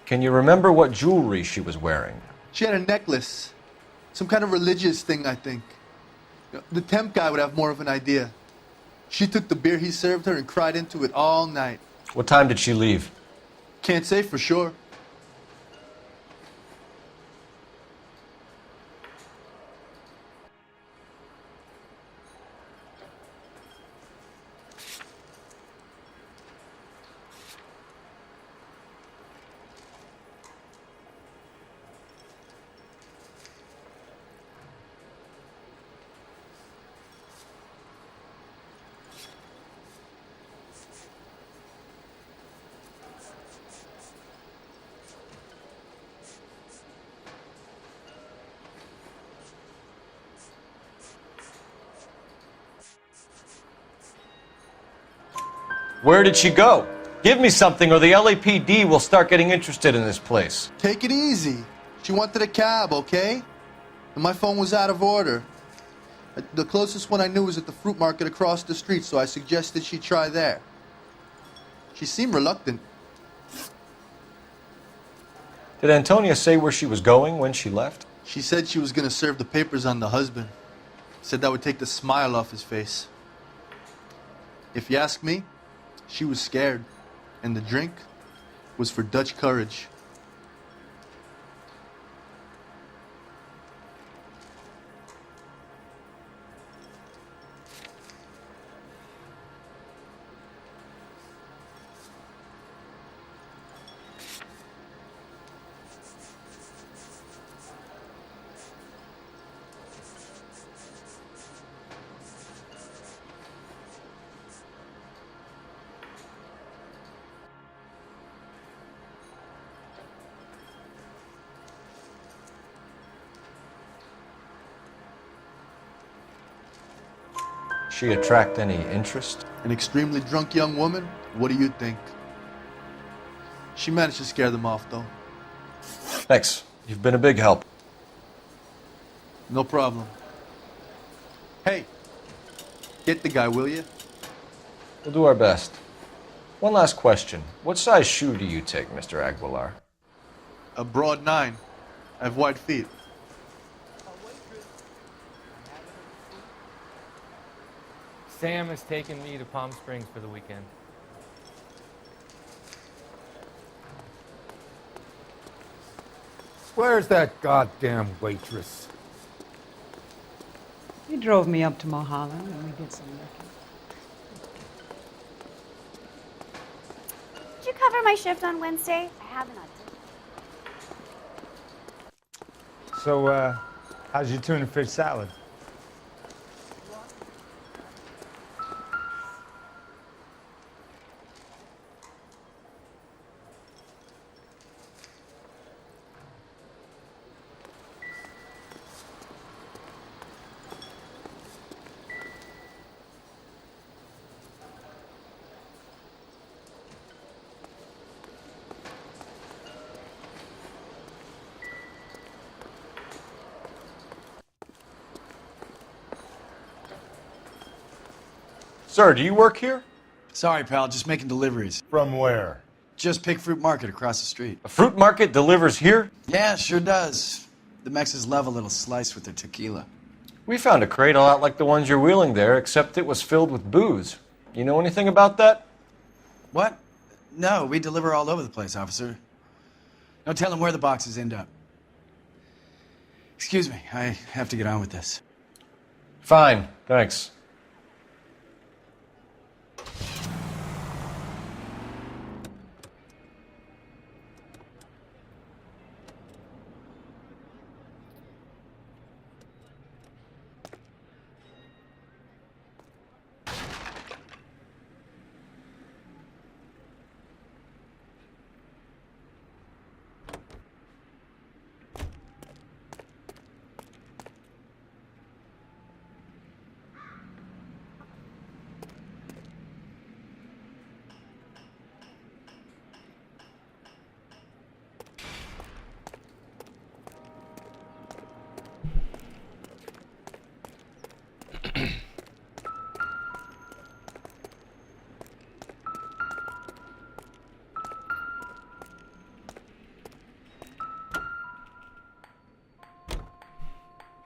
Can you remember what jewelry she was wearing? She had a necklace. Some kind of religious thing, I think. The temp guy would have more of an idea. She took the beer he served her and cried into it all night. What time did she leave? Can't say for sure. Where did she go? Give me something or the LAPD will start getting interested in this place. Take it easy. She wanted a cab, okay? And my phone was out of order. The closest one I knew was at the fruit market across the street, so I suggested she try there. She seemed reluctant. Did Antonia say where she was going when she left? She said she was going to serve the papers on the husband. Said that would take the smile off his face. If you ask me, she was scared, and the drink was for Dutch courage. She attract any interest? An extremely drunk young woman? What do you think? She managed to scare them off, though. Thanks. You've been a big help. No problem. Hey, get the guy, will you? We'll do our best. One last question. What size shoe do you take, Mr. Aguilar? A broad 9. I have wide feet. Sam has taken me to Palm Springs for the weekend. Where's that goddamn waitress? He drove me up to Mulholland and we did some looking. Did you cover my shift on Wednesday? I haven't auditioned. So, how's your tuna fish salad? Sir, do you work here? Sorry, pal, just making deliveries. From where? Just Pick Fruit Market across the street. A fruit market delivers here? Yeah, sure does. The Mexes love a little slice with their tequila. We found a crate a lot like the ones you're wheeling there, except it was filled with booze. You know anything about that? What? No, we deliver all over the place, officer. No telling where the boxes end up. Excuse me, I have to get on with this. Fine, thanks.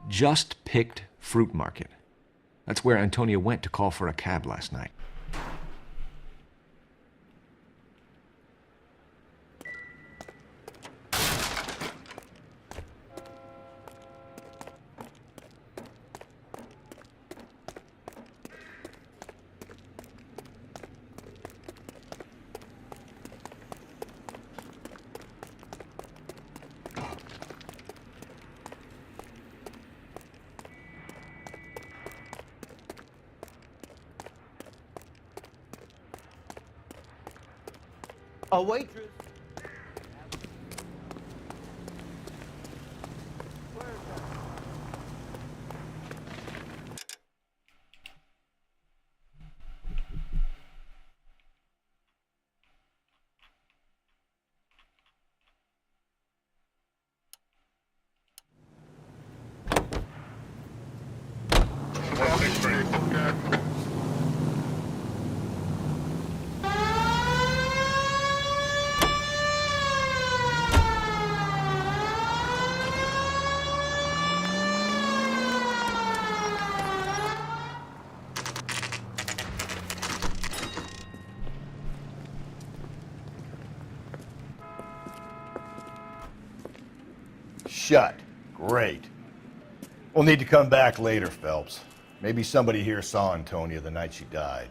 Just Picked Fruit Market. That's where Antonia went to call for a cab last night. A waitress. Shut. Great. We'll need to come back later, Phelps. Maybe somebody here saw Antonia the night she died.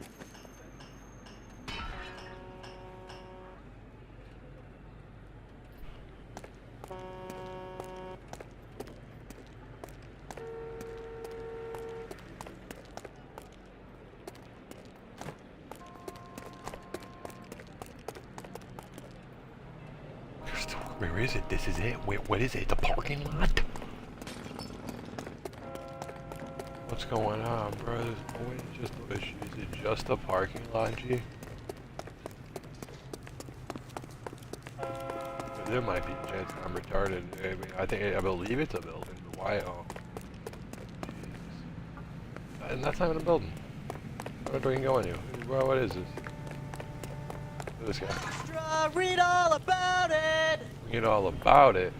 Where is it? This is it. Wait, what is it? The parking lot? What's going on, bro? Is it just a parking lot, G? There might be a chance I'm retarded. I believe it's a building, but why? Oh, Jesus. And that's not even a building. Where do we go into? Well, what is this? This guy. Read all about it. Read all about it.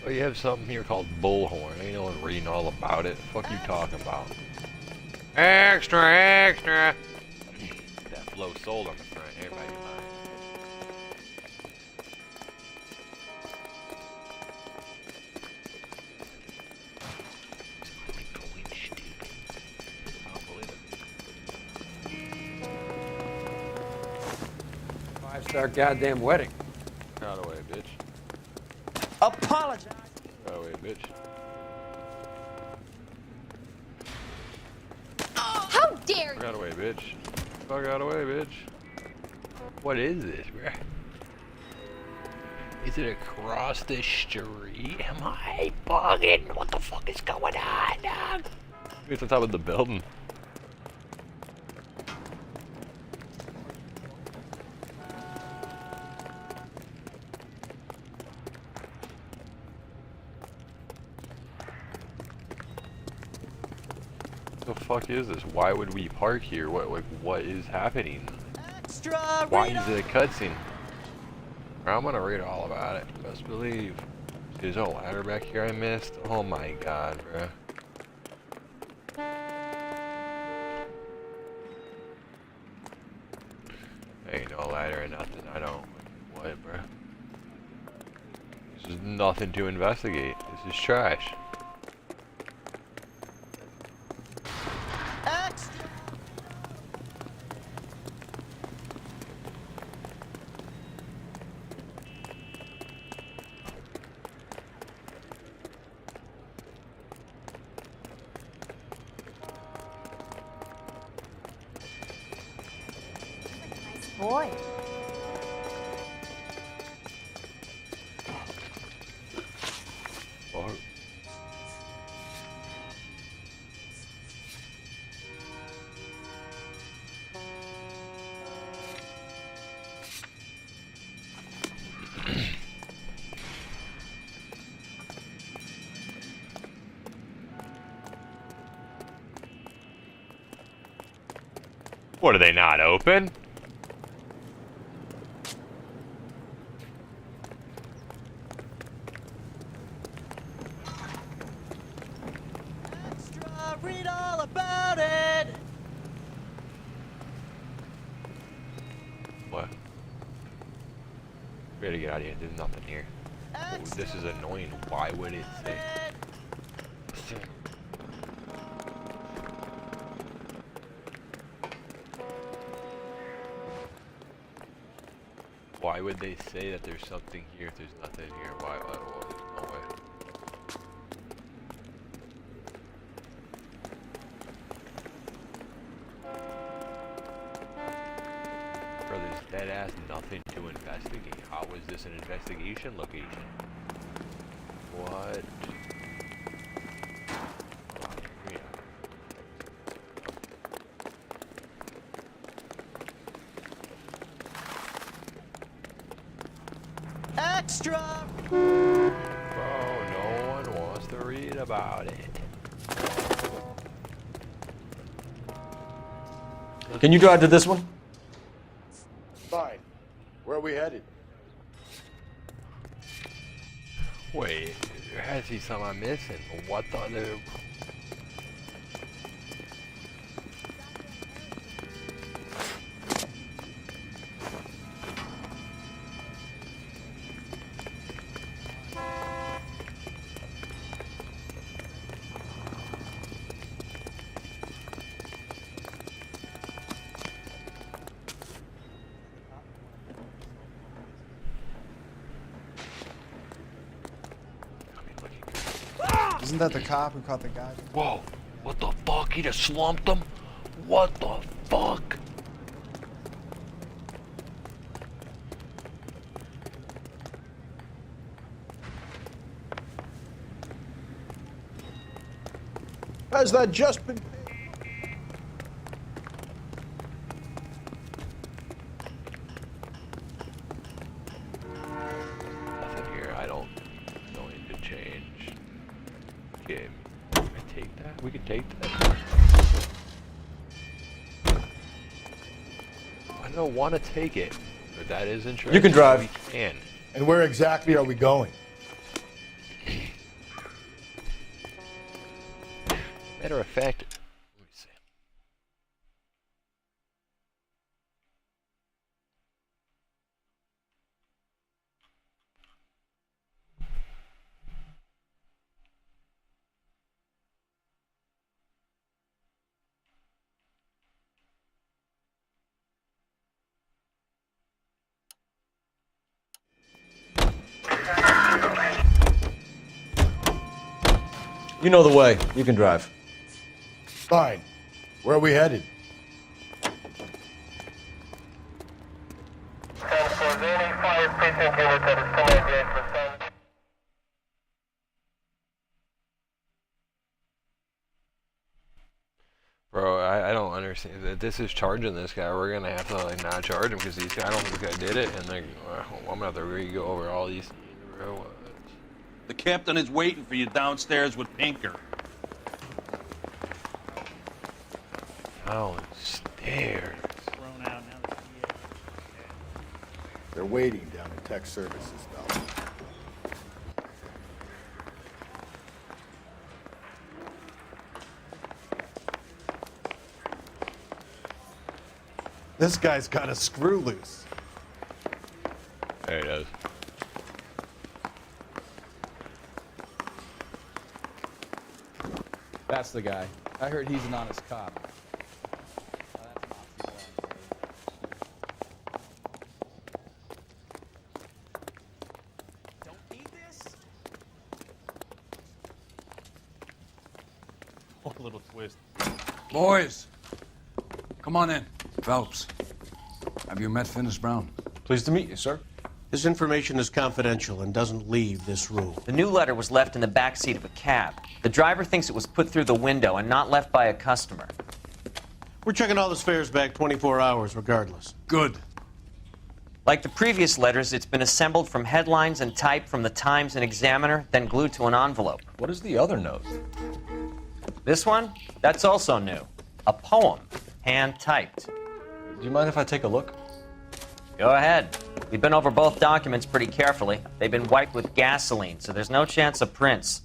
Oh, you have something here called Bullhorn. Ain't no one reading all about it. Fuck you talking about? Extra, extra. That flow sold on the front. Everybody mind. Five-star goddamn wedding. Out of the way, bitch. Apologize. Out of the way, bitch. How dare you! Fuck out of the way, bitch. Fuck out of the way, bitch. What is this, bruh? Is it across the street? Am I bugging? What the fuck is going on, dog? It's on top of the building. The fuck is this? Why would we park here? What is happening? Extra, Why is it a cutscene? I'm gonna read all about it. Best believe. There's a ladder back here I missed. Oh my god, bro. Ain't no ladder or nothing. I don't. What, bro? This is nothing to investigate. This is trash. Boy. What, are they not open? Read all about it. What? We gotta get out of here. There's nothing here. Oh, this is annoying. Why would it say? Why would they say that there's something here if there's nothing here? Why? There's no way. Bro, there's dead ass nothing to investigate. How is this an investigation location? What? Extra. Bro, no one wants to read about it. Can you drive to this one? Fine. Where are we headed? Wait, there has to be something I'm missing. What the other? Isn't that the cop who caught the guy? Whoa, what the fuck? He just slumped him? What the fuck? Has that just been... Nothing here. I don't know need to change. Okay, can I take that? We can take that. I don't want to take it, but that is interesting. You can drive. We can. And where exactly are we going? Matter of fact, let me see. You know the way. You can drive. Fine. Where are we headed? Bro, I don't understand. If this is charging this guy, we're gonna have to like not charge him because these guys, I don't think this guy did it, and like I'm gonna have to re-go over all these. Bro, the captain is waiting for you downstairs with Pinker. Downstairs. They're waiting down in tech services, though. This guy's got a screw loose. There it is. That's the guy. I heard he's an honest cop. Oh, a little twist. Boys, come on in. Phelps, have you met Finis Brown? Pleased to meet you, sir. This information is confidential and doesn't leave this room. The new letter was left in the back seat of a cab. The driver thinks it was put through the window and not left by a customer. We're checking all this fares back 24 hours regardless. Good. Like the previous letters, it's been assembled from headlines and typed from the Times and Examiner, then glued to an envelope. What is the other note? This one? That's also new. A poem, hand-typed. Do you mind if I take a look? Go ahead. We've been over both documents pretty carefully. They've been wiped with gasoline, so there's no chance of prints.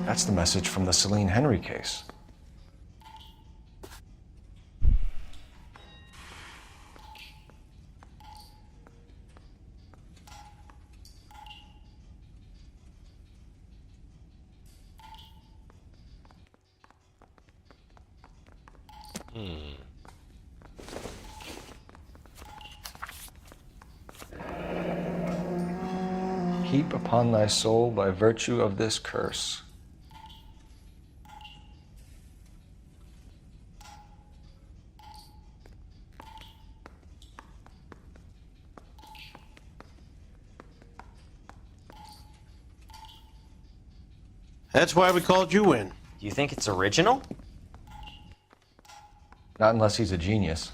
That's the message from the Celine Henry case. Heap upon thy soul by virtue of this curse. That's why we called you in. Do you think it's original? Not unless he's a genius.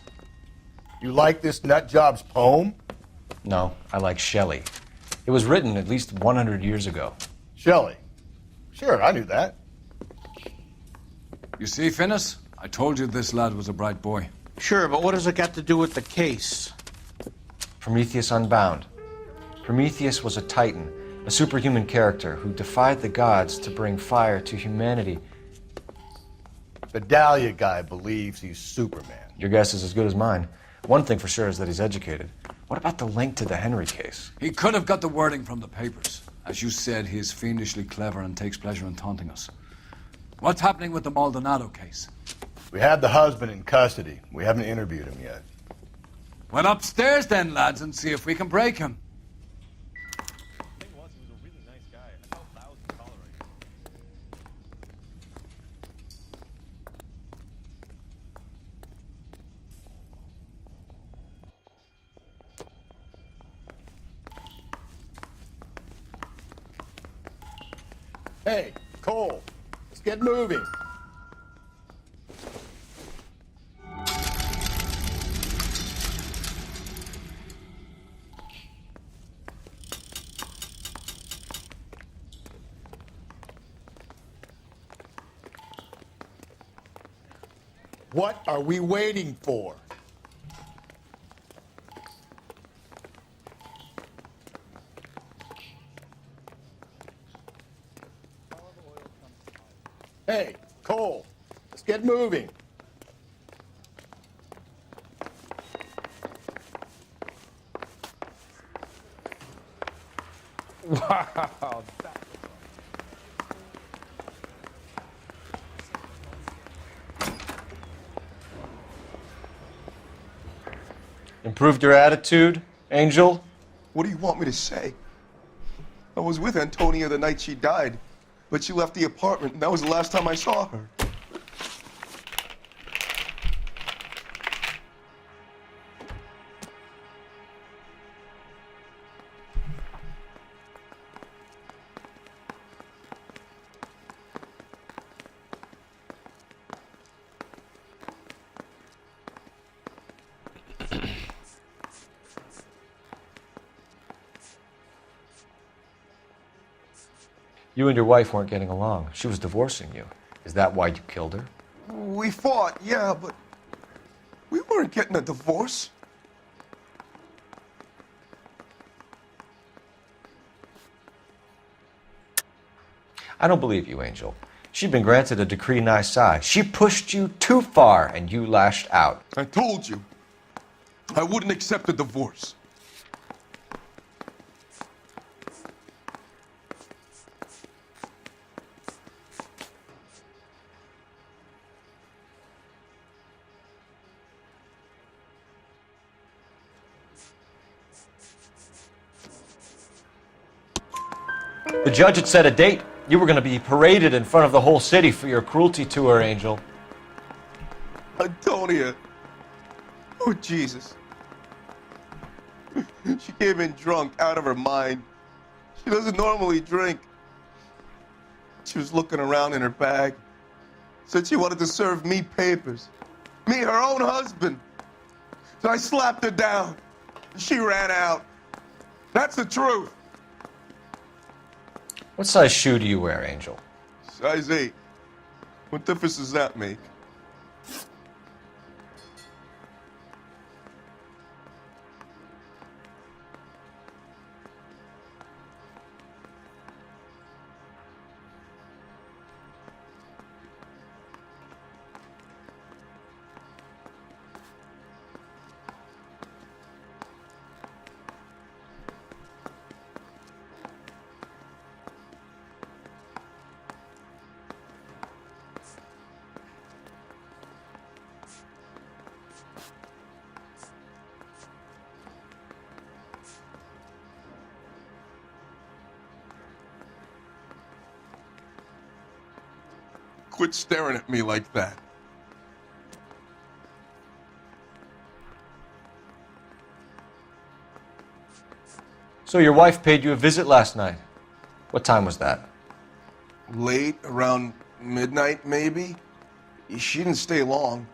You like this nutjob's poem? No, I like Shelley. It was written at least 100 years ago. Shelley? Sure, I knew that. You see, Finis? I told you this lad was a bright boy. Sure, but what has it got to do with the case? Prometheus Unbound. Prometheus was a titan, a superhuman character who defied the gods to bring fire to humanity. The Dahlia guy believes he's Superman. Your guess is as good as mine. One thing for sure is that he's educated. What about the link to the Henry case? He could have got the wording from the papers. As you said, he is fiendishly clever and takes pleasure in taunting us. What's happening with the Maldonado case? We have the husband in custody. We haven't interviewed him yet. Well, upstairs then, lads, and see if we can break him. Hey, Cole, let's get moving. What are we waiting for? Hey, Cole, let's get moving. Wow. Improved your attitude, Angel? What do you want me to say? I was with Antonia the night she died, but she left the apartment, and that was the last time I saw her. You and your wife weren't getting along. She was divorcing you. Is that why you killed her? We fought, yeah, but we weren't getting a divorce. I don't believe you, Angel. She'd been granted a decree nisi. She pushed you too far, and you lashed out. I told you, I wouldn't accept a divorce. The judge had set a date. You were going to be paraded in front of the whole city for your cruelty to her, Angel. Antonia. Oh, Jesus. She came in drunk, out of her mind. She doesn't normally drink. She was looking around in her bag. Said she wanted to serve me papers. Me, her own husband. So I slapped her down. She ran out. That's the truth. What size shoe do you wear, Angel? Size 8. What difference does that make? Quit staring at me like that. So your wife paid you a visit last night. What time was that? Late, around midnight, maybe? She didn't stay long.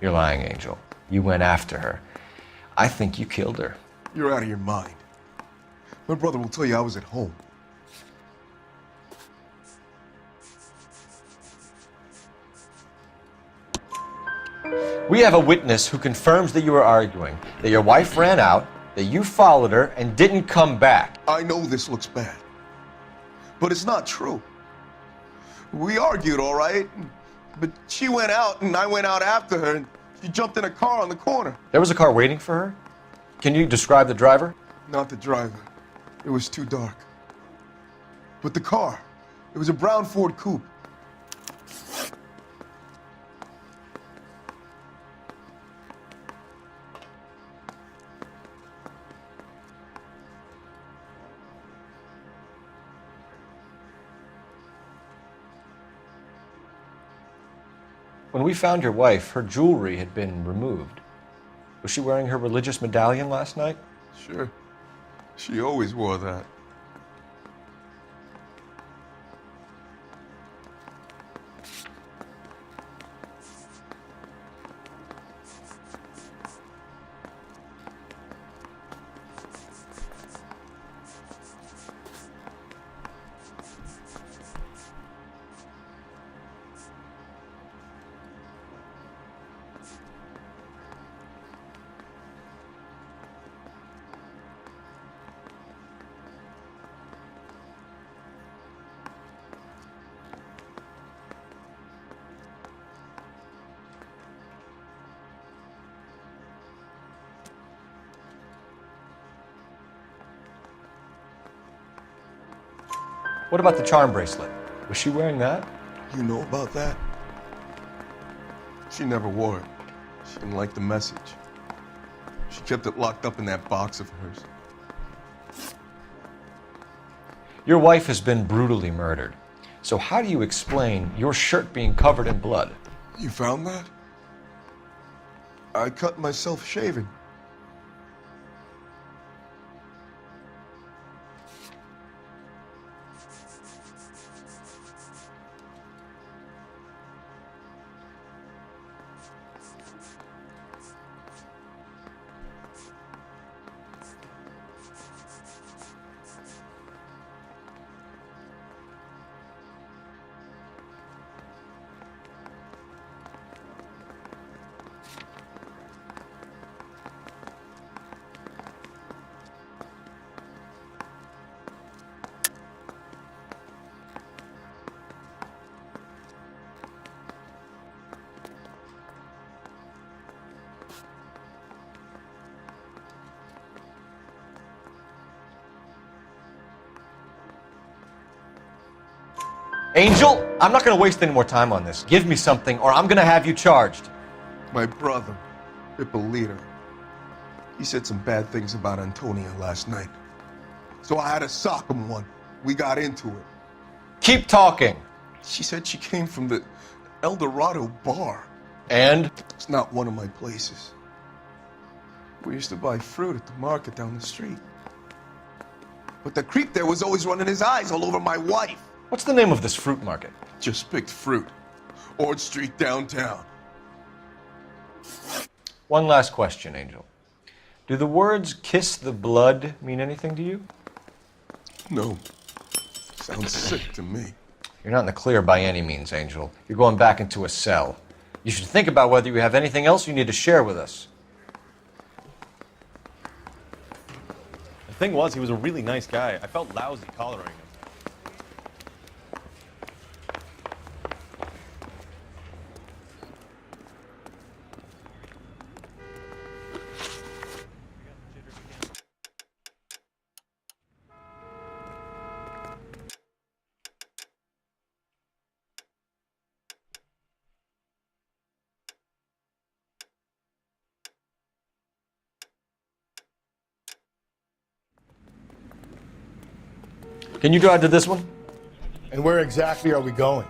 You're lying, Angel. You went after her. I think you killed her. You're out of your mind. My brother will tell you I was at home. We have a witness who confirms that you were arguing, that your wife ran out, that you followed her, and didn't come back. I know this looks bad, but it's not true. We argued, all right, but she went out and I went out after her and she jumped in a car on the corner. There was a car waiting for her? Can you describe the driver? Not the driver. It was too dark. But the car, it was a brown Ford Coupe. When we found your wife, her jewelry had been removed. Was she wearing her religious medallion last night? Sure. She always wore that. What about the charm bracelet? Was she wearing that? You know about that? She never wore it. She didn't like the message. She kept it locked up in that box of hers. Your wife has been brutally murdered. So how do you explain your shirt being covered in blood? You found that? I cut myself shaving. Angel, I'm not going to waste any more time on this. Give me something or I'm going to have you charged. My brother, Ippolito, he said some bad things about Antonia last night. So I had to sock him one. We got into it. Keep talking. She said she came from the El Dorado bar. And? It's not one of my places. We used to buy fruit at the market down the street. But the creep there was always running his eyes all over my wife. What's the name of this fruit market? Just picked fruit. Ord Street downtown. One last question, Angel. Do the words kiss the blood mean anything to you? No. Sounds sick to me. You're not in the clear by any means, Angel. You're going back into a cell. You should think about whether you have anything else you need to share with us. The thing was, he was a really nice guy. I felt lousy collaring him. Can you drive to this one? And where exactly are we going?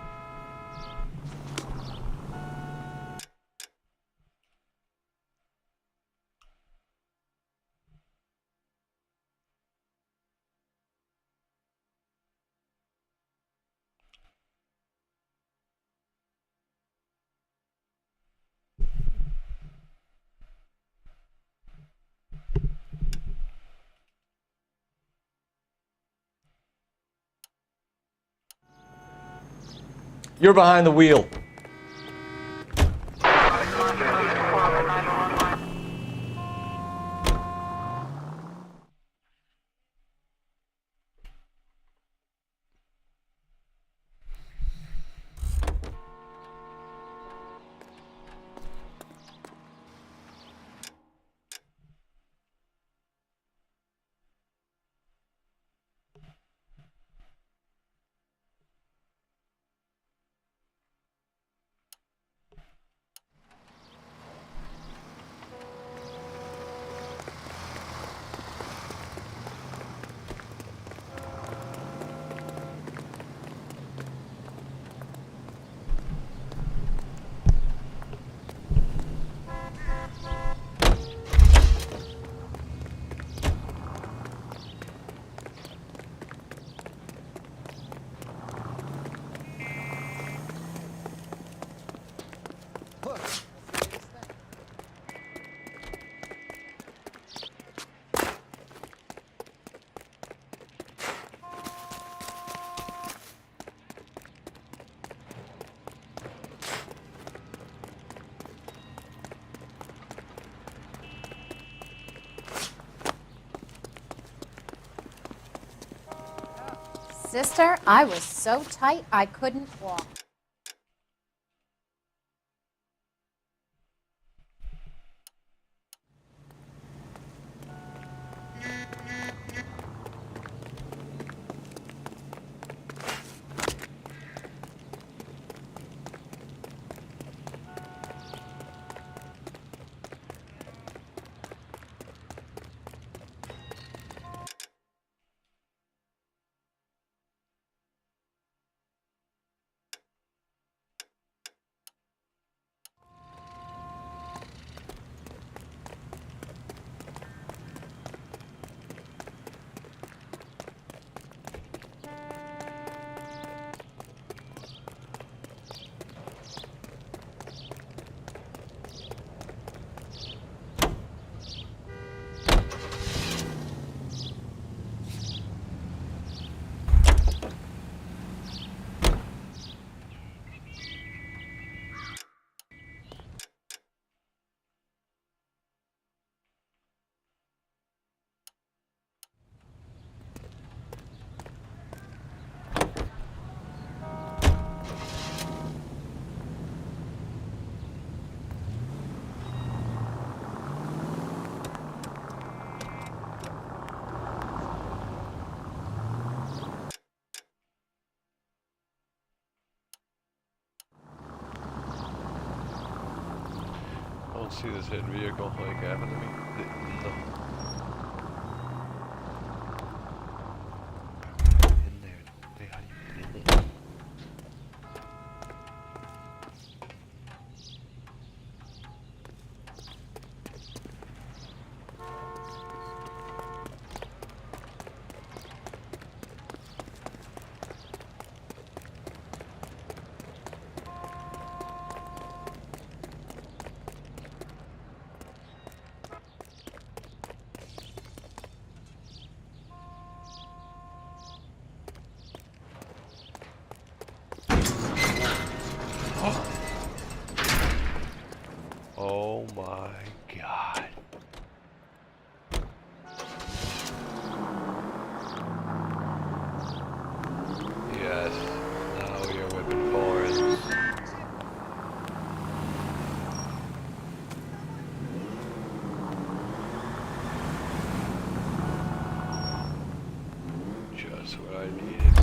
You're behind the wheel. Sister, I was so tight I couldn't walk. don't see this hidden vehicle like happened to me. No. In there. Hey, how do you get in there? Oh my god. Yes, now we are whipping foreigns. Just what I needed.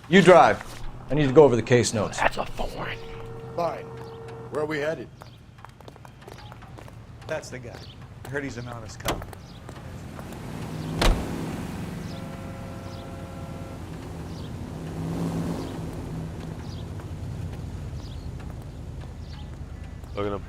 You drive. I need to go over the case notes. That's a foreign. Fine. Where are we headed? That's the guy. I heard he's an honest cop. Look at him.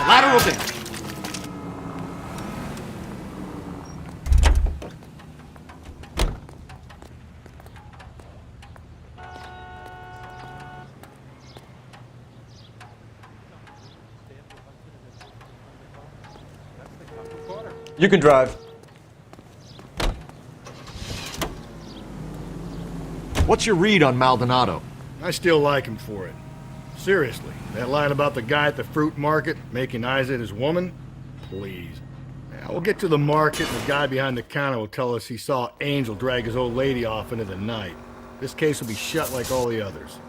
Collateral damage. You can drive. What's your read on Maldonado? I still like him for it. Seriously, that line about the guy at the fruit market making eyes at his woman? Please. Now, we'll get to the market and the guy behind the counter will tell us he saw Angel drag his old lady off into the night. This case will be shut like all the others.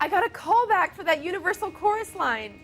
I got a call back for that Universal Chorus line.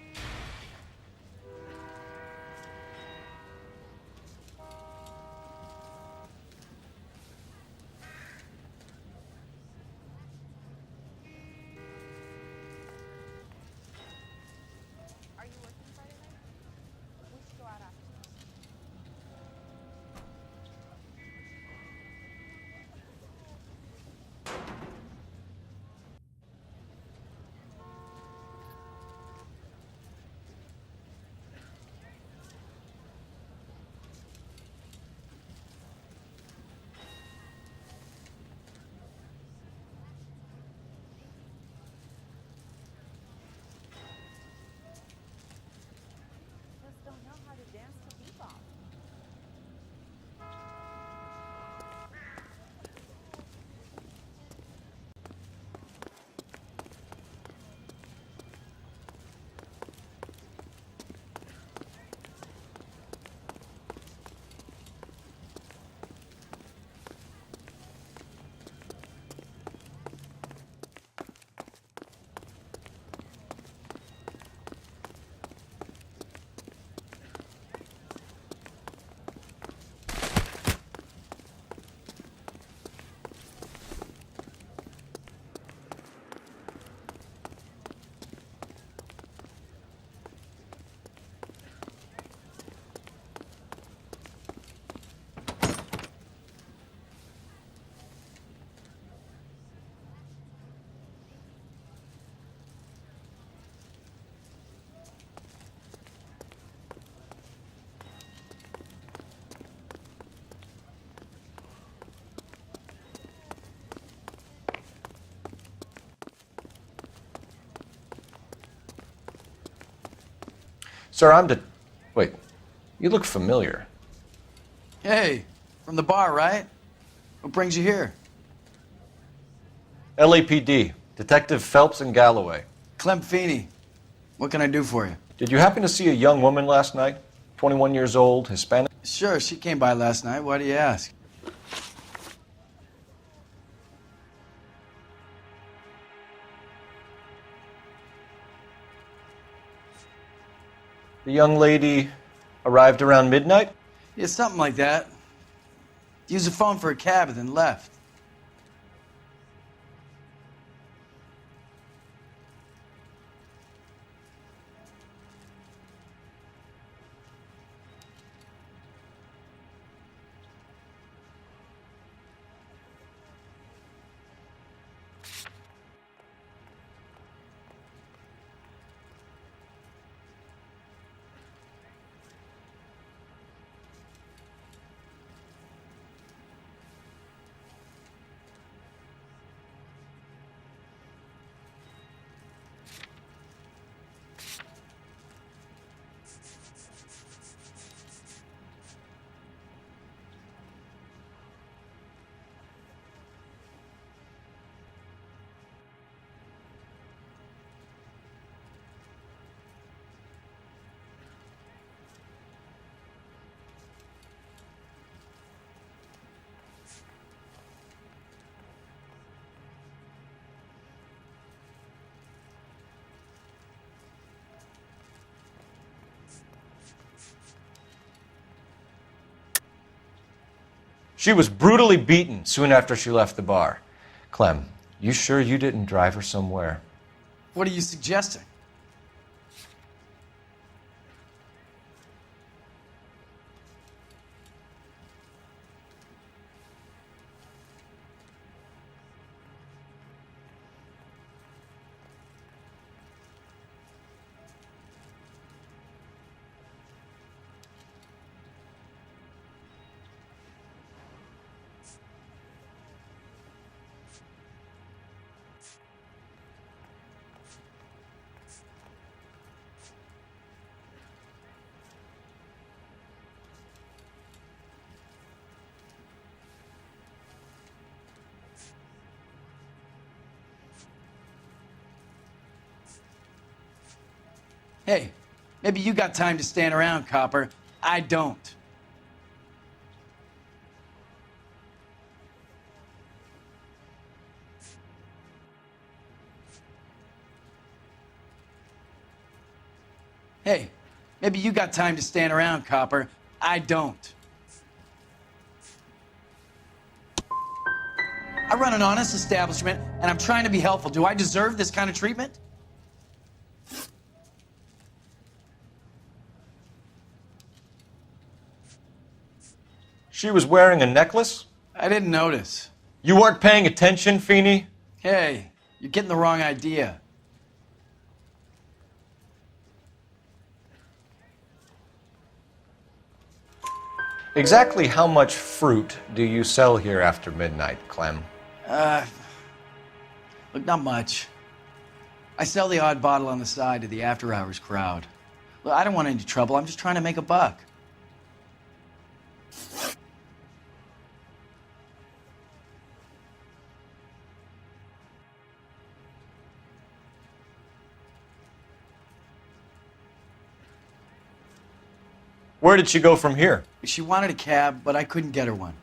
Sir, Wait, you look familiar. Hey, from the bar, right? What brings you here? LAPD, Detective Phelps and Galloway. Clem Feeney. What can I do for you? Did you happen to see a young woman last night? 21 years old, Hispanic? Sure, she came by last night. Why do you ask? The young lady arrived around midnight? Yeah, something like that. Used the phone for a cab and then left. She was brutally beaten soon after she left the bar. Clem, you sure you didn't drive her somewhere? What are you suggesting? Hey, maybe you got time to stand around, copper. I don't. Hey, maybe you got time to stand around, copper. I don't. I run an honest establishment, and I'm trying to be helpful. Do I deserve this kind of treatment? She was wearing a necklace? I didn't notice. You weren't paying attention, Feeney? Hey, you're getting the wrong idea. Exactly how much fruit do you sell here after midnight, Clem? Look, not much. I sell the odd bottle on the side to the after-hours crowd. Look, I don't want any trouble. I'm just trying to make a buck. Where did she go from here? She wanted a cab, but I couldn't get her one.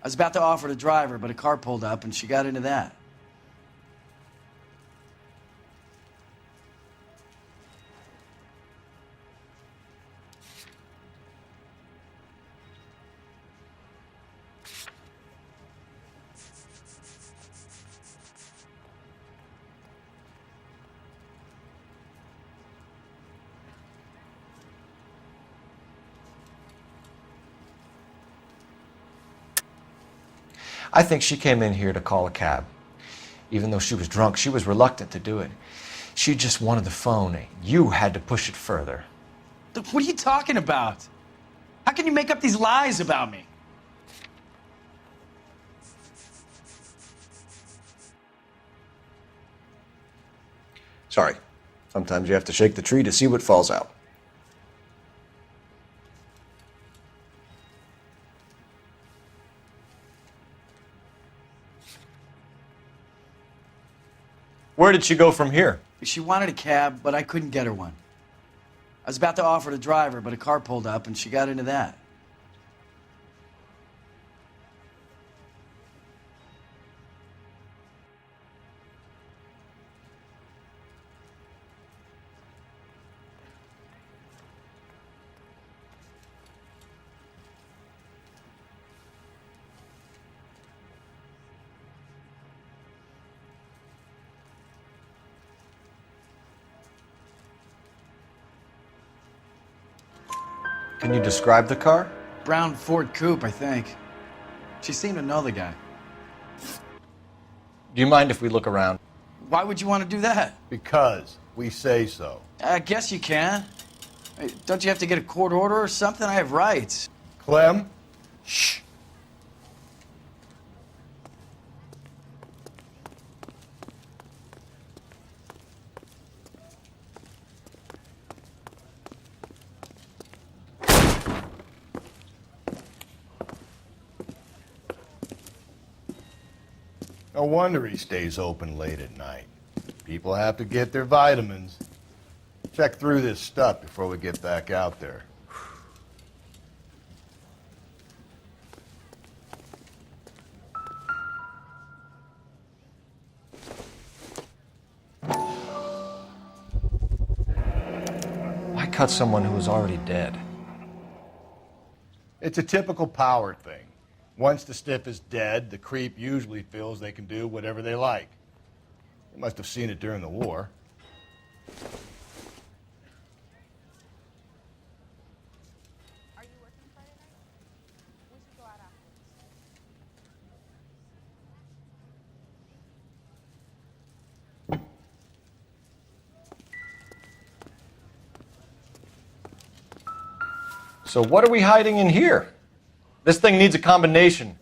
I was about to offer to drive her, but a car pulled up and she got into that. I think she came in here to call a cab. Even though she was drunk, she was reluctant to do it. She just wanted the phone. You had to push it further. What are you talking about? How can you make up these lies about me? Sorry. Sometimes you have to shake the tree to see what falls out. Where did she go from here? She wanted a cab, but I couldn't get her one. I was about to offer to drive her, but a car pulled up and she got into that. Can you describe the car? Brown Ford Coupe, I think. She seemed to know the guy. Do you mind if we look around? Why would you want to do that? Because we say so. I guess you can. Hey, don't you have to get a court order or something? I have rights. Clem? Shh. No wonder he stays open late at night. People have to get their vitamins. Check through this stuff before we get back out there. Why cut someone who was already dead? It's a typical power thing. Once the stiff is dead, the creep usually feels they can do whatever they like. They must have seen it during the war. So what are we hiding in here? This thing needs a combination.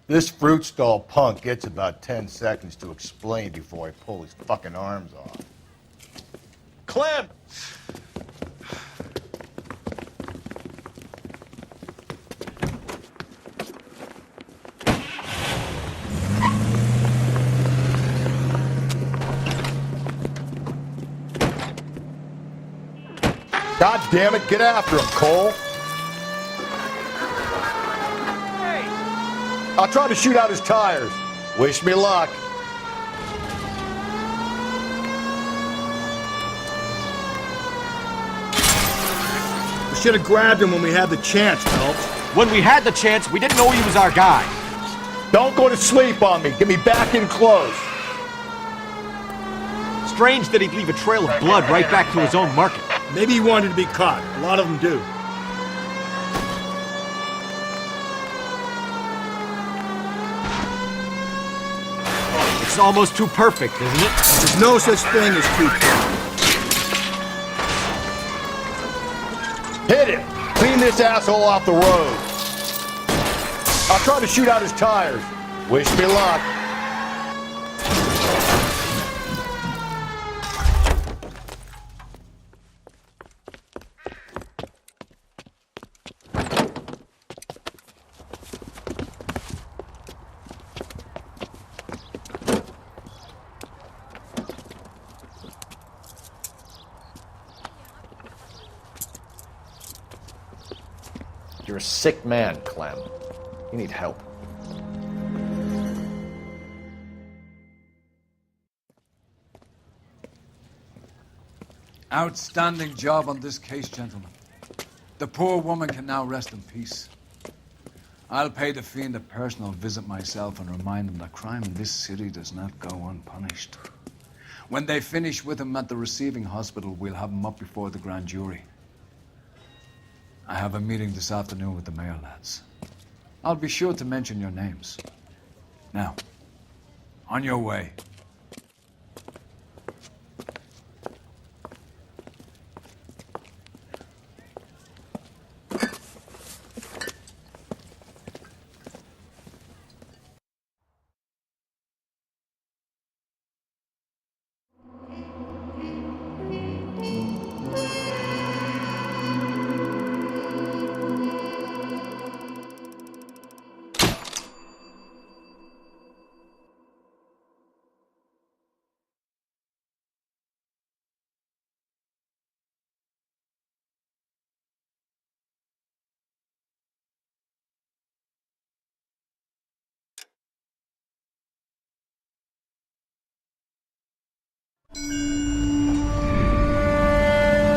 This fruit stall punk gets about 10 seconds to explain before I pull his fucking arms off. Clem! God damn it, get after him, Cole. I'll try to shoot out his tires. Wish me luck. We should have grabbed him when we had the chance, Phelps. When we had the chance, we didn't know he was our guy. Don't go to sleep on me. Get me back in close. Strange that he'd leave a trail of blood right back to his own market. Maybe he wanted to be caught. A lot of them do. It's almost too perfect, isn't it? There's no such thing as too perfect. Hit him! Clean this asshole off the road. I'll try to shoot out his tires. Wish me luck. You're a sick man, Clem. You need help. Outstanding job on this case, gentlemen. The poor woman can now rest in peace. I'll pay the fiend a personal visit myself and remind him that crime in this city does not go unpunished. When they finish with him at the receiving hospital, we'll have him up before the grand jury. I have a meeting this afternoon with the mayor lads. I'll be sure to mention your names. Now, on your way.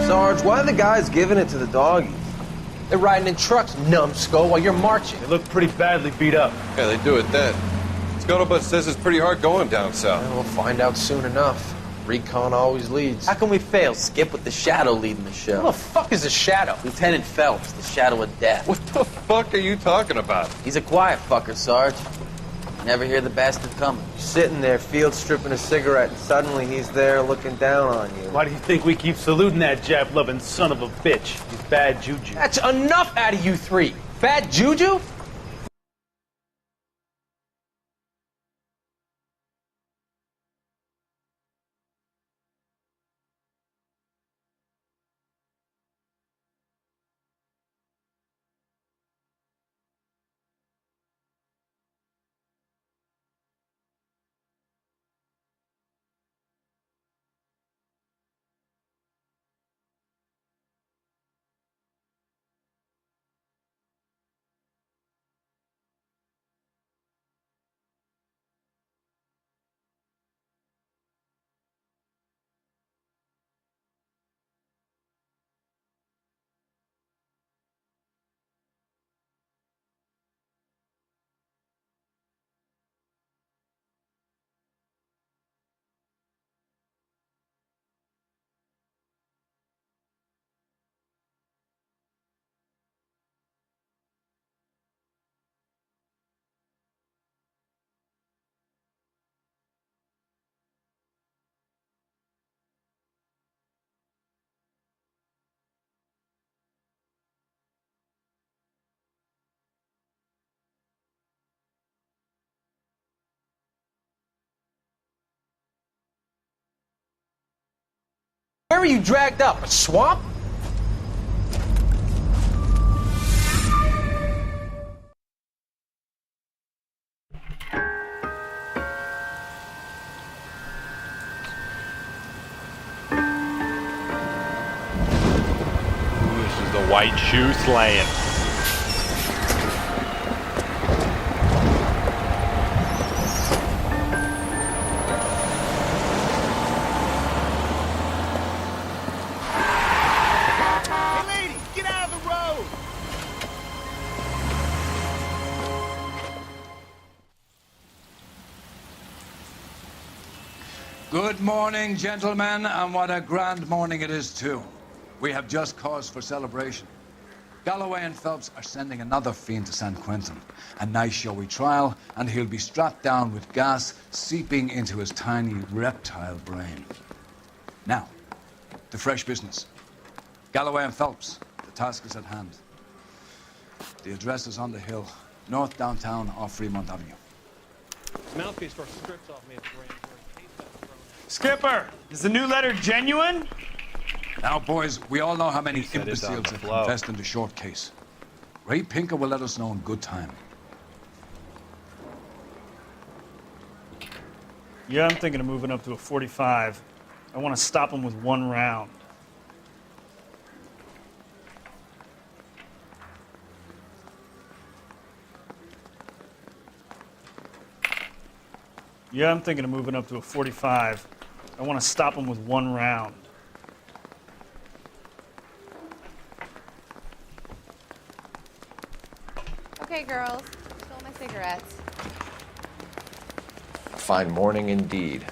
Sarge, why are the guys giving it to the doggies? They're riding in trucks, numbskull, while you're marching. They look pretty badly beat up. Yeah, they do it then. Scuttlebutt says it's pretty hard going down south. We'll find out soon enough. Recon always leads. How can we fail? Skip with the Shadow leading the show. Who the fuck is a Shadow? Lieutenant Phelps, the Shadow of Death. What the fuck are you talking about? He's a quiet fucker, Sarge. Never hear the bastard coming. Sitting there, field stripping a cigarette, and suddenly he's there looking down on you. Why do you think we keep saluting that Jap-loving son of a bitch? He's bad juju. That's enough out of you three. Bad juju? Where are you dragged up? A swamp? This is the white shoe slaying. Good morning, gentlemen, and what a grand morning it is, too. We have just cause for celebration. Galloway and Phelps are sending another fiend to San Quentin. A nice showy trial, and he'll be strapped down with gas seeping into his tiny reptile brain. Now, to fresh business. Galloway and Phelps, the task is at hand. The address is on the hill, north downtown off Fremont Avenue. Mouthpiece for scripts off me at the range. Skipper, is the new letter genuine? Now, boys, we all know how many Said it's on imbeciles the have flow. confessed in the short case. Ray Pinker will let us know in good time. Yeah, I'm thinking of moving up to a 45. I want to stop him with one round. Yeah, I'm thinking of moving up to a 45. I want to stop him with one round. Okay, girls, fill my cigarettes. Fine morning indeed.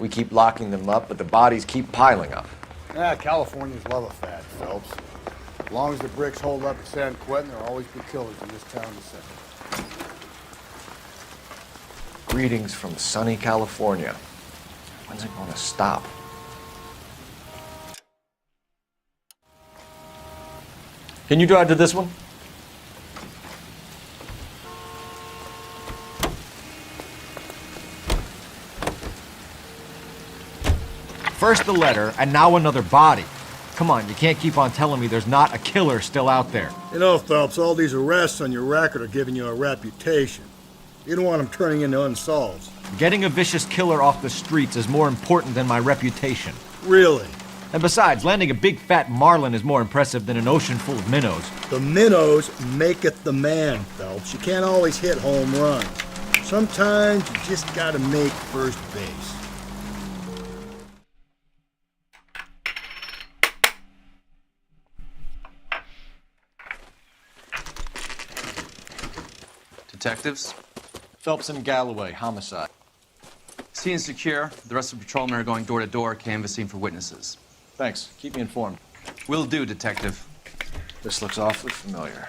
We keep locking them up, but the bodies keep piling up. Yeah, Californians love a fat, Phelps. As long as the bricks hold up at San Quentin, there'll always be killers in this town to send. Greetings from sunny California. When's it going to stop? Can you drive to this one? First the letter, and now another body. Come on, you can't keep on telling me there's not a killer still out there. You know, Phelps, all these arrests on your record are giving you a reputation. You don't want them turning into unsolved. Getting a vicious killer off the streets is more important than my reputation. Really? And besides, landing a big fat marlin is more impressive than an ocean full of minnows. The minnows maketh the man, Phelps. You can't always hit home runs. Sometimes you just gotta make first base. Detectives? Phelps and Galloway, homicide. Scene's secure. The rest of the patrolmen are going door to door, canvassing for witnesses. Thanks. Keep me informed. Will do, Detective. This looks awfully familiar.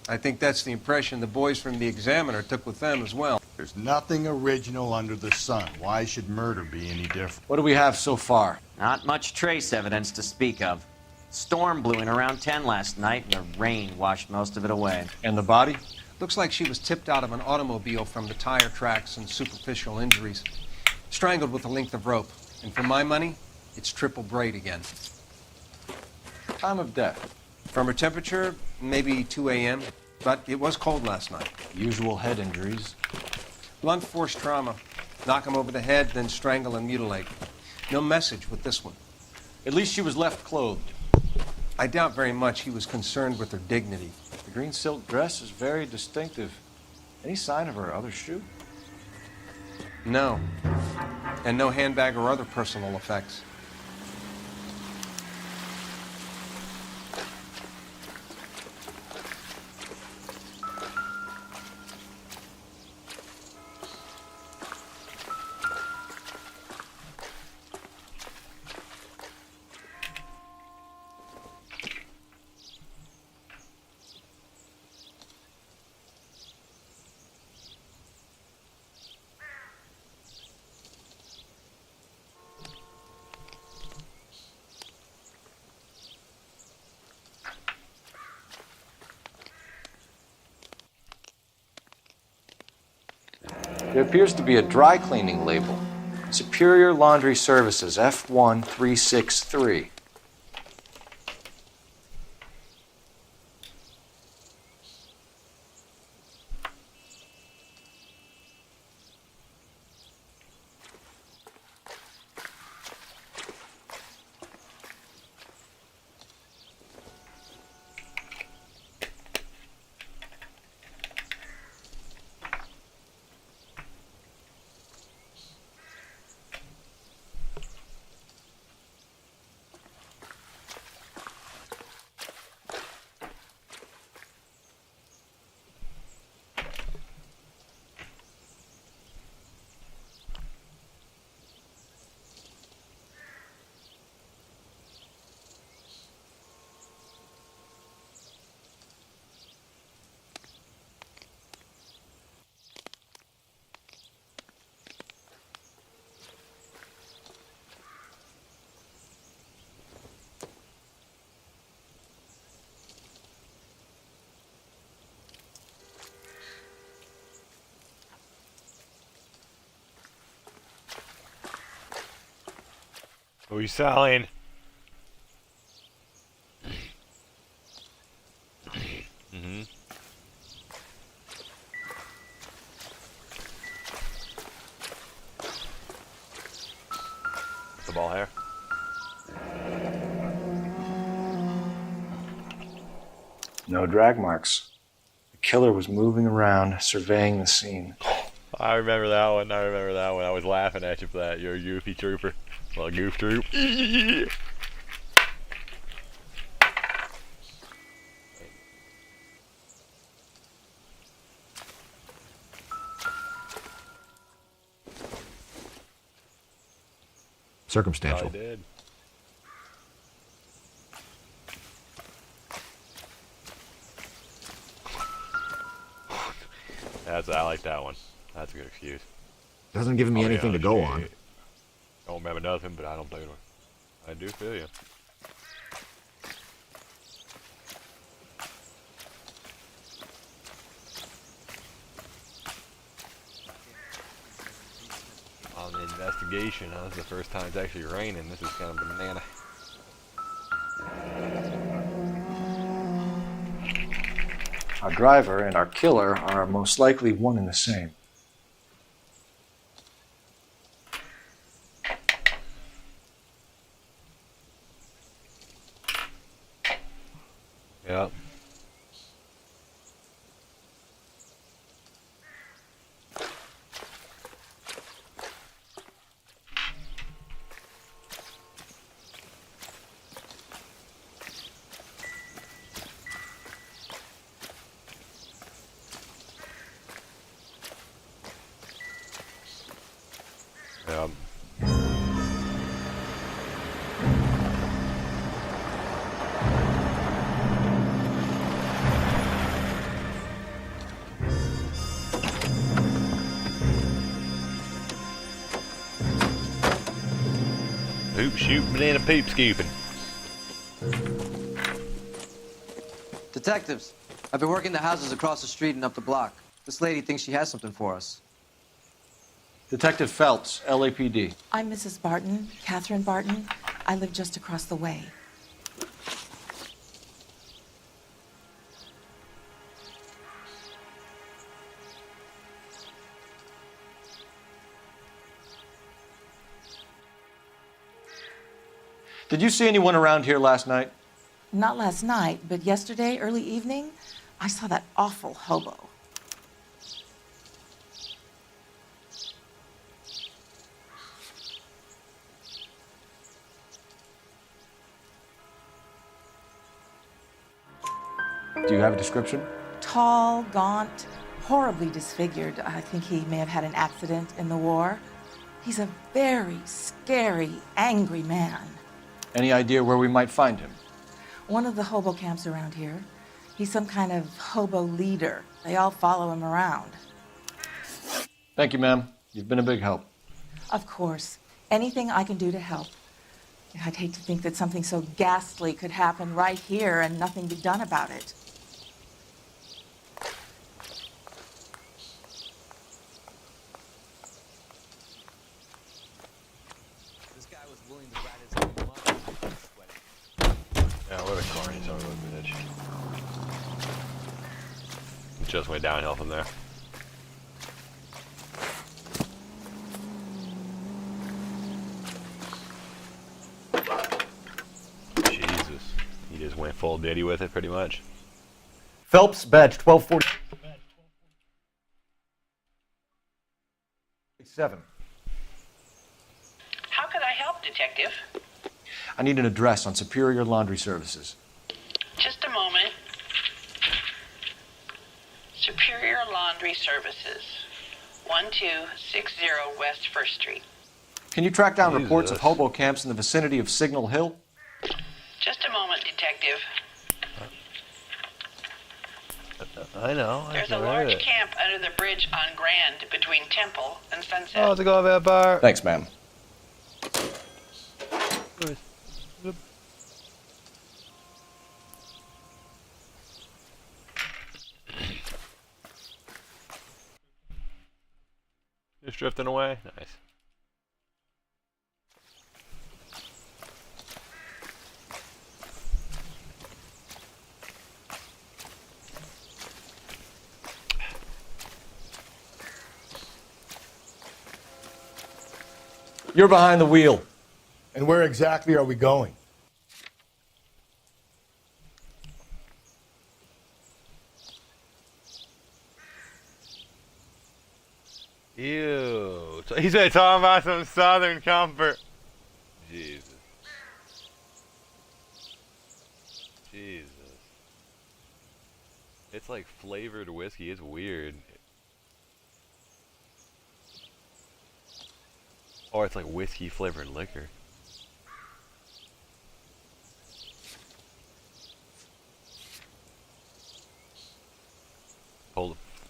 I think that's the impression the boys from the Examiner took with them as well. There's nothing original under the sun. Why should murder be any different? What do we have so far? Not much trace evidence to speak of. Storm blew in around 10 last night, and the rain washed most of it away. And the body? Looks like she was tipped out of an automobile from the tire tracks and superficial injuries. Strangled with a length of rope. And for my money, it's triple braid again. Time of death? From her temperature, maybe 2 a.m., but it was cold last night. Usual head injuries. Blunt force trauma. Knock him over the head, then strangle and mutilate. No message with this one. At least she was left clothed. I doubt very much he was concerned with her dignity. The green silk dress is very distinctive. Any sign of her other shoe? No. And no handbag or other personal effects. There appears to be a dry cleaning label. Superior Laundry Services, F1363. What are you selling? Mm-hmm. The ball hair. No drag marks. The killer was moving around, surveying the scene. I remember that one. I was laughing at you for that. You're a goofy trooper. Well, goof troop. Circumstantial. I did. I like that one. That's a good excuse. Doesn't give me anything to go on. Don't remember nothing, but I don't blame her. I do feel you. On the investigation, this is the first time it's actually raining. This is kind of banana. Our driver and our killer are most likely one and the same. Yep. Yep. Hoop shoot banana poop scooping. Detectives, I've been working the houses across the street and up the block. This lady thinks she has something for us. Detective Phelps, LAPD. I'm Mrs. Barton, Catherine Barton. I live just across the way. Did you see anyone around here last night? Not last night, but yesterday, early evening, I saw that awful hobo. Do you have a description? Tall, gaunt, horribly disfigured. I think he may have had an accident in the war. He's a very scary, angry man. Any idea where we might find him? One of the hobo camps around here. He's some kind of hobo leader. They all follow him around. Thank you, ma'am. You've been a big help. Of course. Anything I can do to help. I'd hate to think that something so ghastly could happen right here and nothing be done about it. Yeah, what a car, son of a bitch. Just went downhill from there. Jesus. He just went full Diddy with it, pretty much. Phelps, badge 1247. How could I help, Detective? I need an address on Superior Laundry Services. Just a moment. Superior Laundry Services, 1260 West 1st Street. Can you track down Jesus. reports of hobo camps in the vicinity of Signal Hill? Just a moment, Detective. I know. There's a large camp under the bridge on Grand between Temple and Sunset. Oh, to go over that bar. Thanks, ma'am. Just drifting away. Nice. You're behind the wheel. And where exactly are we going? Ew. So he's talking about some Southern comfort. Jesus. Jesus. It's like flavored whiskey. It's weird. Or it's like whiskey flavored liquor.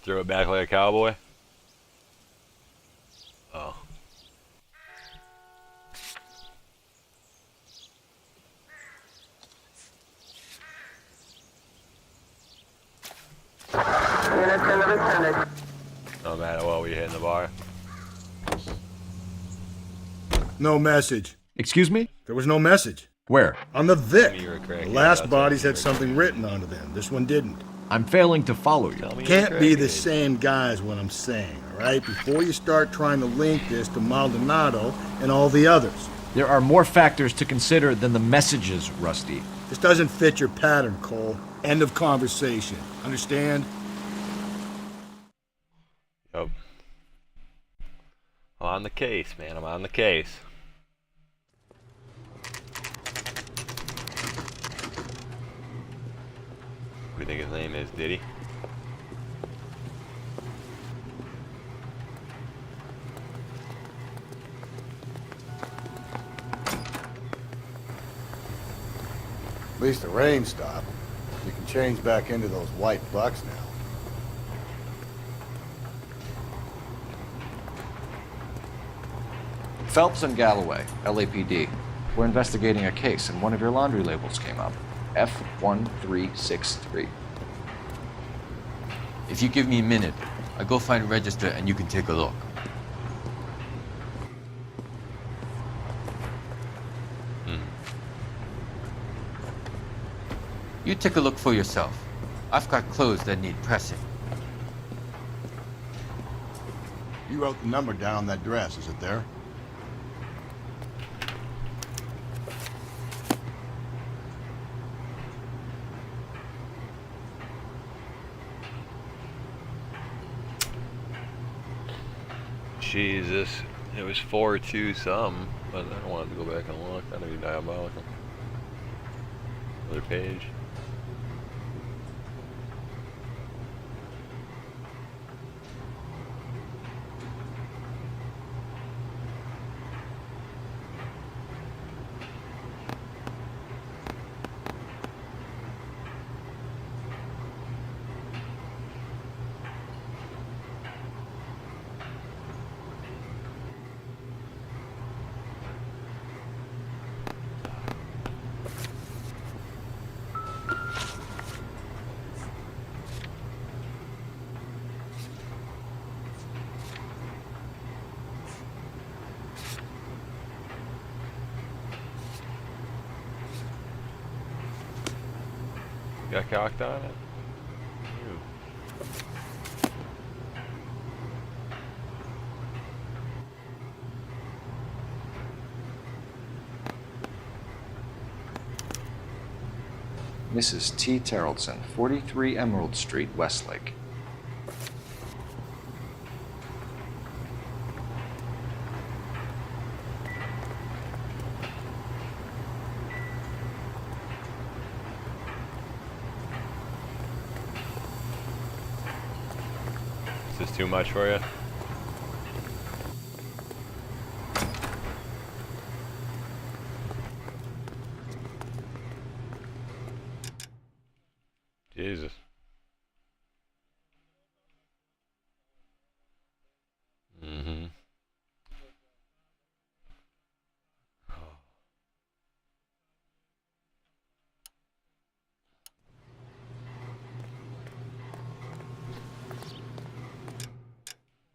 Throw it back like a cowboy. Oh. No matter what, we hitting the bar. No message. Excuse me? There was no message. Where? On the Vic. You were correct. The last bodies had something written onto them. This one didn't. I'm failing to follow you. Can't be the same guy is what I'm saying, all right? Before you start trying to link this to Maldonado and all the others. There are more factors to consider than the messages, Rusty. This doesn't fit your pattern, Cole. End of conversation. Understand? Yup. I'm on the case, man. I'm on the case. What do you think his name is, Diddy? At least the rain stopped. You can change back into those white bucks now. Phelps and Galloway, LAPD. We're investigating a case, and one of your laundry labels came up. F1363. If you give me a minute, I'll go find a register and you can take a look. You take a look for yourself. I've got clothes that need pressing. You wrote the number down on that dress, is it there? Jesus, it was 4-2 something, but I don't want to go back and look. That'd be diabolical. Other page. Got cocked on it? Ew. Mrs. T. Terrellson, 43 Emerald Street, Westlake. Is this too much for you? Jesus. Mm-hmm.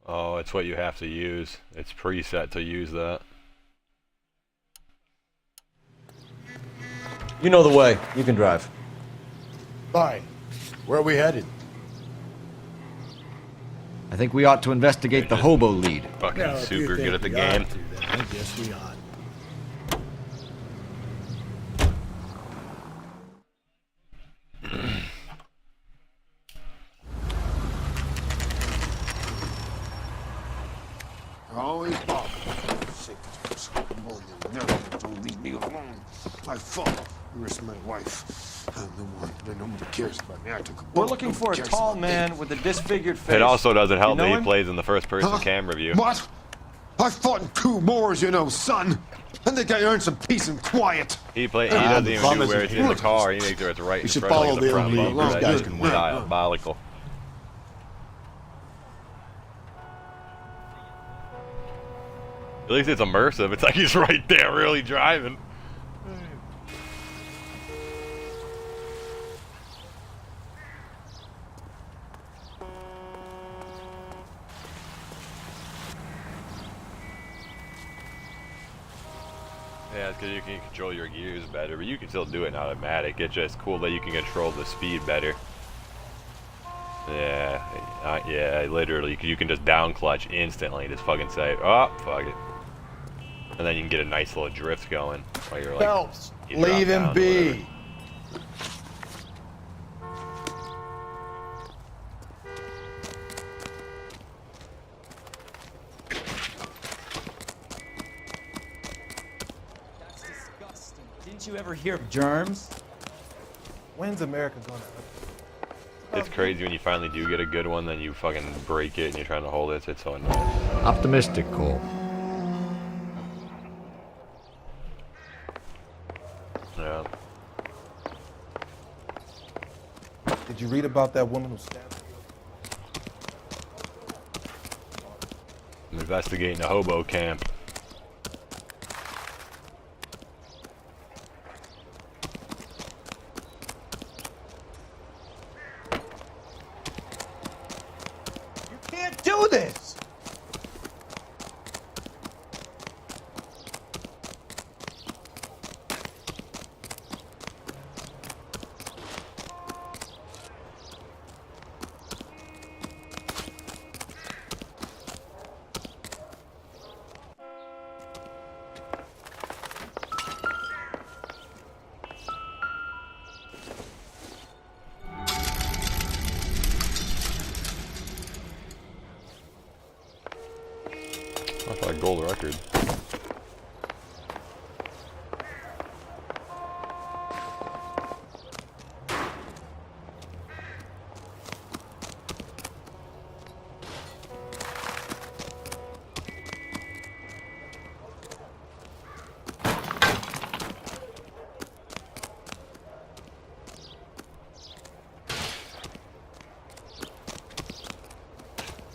Oh, it's what you have to use. It's preset to use that. You know the way. You can drive. Fine. Where are we headed? I think we ought to investigate the hobo lead. Fucking super good at the game. I guess we ought. Always bother. Sick of never leave me alone. I fought. You risked my wife. I'm the one. Nobody cares about me. I took a bullet. We're looking for a tall man with a disfigured face. It also doesn't help You know that he him? plays in the first-person camera view. What? I fought in 2 wars, you know, son. I think I earned some peace and quiet. He doesn't even do where it's in the car. He makes sure it's right in should front of follow the front the bumper. lead. That Guys is can win. diabolical. At least it's immersive. It's like he's right there, really driving. Yeah, it's because you can control your gears better, but you can still do it in automatic. It's just cool that you can control the speed better. Yeah, literally, you can just down clutch instantly. Just fucking say, oh, fuck it. And then you can get a nice little drift going while you're like, Phelps, you drop leave him down or be. whatever. That's disgusting. Didn't you ever hear of germs? When's America gonna? It's crazy when you finally do get a good one, then you fucking break it and you're trying to hold it. It's so annoying. Optimistic, Cole. Yeah. you read about that woman who stabbed I'm investigating a hobo camp. You can't do this! That's like gold record.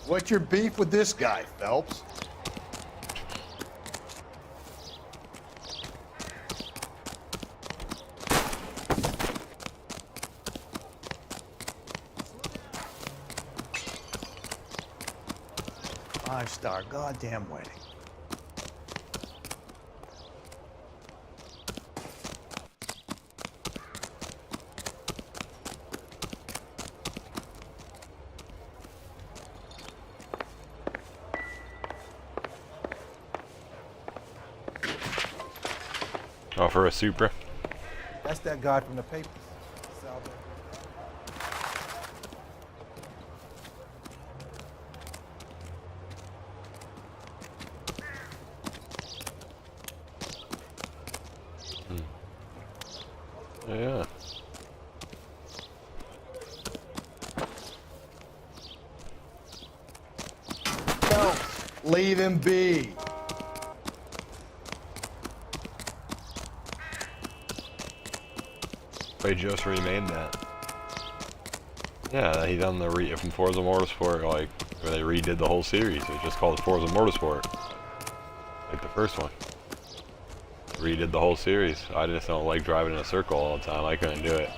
What's your beef with this guy, Phelps? Five-star goddamn wedding. Oh, for a Supra. That's that guy from the papers. Salvo. Yeah. Phelps, leave him be. They just remade that. Yeah, he done the from Forza Motorsport, like, where they redid the whole series. It was just called Forza Motorsport. Like the first one. Redid the whole series. I just don't like driving in a circle all the time. I couldn't do it.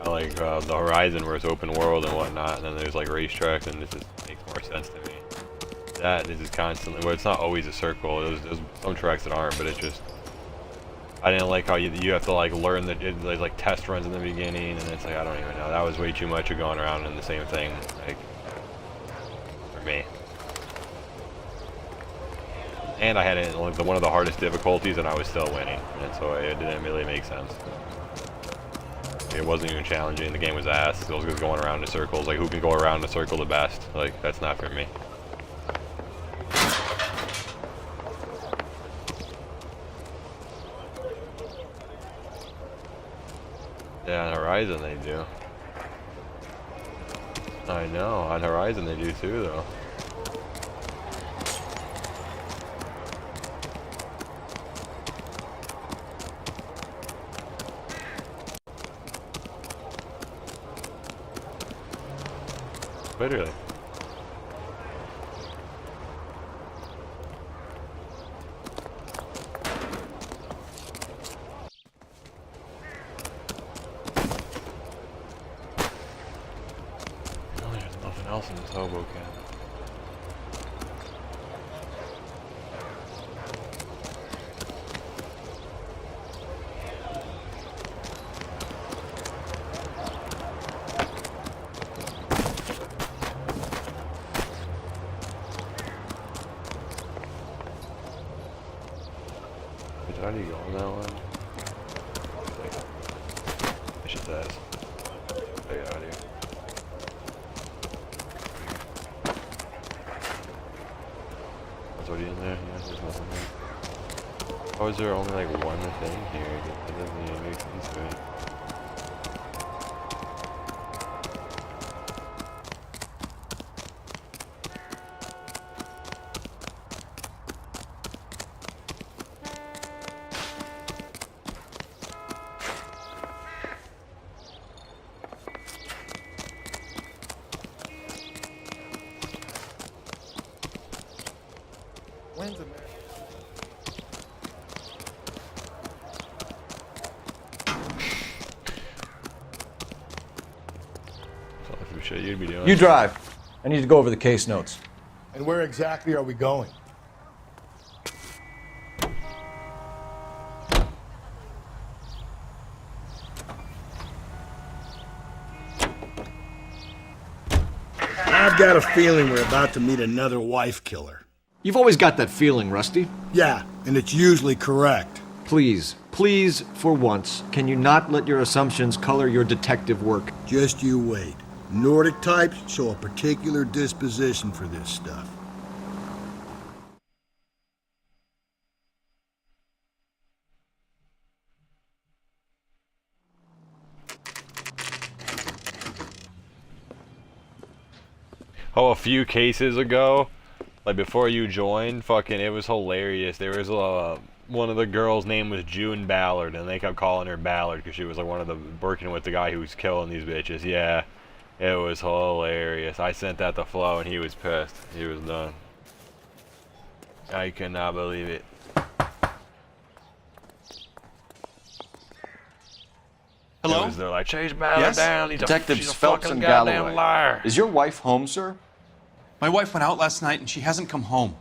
I like the Horizon where it's open world and whatnot, and then there's like racetracks, and this just makes more sense to me. That this is constantly, well, it's not always a circle. There's some tracks that aren't, but it's just, I didn't like how you have to like learn that there's like test runs in the beginning, and it's like, I don't even know. That was way too much of going around in the same thing, like, for me. And I had it in like one of the hardest difficulties, and I was still winning, and so it didn't really make sense. It wasn't even challenging. The game was ass. It was just going around in circles. Like, who can go around in a circle the best? Like, that's not for me. Yeah, on Horizon they do. I know, on Horizon they do too, though. Literally. Oh, there's nothing else in this hobo camp. How do you go on that one? I should ask. I got out of here. That's already in there? Yeah, there's nothing there. How is there only like one thing here? That doesn't even make sense to me. shit you'd be doing. You drive. I need to go over the case notes. And where exactly are we going? I've got a feeling we're about to meet another wife killer. You've always got that feeling, Rusty. Yeah, and it's usually correct. Please, please, for once, can you not let your assumptions color your detective work? Just you wait. Nordic types show a particular disposition for this stuff. Oh, a few cases ago, like before you joined, fucking, it was hilarious. There was one of the girls' name was June Ballard, and they kept calling her Ballard because she was like one of the working with the guy who was killing these bitches. Yeah, it was hilarious. I sent that to Flo, and he was pissed. He was done. I cannot believe it. Hello? They're like, chase Ballard Yes? down. Detectives She's a Phelps fucking and goddamn Galloway. liar. Is your wife home, sir? My wife went out last night and she hasn't come home.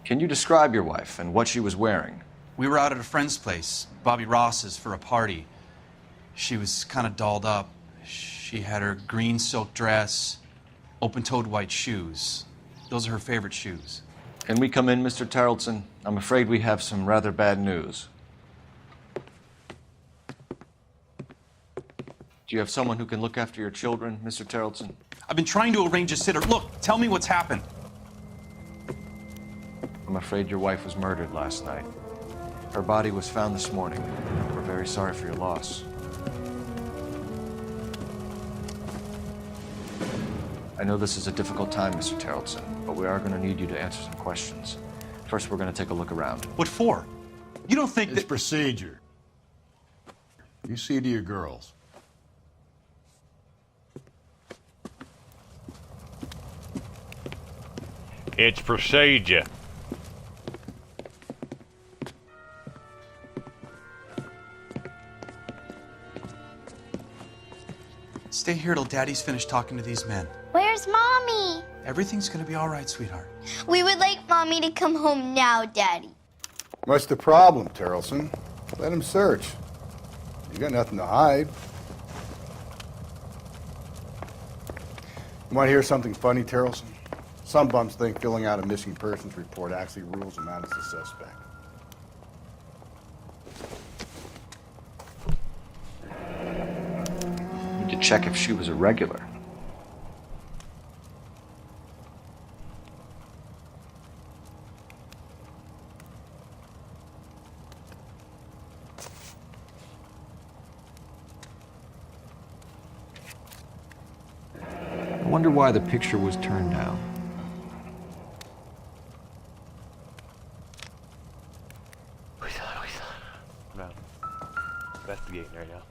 Can you describe your wife and what she was wearing? We were out at a friend's place, Bobby Ross's, for a party. She was kind of dolled up. She had her green silk dress, open-toed white shoes. Those are her favorite shoes. Can we come in, Mr. Tarleton? I'm afraid we have some rather bad news. Do you have someone who can look after your children, Mr. Tarleton? I've been trying to arrange a sitter. Look, tell me what's happened. I'm afraid your wife was murdered last night. Her body was found this morning. We're very sorry for your loss. I know this is a difficult time, Mr. Tarleton, but we are going to need you to answer some questions. First, we're going to take a look around. What for? You don't think It's procedure. You see to your girls. It's procedure. Stay here till Daddy's finished talking to these men. Where's Mommy? Everything's gonna be all right, sweetheart. We would like Mommy to come home now, Daddy. What's the problem, Tarleton? Let him search. You got nothing to hide. You want to hear something funny, Tarleton? Some bums think filling out a missing persons report actually rules them out as a suspect. Need to check if she was a regular. I wonder why the picture was turned down. No. Investigating right now.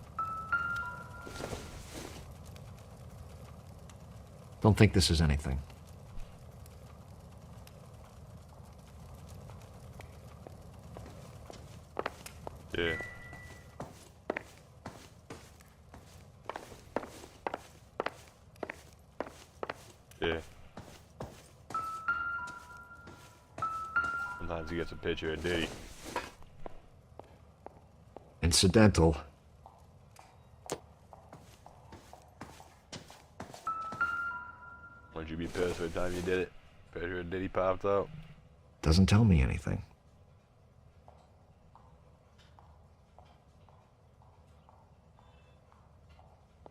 Don't think this is anything. Yeah. Yeah. Sometimes he gets a picture of Diddy. Incidental. Would you be pissed every time you did it? Picture of Diddy popped out. Doesn't tell me anything.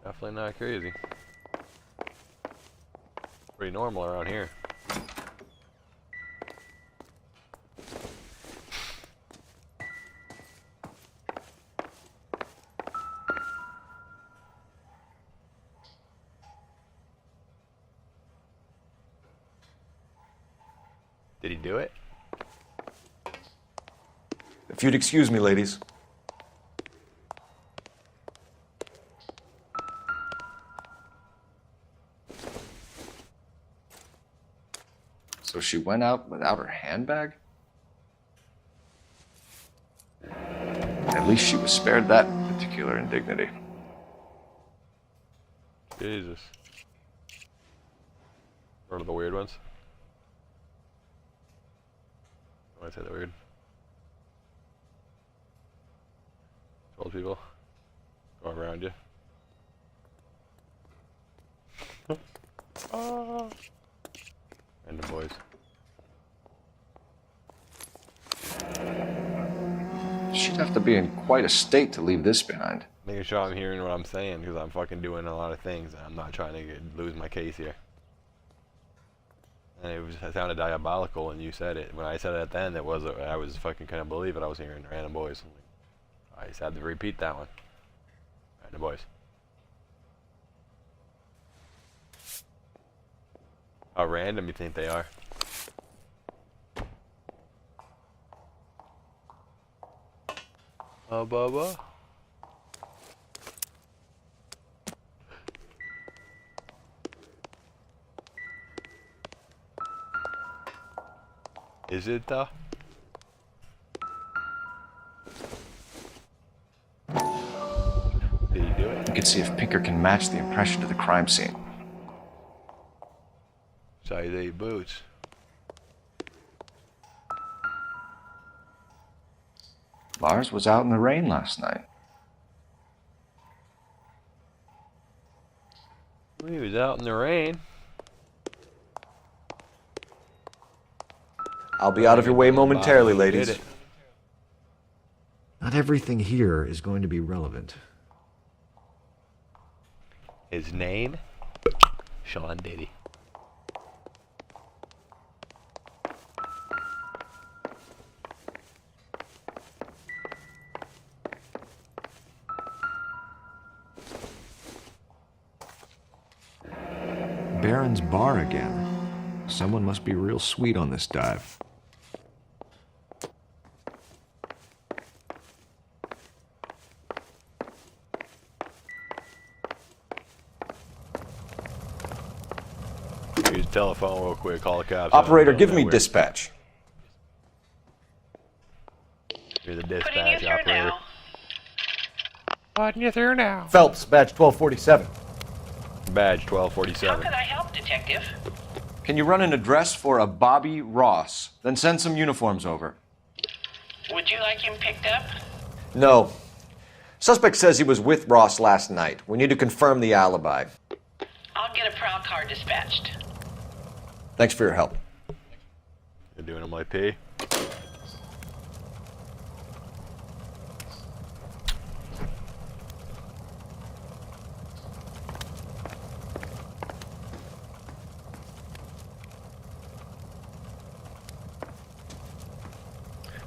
Definitely not crazy. Pretty normal around here. Did he do it? If you'd excuse me, ladies. So she went out without her handbag? At least she was spared that particular indignity. Jesus. One of the weird ones. Why did I say that weird? Old people go around you. Random boys. She'd have to be in quite a state to leave this behind. Making sure I'm hearing what I'm saying because I'm fucking doing a lot of things. I'm not trying to lose my case here. And it sounded diabolical when you said it. When I said it at the end, I was fucking couldn't believe it. I was hearing random boys. I just had to repeat that one. Random boys. How random you think they are? Oh, Bubba. Is it though? Did he do it? You can see if Pinker can match the impression to the crime scene. Size 8 boots. Lars was out in the rain last night. He was out in the rain. I'll be out of your way momentarily, ladies. Not everything here is going to be relevant. His name? Sean Diddy. Baron's bar again. Someone must be real sweet on this dive. Use the telephone real quick, call the cops. Operator, give me dispatch. You're the dispatch operator. Putting you through now. Phelps, badge 1247. Badge How 1247. can I help, Detective? Can you run an address for a Bobby Ross? Then send some uniforms over. Would you like him picked up? No. Suspect says he was with Ross last night. We need to confirm the alibi. I'll get a prowl car dispatched. Thanks for your help. You're doing him like P.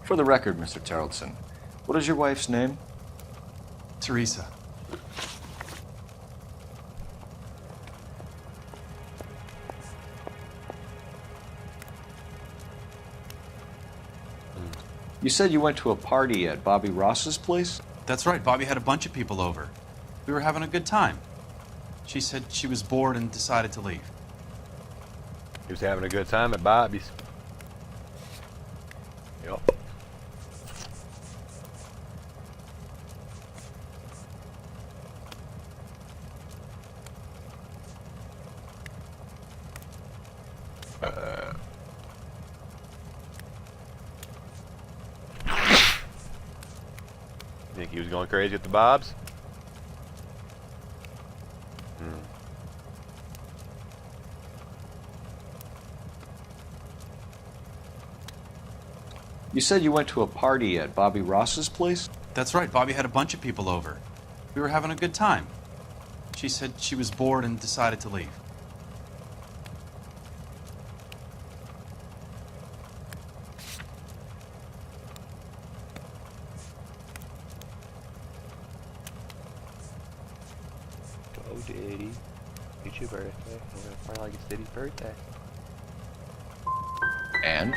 For the record, Mr. Terrelson, what is your wife's name? Teresa. You said you went to a party at Bobby Ross's place? That's right. Bobby had a bunch of people over. We were having a good time. She said she was bored and decided to leave. He was having a good time at Bobby's. Yep. Think he was going crazy at the Bobs? You said you went to a party at Bobby Ross's place? That's right. Bobby had a bunch of people over. We were having a good time. She said she was bored and decided to leave. Oh, Diddy. It's your birthday. Probably like it's Diddy's birthday. And?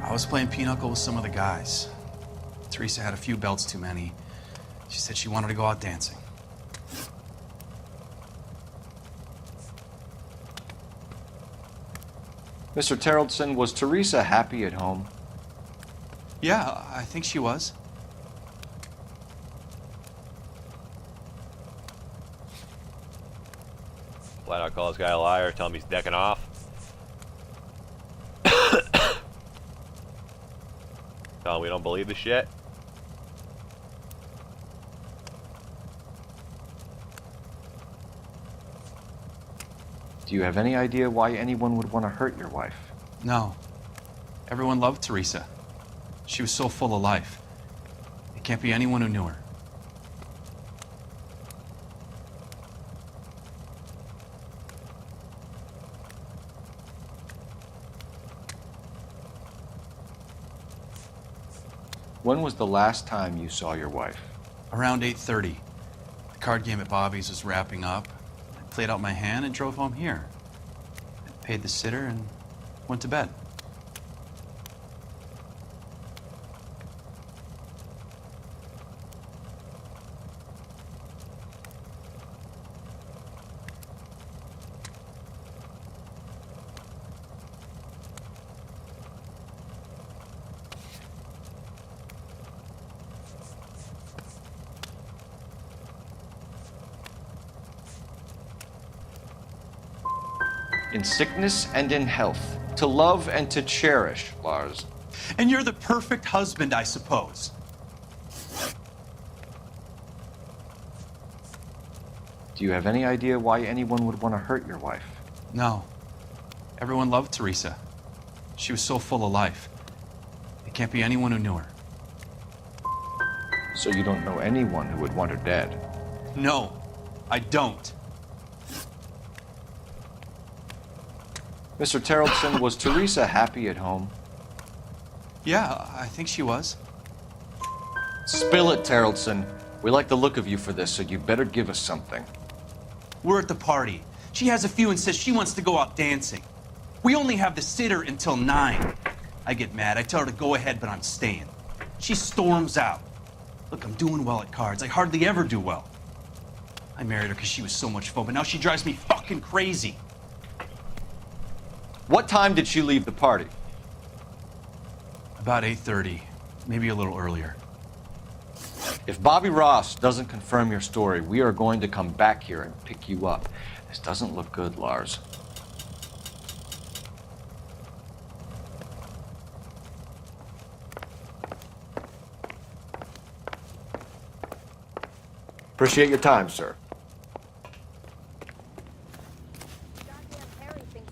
I was playing pinochle with some of the guys. Teresa had a few belts too many. She said she wanted to go out dancing. Mr. Terrelson, was Teresa happy at home? Yeah, I think she was. Flat out call this guy a liar, tell him he's decking off. Oh, we don't believe the shit? Do you have any idea why anyone would want to hurt your wife? No. Everyone loved Teresa. She was so full of life. It can't be anyone who knew her. When was the last time you saw your wife? Around 8:30. The card game at Bobby's was wrapping up. I played out my hand and drove home here. I paid the sitter and went to bed. In sickness and in health, to love and to cherish, Lars. And you're the perfect husband, I suppose. Do you have any idea why anyone would want to hurt your wife? No. Everyone loved Teresa. She was so full of life. It can't be anyone who knew her. So you don't know anyone who would want her dead? No, I don't. Mr. Terrellson, was Teresa happy at home? Yeah, I think she was. Spill it, Terrellson. We like the look of you for this, so you better give us something. We're at the party. She has a few and says she wants to go out dancing. We only have the sitter until 9. I get mad. I tell her to go ahead, but I'm staying. She storms out. Look, I'm doing well at cards. I hardly ever do well. I married her because she was so much fun, but now she drives me fucking crazy. What time did she leave the party? About 8:30, maybe a little earlier. If Bobby Ross doesn't confirm your story, we are going to come back here and pick you up. This doesn't look good, Lars. Appreciate your time, sir.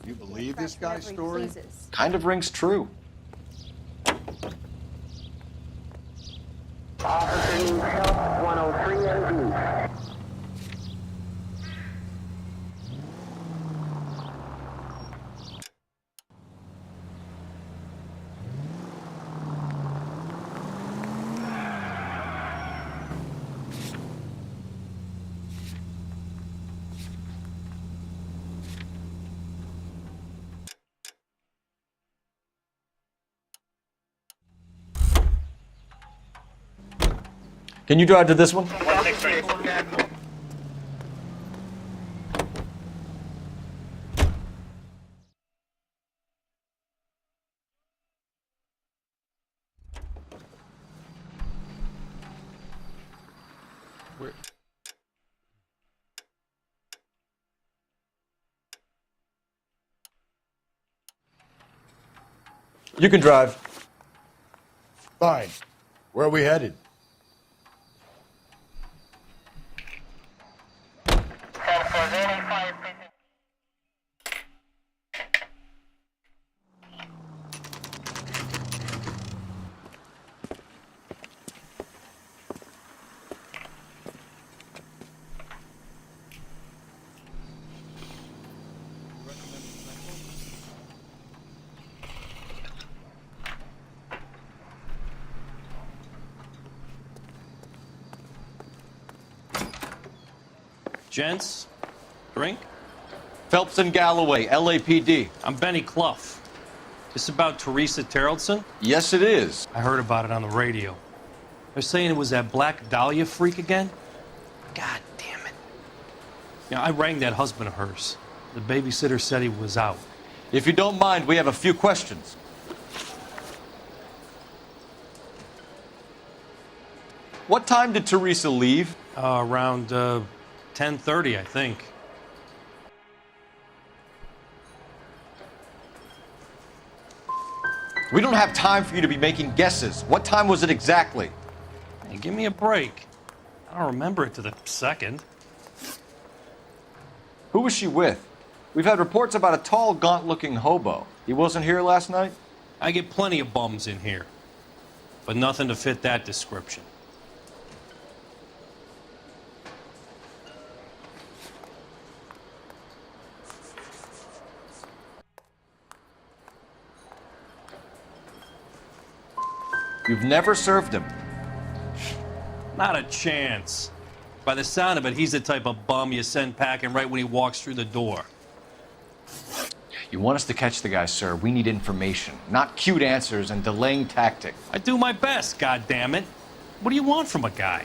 You believe this guy's story? Kind of rings true. Can you drive to this one? 163. You can drive. Fine. Where are we headed? Gents, drink? Phelps and Galloway, LAPD. I'm Benny Clough. This about Teresa Terrellson? Yes, it is. I heard about it on the radio. They're saying it was that Black Dahlia freak again? God damn it. Yeah, I rang that husband of hers. The babysitter said he was out. If you don't mind, we have a few questions. What time did Teresa leave? Around 10:30, I think. We don't have time for you to be making guesses. What time was it exactly? Hey, give me a break. I don't remember it to the second. Who was she with? We've had reports about a tall, gaunt-looking hobo. He wasn't here last night? I get plenty of bums in here, but nothing to fit that description. You've never served him. Not a chance. By the sound of it, he's the type of bum you send packing right when he walks through the door. You want us to catch the guy, sir. We need information, not cute answers and delaying tactics. I do my best, goddammit. What do you want from a guy?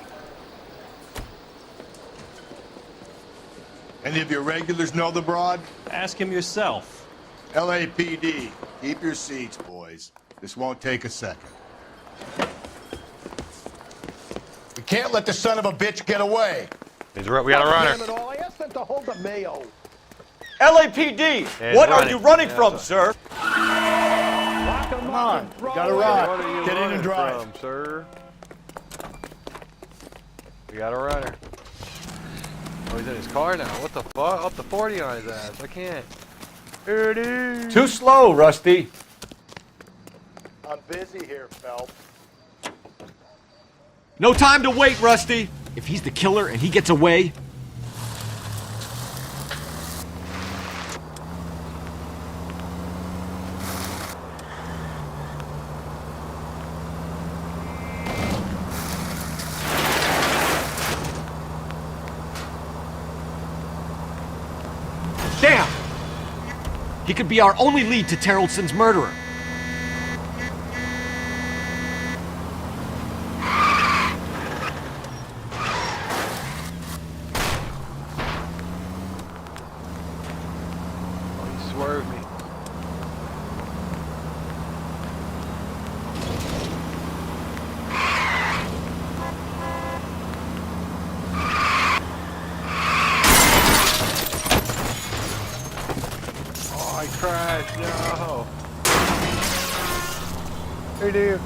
Any of your regulars know the broad? Ask him yourself. LAPD, keep your seats, boys. This won't take a second. We can't let the son of a bitch get away. We got a runner. I asked them to hold the mayo. LAPD! What are you running from, sir? Come on, we got a ride. Get in and drive. From, sir? We got a runner. Oh, he's in his car now. What the fuck? Up to 40 on his ass. I can't. Here it is. Too slow, Rusty. I'm busy here, Phelps. No time to wait, Rusty. If he's the killer and he gets away... Damn! He could be our only lead to Terrelson's murderer. Swerve me. Oh, I crashed. No. Hey, dude.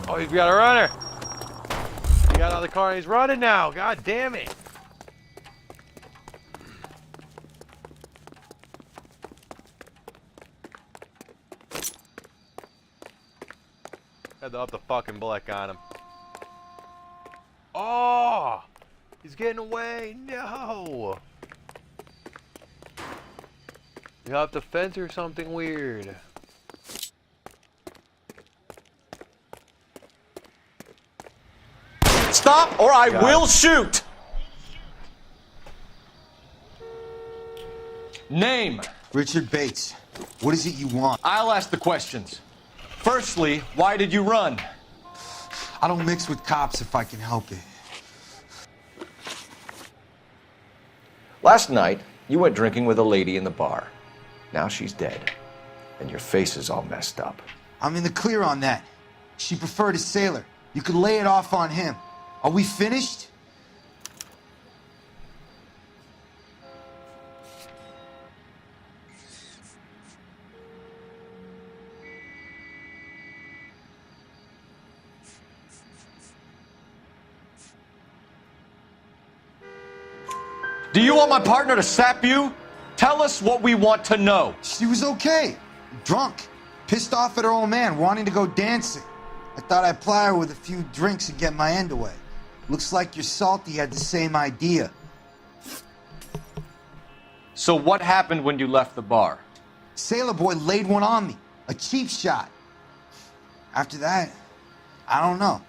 Oh, he's got a runner. He got out of the car and he's running now. God damn it. Had to up the fucking black on him. Oh! He's getting away. No! You have to fence or something weird. Stop or I will shoot! Name. Richard Bates. What is it you want? I'll ask the questions. Firstly, why did you run? I don't mix with cops if I can help it. Last night, you went drinking with a lady in the bar. Now she's dead. And your face is all messed up. I'm in the clear on that. She preferred a sailor. You could lay it off on him. Are we finished? Do you want my partner to sap you? Tell us what we want to know. She was okay. Drunk. Pissed off at her old man, wanting to go dancing. I thought I'd ply her with a few drinks and get my end away. Looks like your Salty had the same idea. So what happened when you left the bar? Sailor boy laid one on me. A cheap shot. After that, I don't know.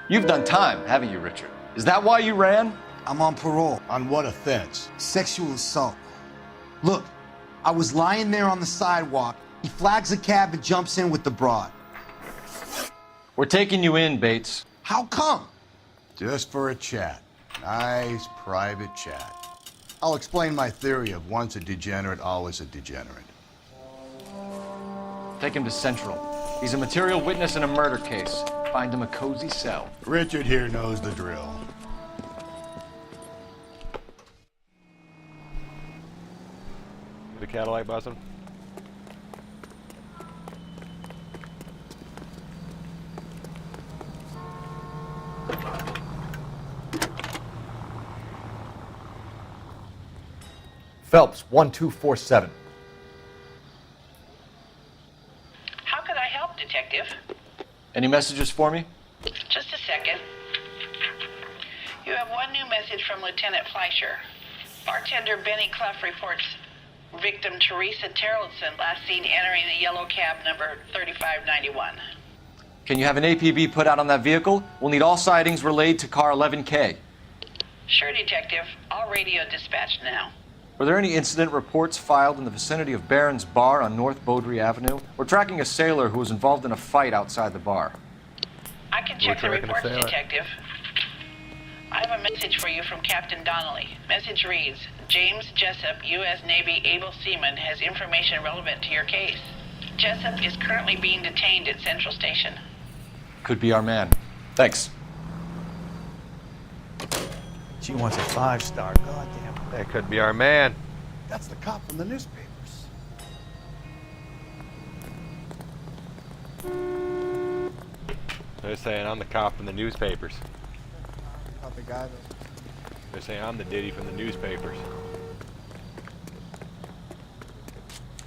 You've done time, haven't you, Richard? Is that why you ran? I'm on parole. On what offense? Sexual assault. Look, I was lying there on the sidewalk. He flags a cab and jumps in with the broad. We're taking you in, Bates. How come? Just for a chat. Nice private chat. I'll explain my theory of once a degenerate, always a degenerate. Take him to Central. He's a material witness in a murder case. Find him a cozy cell. Richard here knows the drill. The Cadillac busting. Phelps, 1247. How could I help, Detective? Any messages for me? Just a second. You have one new message from Lieutenant Fleischer. Bartender Benny Clough reports victim Teresa Terrellson last seen entering the yellow cab number 3591. Can you have an APB put out on that vehicle? We'll need all sightings relayed to car 11K. Sure, Detective. All radio dispatched now. Were there any incident reports filed in the vicinity of Barron's Bar on North Beaudry Avenue? We're tracking a sailor who was involved in a fight outside the bar. I can check the reports, Detective. I have a message for you from Captain Donnelly. Message reads, James Jessup, U.S. Navy able seaman, has information relevant to your case. Jessup is currently being detained at Central Station. Could be our man. Thanks. She wants a 5-star. Goddamn. That could be our man. That's the cop from the newspapers. They're saying I'm the cop from the newspapers. Not the guy that... They're saying I'm the ditty from the newspapers.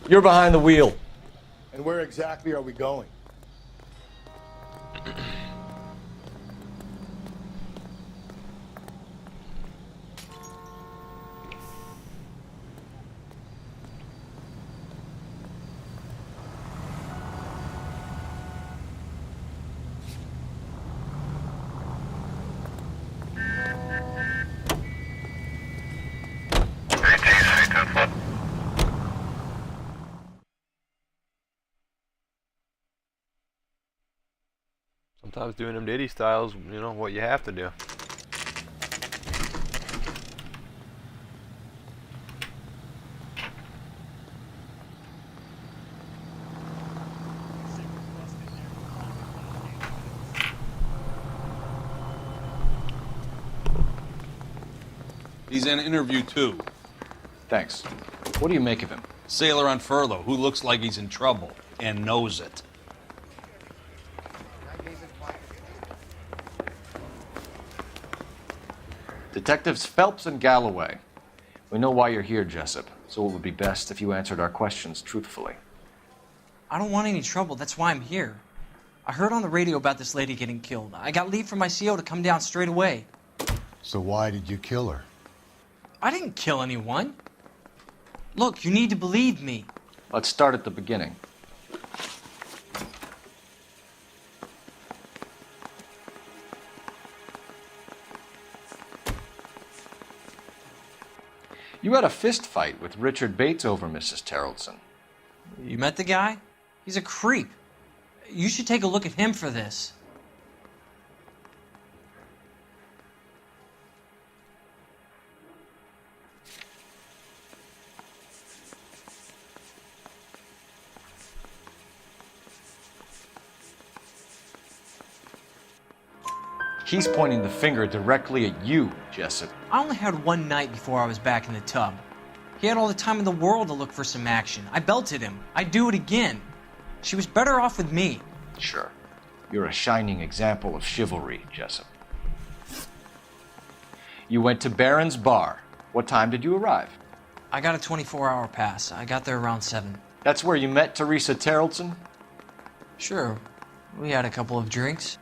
You're behind the wheel. And where exactly are we going? Sometimes doing them ditty styles, you know, what you have to do. He's in interview 2. Thanks. What do you make of him? Sailor on furlough who looks like he's in trouble and knows it. Detectives Phelps and Galloway. We know why you're here, Jessup, so it would be best if you answered our questions truthfully. I don't want any trouble. That's why I'm here. I heard on the radio about this lady getting killed. I got leave from my CO to come down straight away. So why did you kill her? I didn't kill anyone. Look, you need to believe me. Let's start at the beginning. You had a fist fight with Richard Bates over Mrs. Terrellson. You met the guy? He's a creep. You should take a look at him for this. He's pointing the finger directly at you, Jessup. I only had one night before I was back in the tub. He had all the time in the world to look for some action. I belted him. I'd do it again. She was better off with me. Sure. You're a shining example of chivalry, Jessup. You went to Barron's Bar. What time did you arrive? I got a 24-hour pass. I got there around 7. That's where you met Teresa Terrellson? Sure. We had a couple of drinks.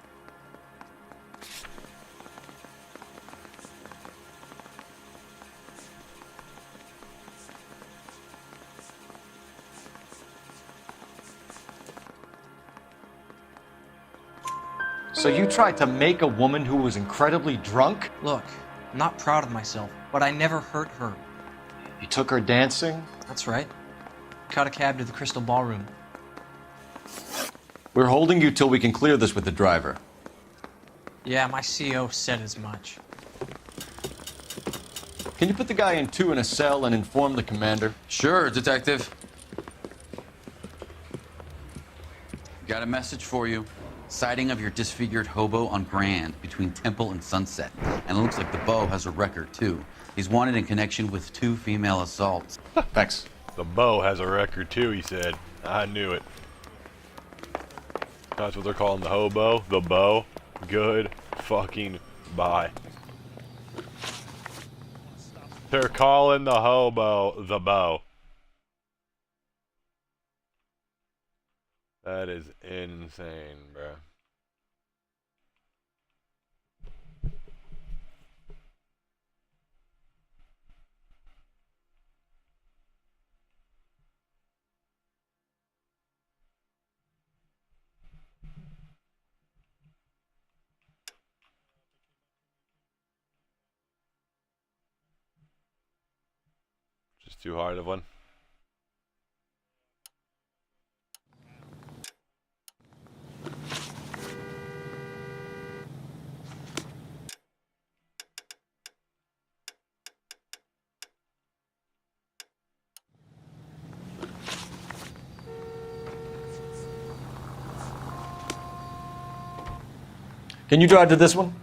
So you tried to make a woman who was incredibly drunk? Look, I'm not proud of myself, but I never hurt her. You took her dancing? That's right. Caught a cab to the Crystal Ballroom. We're holding you till we can clear this with the driver. Yeah, my CO said as much. Can you put the guy in two in a cell and inform the commander? Sure, Detective. Got a message for you. Sighting of your disfigured hobo on Grand between Temple and Sunset. And it looks like the Beau has a record, too. He's wanted in connection with 2 female assaults. Thanks. The Beau has a record too, he said. I knew it. That's what they're calling the hobo. The Beau. Good fucking bye. They're calling the hobo the Beau. That is insane, bruh. Just too hard of one. Can you drive to this one?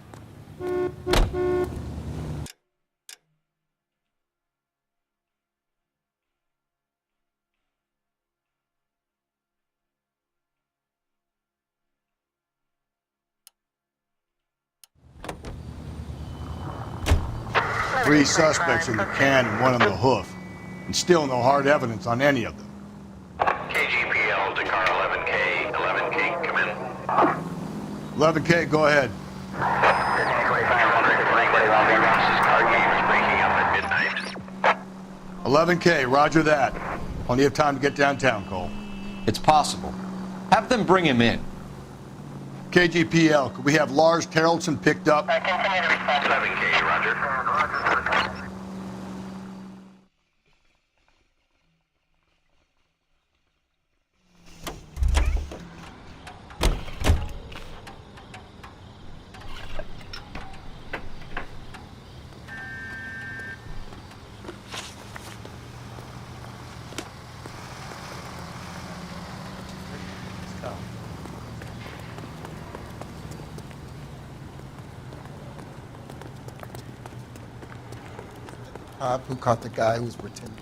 Three suspects in the can and one on the hoof. And still no hard evidence on any of them. KGPL to car 11K. 11K, come in. 11K, go ahead. 11K, roger that. Plenty of time to get downtown, Cole. It's possible. Have them bring him in. KGPL, could we have Lars Terrelson picked up? 11K, roger. Who caught the guy who was pretending.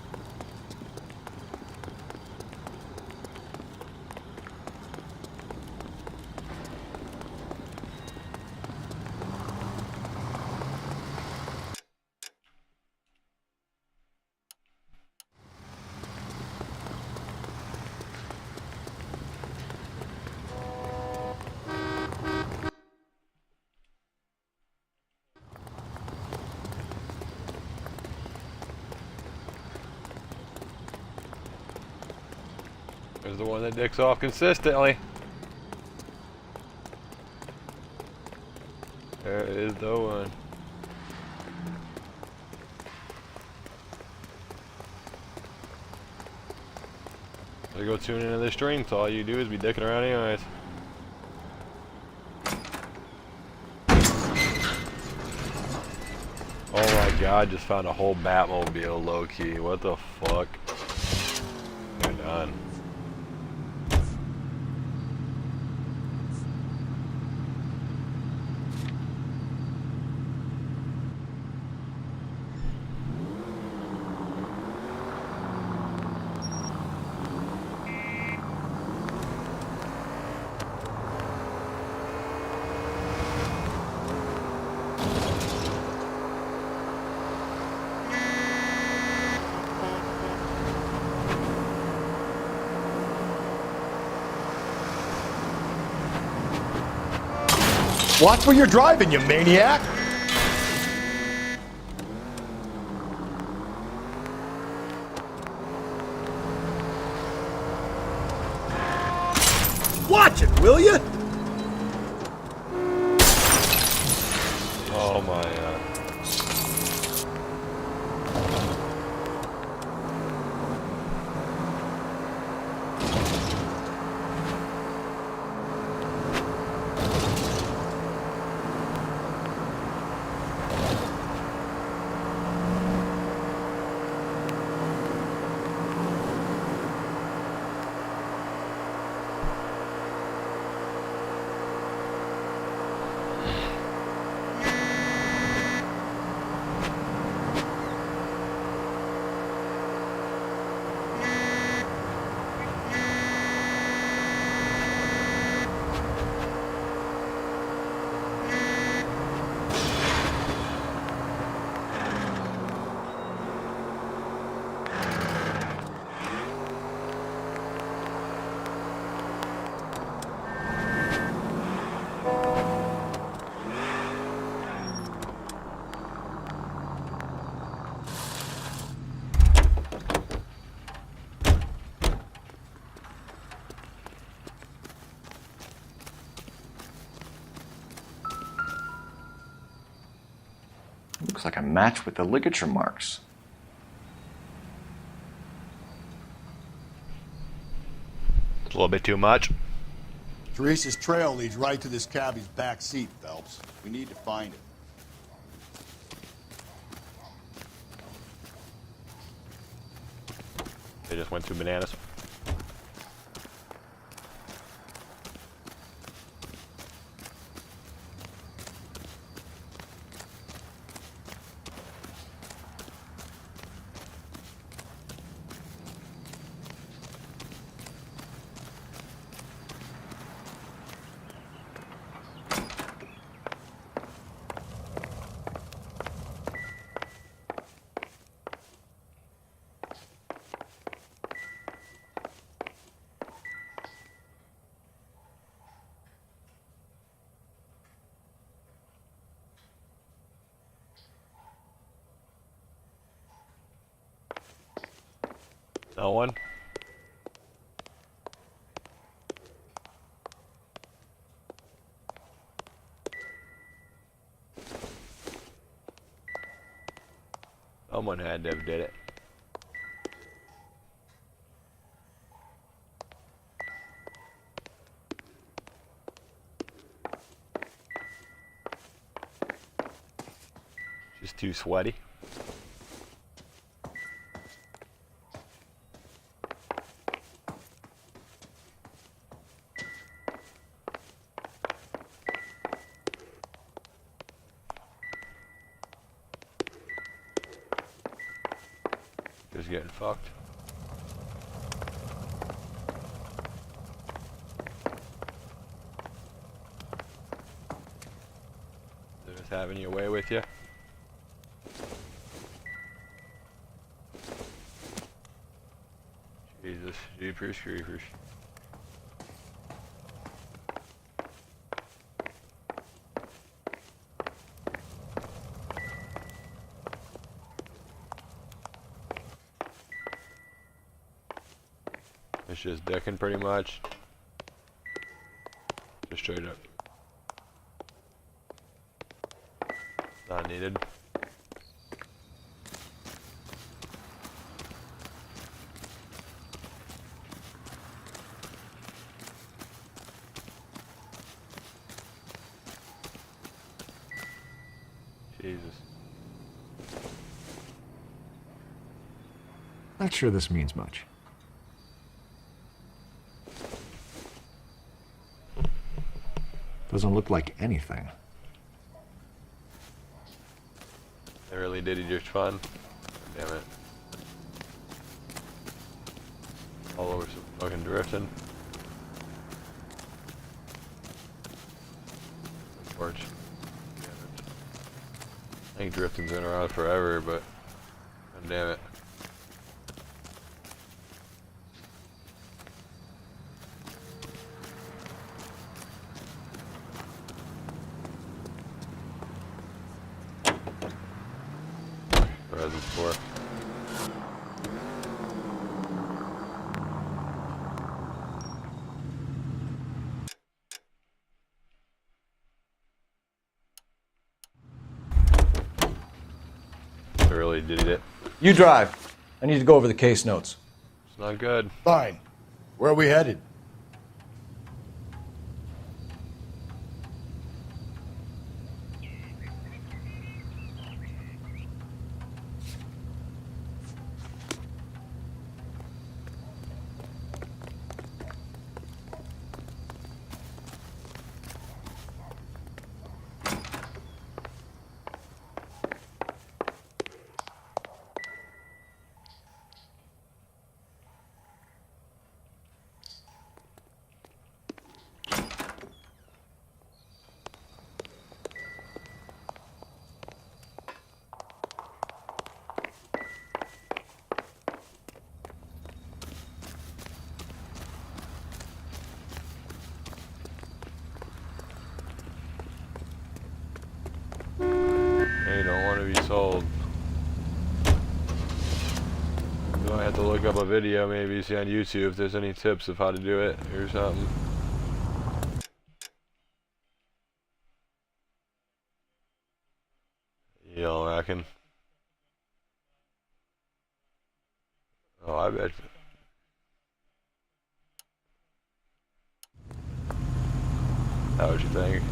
There's the one that dicks off consistently. There is the one. I go tune into this stream, so all you do is be dicking around anyways. Oh my god, just found a whole Batmobile low-key. What the fuck? You're done. Watch where you're driving, you maniac! Watch it, will you? Looks like a match with the ligature marks. It's a little bit too much. Teresa's trail leads right to this cabbie's back seat, Phelps. We need to find it. They just went too bananas. No one? Someone had to have did it. Just too sweaty. Just getting fucked. They're just having your way with you. Jesus, jeepers creepers. It's just decking pretty much. Just straight up. Not needed. Jesus. Not sure this means much. Doesn't look like anything. They really did it just fun. Damn it. All over some fucking drifting. Torch. Damn it. I think drifting's been around forever, but god damn it. Presents for. I really did it. You drive. I need to go over the case notes. It's not good. Fine. Where are we headed? You don't want to be sold. You might have to look up a video, maybe see on YouTube if there's any tips of how to do it or something. Yellow rack fucking... Oh, I bet. How would you think?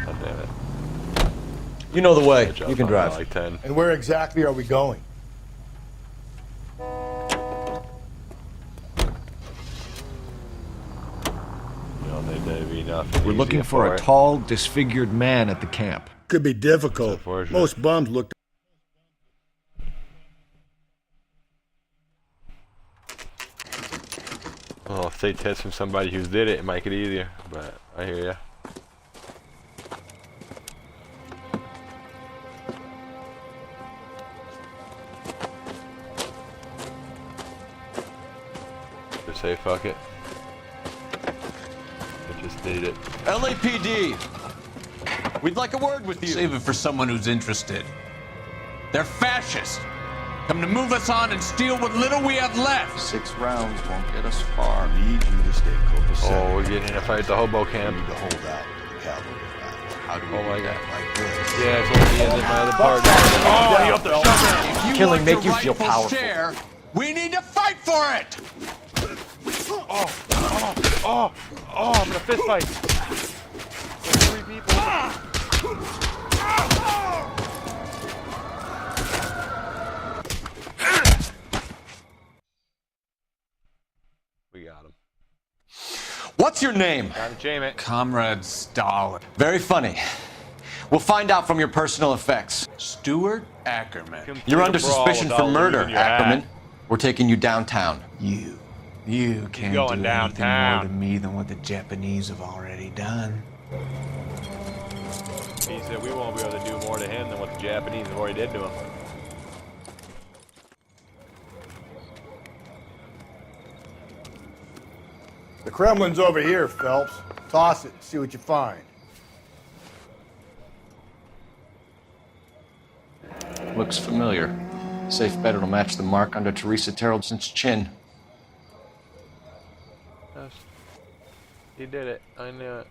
God damn it. You know the way. Good job, You can drive. Like 10. And where exactly are we going? We're looking for a tall, disfigured man at the camp. Could be difficult. Most bums look. Well, if they test from somebody who did it, it might get easier. But I hear ya. Just say fuck it. I just did it. LAPD! We'd like a word with you. Save it for someone who's interested. They're fascists. Come to move us on and steal what little we have left. 6 rounds won't get us far. Need you to stay copacetic. Oh, we're getting in a fight at the hobo camp. We need to hold out to the cavalry back. How do we Oh my do god. that? Like this? Yeah, it's only the end of my other part. Oh, you up the shotgun. If you Killing want make your you feel rightful powerful. share, we need to fight for it. I'm in a fist fight. There's 3 people. We got him. What's your name? Time to jam it. Comrade Stalin. Very funny. We'll find out from your personal effects. Stuart Ackerman. You're under suspicion for murder, Ackerman. We're taking you downtown. You can't going do anything downtown. more to me than what the Japanese have already done. He said we won't be able to do more to him than what the Japanese have already did to him. The Kremlin's over here, Phelps. Toss it and see what you find. Looks familiar. Safe bet it'll match the mark under Teresa Terrelson's chin. Yes. He did it. I knew it.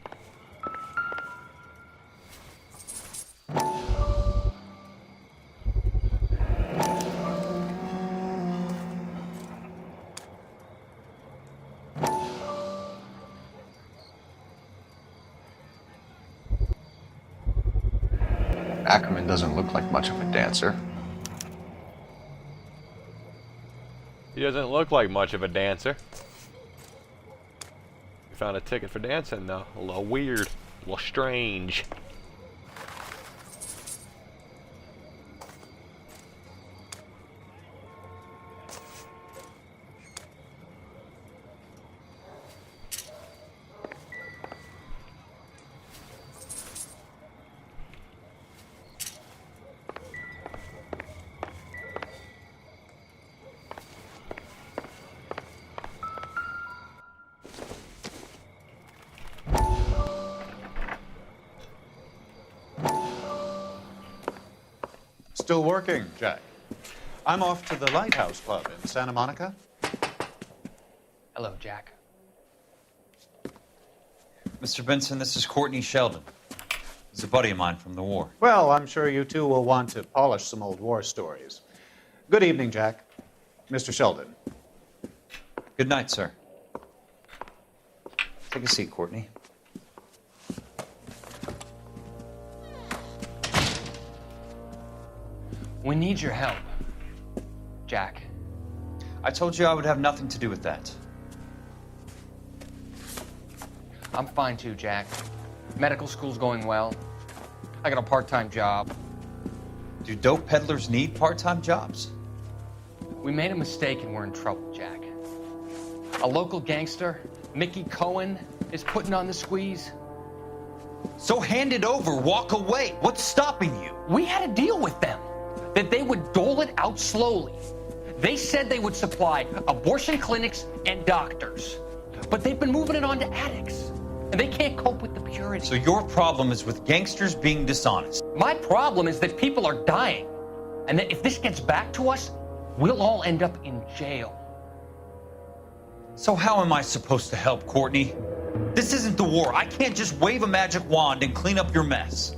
Ackerman doesn't look like much of a dancer. He doesn't look like much of a dancer. We found a ticket for dancing though. A little weird. A little strange. Still working, Jack. I'm off to the Lighthouse Club in Santa Monica. Hello, Jack. Mr. Benson, this is Courtney Sheldon. He's a buddy of mine from the war. Well, I'm sure you two will want to polish some old war stories. Good evening, Jack. Mr. Sheldon. Good night, sir. Take a seat, Courtney. We need your help, Jack. I told you I would have nothing to do with that. I'm fine too, Jack. Medical school's going well. I got a part-time job. Do dope peddlers need part-time jobs? We made a mistake and we're in trouble, Jack. A local gangster, Mickey Cohen, is putting on the squeeze. So hand it over, walk away. What's stopping you? We had a deal with them that they would dole it out slowly. They said they would supply abortion clinics and doctors, but they've been moving it on to addicts, and they can't cope with the purity. So your problem is with gangsters being dishonest. My problem is that people are dying, and that if this gets back to us, we'll all end up in jail. So how am I supposed to help, Courtney? This isn't the war. I can't just wave a magic wand and clean up your mess.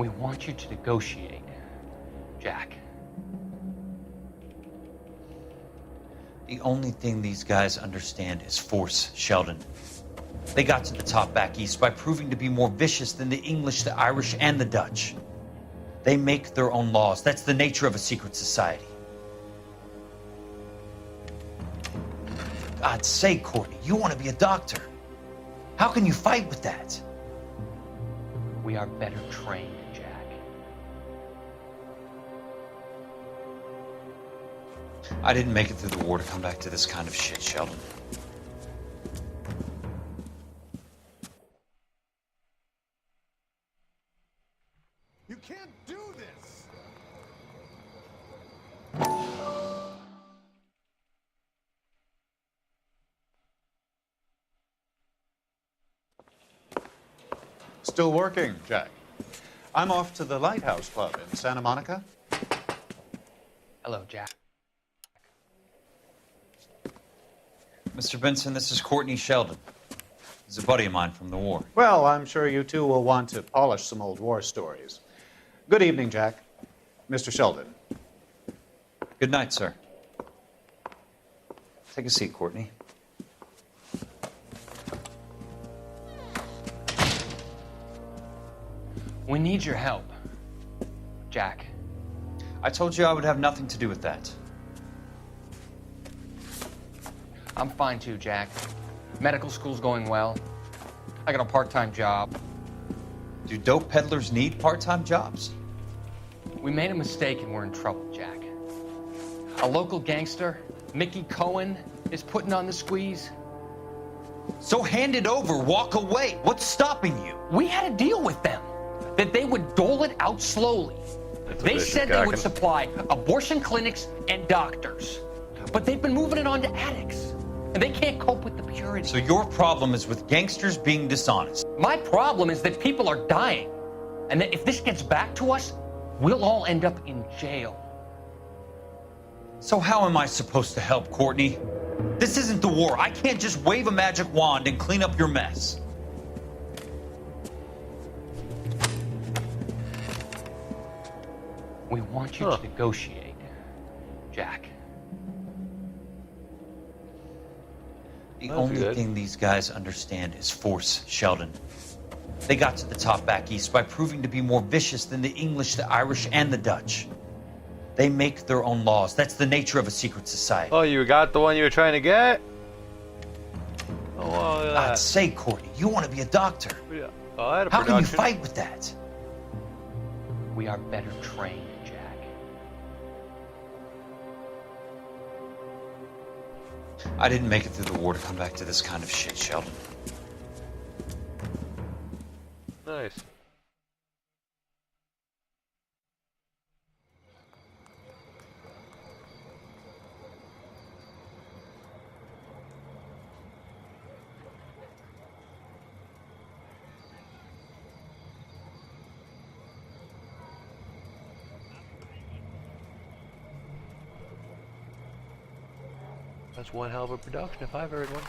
We want you to negotiate, Jack. The only thing these guys understand is force, Sheldon. They got to the top back east by proving to be more vicious than the English, the Irish, and the Dutch. They make their own laws. That's the nature of a secret society. For God's sake, Courtney, you want to be a doctor. How can you fight with that? We are better trained, Jack. I didn't make it through the war to come back to this kind of shit, Sheldon. You can't do this! Still working, Jack. I'm off to the Lighthouse Club in Santa Monica. Hello, Jack. Mr. Benson, this is Courtney Sheldon. He's a buddy of mine from the war. Well, I'm sure you two will want to polish some old war stories. Good evening, Jack. Mr. Sheldon. Good night, sir. Take a seat, Courtney. We need your help, Jack. I told you I would have nothing to do with that. I'm fine too, Jack. Medical school's going well. I got a part-time job. Do dope peddlers need part-time jobs? We made a mistake and we're in trouble, Jack. A local gangster, Mickey Cohen, is putting on the squeeze. So hand it over, walk away. What's stopping you? We had a deal with them that they would dole it out slowly. They said they would supply abortion clinics and doctors. But they've been moving it on to addicts. And they can't cope with the purity. So your problem is with gangsters being dishonest. My problem is that people are dying. And that if this gets back to us, we'll all end up in jail. So how am I supposed to help, Courtney? This isn't the war. I can't just wave a magic wand and clean up your mess. We want you to negotiate, Jack. The only thing these guys understand is force, Sheldon. They got to the top back east by proving to be more vicious than the English, the Irish, and the Dutch. They make their own laws. That's the nature of a secret society. Oh, you got the one you were trying to get? Oh, well, For God's sake, Courtney, you want to be a doctor. Yeah. Oh, I had a How can you production. fight with that? We are better trained, Jack. I didn't make it through the war to come back to this kind of shit, Sheldon. Nice. That's one hell of a production if I've heard one.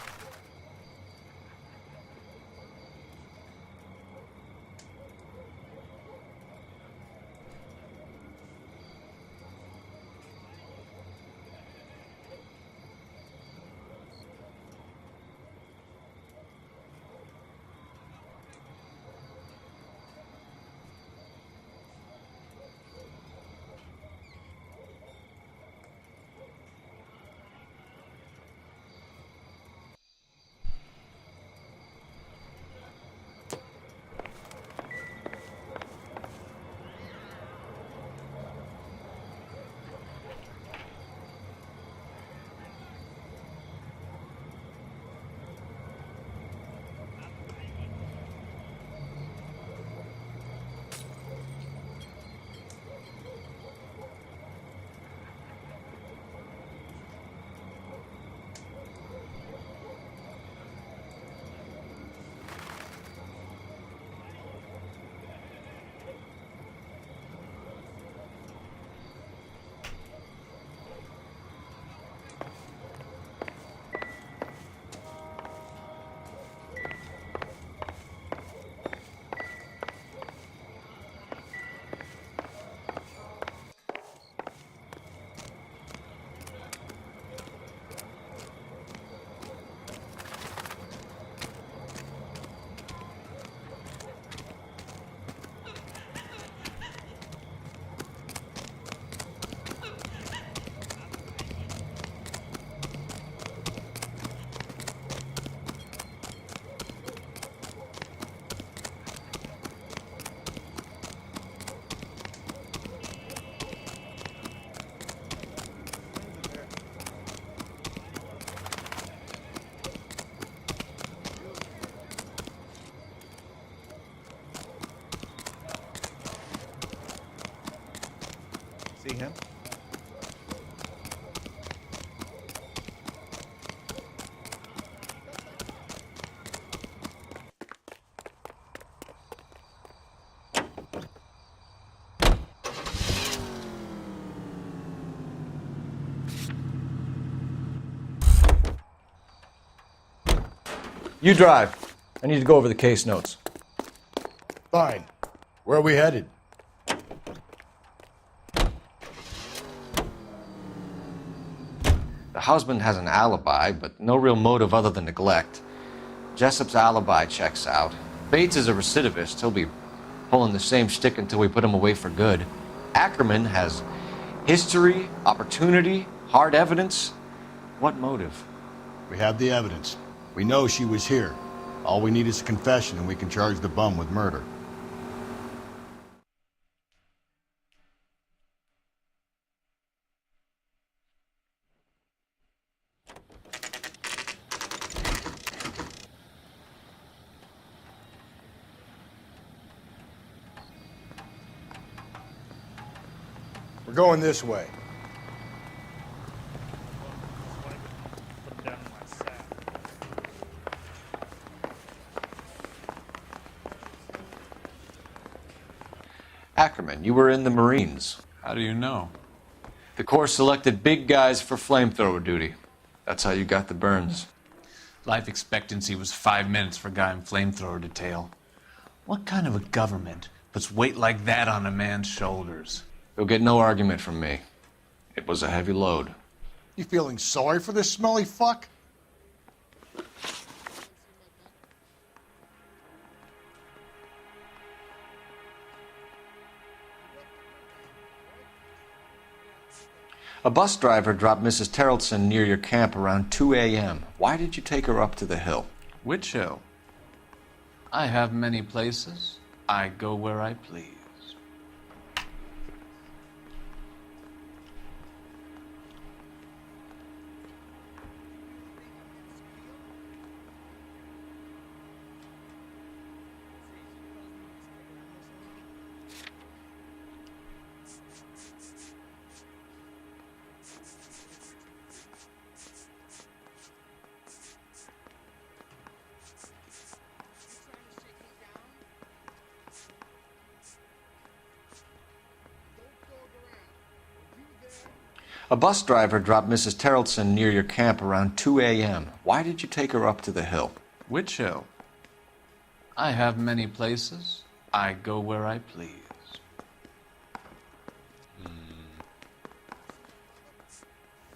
see him? You drive. I need to go over the case notes. Fine. Where are we headed? The husband has an alibi, but no real motive other than neglect. Jessup's alibi checks out. Bates is a recidivist. He'll be pulling the same shtick until we put him away for good. Ackerman has history, opportunity, hard evidence. What motive? We have the evidence. We know she was here. All we need is a confession and we can charge the bum with murder. We're going this way. Ackerman, you were in the Marines. How do you know? The Corps selected big guys for flamethrower duty. That's how you got the burns. Life expectancy was 5 minutes for a guy in flamethrower detail. What kind of a government puts weight like that on a man's shoulders? You'll get no argument from me. It was a heavy load. You feeling sorry for this smelly fuck? A bus driver dropped Mrs. Terrelson near your camp around 2 a.m. Why did you take her up to the hill? Which hill? I have many places. I go where I please. A bus driver dropped Mrs. Terrelson near your camp around 2 a.m. Why did you take her up to the hill? Which hill? I have many places. I go where I please.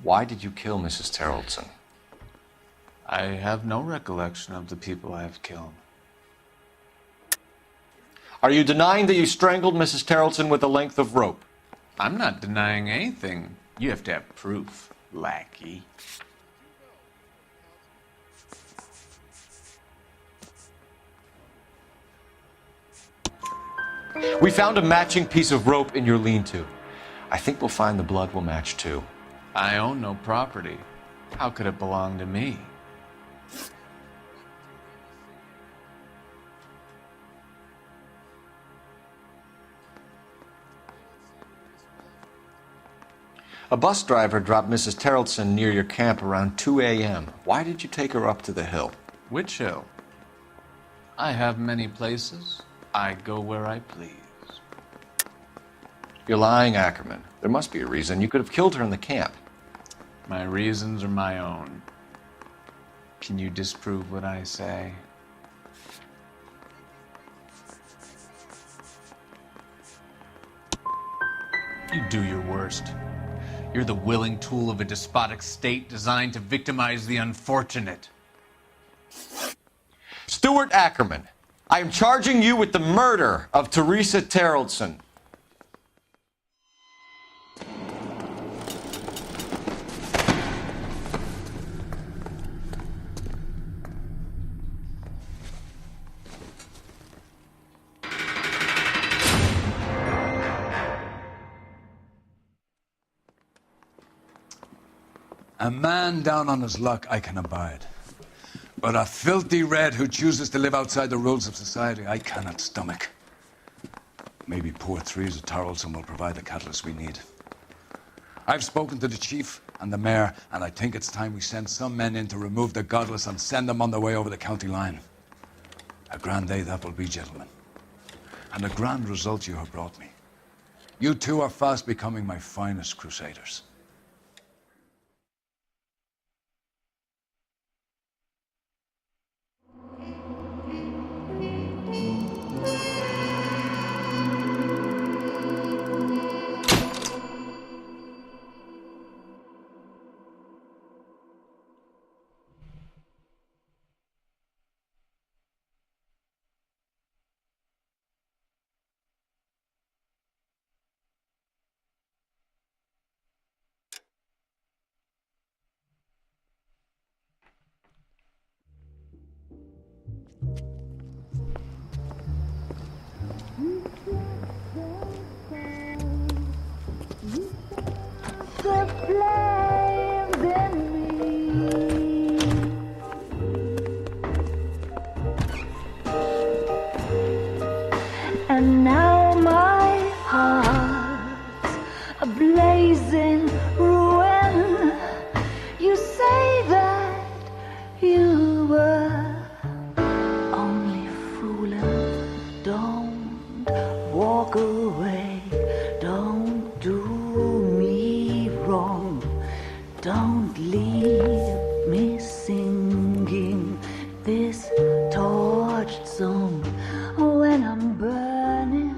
Why did you kill Mrs. Terrelson? I have no recollection of the people I have killed. Are you denying that you strangled Mrs. Terrelson with a length of rope? I'm not denying anything. You have to have proof, lackey. We found a matching piece of rope in your lean-to. I think we'll find the blood will match too. I own no property. How could it belong to me? A bus driver dropped Mrs. Terrelson near your camp around 2 a.m. Why did you take her up to the hill? Which hill? I have many places. I go where I please. You're lying, Ackerman. There must be a reason. You could have killed her in the camp. My reasons are my own. Can you disprove what I say? You do your worst. You're the willing tool of a despotic state designed to victimize the unfortunate. Stuart Ackerman, I am charging you with the murder of Teresa Terrelson. A man down on his luck I can abide. But a filthy red who chooses to live outside the rules of society I cannot stomach. Maybe poor Teresa Tarleton will provide the catalyst we need. I've spoken to the chief and the mayor, and I think it's time we send some men in to remove the godless and send them on their way over the county line. A grand day that will be, gentlemen. And a grand result you have brought me. You two are fast becoming my finest crusaders. And now my heart's a blazing ruin. You say that you were only fooling. Don't walk away. Don't do me wrong. Don't leave me singing this torched song when I'm burning.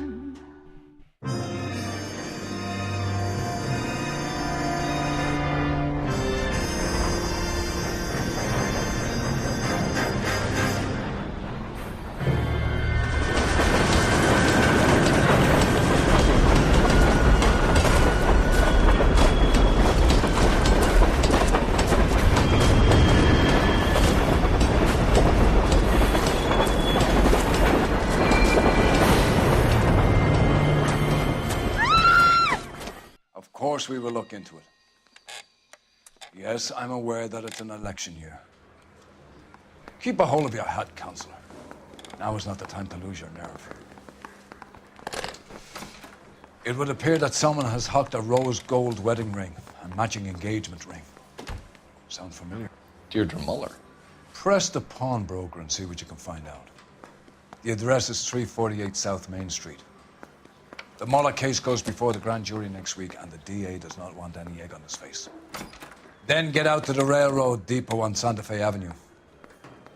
Of course we will look into it. Yes, I'm aware that it's an election year. Keep a hold of your hat, Counselor. Now is not the time to lose your nerve. It would appear that someone has hocked a rose gold wedding ring and matching engagement ring. Sound familiar? Deirdre Muller. Press the pawnbroker and see what you can find out. The address is 348 South Main Street. The Muller case goes before the grand jury next week, and the DA does not want any egg on his face. Then get out to the railroad depot on Santa Fe Avenue.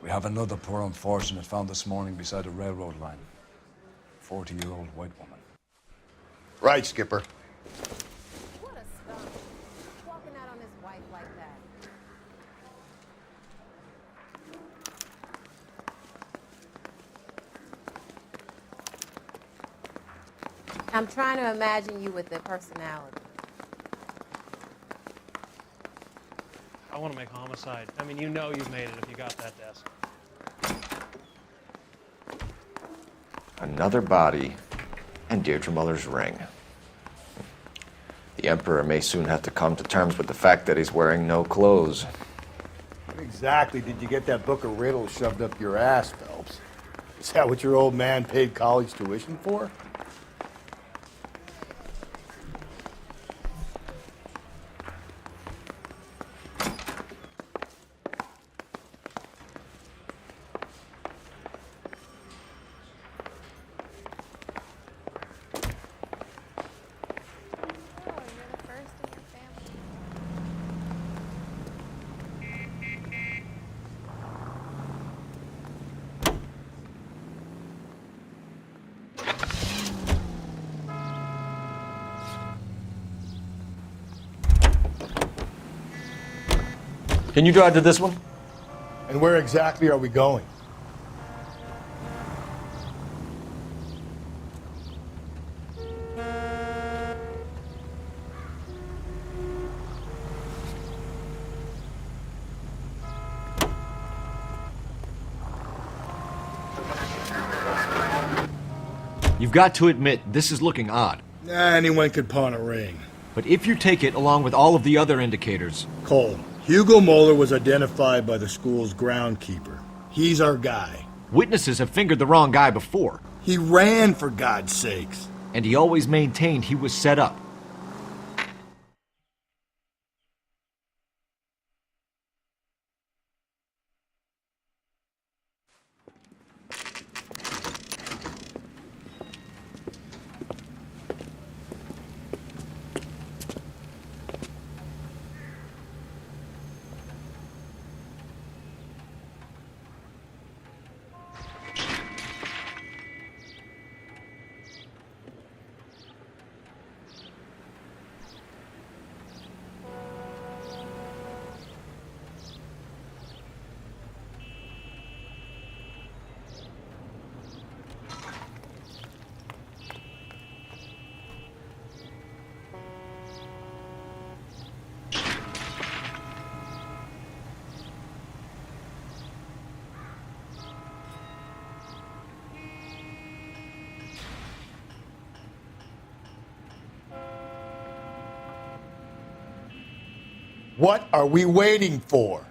We have another poor unfortunate found this morning beside a railroad line. 40-year-old white woman. Right, Skipper. What a skunk. Walking out on his wife like that. I'm trying to imagine you with the personality. I want to make homicide. I mean, you know you've made it if you got that desk. Another body and Deirdre Muller's ring. The Emperor may soon have to come to terms with the fact that he's wearing no clothes. What exactly did you get that book of riddles shoved up your ass, Phelps? Is that what your old man paid college tuition for? Can you drive to this one? And where exactly are we going? You've got to admit, this is looking odd. Anyone could pawn a ring. But if you take it along with all of the other indicators... Cole, Hugo Moeller was identified by the school's groundkeeper. He's our guy. Witnesses have fingered the wrong guy before. He ran, for God's sakes. And he always maintained he was set up. What are we waiting for?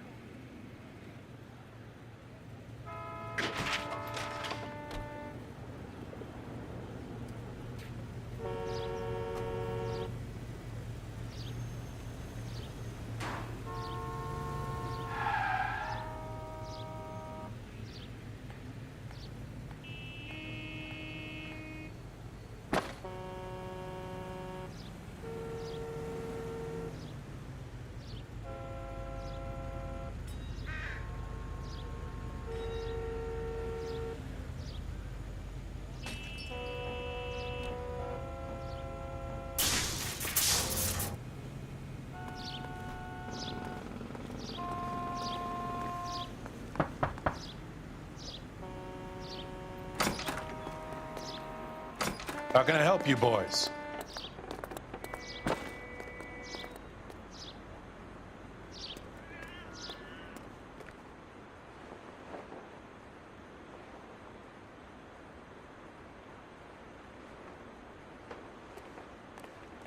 How can I help you boys?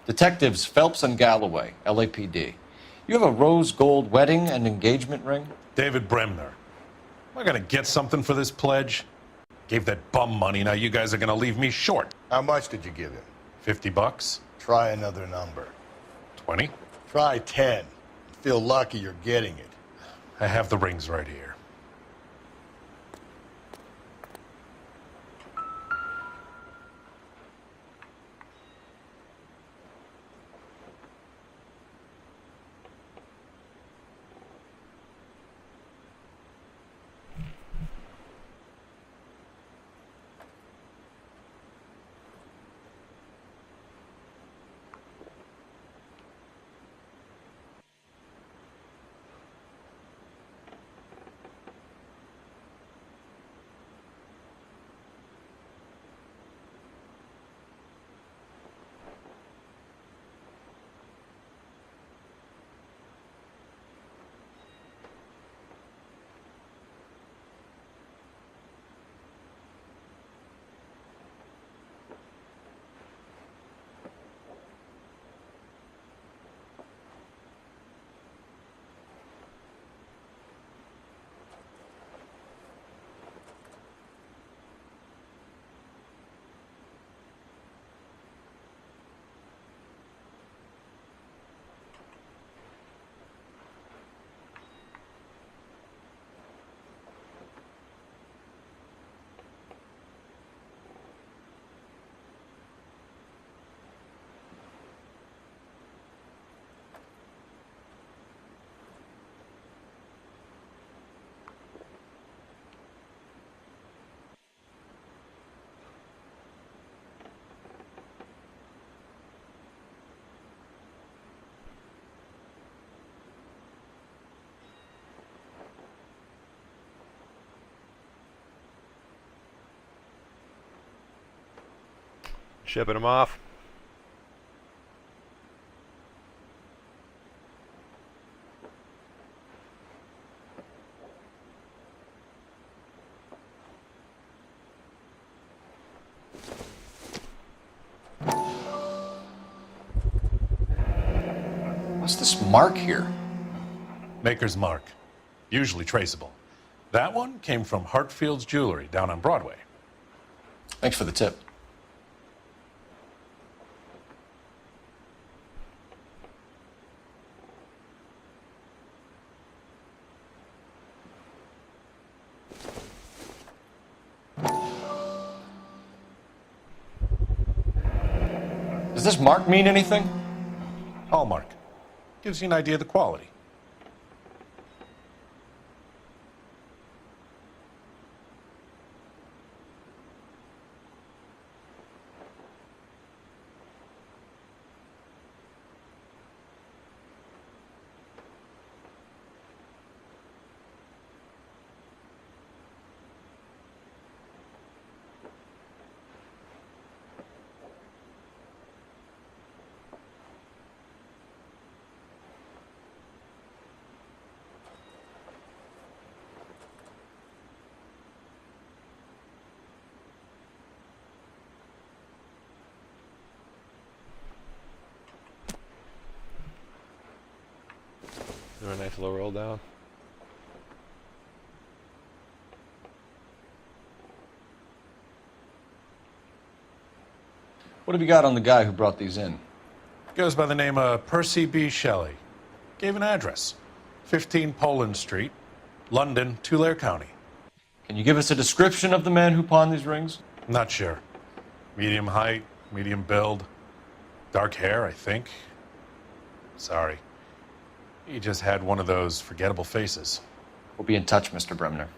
Detectives Phelps and Galloway, LAPD. You have a rose gold wedding and engagement ring? David Bremner. Am I gonna get something for this pledge? Gave that bum money, now you guys are gonna leave me short. How much did you give him? $50? Try another number. 20? Try 10. Feel lucky you're getting it. I have the rings right here. Shipping them off. What's this mark here? Maker's mark. Usually traceable. That one came from Hartfield's Jewelry down on Broadway. Thanks for the tip. Does this mark mean anything? Hallmark. Gives you an idea of the quality. Do a nice low roll down. What have you got on the guy who brought these in? Goes by the name of Percy B. Shelley. Gave an address. 15 Poland Street, London, Tulare County. Can you give us a description of the man who pawned these rings? Not sure. Medium height, medium build. Dark hair, I think. Sorry. He just had one of those forgettable faces. We'll be in touch, Mr. Bremner.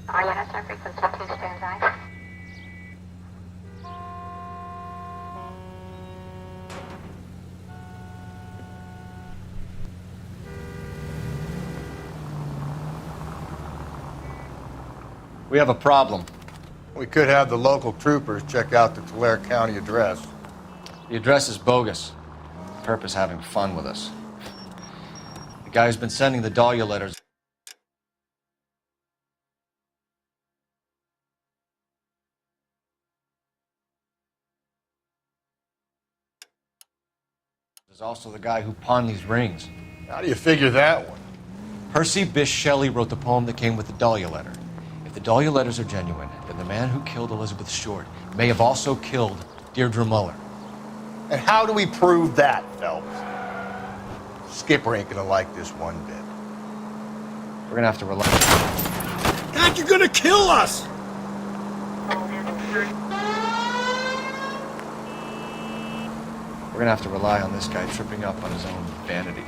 INSR frequency 2 stands by. We have a problem. We could have the local troopers check out the Tulare County address. The address is bogus. Perp is having fun with us. The guy who's been sending the Dahlia letters is also the guy who pawned these rings. How do you figure that one? Percy Bysshe Shelley wrote the poem that came with the Dahlia letter. If the Dahlia letters are genuine, then the man who killed Elizabeth Short may have also killed Deirdre Muller. And how do we prove that, Phelps? Skipper ain't gonna like this one bit. We're gonna have to rely. God, you're gonna kill us! We're gonna have to rely on this guy tripping up on his own vanity.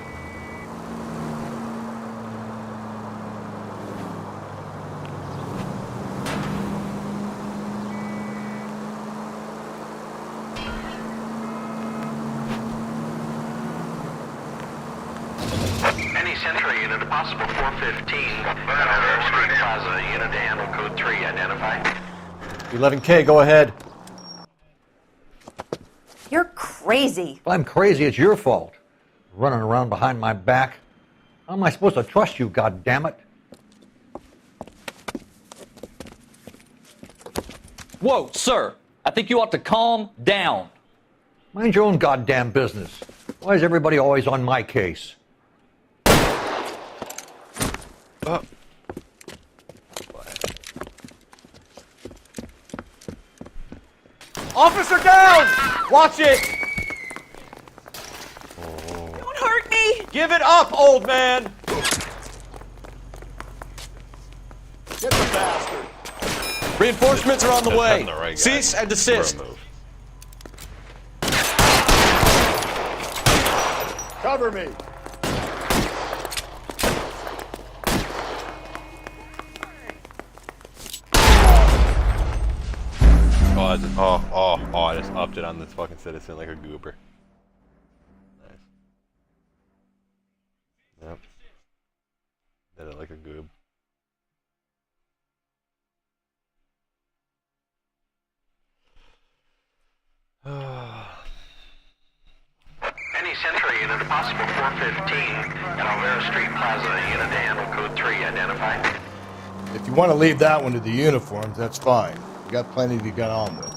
Any Century unit, a possible 415, Bernard Street Plaza, unit to handle code 3, identify. 11K, go ahead. You're crazy. If I'm crazy, it's your fault. Running around behind my back. How am I supposed to trust you, goddammit? Whoa, sir. I think you ought to calm down. Mind your own goddamn business. Why is everybody always on my case? Officer down! Watch it! Don't hurt me! Give it up, old man! Get the bastard! Reinforcements are on the Just way. hitting the right guy. Cease and desist. Bro move. Cover me! I just upped it on this fucking citizen like a goober. Nice. Yep. Did it like a goob. Any Century unit, a possible 415, at Alvera Street Plaza, unit to handle code 3, identify. If you want to leave that one to the uniforms, that's fine. You got plenty to get on with.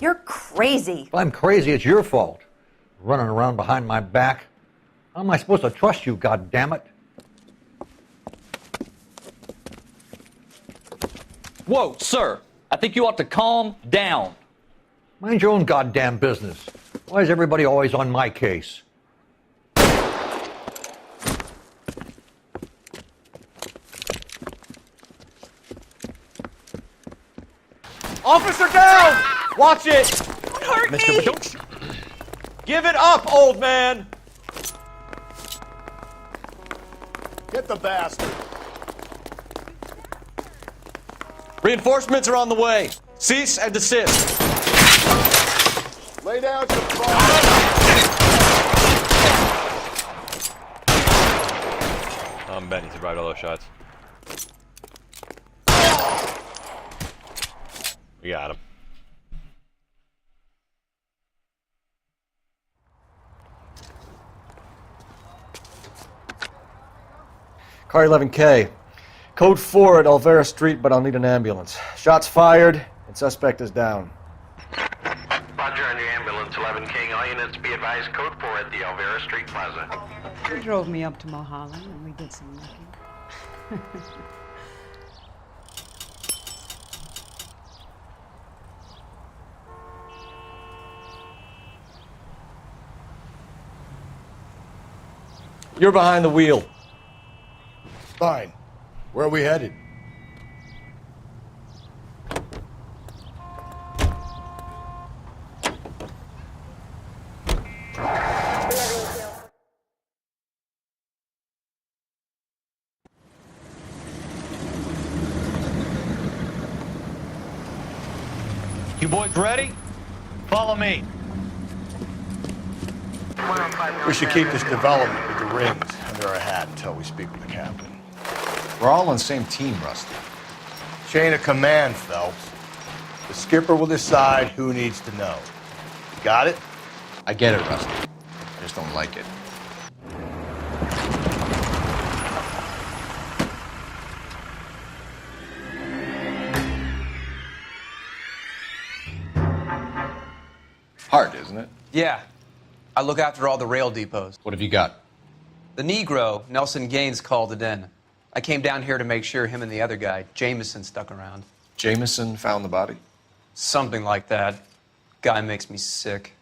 You're crazy. If I'm crazy, it's your fault. Running around behind my back. How am I supposed to trust you, goddammit? Whoa, sir. I think you ought to calm down. Mind your own goddamn business. Why is everybody always on my case? Officer down! Watch it! Don't hurt me! Don't... Give it up, old man! Get the bastard. Reinforcements are on the way. Cease and desist. Lay down some fire. I'm betting he survived all those shots. We got him. Car 11K. Code 4 at Olvera Street, but I'll need an ambulance. Shots fired, and suspect is down. Roger on your ambulance, 11 King. All units be advised, code 4 at the Elvira Street Plaza. He drove me up to Mulholland and we did some looking. You're behind the wheel. Fine. Where are we headed? You boys ready? Follow me. We should keep this development with the rings under our hat until we speak with the captain. We're all on the same team, Rusty. Chain of command, Phelps. The skipper will decide who needs to know. Got it? I get it, Rusty. I just don't like it. Hard, isn't it? Yeah. I look after all the rail depots. What have you got? The Negro, Nelson Gaines, called it in. I came down here to make sure him and the other guy, Jameson, stuck around. Jameson found the body? Something like that. Guy makes me sick.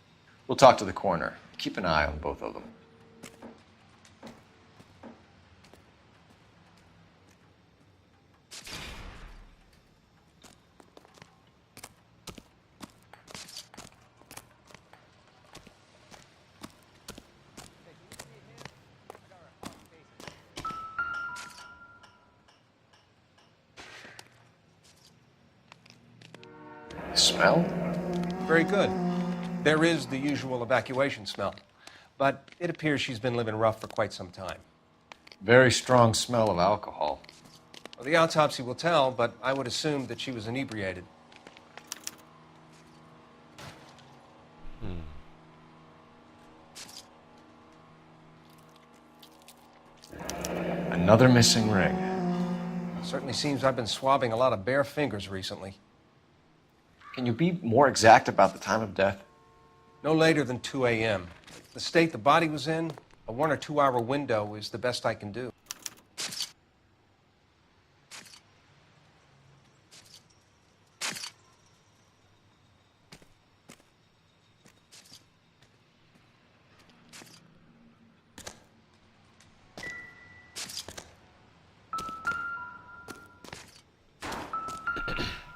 We'll talk to the coroner. Keep an eye on both of them. Smell? Very good. There is the usual evacuation smell, but it appears she's been living rough for quite some time. Very strong smell of alcohol. Well, the autopsy will tell, but I would assume that she was inebriated. Another missing ring. Certainly seems I've been swabbing a lot of bare fingers recently. Can you be more exact about the time of death? No later than 2 a.m. The state the body was in, a 1 or 2 hour window is the best I can do.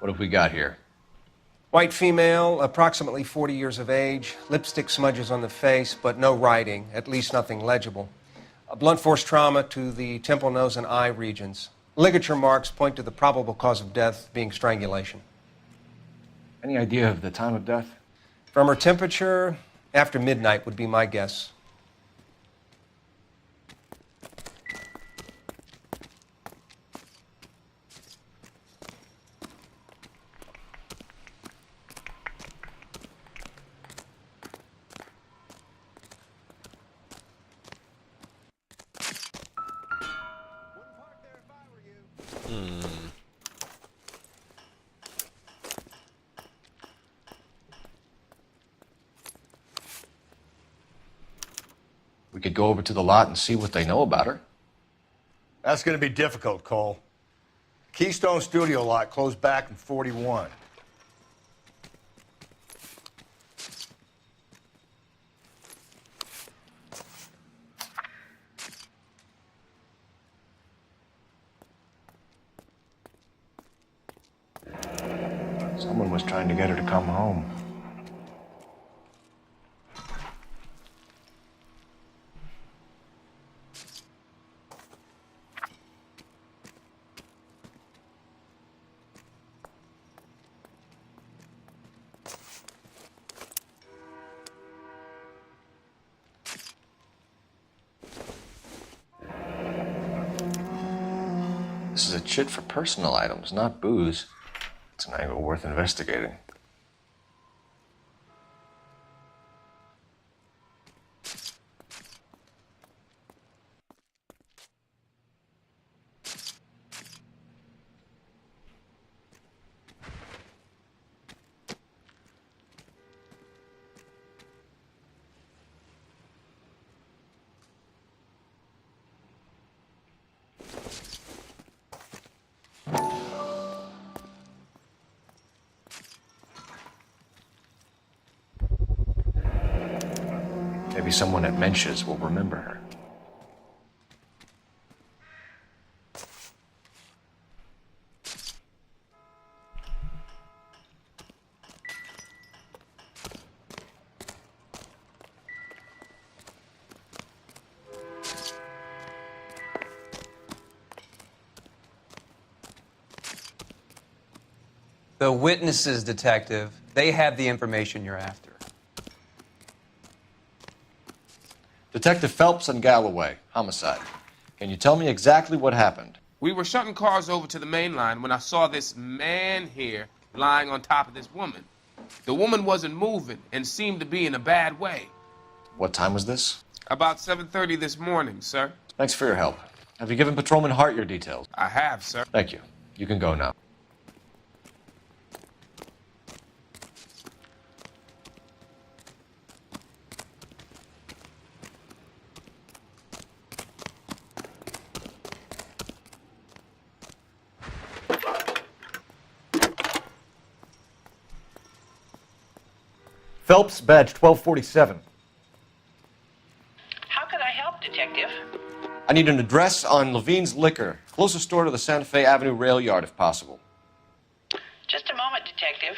What have we got here? White female, approximately 40 years of age, lipstick smudges on the face, but no writing, at least nothing legible. A blunt force trauma to the temple, nose, and eye regions. Ligature marks point to the probable cause of death being strangulation. Any idea of the time of death? From her temperature, after midnight would be my guess. We could go over to the lot and see what they know about her. That's going to be difficult, Cole. Keystone Studio lot closed back in 41. Someone was trying to get her to come home. This is a chit for personal items, not booze. It's an angle worth investigating. Maybe someone at Mensch's will remember her. The witnesses, Detective, they have the information you're after. Detective Phelps and Galloway, homicide. Can you tell me exactly what happened? We were shutting cars over to the main line when I saw this man here lying on top of this woman. The woman wasn't moving and seemed to be in a bad way. What time was this? About 7:30 this morning, sir. Thanks for your help. Have you given Patrolman Hart your details? I have, sir. Thank you. You can go now. Phelps, badge 1247. How can I help, Detective? I need an address on Levine's Liquor. Closest store to the Santa Fe Avenue rail yard, if possible. Just a moment, Detective.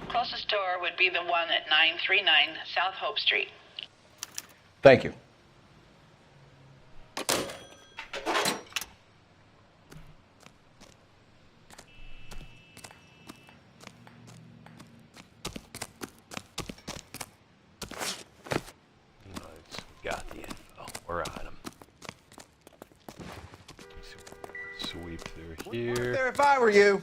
Closest store would be the one at 939 South Hope Street. Thank you. Got the info. We're on him. Sweep through here. There if I were you.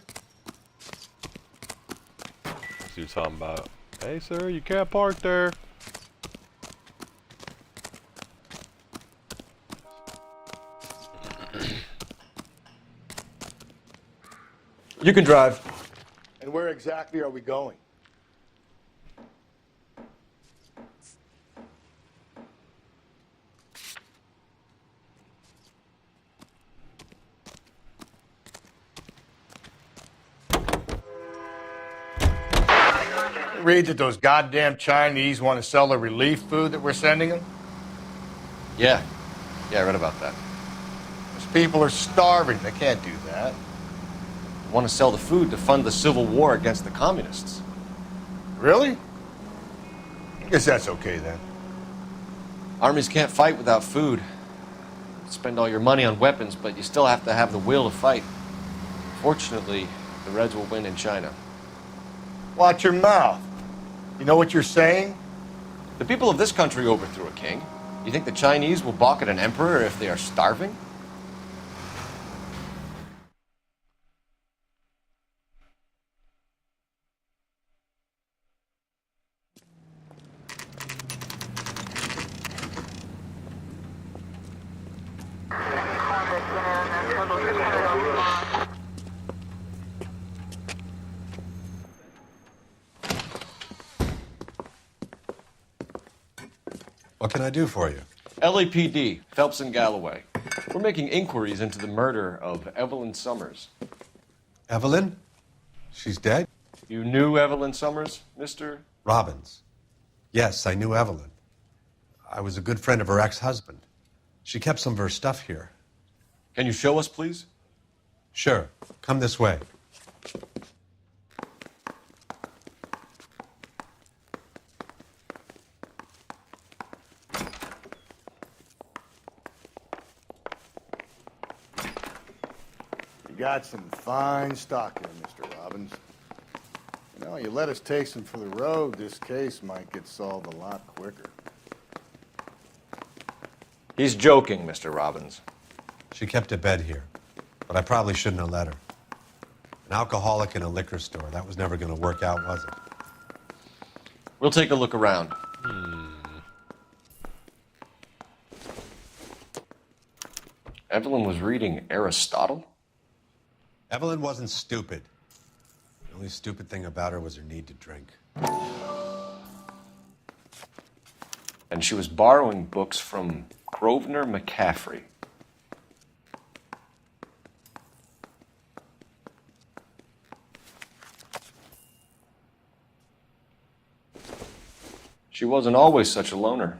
See what talking about. Hey, sir, you can't park there. You can drive. And where exactly are we going? Read that those goddamn Chinese want to sell the relief food that we're sending them? Yeah. Yeah, I read about that. Those people are starving. They can't do that. They want to sell the food to fund the civil war against the communists. Really? I guess that's okay then. Armies can't fight without food. Spend all your money on weapons, but you still have to have the will to fight. Fortunately, the Reds will win in China. Watch your mouth. You know what you're saying? The people of this country overthrew a king. You think the Chinese will balk at an emperor if they are starving? What can I do for you? LAPD, Phelps and Galloway. We're making inquiries into the murder of Evelyn Summers. Evelyn? She's dead? You knew Evelyn Summers, Mr. Robbins. Yes, I knew Evelyn. I was a good friend of her ex-husband. She kept some of her stuff here. Can you show us, please? Sure. Come this way. You got some fine stock here, Mr. Robbins. You know, you let us take some for the road, this case might get solved a lot quicker. He's joking, Mr. Robbins. She kept a bed here, but I probably shouldn't have let her. An alcoholic in a liquor store. That was never going to work out, was it? We'll take a look around. Evelyn was reading Aristotle? Evelyn wasn't stupid. The only stupid thing about her was her need to drink. And she was borrowing books from Grosvenor McCaffrey. She wasn't always such a loner.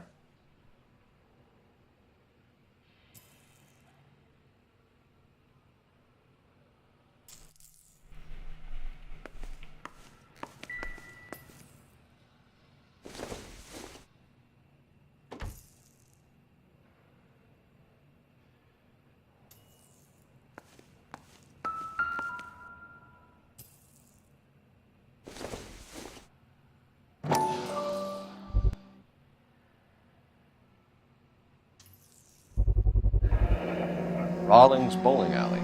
Rawlings Bowling Alley.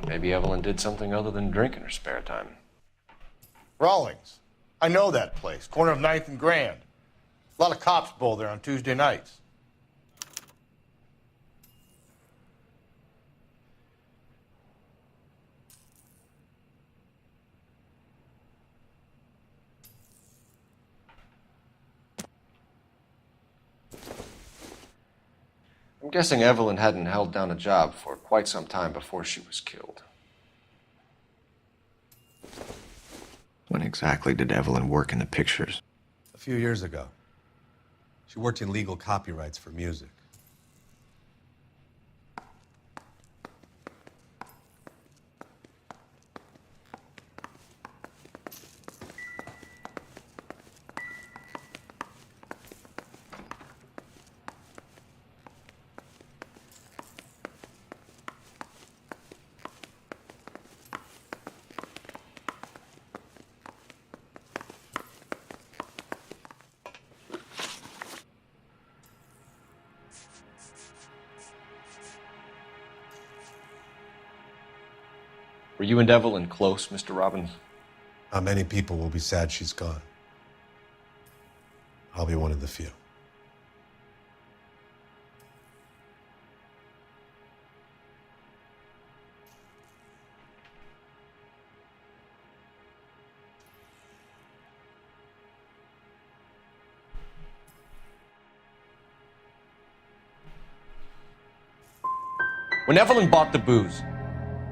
Maybe Evelyn did something other than drink in her spare time. Rawlings. I know that place. Corner of 9th and Grand. A lot of cops bowl there on Tuesday nights. I'm guessing Evelyn hadn't held down a job for quite some time before she was killed. When exactly did Evelyn work in the pictures? A few years ago. She worked in legal copyrights for music. Were you and Evelyn close, Mr. Robbins? Many people will be sad she's gone. I'll be one of the few. When Evelyn bought the booze,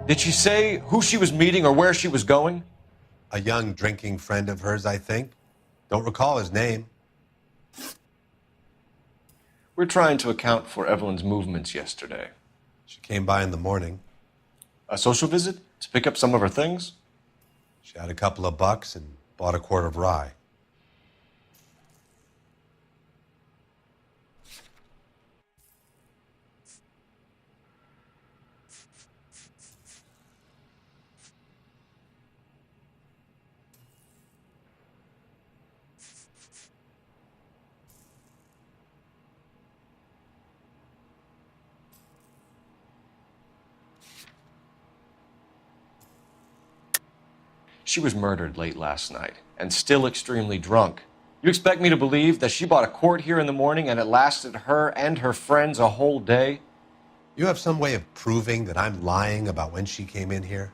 did she say who she was meeting or where she was going? A young drinking friend of hers, I think. Don't recall his name. We're trying to account for Evelyn's movements yesterday. She came by in the morning. A social visit? To pick up some of her things? She had a couple of bucks and bought a quart of rye. She was murdered late last night and still extremely drunk. You expect me to believe that she bought a quart here in the morning and it lasted her and her friends a whole day? You have some way of proving that I'm lying about when she came in here?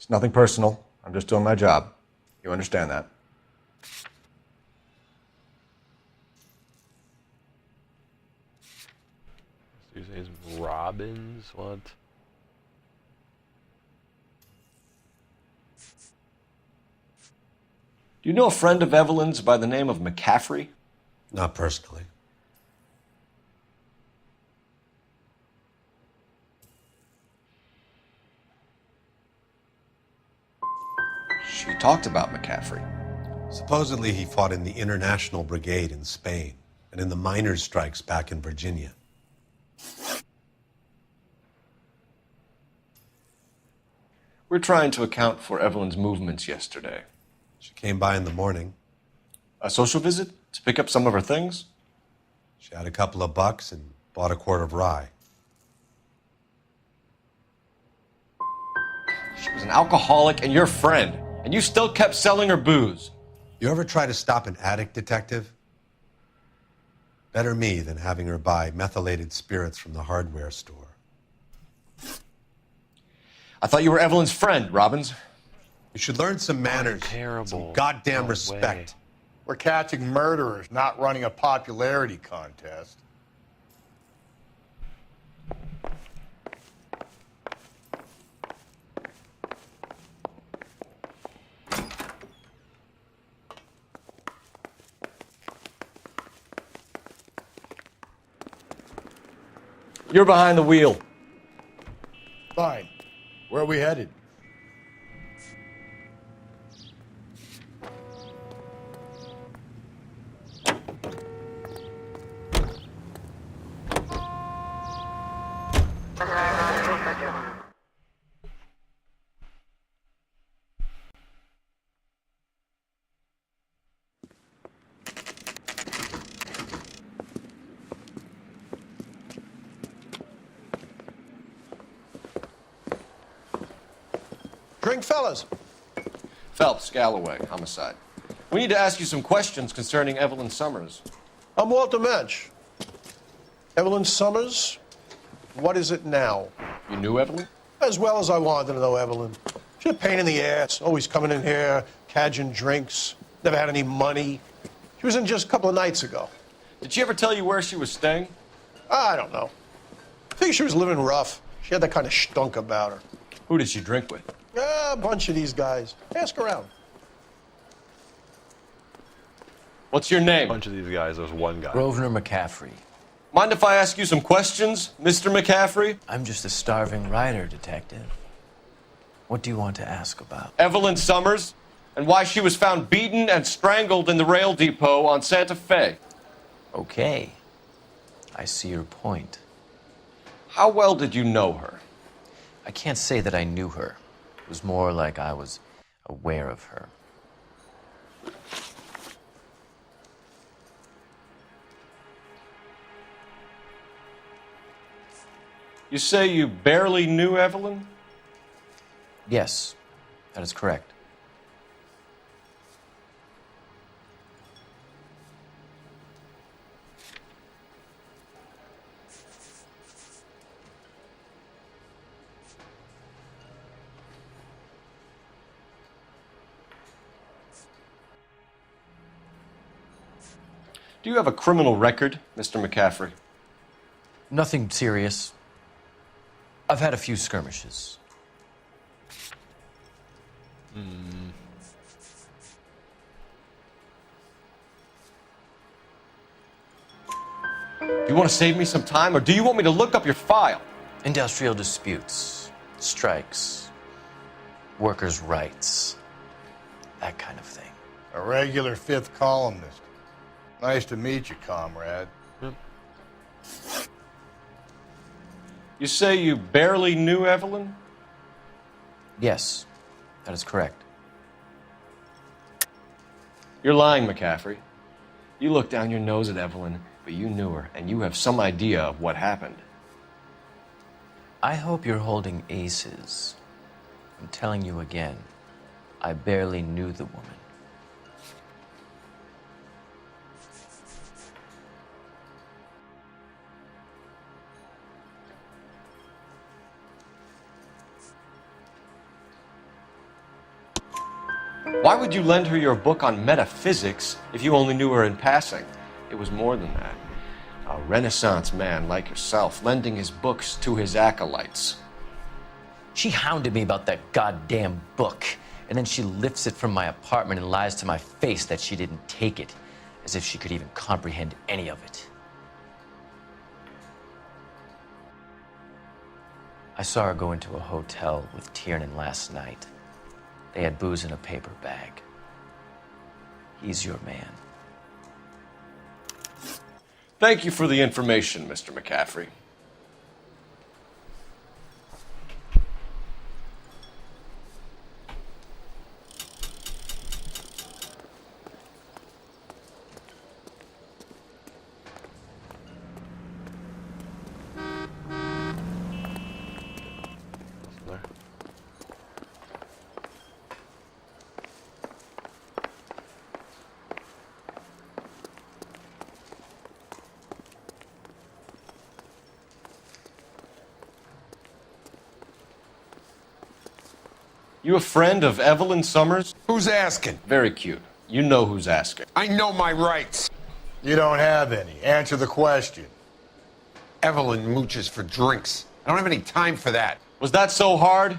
It's nothing personal. I'm just doing my job. You understand that? His name's Robbins? What? Do you know a friend of Evelyn's by the name of McCaffrey? Not personally. She talked about McCaffrey. Supposedly he fought in the International Brigade in Spain and in the miners' strikes back in Virginia. We're trying to account for Evelyn's movements yesterday. She came by in the morning. A social visit to pick up some of her things? She had a couple of bucks and bought a quart of rye. She was an alcoholic and your friend, and you still kept selling her booze. You ever try to stop an addict, detective? Better me than having her buy methylated spirits from the hardware store. I thought you were Evelyn's friend, Robbins. You should learn some manners, some goddamn respect. We're catching murderers, not running a popularity contest. You're behind the wheel. Fine. Where are we headed? Drink, fellas. Phelps, Galloway, homicide. We need to ask you some questions concerning Evelyn Summers. I'm Walter Mensch. Evelyn Summers, what is it now? You knew Evelyn? As well as I wanted to know Evelyn. She's a pain in the ass, always coming in here, cadging drinks, never had any money. She was in just a couple of nights ago. Did she ever tell you where she was staying? I don't know. I think she was living rough. She had that kind of stunk about her. Who did she drink with? A bunch of these guys. Ask around. What's your name? A bunch of these guys, there's one guy. Grosvenor McCaffrey. Mind if I ask you some questions, Mr. McCaffrey? I'm just a starving writer, detective. What do you want to ask about? Evelyn Summers, and why she was found beaten and strangled in the rail depot on Santa Fe. Okay. I see your point. How well did you know her? I can't say that I knew her. It was more like I was aware of her. You say you barely knew Evelyn? Yes, that is correct. Do you have a criminal record, Mr. McCaffrey? Nothing serious. I've had a few skirmishes. Do you want to save me some time, or do you want me to look up your file? Industrial disputes, strikes, workers' rights, that kind of thing. A regular fifth columnist. Nice to meet you, comrade. You say you barely knew Evelyn? Yes, that is correct. You're lying, McCaffrey. You looked down your nose at Evelyn, but you knew her, and you have some idea of what happened. I hope you're holding aces. I'm telling you again, I barely knew the woman. Why would you lend her your book on metaphysics if you only knew her in passing? It was more than that. A Renaissance man like yourself, lending his books to his acolytes. She hounded me about that goddamn book, and then she lifts it from my apartment and lies to my face that she didn't take it, as if she could even comprehend any of it. I saw her go into a hotel with Tiernan last night. They had booze in a paper bag. He's your man. Thank you for the information, Mr. McCaffrey. You a friend of Evelyn Summers? Who's asking? Very cute. You know who's asking. I know my rights. You don't have any. Answer the question. Evelyn mooches for drinks. I don't have any time for that. Was that so hard?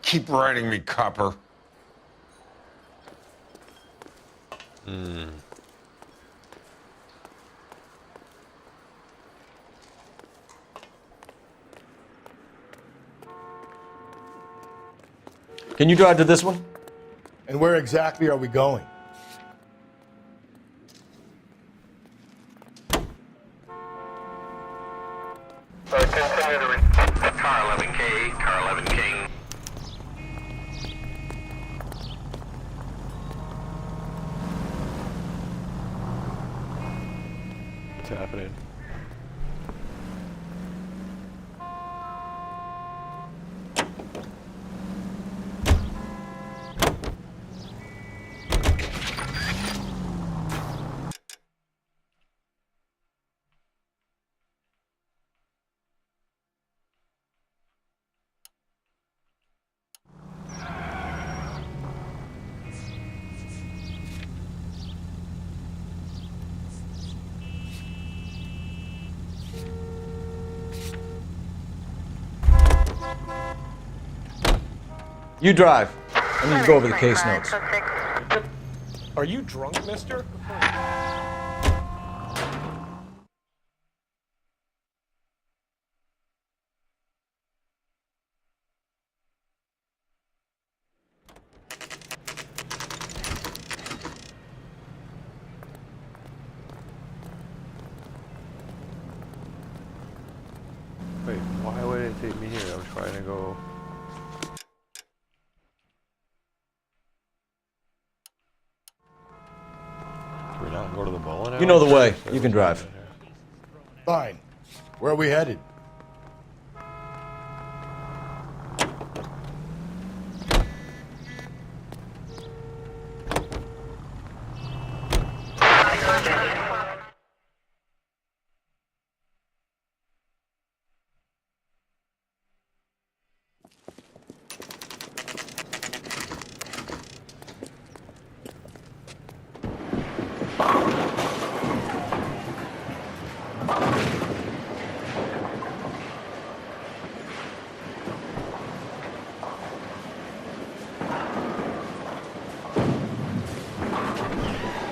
Keep writing me, copper. Can you drive to this one? And where exactly are we going? Car 11K, car 11K. What's happening? You drive. I need to go over the case notes. Are you drunk, mister? Wait, why would it take me here? I was trying to go... Can we not go to the bowling alley? You know the way. You can drive. Fine. Where are we headed?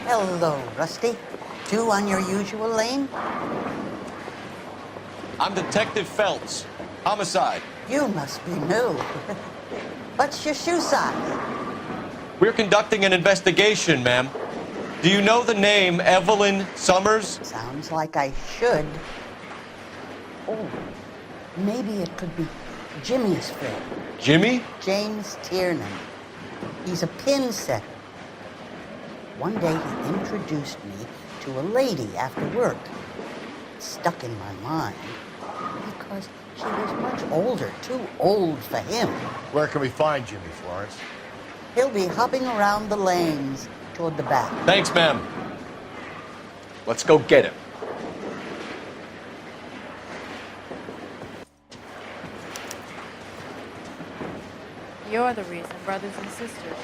Hello, Rusty. Two on your usual lane? I'm Detective Phelps. Homicide. You must be new. What's your shoe size? We're conducting an investigation, ma'am. Do you know the name Evelyn Summers? Sounds like I should. Oh, maybe it could be Jimmy's friend. Jimmy? James Tiernan. He's a pin setter. One day he introduced me to a lady after work. It stuck in my mind because she was much older, too old for him. Where can we find Jimmy, Florence? He'll be hopping around the lanes toward the back. Thanks, ma'am. Let's go get him. You're the reason, brothers and sisters.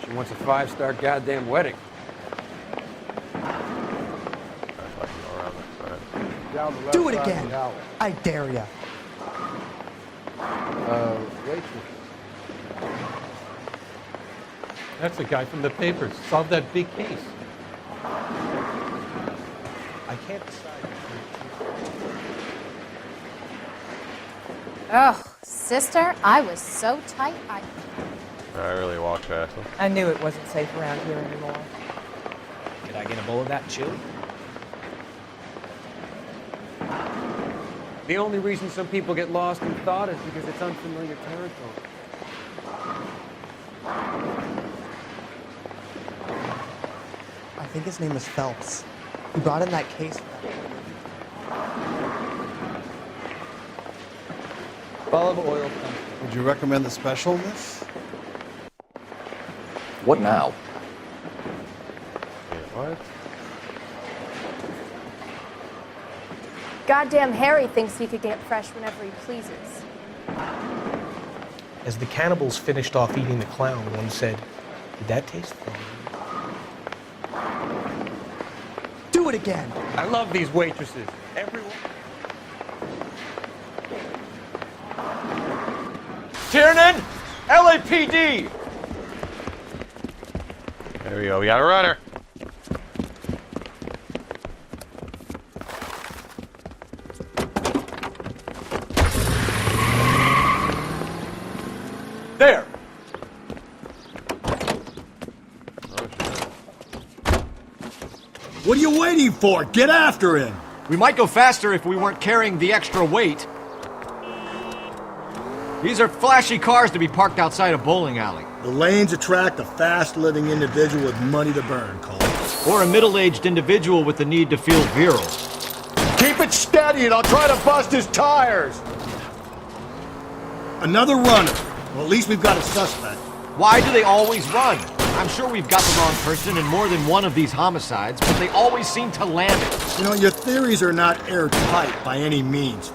She wants a 5-star goddamn wedding. Do it again. I dare ya. Waitress. That's the guy from the papers. Solved that big case. I can't decide. Oh, sister, I was so tight. I really walked past him. I knew it wasn't safe around here anymore. Did I get a bowl of that chili? The only reason some people get lost in thought is because it's unfamiliar territory. I think his name was Phelps. He brought in that case for that. Olive oil. Would you recommend the special, miss? What now? What? Goddamn Harry thinks he could get fresh whenever he pleases. As the cannibals finished off eating the clown, one said, "Did that taste funny?" Do it again. I love these waitresses. Everyone. Tiernan, LAPD. There we go. We got a runner. There. What are you waiting for? Get after him! We might go faster if we weren't carrying the extra weight. These are flashy cars to be parked outside a bowling alley. The lanes attract a fast-living individual with money to burn, Cole. Or a middle-aged individual with the need to feel virile. Keep it steady and I'll try to bust his tires! Another runner. Well, at least we've got a suspect. Why do they always run? I'm sure we've got the wrong person in more than one of these homicides, but they always seem to land it. You know, your theories are not airtight by any means,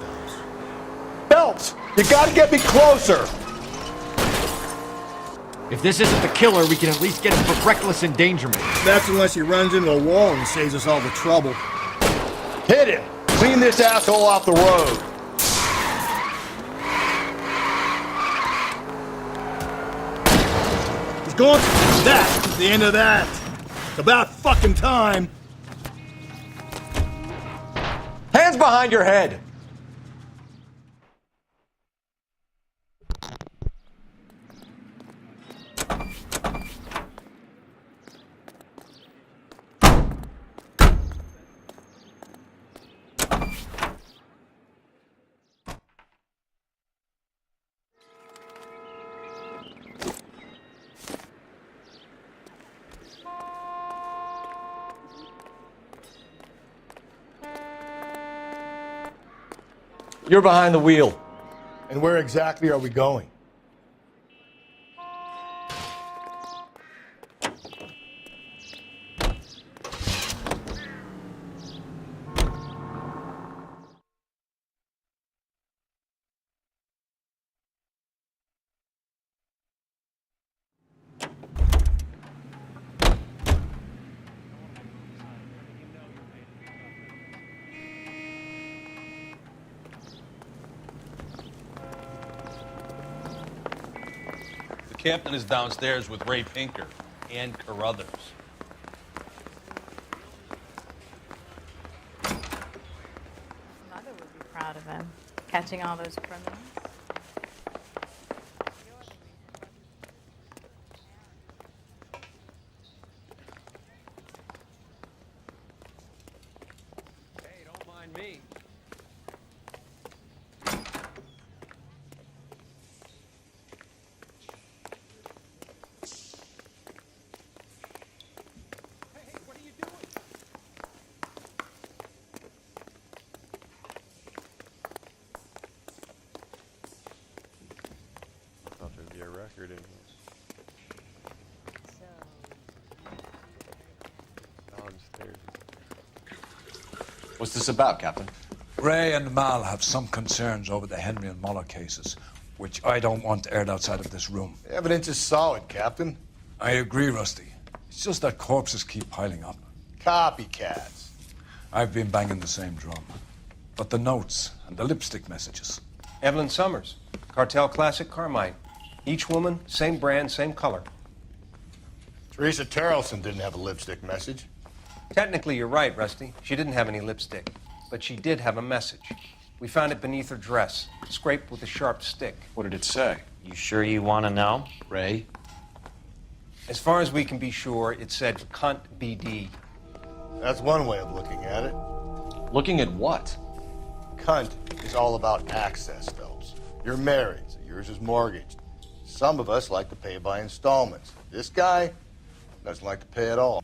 Phelps. Phelps, you gotta get me closer! If this isn't the killer, we can at least get him for reckless endangerment. That's unless he runs into a wall and saves us all the trouble. Hit him! Clean this asshole off the road! He's going to... That's the end of that. It's about fucking time. Hands behind your head. You're behind the wheel. And where exactly are we going? The captain is downstairs with Ray Pinker and Carruthers. Mother would be proud of him, catching all those criminals. Hey, don't mind me. Thought there'd be a record in here. Downstairs. What's this about, Captain? Ray and Mal have some concerns over the Henry and Muller cases, which I don't want aired outside of this room. The evidence is solid, Captain. I agree, Rusty. It's just that corpses keep piling up. Copycats. I've been banging the same drum. But the notes and the lipstick messages. Evelyn Summers, Cartel Classic Carmine. Each woman, same brand, same color. Teresa Terrelson didn't have a lipstick message. Technically, you're right, Rusty. She didn't have any lipstick. But she did have a message. We found it beneath her dress, scraped with a sharp stick. What did it say? You sure you want to know? Ray? As far as we can be sure, it said cunt BD. That's one way of looking at it. Looking at what? Cunt is all about access, Phelps. You're married, so yours is mortgaged. Some of us like to pay by installments. This guy doesn't like to pay at all.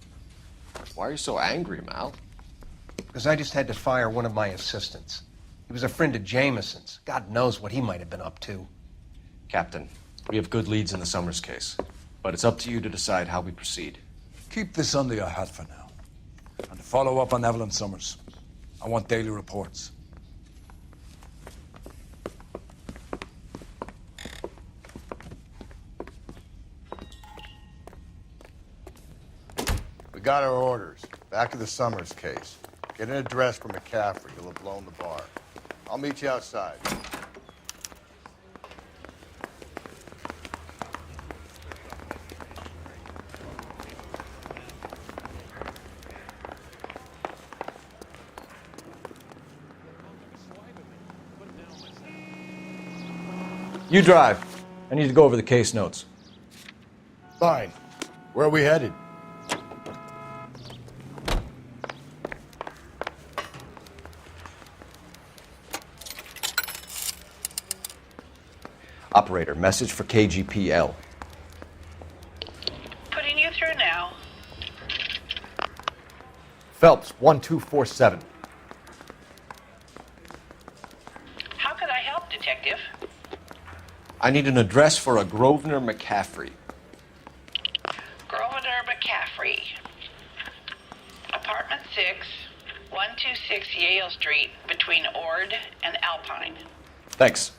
Why are you so angry, Mal? Because I just had to fire one of my assistants. He was a friend of Jameson's. God knows what he might have been up to. Captain, we have good leads in the Summers case, but it's up to you to decide how we proceed. Keep this under your hat for now. And follow up on Evelyn Summers. I want daily reports. We got our orders. Back to the Summers case. Get an address for McCaffrey. He'll have blown the bar. I'll meet you outside. You drive. I need to go over the case notes. Fine. Where are we headed? Operator, message for KGPL. Putting you through now. Phelps, 1247. How could I help, Detective? I need an address for a Grosvenor McCaffrey. Grosvenor McCaffrey. Apartment 6, 126 Yale Street, between Ord and Alpine. Thanks.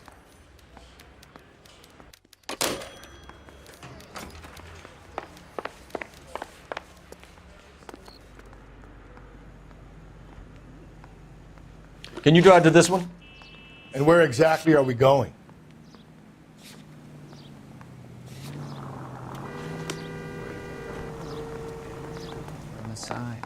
Can you drive to this one? And where exactly are we going? On the side.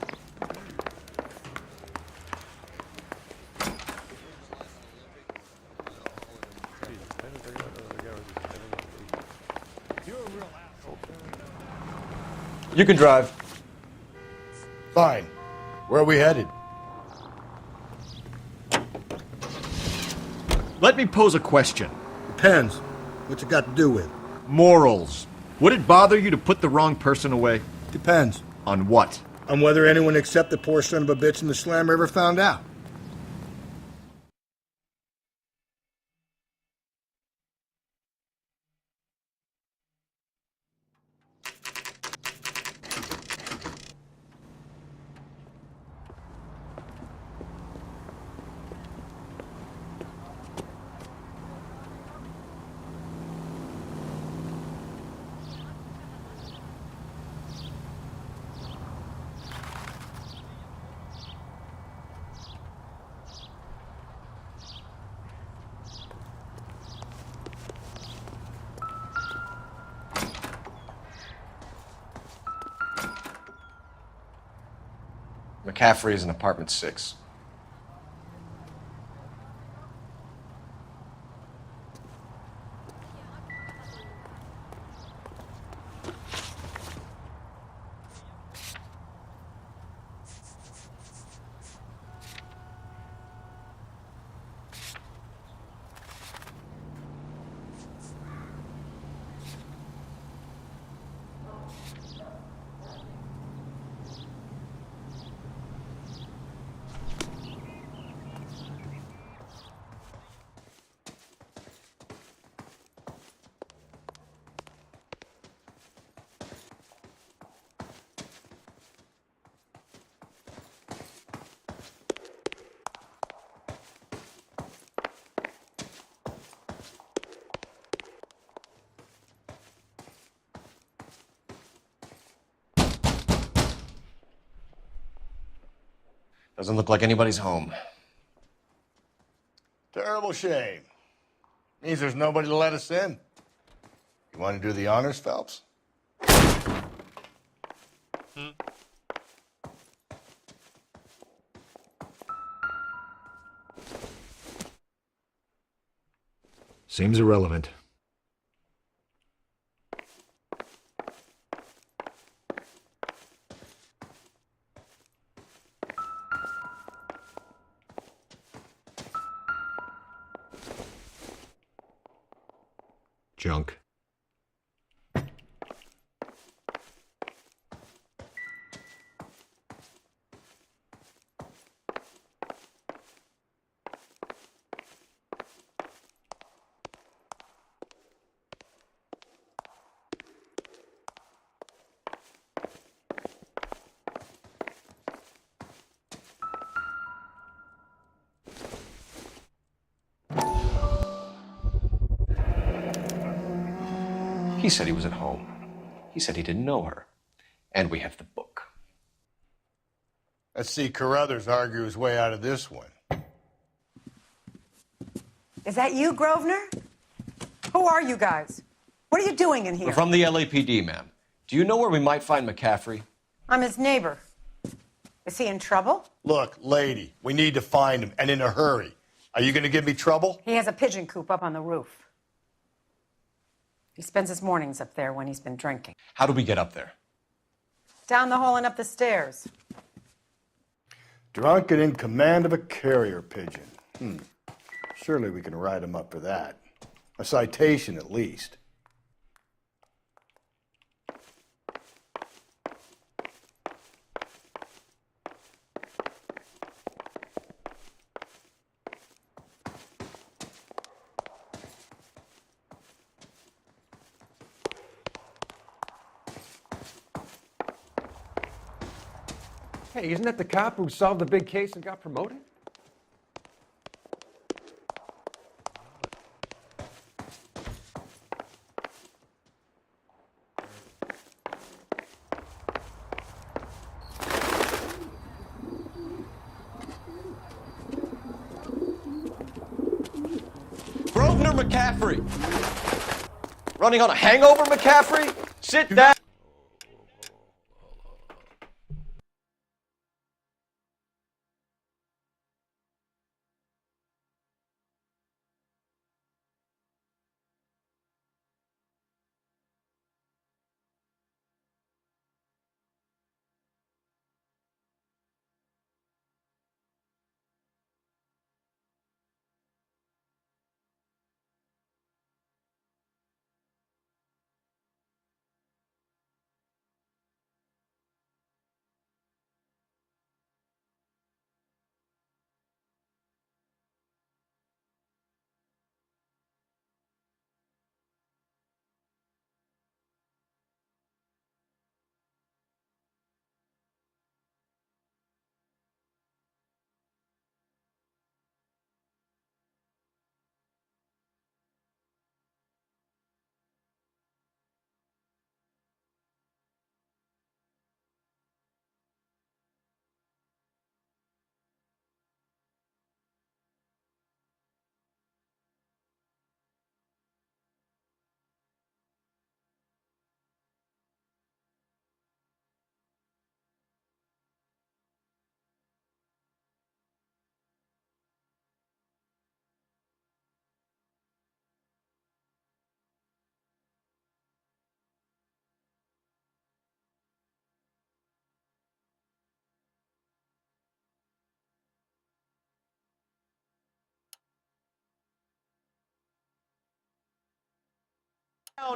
You can drive. Fine. Where are we headed? Let me pose a question. Depends. What's it got to do with? Morals. Would it bother you to put the wrong person away? Depends. On what? On whether anyone except the poor son of a bitch in the slammer ever found out. McCaffrey is in apartment 6. Doesn't look like anybody's home. Terrible shame. Means there's nobody to let us in. You want to do the honors, Phelps? Seems irrelevant. Junk. He said he was at home. He said he didn't know her. And we have the book. Let's see Carruthers argue his way out of this one. Is that you, Grosvenor? Who are you guys? What are you doing in here? We're from the LAPD, ma'am. Do you know where we might find McCaffrey? I'm his neighbor. Is he in trouble? Look, lady, we need to find him, and in a hurry. Are you going to give me trouble? He has a pigeon coop up on the roof. He spends his mornings up there when he's been drinking. How do we get up there? Down the hall and up the stairs. Drunk and in command of a carrier pigeon. Surely we can write him up for that. A citation, at least. Hey, isn't that the cop who solved the big case and got promoted? Grosvenor McCaffrey! Running on a hangover, McCaffrey? Sit down!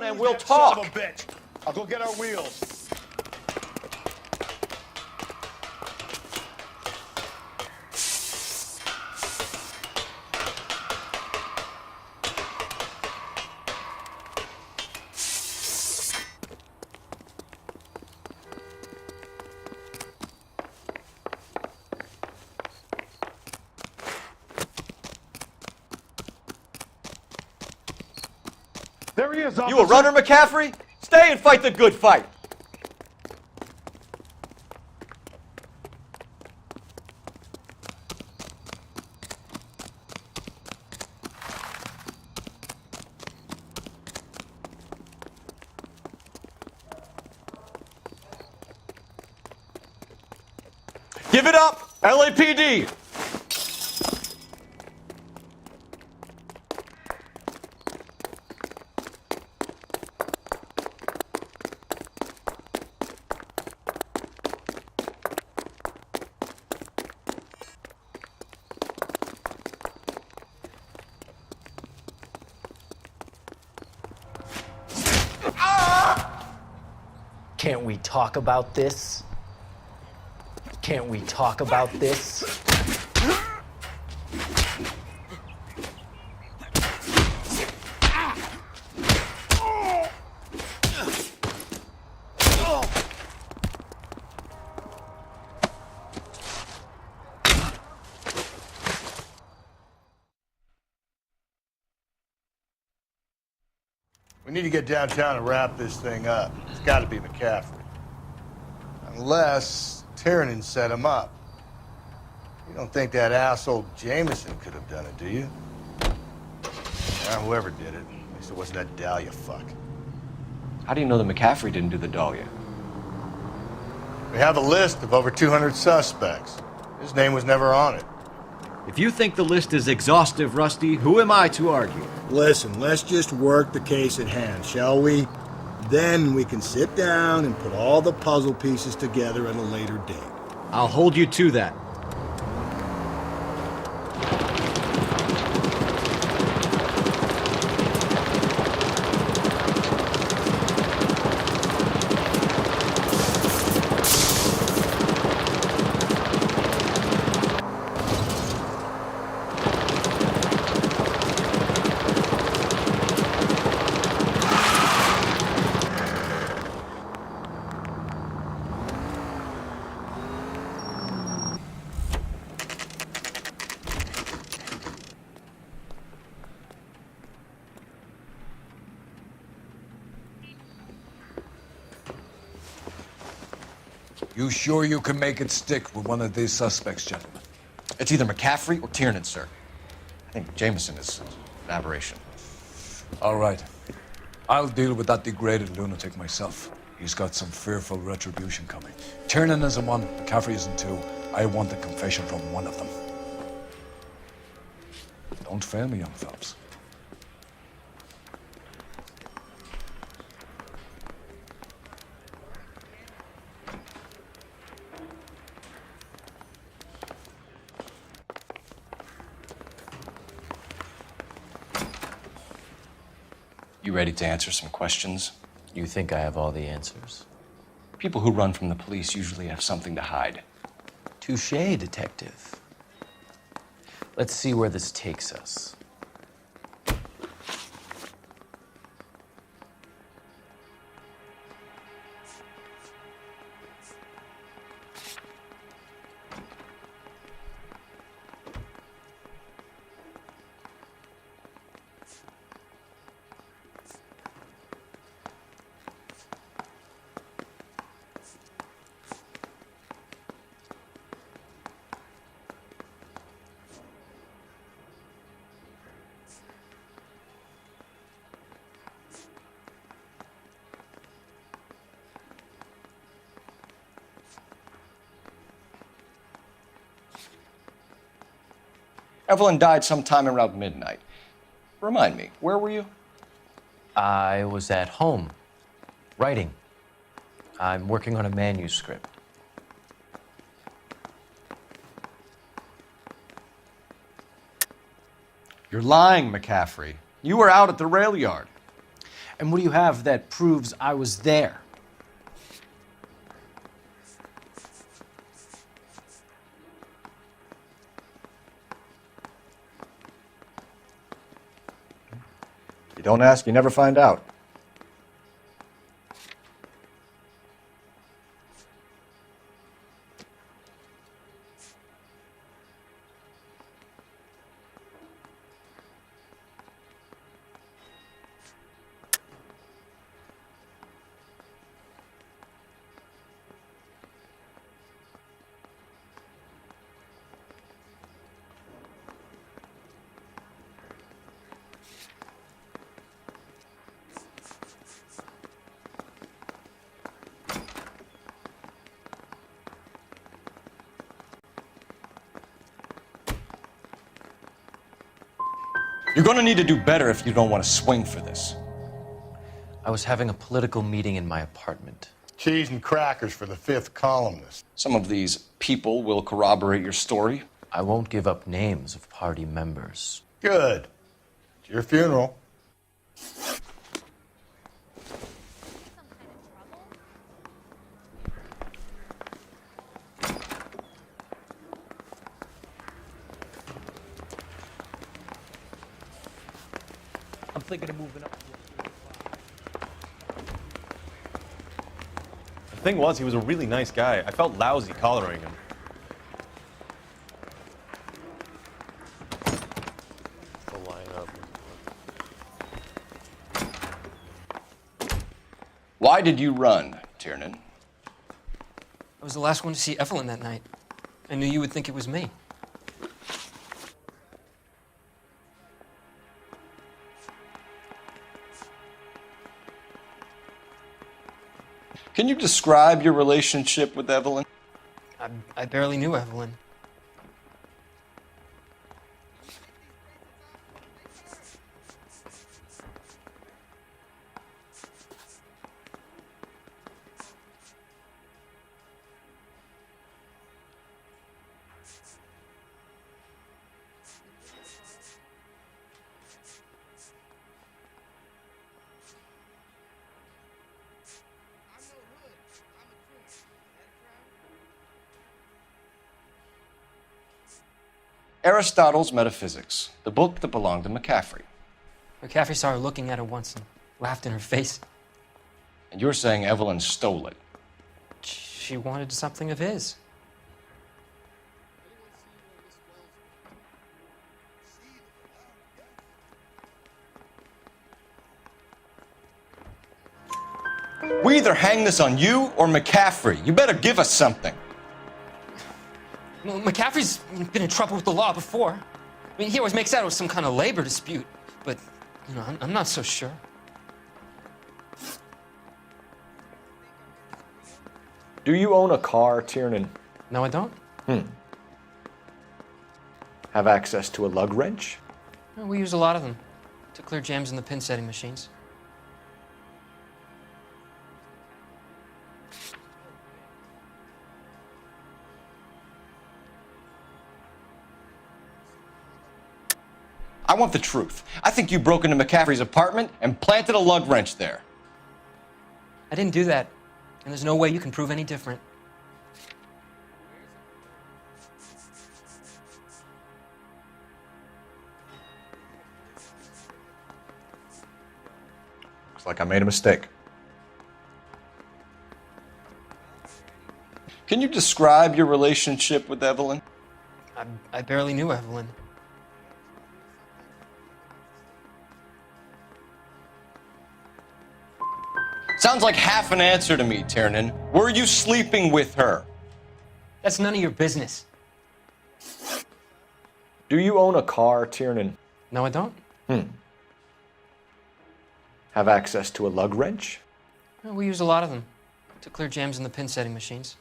And we'll talk. Son of a bitch. I'll go get our wheels. There he is, You a runner, McCaffrey? Stay and fight the good fight. Give it up! LAPD! Can't we talk about this? Can't we talk about this? We need to get downtown and wrap this thing up. It's got to be McCaffrey. Unless Tiernan set him up. You don't think that asshole Jameson could have done it, do you? Whoever did it. At least it wasn't that Dahlia fuck. How do you know that McCaffrey didn't do the Dahlia? We have a list of over 200 suspects. His name was never on it. If you think the list is exhaustive, Rusty, who am I to argue? Listen, let's just work the case at hand, shall we? Then we can sit down and put all the puzzle pieces together at a later date. I'll hold you to that. You sure you can make it stick with one of these suspects, gentlemen? It's either McCaffrey or Tiernan, sir. I think Jameson is an aberration. All right. I'll deal with that degraded lunatic myself. He's got some fearful retribution coming. Tiernan isn't one, McCaffrey isn't two. I want a confession from one of them. Don't fail me, young Phelps. You ready to answer some questions? You think I have all the answers? People who run from the police usually have something to hide. Touché, detective. Let's see where this takes us. Evelyn died sometime around midnight. Remind me, where were you? I was at home, writing. I'm working on a manuscript. You're lying, McCaffrey. You were out at the rail yard. And what do you have that proves I was there? You don't ask, you never find out. You're going to need to do better if you don't want to swing for this. I was having a political meeting in my apartment. Cheese and crackers for the fifth columnist. Some of these people will corroborate your story. I won't give up names of party members. Good. It's your funeral. I'm thinking of moving up. The thing was, he was a really nice guy. I felt lousy collaring him. The lineup. Why did you run, Tiernan? I was the last one to see Evelyn that night. I knew you would think it was me. Can you describe your relationship with Evelyn? I barely knew Evelyn. Aristotle's Metaphysics, the book that belonged to McCaffrey. McCaffrey saw her looking at her once and laughed in her face. And you're saying Evelyn stole it. She wanted something of his. We either hang this on you or McCaffrey. You better give us something. Well, McCaffrey's been in trouble with the law before. I mean, he always makes out it was some kind of labor dispute, but, you know, I'm not so sure. Do you own a car, Tiernan? No, I don't. Have access to a lug wrench? Well, we use a lot of them to clear jams in the pin setting machines. I want the truth. I think you broke into McCaffrey's apartment and planted a lug wrench there. I didn't do that, and there's no way you can prove any different. Looks like I made a mistake. Can you describe your relationship with Evelyn? I barely knew Evelyn. Sounds like half an answer to me, Tiernan. Were you sleeping with her? That's none of your business. Do you own a car, Tiernan? No, I don't. Have access to a lug wrench? Well, we use a lot of them to clear jams in the pin setting machines.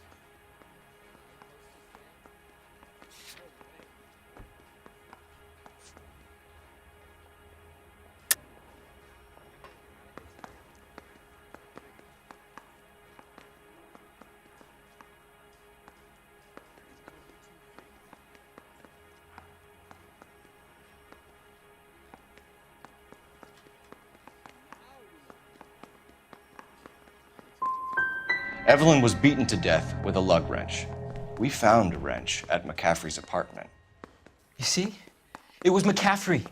Evelyn was beaten to death with a lug wrench. We found a wrench at McCaffrey's apartment. You see? It was McCaffrey.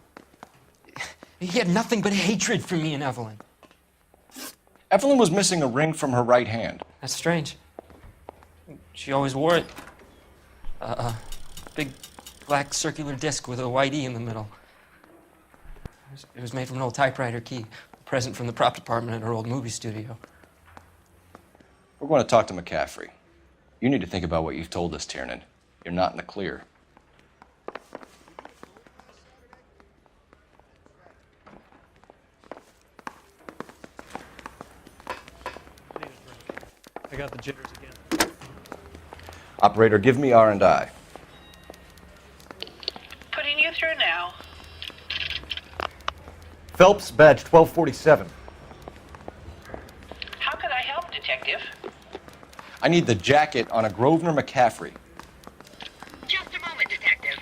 He had nothing but hatred for me and Evelyn. Evelyn was missing a ring from her right hand. That's strange. She always wore it. A big black circular disc with a white E in the middle. It was made from an old typewriter key, a present from the prop department at our old movie studio. We're going to talk to McCaffrey. You need to think about what you've told us, Tiernan. You're not in the clear. I got the jitters again. Operator, give me R&I. Putting you through now. Phelps, badge 1247. How could I help, Detective? I need the jacket on a Grosvenor McCaffrey. Just a moment, Detective.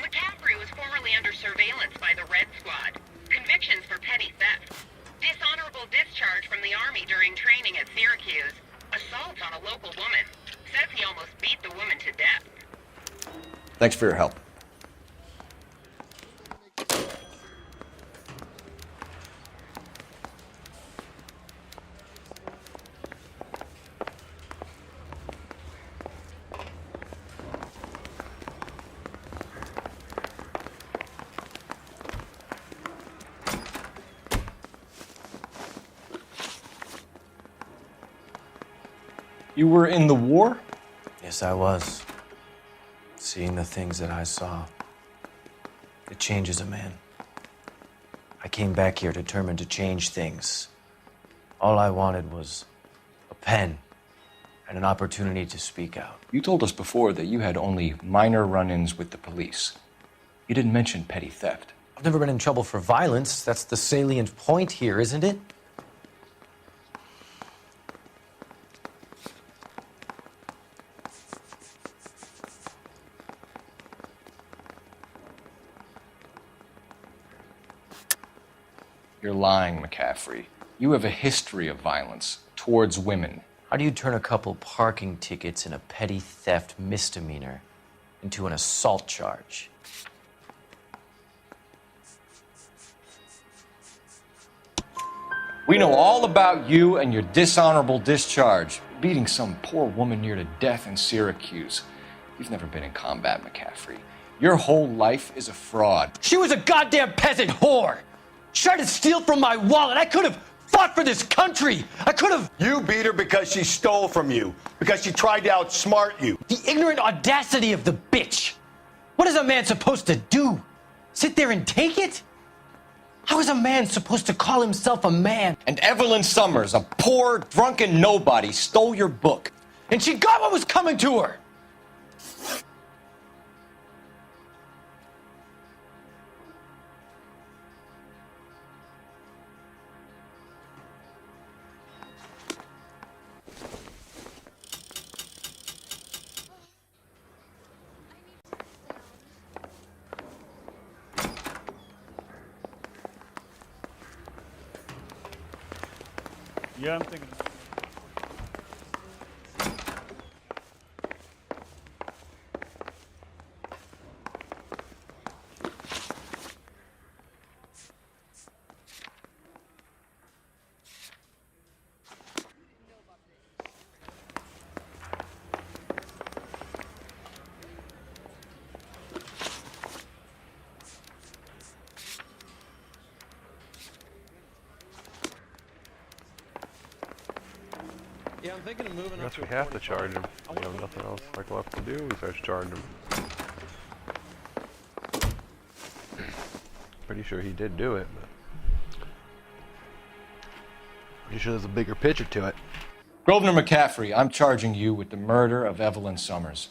McCaffrey was formerly under surveillance by the Red Squad. Convictions for petty theft. Dishonorable discharge from the Army during training at Syracuse. Assault on a local woman. Says he almost beat the woman to death. Thanks for your help. You were in the war? Yes, I was. Seeing the things that I saw, it changes a man. I came back here determined to change things. All I wanted was a pen and an opportunity to speak out. You told us before that you had only minor run-ins with the police. You didn't mention petty theft. I've never been in trouble for violence. That's the salient point here, isn't it? You're lying, McCaffrey. You have a history of violence towards women. How do you turn a couple parking tickets and a petty theft misdemeanor into an assault charge? We know all about you and your dishonorable discharge, beating some poor woman near to death in Syracuse. You've never been in combat, McCaffrey. Your whole life is a fraud. She was a goddamn peasant whore! She tried to steal from my wallet. I could have fought for this country. I could have. You beat her because she stole from you, because she tried to outsmart you. The ignorant audacity of the bitch. What is a man supposed to do? Sit there and take it? How is a man supposed to call himself a man? And Evelyn Summers, a poor, drunken nobody, stole your book. And she got what was coming to her. Yeah, I'm thinking. Yeah, I'm thinking of moving. I guess we have to charge him. We have nothing else like left to do. We start charging him. Pretty sure he did do it, but pretty sure there's a bigger picture to it. Grosvenor McCaffrey, I'm charging you with the murder of Evelyn Summers.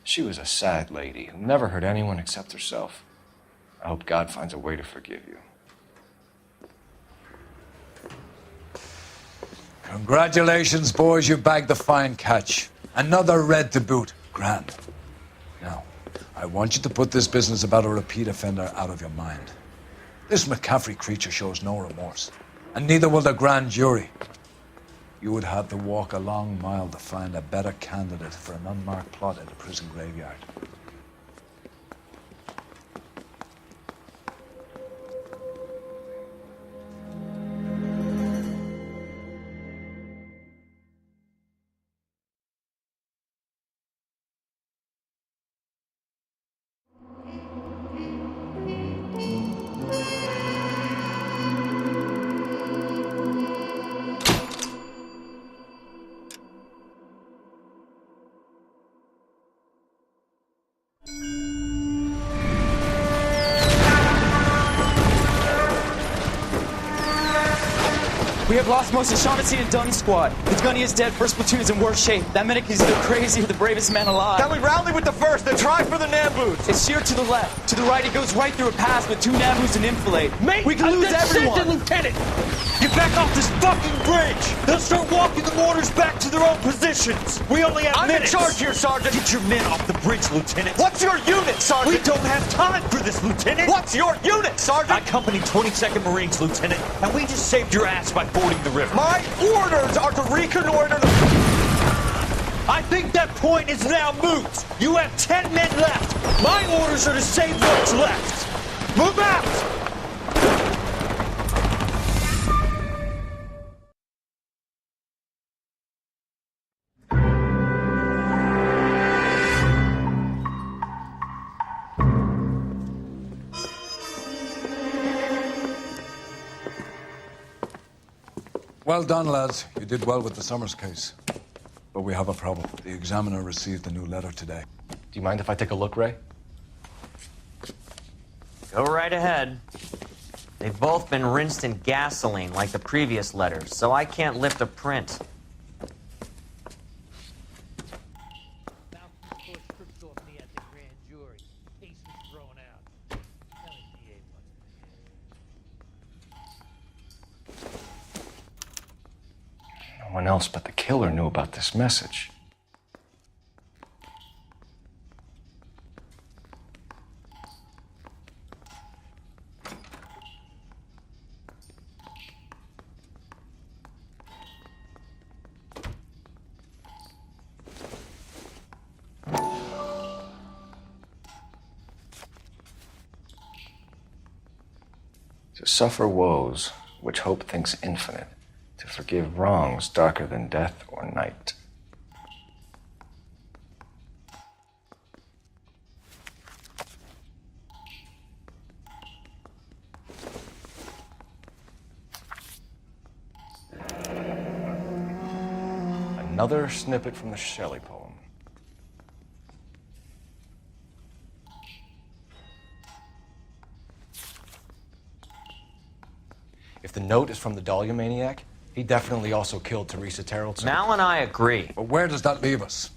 She was a sad lady who never hurt anyone except herself. I hope God finds a way to forgive you. Congratulations, boys, you bagged the fine catch. Another red to boot. Grand. Now, I want you to put this business about a repeat offender out of your mind. This McCaffrey creature shows no remorse, and neither will the grand jury. You would have to walk a long mile to find a better candidate for an unmarked plot in the prison graveyard. We have lost most of Shaughnessy and Dunn's squad. The gunny is dead. First platoon is in worse shape. That medic is either crazy or the bravest man alive. Can we rally with the first and try for the Namboots? It's sheer to the left. To to the right, he goes right through a pass with 2 Navus and infilade. Mate, we can lose everyone. Lieutenant! Get back off this fucking bridge! They'll start walking the mortars back to their own positions! We only have minutes! I'm in charge here, Sergeant! Get your men off the bridge, Lieutenant! What's your unit, Sergeant? We don't have time for this, Lieutenant! What's your unit, Sergeant? I company 22nd Marines, Lieutenant, and we just saved your ass by fording the river. My orders are to reconnoiter the... I think that point is now moot! You have 10 men left! My orders are to save what's left! Move out! Well done, lads. You did well with the Summers case. But we have a problem. The examiner received a new letter today. Do you mind if I take a look, Ray? Go right ahead. They've both been rinsed in gasoline like the previous letters, so I can't lift a print. No one else but the killer knew about this message. To suffer woes which hope thinks infinite, to forgive wrongs darker than death or night. Another snippet from the Shelley poem. If the note is from the Dahlia maniac, he definitely also killed Teresa Terrellson. Mal and I agree. But where does that leave us?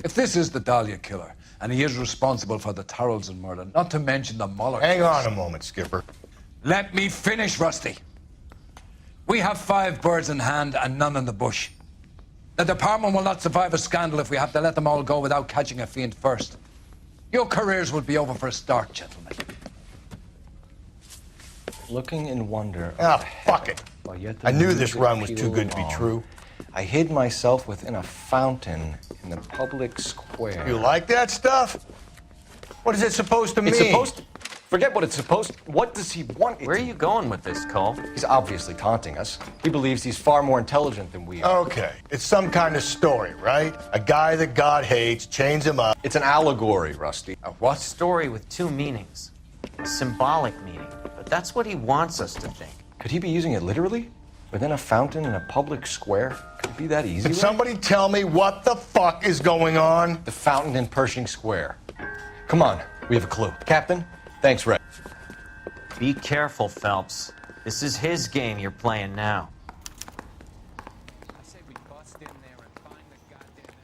If this is the Dahlia killer, and he is responsible for the Tarrelson murder, not to mention the Muller Hang case. on a moment, Skipper. Let me finish, Rusty. We have 5 birds in hand and none in the bush. The department will not survive a scandal if we have to let them all go without catching a fiend first. Your careers will be over for a start, gentlemen. Looking in wonder. Ah, fuck it. I knew this run was too good to be true. I hid myself within a fountain in the public square. You like that stuff? What is it supposed to mean? It's supposed to... Forget what it's supposed to... What does he want? Where are you going with this, Cole? He's obviously taunting us. He believes he's far more intelligent than we are. Okay. It's some kind of story, right? A guy that God hates, chains him up. It's an allegory, Rusty. A what? Story with 2 meanings. A symbolic meaning. But that's what he wants us to think. Could he be using it literally? Within a fountain in a public square? Could it be that easy? Can somebody tell me what the fuck is going on? The fountain in Pershing Square. Come on, we have a clue. Captain, thanks, Ray. Be careful, Phelps. This is his game you're playing now. I say we bust in there and find the goddamn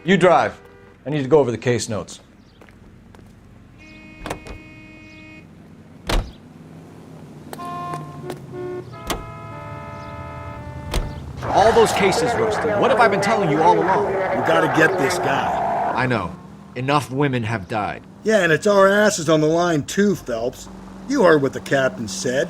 You drive. I need to go over the case notes. All those cases, Rusty. What have I been telling you all along? You gotta get this guy. I know. Enough women have died. Yeah, and it's our asses on the line too, Phelps. You heard what the captain said.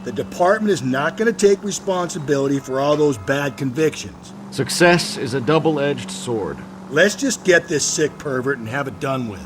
The department is not gonna take responsibility for all those bad convictions. Success is a double-edged sword. Let's just get this sick pervert and have it done with.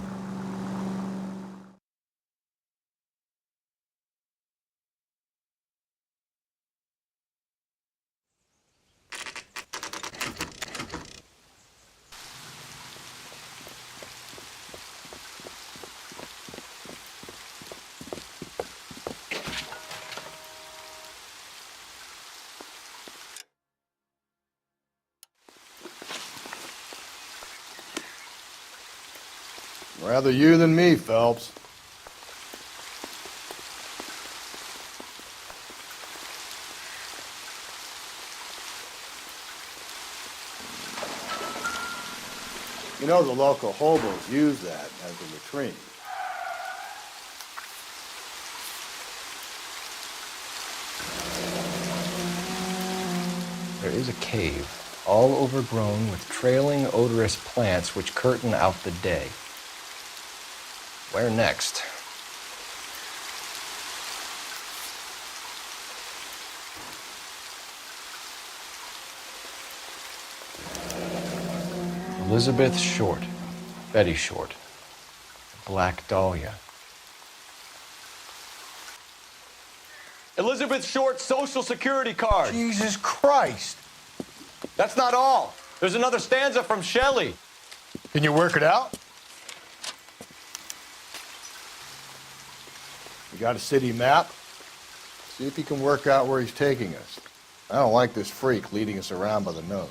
Rather you than me, Phelps. You know, the local hobos use that as a latrine. There is a cave, all overgrown with trailing, odorous plants which curtain out the day. Where next? Elizabeth Short, Betty Short, Black Dahlia. Elizabeth Short's social security card. Jesus Christ. That's not all. There's another stanza from Shelley. Can you work it out? You got a city map? See if you can work out where he's taking us. I don't like this freak leading us around by the nose.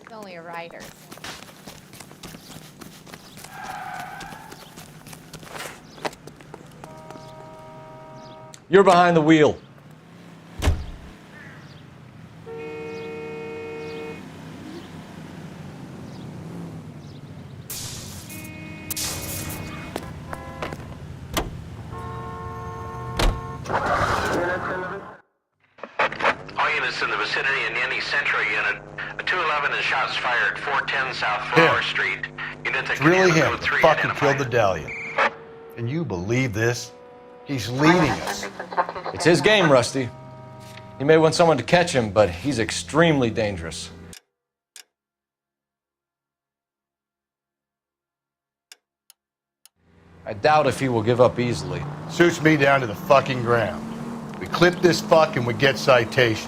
It's only a rider. You're behind the wheel. All units in the vicinity in any Central unit. A 211 and shots fired 410 South Flower Street. Units It's really him that fucking killed the Dahlia. Can you believe this? He's leading us. It's his game, Rusty. He may want someone to catch him, but he's extremely dangerous. I doubt if he will give up easily. Suits me down to the fucking ground. We clip this fuck and we get citations.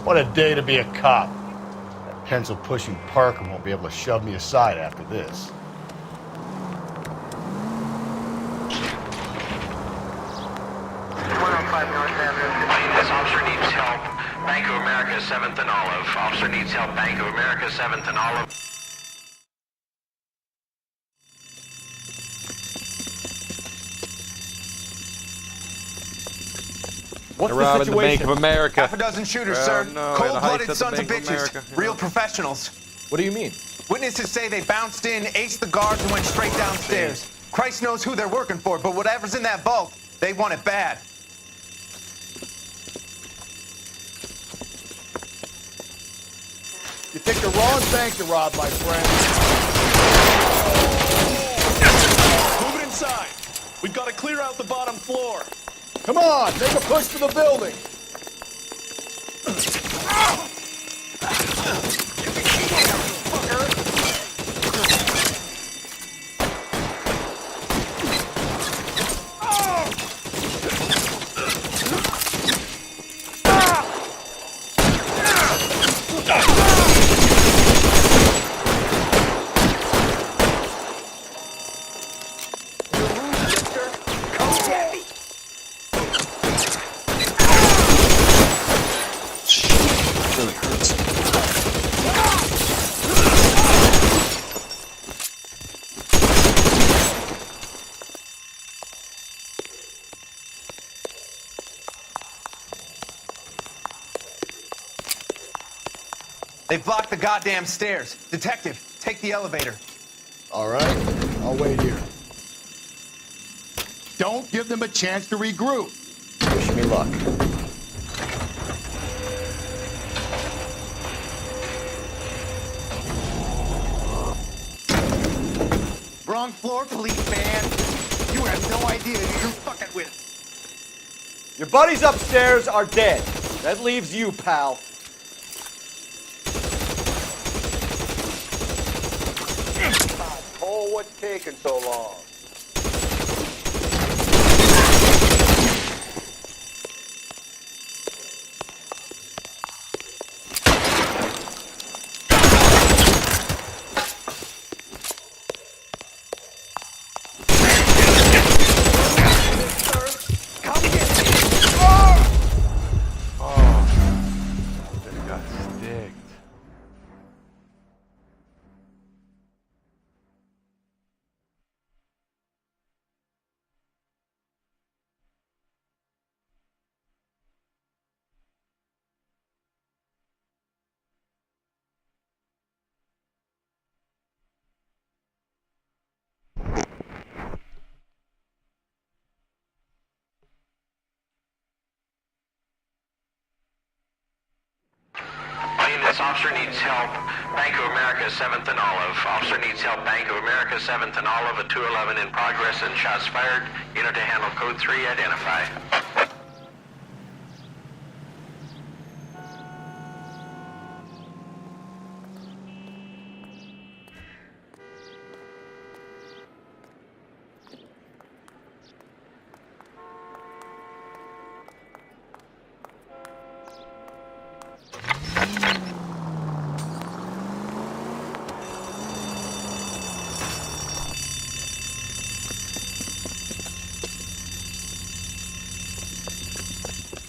What a day to be a cop. That pencil-pushing Parker won't be able to shove me aside after this. This officer needs help. Bank of America, 7th and Olive. Officer needs help. Bank of America, 7th and Olive. What's the situation? The Bank of America. Half a dozen shooters, sir. No, Cold-blooded sons of bitches. Real professionals. What do you mean? Witnesses say they bounced in, aced the guards, and went straight downstairs. Christ knows who they're working for, but whatever's in that vault, they want it bad. You picked the wrong bank to rob, my friend. Move it inside. We've got to clear out the bottom floor. Come on, make a push for the building. They've blocked the goddamn stairs. Detective, take the elevator. All right, I'll wait here. Don't give them a chance to regroup. Wish me luck. Wrong floor, police man. You have no idea who you're fucking with. Your buddies upstairs are dead. That leaves you, pal. what's taking so long? Just got sticked. Units, officer needs help. Bank of America, 7th and Olive. Officer needs help. Bank of America, 7th and Olive, a 211 in progress and shots fired. Unit to handle code 3, identify.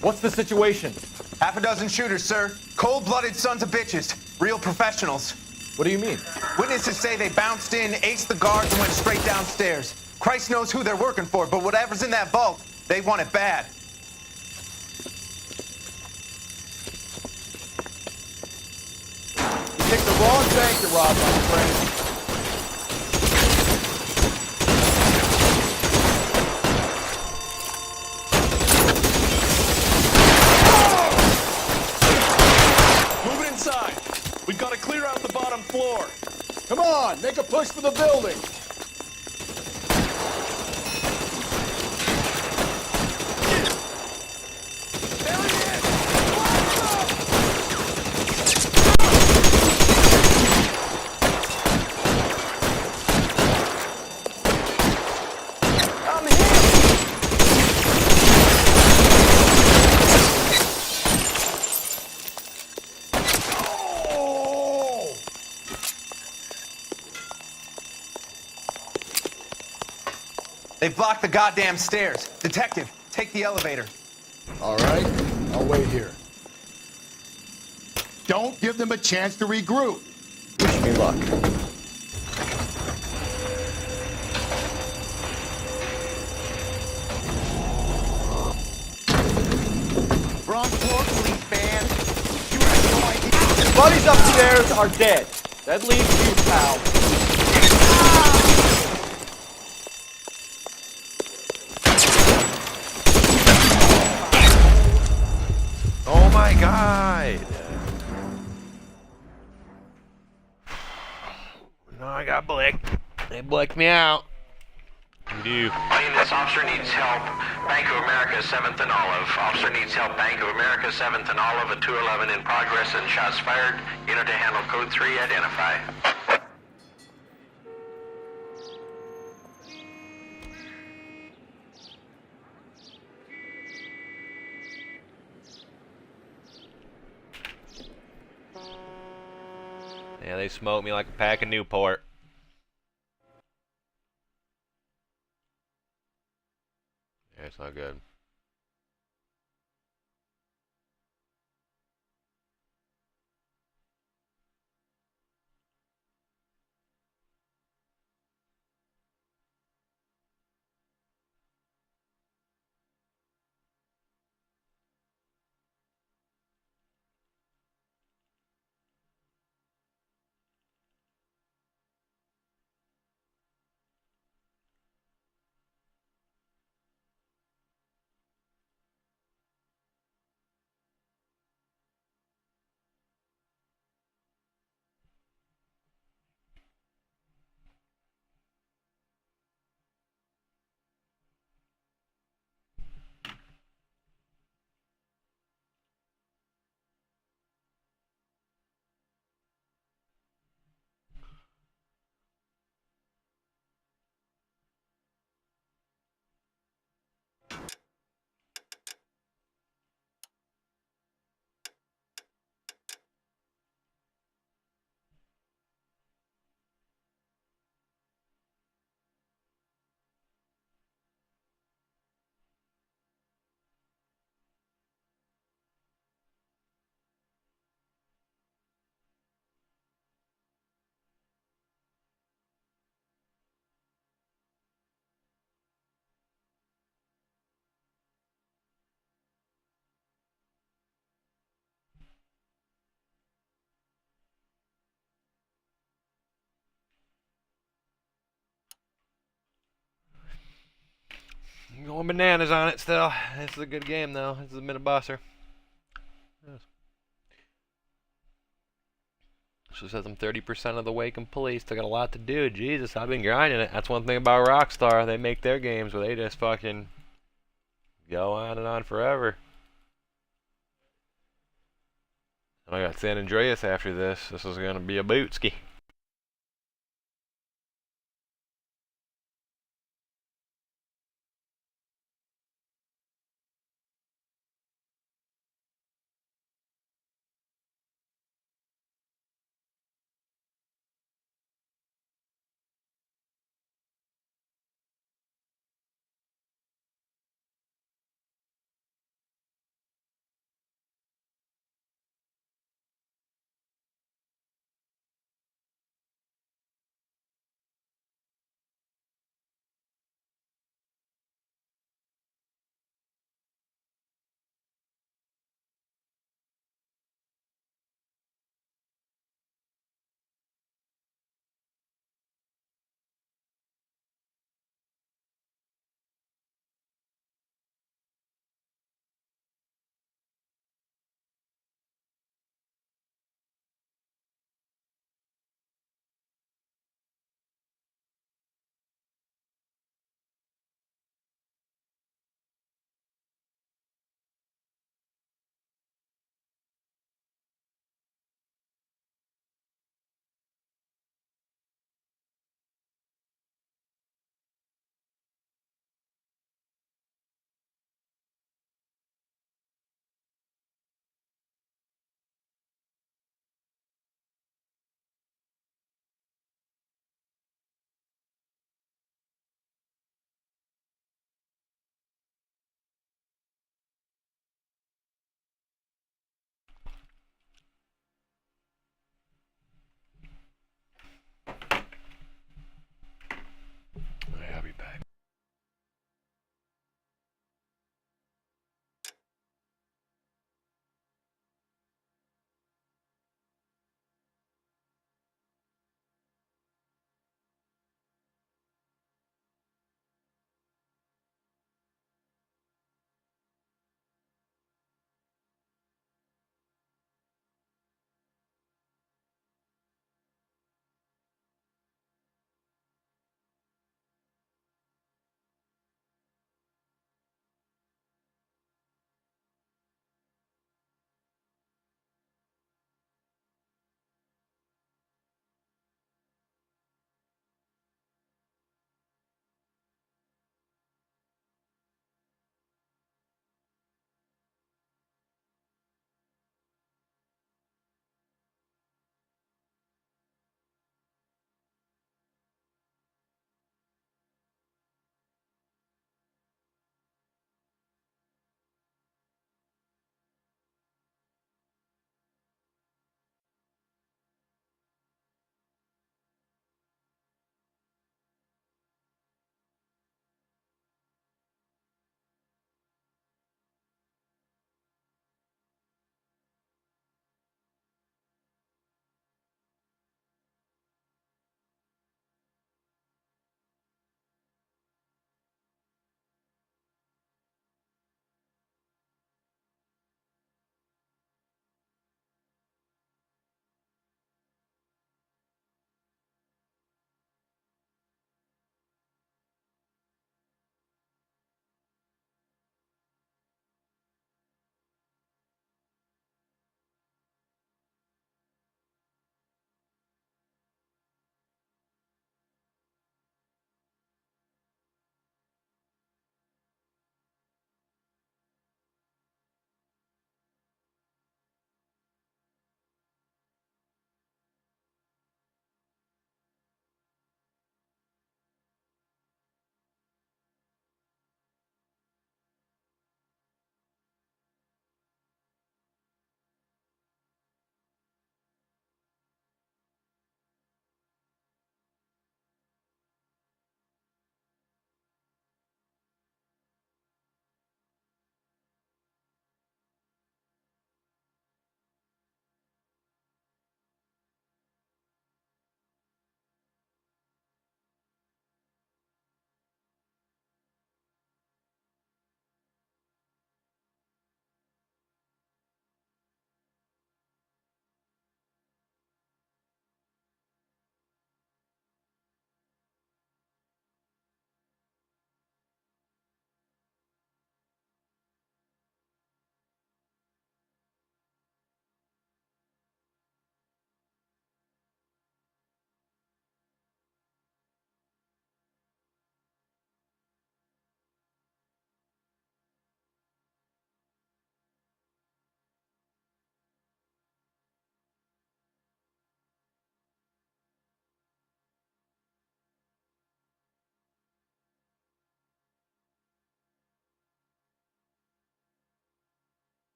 What's the situation? Half a dozen shooters, sir. Cold-blooded sons of bitches. Real professionals. What do you mean? Witnesses say they bounced in, aced the guards, and went straight downstairs. Christ knows who they're working for, but whatever's in that vault, they want it bad. You picked the wrong bank to rob, my friend. Move it inside. We've got to clear out the bottom floor. Come on, make a push for the building. They've blocked the goddamn stairs. Detective, take the elevator. All right, I'll wait here. Don't give them a chance to regroup. Wish me luck. Wrong floor, police man. You have no idea. Your buddies upstairs are dead. That leaves you, pal. Oh my god! No, I got blicked. They blicked me out. You do. Units, officer needs help. Bank of America, 7th and Olive. Officer needs help. Bank of America, 7th and Olive, a 211 in progress and shots fired. Unit to handle code 3, identify. Yeah, they smoked me like a pack of Newport. Yeah, it's not good. Going bananas on it still. This is a good game though. This has been a bosser. Yes. Just says I'm 30% of the way complete. Still got a lot to do. Jesus, I've been grinding it. That's one thing about Rockstar. They make their games where they just fucking go on and on forever. And I got San Andreas after this. This is gonna be a bootski.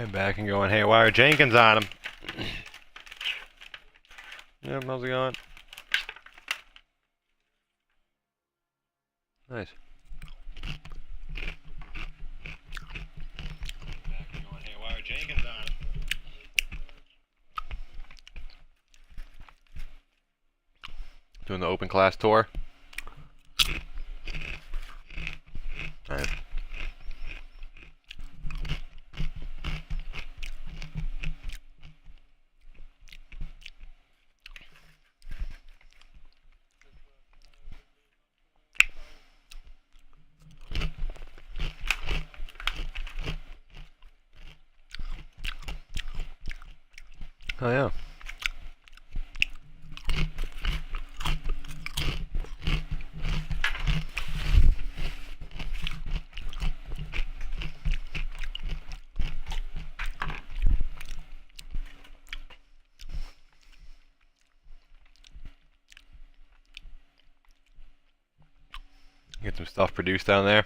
Right back and going haywire. Jenkins on him. Yep, how's it going? Nice. Back and going haywire. Jenkins on him. Doing the open class tour. Alright. Oh yeah. Get some stuff produced down there.